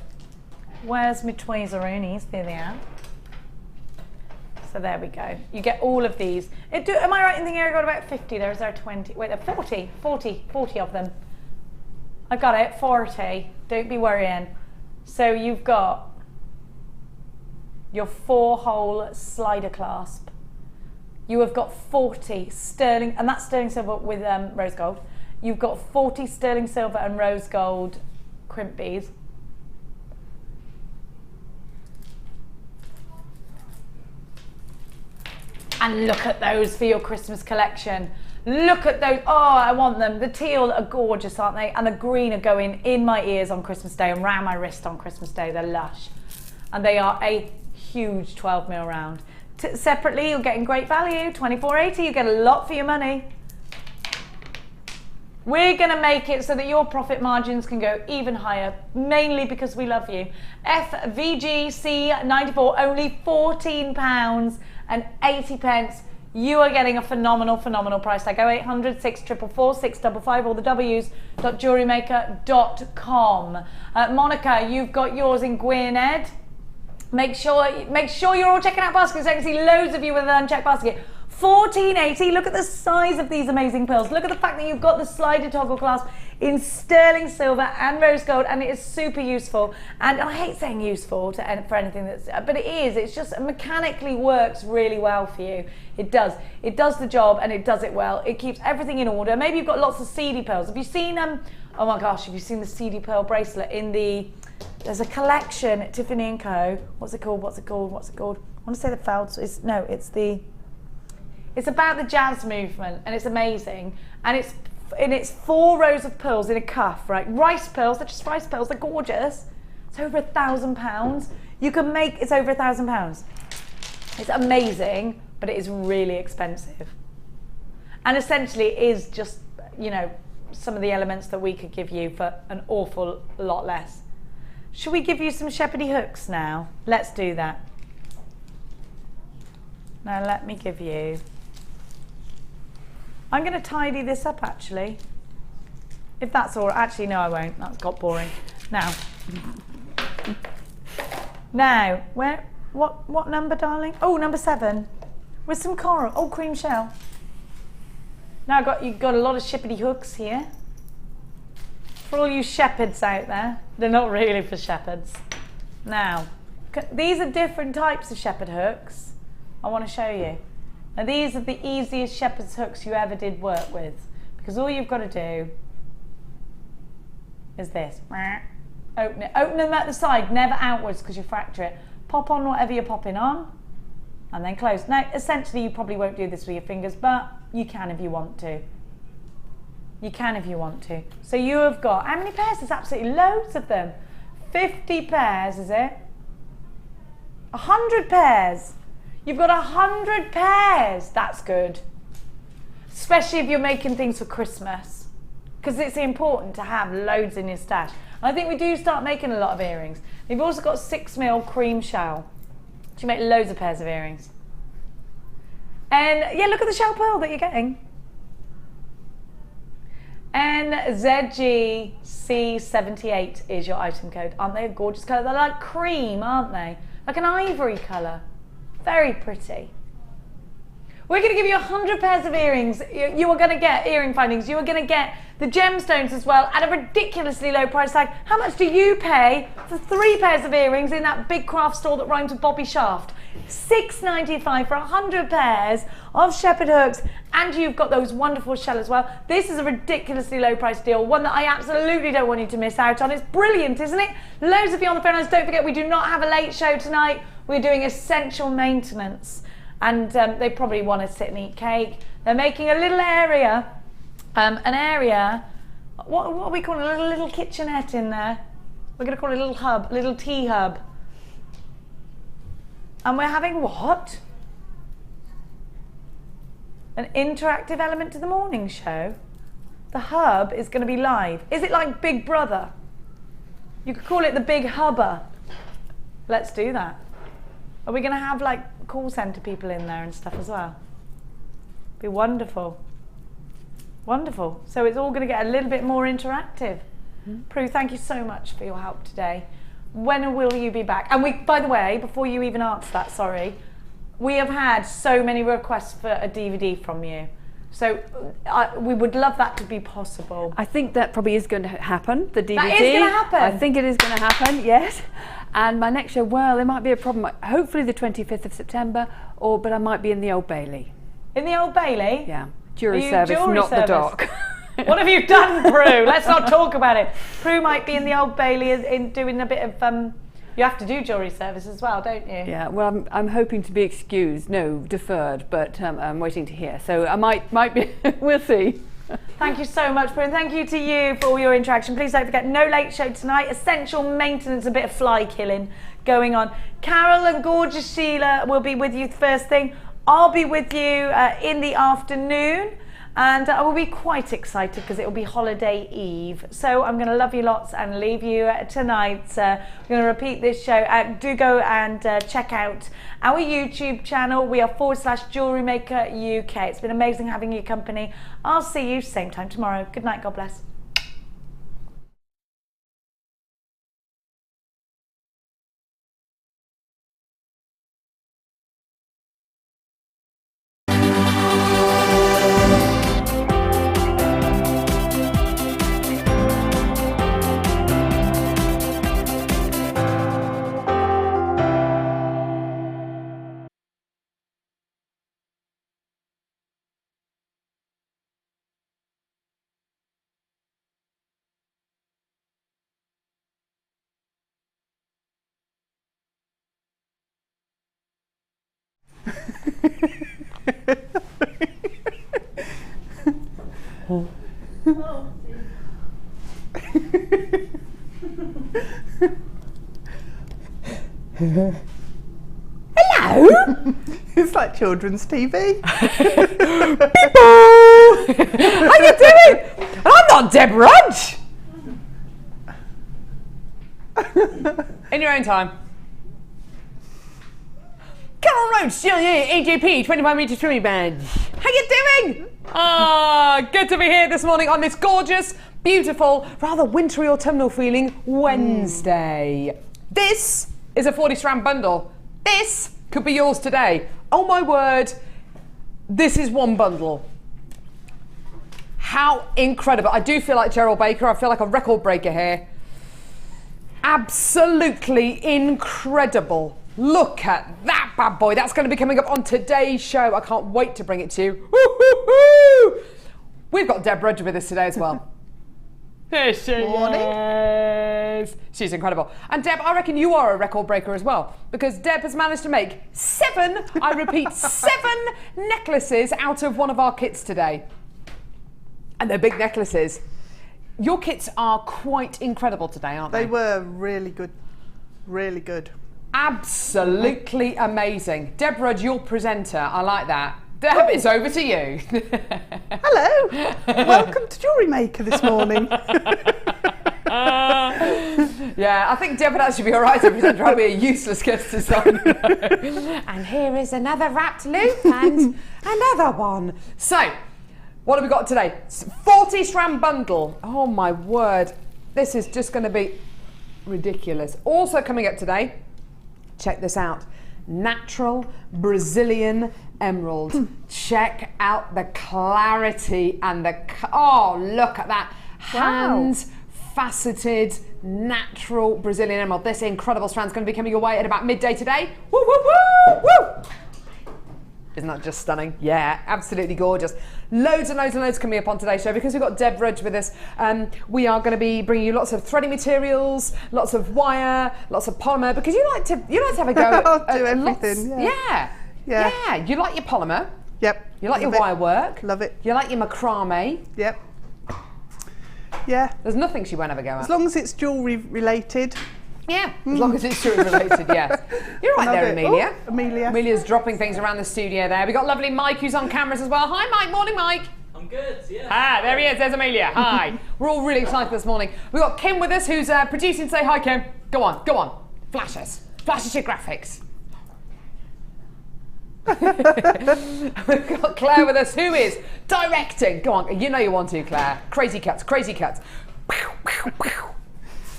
Where's my tweezeroonies? There they are. So there we go. You get all of these. Am I right in thinking I got about 50 there? Is there 20? Wait, there are 40 of them. I got it, 40. Don't be worrying. So you've got your 4-hole slider clasp. You have got 40 sterling, and that's sterling silver with rose gold. You've got 40 sterling silver and rose gold crimp beads. And look at those for your Christmas collection. Look at those. Oh, I want them. The teal are gorgeous, aren't they? And the green are going in my ears on Christmas Day and round my wrist on Christmas Day. They're lush. And they are a huge 12mm round. Separately, you're getting great value. $24.80. You get a lot for your money. We're going to make it so that your profit margins can go even higher, mainly because we love you. FVGC 94, only £14.80. You are getting a phenomenal, phenomenal price tag. 0800 644 655 or the w's.jewellerymaker.com. Monica, you've got yours in Gwynedd. Make sure you're all checking out baskets. I can see loads of you with an unchecked basket. $14.80. Look at the size of these amazing pearls. Look at the fact that you've got the slided toggle clasp in sterling silver and rose gold, and it is super useful. And I hate saying useful for anything that's, but it is. It's just mechanically works really well for you. It does. It does the job, and it does it well. It keeps everything in order. Maybe you've got lots of seedy pearls. Have you seen oh my gosh, have you seen the seedy pearl bracelet in the? There's a collection at Tiffany & Co. What's it called? I want to say the Felds. It's about the jazz movement, and it's amazing. And it's 4 rows of pearls in a cuff, right? Rice pearls, they're just rice pearls, they're gorgeous. It's over £1,000. You can make, it's over £1,000. It's amazing, but it is really expensive. And essentially it is just, you know, some of the elements that we could give you for an awful lot less. Should we give you some shepherdy hooks now? Let's do that. Now let me give you, I'm going to tidy this up actually. If that's all right. Actually, no, I won't. That's got boring. Now, what number, darling? Oh, number 7. With some coral. Oh, cream shell. Now you've got a lot of shepherdy hooks here. For all you shepherds out there. They're not really for shepherds. Now, these are different types of shepherd hooks. I want to show you. Now these are the easiest shepherd's hooks you ever did work with, because all you've got to do is this. Open them at the side, never outwards because you fracture it. Pop on whatever you're popping on and then close. Now essentially you probably won't do this with your fingers, but you can if you want to. You can if you want to. So you have got, how many pairs? There's absolutely loads of them. 50 pairs, is it? 100 pairs. You've got 100 pairs. That's good. Especially if you're making things for Christmas. Because it's important to have loads in your stash. And I think we do start making a lot of earrings. You've also got 6mm cream shell. So you make loads of pairs of earrings. And yeah, look at the shell pearl that you're getting. NZGC78 is your item code. Aren't they a gorgeous colour? They're like cream, aren't they? Like an ivory colour. Very pretty. We're going to give you 100 pairs of earrings. You are going to get earring findings. You are going to get the gemstones as well at a ridiculously low price tag. How much do you pay for 3 pairs of earrings in that big craft store that rhymes with Bobby Shaft? $6.95 for 100 pairs of shepherd hooks, and you've got those wonderful shell as well. This is a ridiculously low price deal, one that I absolutely don't want you to miss out on. It's brilliant, isn't it? Loads of you on the phone lines. Don't forget, we do not have a late show tonight. We're doing essential maintenance, and they probably want to sit and eat cake. They're making a little area, what are we calling it? A little kitchenette in there. We're going to call it a little hub, a little tea hub. And we're having what? An interactive element to the morning show. The hub is going to be live. Is it like Big Brother? You could call it the Big Hubber. Let's do that. Are we going to have like call centre people in there and stuff as well? Be wonderful. Wonderful. So it's all going to get a little bit more interactive. Prue, thank you so much for your help today. When will you be back? And by the way, before you even answer that, sorry, we have had so many requests for a DVD from you. So we would love that to be possible. I think that probably is going to happen, the DVD. That is going to happen? I think it is going to happen, yes. And my next show, well, there might be a problem. Hopefully the 25th of September, but I might be in the Old Bailey. In the Old Bailey? Yeah. Jury service, not the dock. What have you done, Prue? Let's not talk about it. Prue might be in the Old Bailey in doing a bit of. You have to do jewellery service as well, don't you? Yeah. Well, I'm hoping to be excused. No, deferred. But I'm waiting to hear. So I might be. We'll see. Thank you so much, Prue, and thank you to you for all your interaction. Please don't forget, no late show tonight. Essential maintenance, a bit of fly killing going on. Carol and gorgeous Sheila will be with you first thing. I'll be with you in the afternoon. And I will be quite excited because it will be holiday eve. So I'm going to love you lots and leave you tonight. We're going to repeat this show. Do go and check out our YouTube channel. We are /JewelleryMaker UK. It's been amazing having your company. I'll see you same time tomorrow. Good night. God bless. Hello? It's like children's TV. How you doing? I'm not Deb Rudge. In your own time. Carol Roach, AJP, 25 metre swimming badge. How you doing? Good to be here this morning on this gorgeous, beautiful, rather wintry autumnal feeling Wednesday. This is a 40 strand bundle. This could be yours today. Oh my word, this is one bundle. How incredible. I do feel like JewelleryMaker. I feel like a record breaker here. Absolutely incredible. Look at that bad boy. That's going to be coming up on today's show. I can't wait to bring it to you. Woo-hoo-hoo! We've got Deb Rudge with us today as well. Here she is. She's incredible. And Deb, I reckon you are a record breaker as well, because Deb has managed to make 7, I repeat, 7 necklaces out of one of our kits today. And they're big necklaces. Your kits are quite incredible today, aren't they? They were really good. Really good. Absolutely amazing. Deb Rudge, your presenter. I like that. Deb, it's over to you. Hello. Welcome to JewelleryMaker this morning. Yeah, I think Deb would actually be all right as a presenter. Trying to be a useless guest designer. And here is another wrapped loop and another one. So, what have we got today? 40 strand bundle. Oh my word. This is just going to be ridiculous. Also coming up today, check this out. Natural Brazilian emerald. Check out the clarity and the, oh, look at that. Hand faceted natural Brazilian emerald. This incredible strand is going to be coming your way at about midday today. Woo, woo, woo, woo. Isn't that just stunning? Yeah, absolutely gorgeous. Loads and loads and loads coming up on today's show because we've got Deb Rudge with us. We are going to be bringing you lots of threading materials, lots of wire, lots of polymer, because you like to have a go I'll do everything. Yeah. You like your polymer. Yep. You like your wire work. Love it. You like your macrame. Yep. Yeah. There's nothing she won't ever go at. As long as it's jewellery related. Yeah, as long as it's jewellery related, yes. You're right there, Amelia. Oh, Amelia. Amelia's dropping things around the studio there. We've got lovely Mike who's on cameras as well. Hi, Mike. Morning, Mike. I'm good, yeah. Ah, there he is. There's Amelia. Hi. We're all really excited this morning. We've got Kim with us who's producing. Say hi, Kim. Go on. Flash us. Flash us your graphics. We've got Claire with us who is directing. Go on. You know you want to, Claire. Crazy cuts.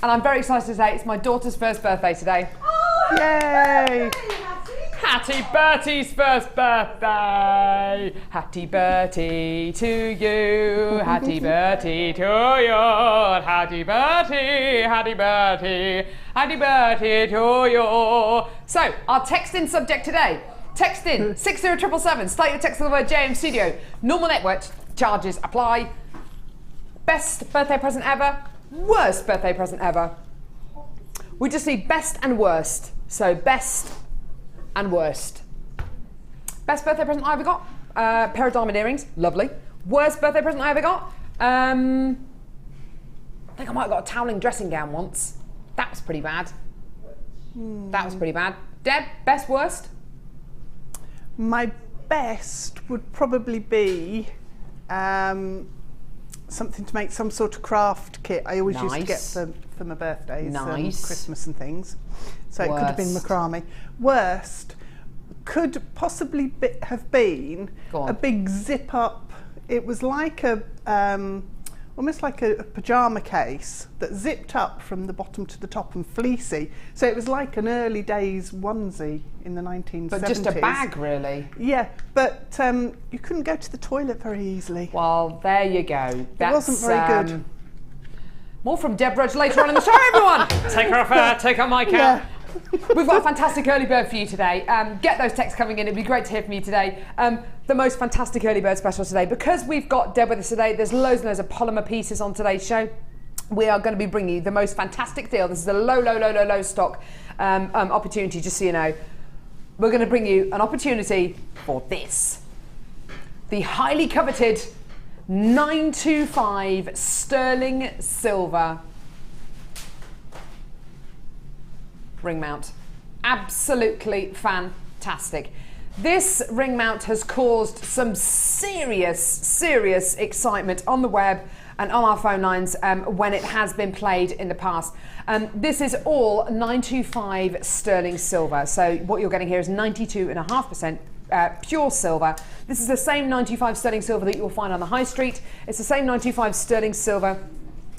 And I'm very excited to say it's my daughter's first birthday today. Oh, yay! Happy Bertie's first birthday. Happy Bertie to you. Happy Bertie to you. Happy Bertie. Happy Bertie. Happy Bertie to you. So, our text in subject today. Text in 60777. Start your text with the word JM Studio. Normal network charges apply. Best birthday present ever, worst birthday present ever. We just need best and worst. So best and worst. Best birthday present I ever got, pair of diamond earrings, lovely. Worst birthday present I ever got, I think I might have got a toweling dressing gown once. That was pretty bad. That was pretty bad. Deb, best, worst? My best would probably be something to make some sort of craft kit. I always used to get for my birthdays, Christmas and things. So it could have been macrame. Worst could possibly have been a big zip up. It was like a almost like a pyjama case that zipped up from the bottom to the top and fleecy. So it was like an early days onesie in the 1970s. But just a bag, really? Yeah, but you couldn't go to the toilet very easily. Well, there you go. It wasn't very good. More from Deb Rudge later on in the show, everyone! Take her off, take her mic out. We've got a fantastic early bird for you today. Get those texts coming in. It'd be great to hear from you today. The most fantastic early bird special today. Because we've got Deb with us today, there's loads and loads of polymer pieces on today's show. We are going to be bringing you the most fantastic deal. This is a low stock opportunity, just so you know. We're going to bring you an opportunity for this. The highly coveted 925 sterling silver ring mount. Absolutely fantastic. This ring mount has caused some serious excitement on the web and on our phone lines when it has been played in the past. This is all 925 sterling silver. So what you're getting here is 92.5% pure silver. This is the same 95 sterling silver that you'll find on the high street. It's the same 95 sterling silver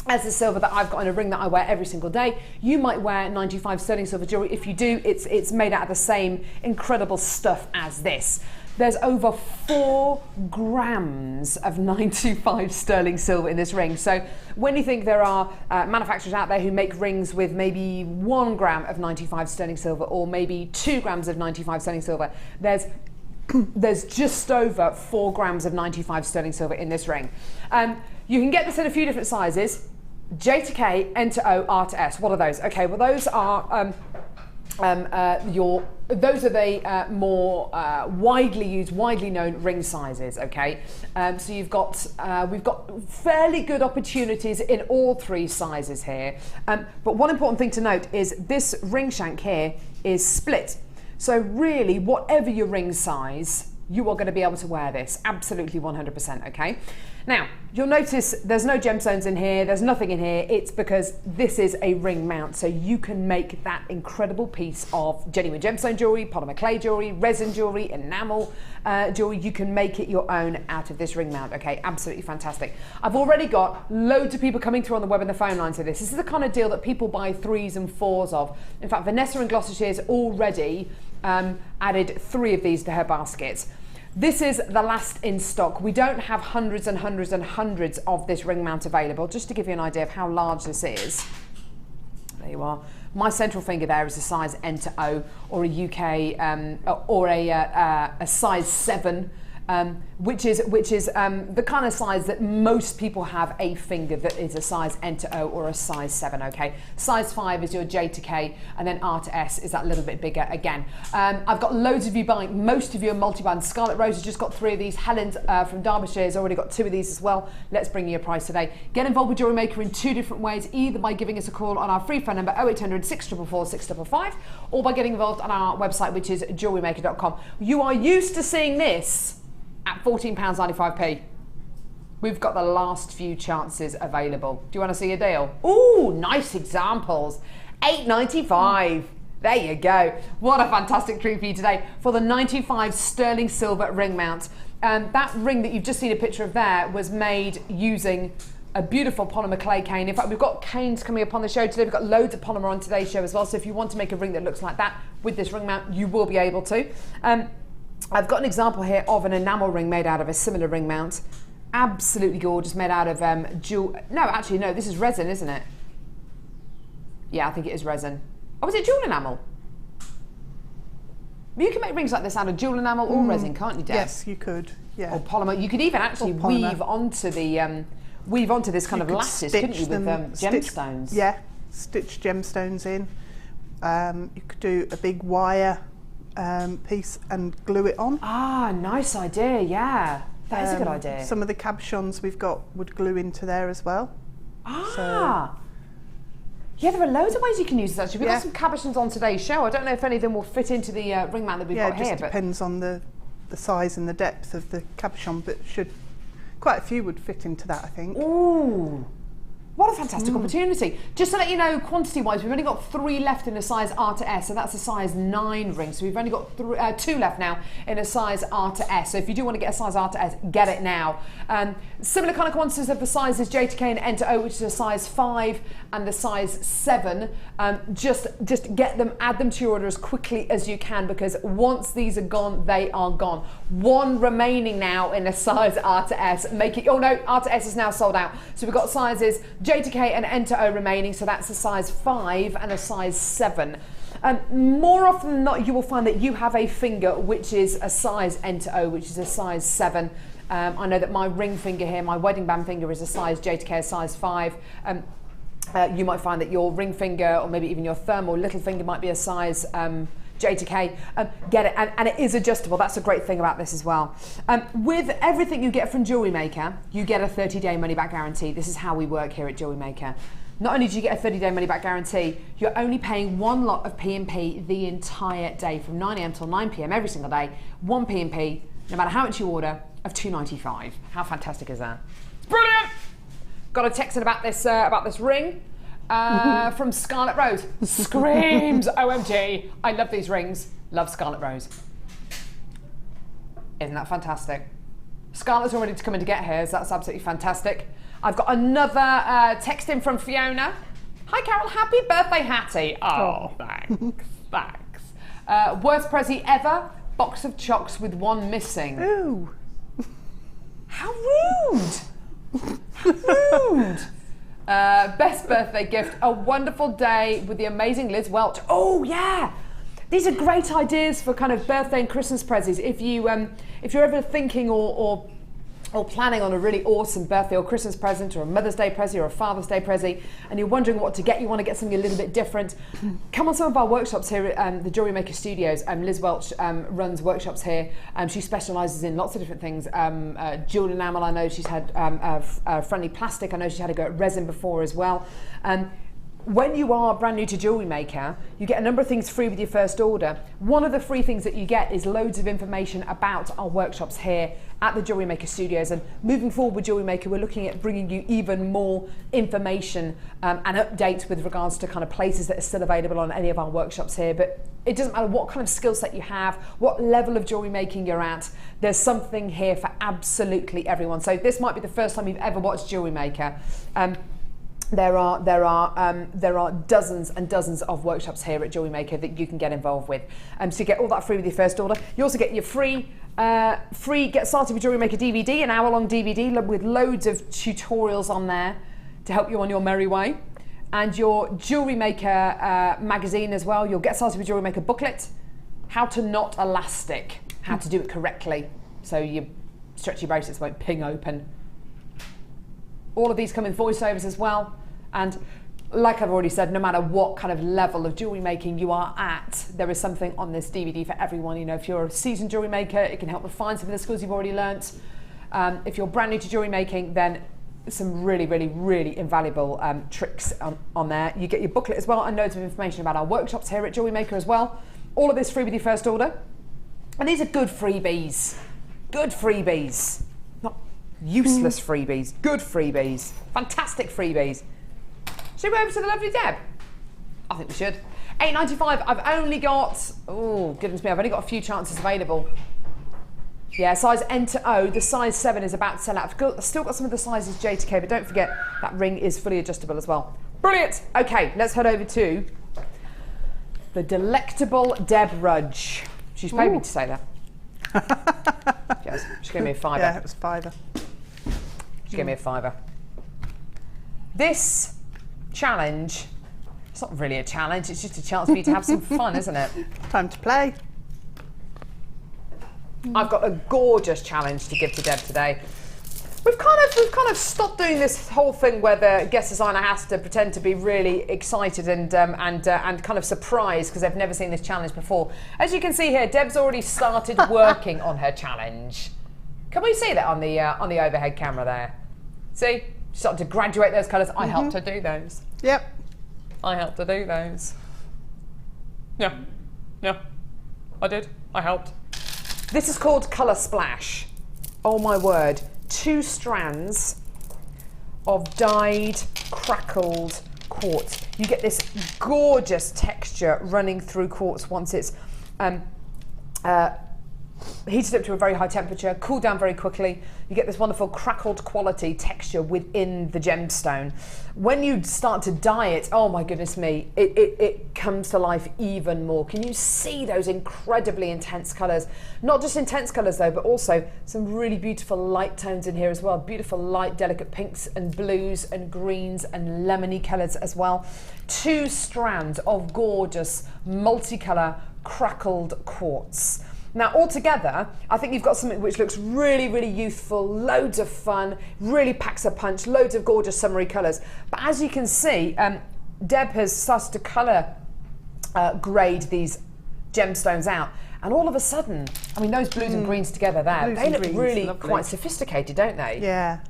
as the silver that I've got in a ring that I wear every single day. You might wear 95 sterling silver jewellery. If you do, it's made out of the same incredible stuff as this. There's over 4 grams of 925 sterling silver in this ring. So when you think there are manufacturers out there who make rings with maybe 1 gram of 95 sterling silver or maybe 2 grams of 95 sterling silver, there's just over 4 grams of 95 sterling silver in this ring. You can get this in a few different sizes. J to K, N to O, R to S. What are those? Okay, well those are those are the more widely used, widely known ring sizes. Okay, so we've got fairly good opportunities in all 3 sizes here. But one important thing to note is this ring shank here is split. So really, whatever your ring size, you are going to be able to wear this, absolutely 100%, okay? Now, you'll notice there's no gemstones in here, there's nothing in here. It's because this is a ring mount, so you can make that incredible piece of genuine gemstone jewellery, polymer clay jewellery, resin jewellery, enamel jewellery. You can make it your own out of this ring mount, okay? Absolutely fantastic. I've already got loads of people coming through on the web and the phone lines for this. This is the kind of deal that people buy 3s and 4s of. In fact, Vanessa in Gloucestershire's already added 3 of these to her baskets. This is the last in stock. We don't have hundreds and hundreds and hundreds of this ring mount available. Just to give you an idea of how large this is. There you are. My central finger there is a size N to O, or a UK, or a size 7. Which is the kind of size that most people have a finger that is a size N to O or a size 7, okay? Size 5 is your J to K, and then R to S is that little bit bigger again. I've got loads of you buying, most of you are multi-band. Scarlet Rose has just got 3 of these. Helen's from Derbyshire has already got 2 of these as well. Let's bring you a price today. Get involved with JewelleryMaker in 2 different ways, either by giving us a call on our free phone number 0800 644 655, or by getting involved on our website, which is JewelleryMaker.com. You are used to seeing this at £14.95p. We've got the last few chances available. Do you want to see a deal? Ooh, nice examples. £8.95. There you go. What a fantastic treat for you today for the 95 sterling silver ring mount. That ring that you've just seen a picture of there was made using a beautiful polymer clay cane. In fact, we've got canes coming up on the show today. We've got loads of polymer on today's show as well. So if you want to make a ring that looks like that with this ring mount, you will be able to. I've got an example here of an enamel ring made out of a similar ring mount. Absolutely gorgeous, made out of no, this is resin, isn't it? Yeah, I think it is resin. Oh, is it jewel enamel? You can make rings like this out of jewel enamel or resin, can't you, Deb? Yes, you could. Yeah. Or polymer. You could even actually weave onto the weave onto this kind of lattice, couldn't you, with gemstones? Stitch gemstones in. You could do a big wire piece and glue it on. Ah, nice idea, yeah. That is a good idea. Some of the cabochons we've got would glue into there as well. Yeah, there are loads of ways you can use this actually. We've got some cabochons on today's show. I don't know if any of them will fit into the ring mount that we've got here. Yeah, it just depends on the size and the depth of the cabochon, but quite a few would fit into that, I think. Ooh. What a fantastic opportunity. Just to let you know, quantity-wise, we've only got 3 left in a size R to S, so that's a size 9 ring. So we've only got 2 left now in a size R to S. So if you do want to get a size R to S, get it now. Similar kind of quantities of the sizes J to K and N to O, which is a size 5 and the size 7. Just get them, add them to your order as quickly as you can, because once these are gone, they are gone. 1 remaining now in a size R to S. Oh no, R to S is now sold out. So we've got sizes J to K and N to O remaining, so that's a size 5 and a size 7. More often than not, you will find that you have a finger which is a size N to O, which is a size 7. I know that my ring finger here, my wedding band finger, is a size J to K, a size 5. You might find that your ring finger, or maybe even your thumb or little finger, might be a size J to K. Get it, and it is adjustable. That's a great thing about this as well. With everything you get from JewelleryMaker, you get a 30-day money-back guarantee. This is how we work here at JewelleryMaker. Not only do you get a 30-day money-back guarantee, you're only paying 1 lot of P&P the entire day, from 9 AM till 9 PM every single day. 1 P&P, no matter how much you order, of £2.95. How fantastic is that? It's brilliant. Got a text in about this ring. From Scarlet Rose. Screams, OMG. I love these rings. Love Scarlet Rose. Isn't that fantastic? Scarlet's all ready to come in to get hers. That's absolutely fantastic. I've got another text in from Fiona. Hi Carol, happy birthday, Hattie. Oh, thanks, thanks. Worst present ever, box of chocks with 1 missing. Ooh. How rude. How rude. Best birthday gift, a wonderful day with the amazing Liz Welch. Oh yeah, these are great ideas for kind of birthday and Christmas presents. If you're ever thinking or planning on a really awesome birthday or Christmas present, or a Mother's Day present, or a Father's Day present, and you're wondering what to get, you want to get something a little bit different, come on some of our workshops here at the JewelleryMaker Studios. Liz Welch runs workshops here. She specialises in lots of different things. Jewel enamel, I know she's had friendly plastic, I know she's had a go at resin before as well. When you are brand new to JewelleryMaker, you get a number of things free with your first order. One of the free things that you get is loads of information about our workshops here at the JewelleryMaker Studios. And moving forward with JewelleryMaker, we're looking at bringing you even more information and updates with regards to kind of places that are still available on any of our workshops here. But it doesn't matter what kind of skill set you have, what level of jewellery making you're at, there's something here for absolutely everyone. So this might be the first time you've ever watched JewelleryMaker. There are dozens and dozens of workshops here at JewelleryMaker that you can get involved with. So you get all that free with your first order. You also get your free Get Started with JewelleryMaker DVD, an hour-long DVD with loads of tutorials on there to help you on your merry way. And your JewelleryMaker magazine as well, your Get Started with JewelleryMaker booklet, how to knot elastic, how to do it correctly so your stretchy bracelets won't ping open. All of these come in voiceovers as well, and like I've already said, no matter what kind of level of jewellery making you are at, there is something on this DVD for everyone. You know, if you're a seasoned jewellery maker, it can help refine some of the skills you've already learnt. If you're brand new to jewellery making, then some really, really, really invaluable tricks on there. You get your booklet as well, and loads of information about our workshops here at JewelleryMaker as well. All of this free with your first order. And these are good freebies. Good freebies. Not useless freebies. Good freebies. Fantastic freebies. Should we go over to the lovely Deb? I think we should. $8.95. I've only got, oh goodness me, I've only got a few chances available. Yeah, size N to O, the size 7 is about to sell out. I've still got some of the sizes J to K, but don't forget that ring is fully adjustable as well. Brilliant. Okay, let's head over to the delectable Deb Rudge. She's paid me to say that. Yes, she gave me a £5. Yeah, it was £5. She gave me a £5. This challenge, it's not really a challenge, it's just a chance for you to have some fun, isn't it? Time to play. I've got a gorgeous challenge to give to Deb today. We've kind of stopped doing this whole thing where the guest designer has to pretend to be really excited and kind of surprised because they've never seen this challenge before. As you can see here, Deb's already started working on her challenge. Can we see that on the overhead camera there? See, she started to graduate those colours. I helped her do those. Yep. I helped her do those. Yeah, I did. I helped. This is called Colour Splash. Oh my word. 2 strands of dyed, crackled quartz. You get this gorgeous texture running through quartz once it's heated up to a very high temperature, cooled down very quickly. You get this wonderful crackled quality texture within the gemstone. When you start to dye it, oh my goodness me, it comes to life even more. Can you see those incredibly intense colours? Not just intense colours though, but also some really beautiful light tones in here as well. Beautiful light, delicate pinks and blues and greens and lemony colours as well. 2 strands of gorgeous multicolour crackled quartz. Now altogether, I think you've got something which looks really, really youthful, loads of fun, really packs a punch, loads of gorgeous summery colours. But as you can see, Deb has started to colour grade these gemstones out. And all of a sudden, I mean, those blues and greens together there, they look really quite sophisticated, don't they? Yeah.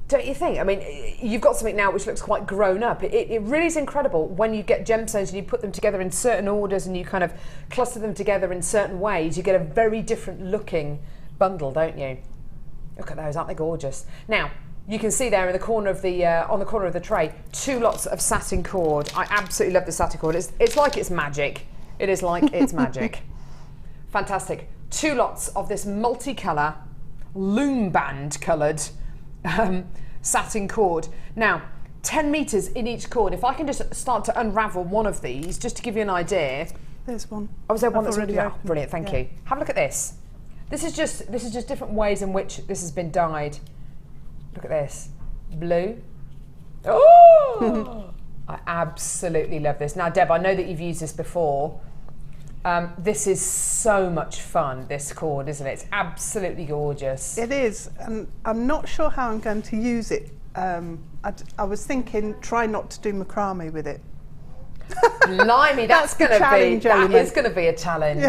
Don't you think? I mean, you've got something now which looks quite grown up. It really is incredible when you get gemstones and you put them together in certain orders and you kind of cluster them together in certain ways. You get a very different looking bundle, don't you? Look at those, aren't they gorgeous? Now, you can see there in the corner of the on the corner of the tray, 2 lots of satin cord. I absolutely love the satin cord. It's like it's magic. It is like it's magic. Fantastic. 2 lots of this multicolour, loom band coloured satin cord. Now, 10 metres in each cord. If I can just start to unravel one of these, just to give you an idea. There's one. Oh, is there one that's already open? Brilliant, thank you. Have a look at this. This is just different ways in which this has been dyed. Look at this. Blue. Oh! I absolutely love this. Now, Deb, I know that you've used this before. This is so much fun, this cord, isn't it? It's absolutely gorgeous. It is, and I'm not sure how I'm going to use it. I was thinking, try not to do macrame with it. Blimey, that's going to be a challenge.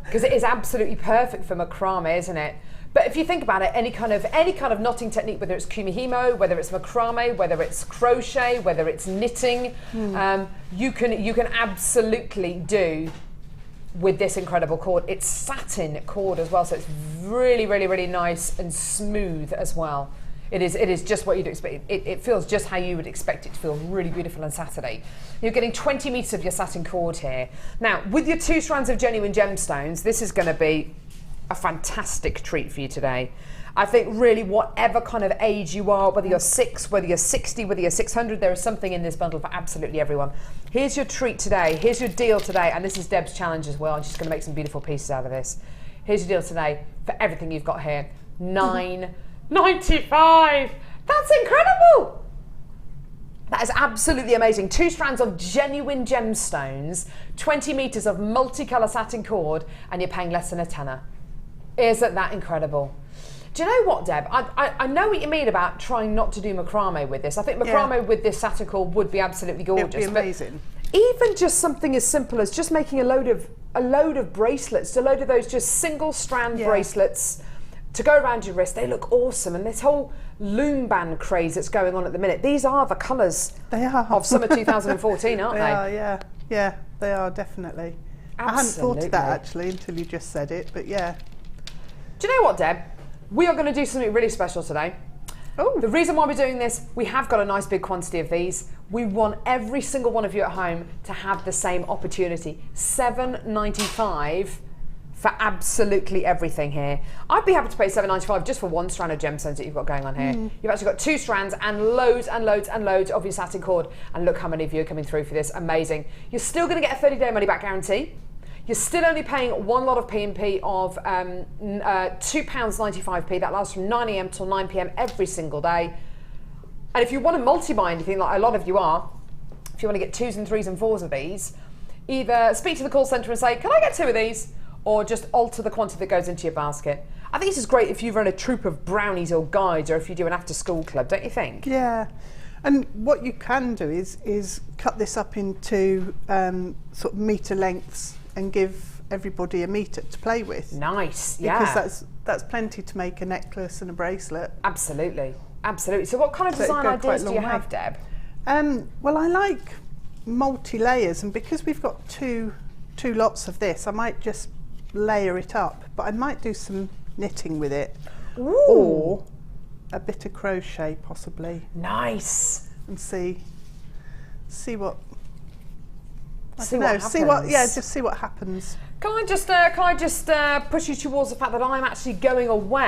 Because it is absolutely perfect for macrame, isn't it? But if you think about it, any kind of knotting technique, whether it's kumihimo, whether it's macrame, whether it's crochet, whether it's knitting, you can absolutely do with this incredible cord. It's satin cord as well, so it's really, really, really nice and smooth as well. It is just what you'd expect. It feels just how you would expect it to feel, really beautiful and satiny. You're getting 20 metres of your satin cord here. Now, with your 2 strands of genuine gemstones, this is going to be a fantastic treat for you today. I think really whatever kind of age you are, whether you're 6, whether you're 60, whether you're 600, there is something in this bundle for absolutely everyone. Here's your treat today, here's your deal today, and this is Deb's challenge as well, and she's gonna make some beautiful pieces out of this. Here's your deal today for everything you've got here, $9.95. That's incredible! That is absolutely amazing. 2 strands of genuine gemstones, 20 metres of multicolour satin cord, and you're paying less than a tenner. Isn't that incredible? Do you know what, Deb? I know what you mean about trying not to do macrame with this. I think macrame with this satin cord would be absolutely gorgeous. It'd be amazing. Even just something as simple as just making a load of bracelets, a load of those just single strand bracelets to go around your wrist. They look awesome. And this whole loom band craze that's going on at the minute, these are the colours of summer 2014, aren't they? They are, yeah, they are definitely. Absolutely. I hadn't thought of that actually until you just said it, but yeah. Do you know what, Deb? We are going to do something really special today. Oh. The reason why we're doing this, we have got a nice big quantity of these. We want every single one of you at home to have the same opportunity. $7.95 for absolutely everything here. I'd be happy to pay $7.95 just for 1 strand of gemstones that you've got going on here. You've actually got 2 strands and loads and loads and loads of your satin cord. And look how many of you are coming through for this. Amazing. You're still going to get a 30-day money-back guarantee. You're still only paying 1 lot of P&P of £2.95. That lasts from 9 AM till 9 PM every single day. And if you want to multi-buy anything, like a lot of you are, if you want to get 2s and 3s and 4s of these, either speak to the call centre and say, can I get 2 of these? Or just alter the quantity that goes into your basket. I think this is great if you run a troop of brownies or guides, or if you do an after-school club, don't you think? Yeah. And what you can do is cut this up into sort of metre lengths and give everybody a metre to play with. Nice, yeah. Because that's plenty to make a necklace and a bracelet. Absolutely, absolutely. So what kind of design ideas do you have, Deb? Well, I like multi-layers, and because we've got two lots of this, I might just layer it up, but I might do some knitting with it. Ooh. Or a bit of crochet possibly. Nice. And see what See what just see what happens. Can I just push you towards the fact that I'm actually going away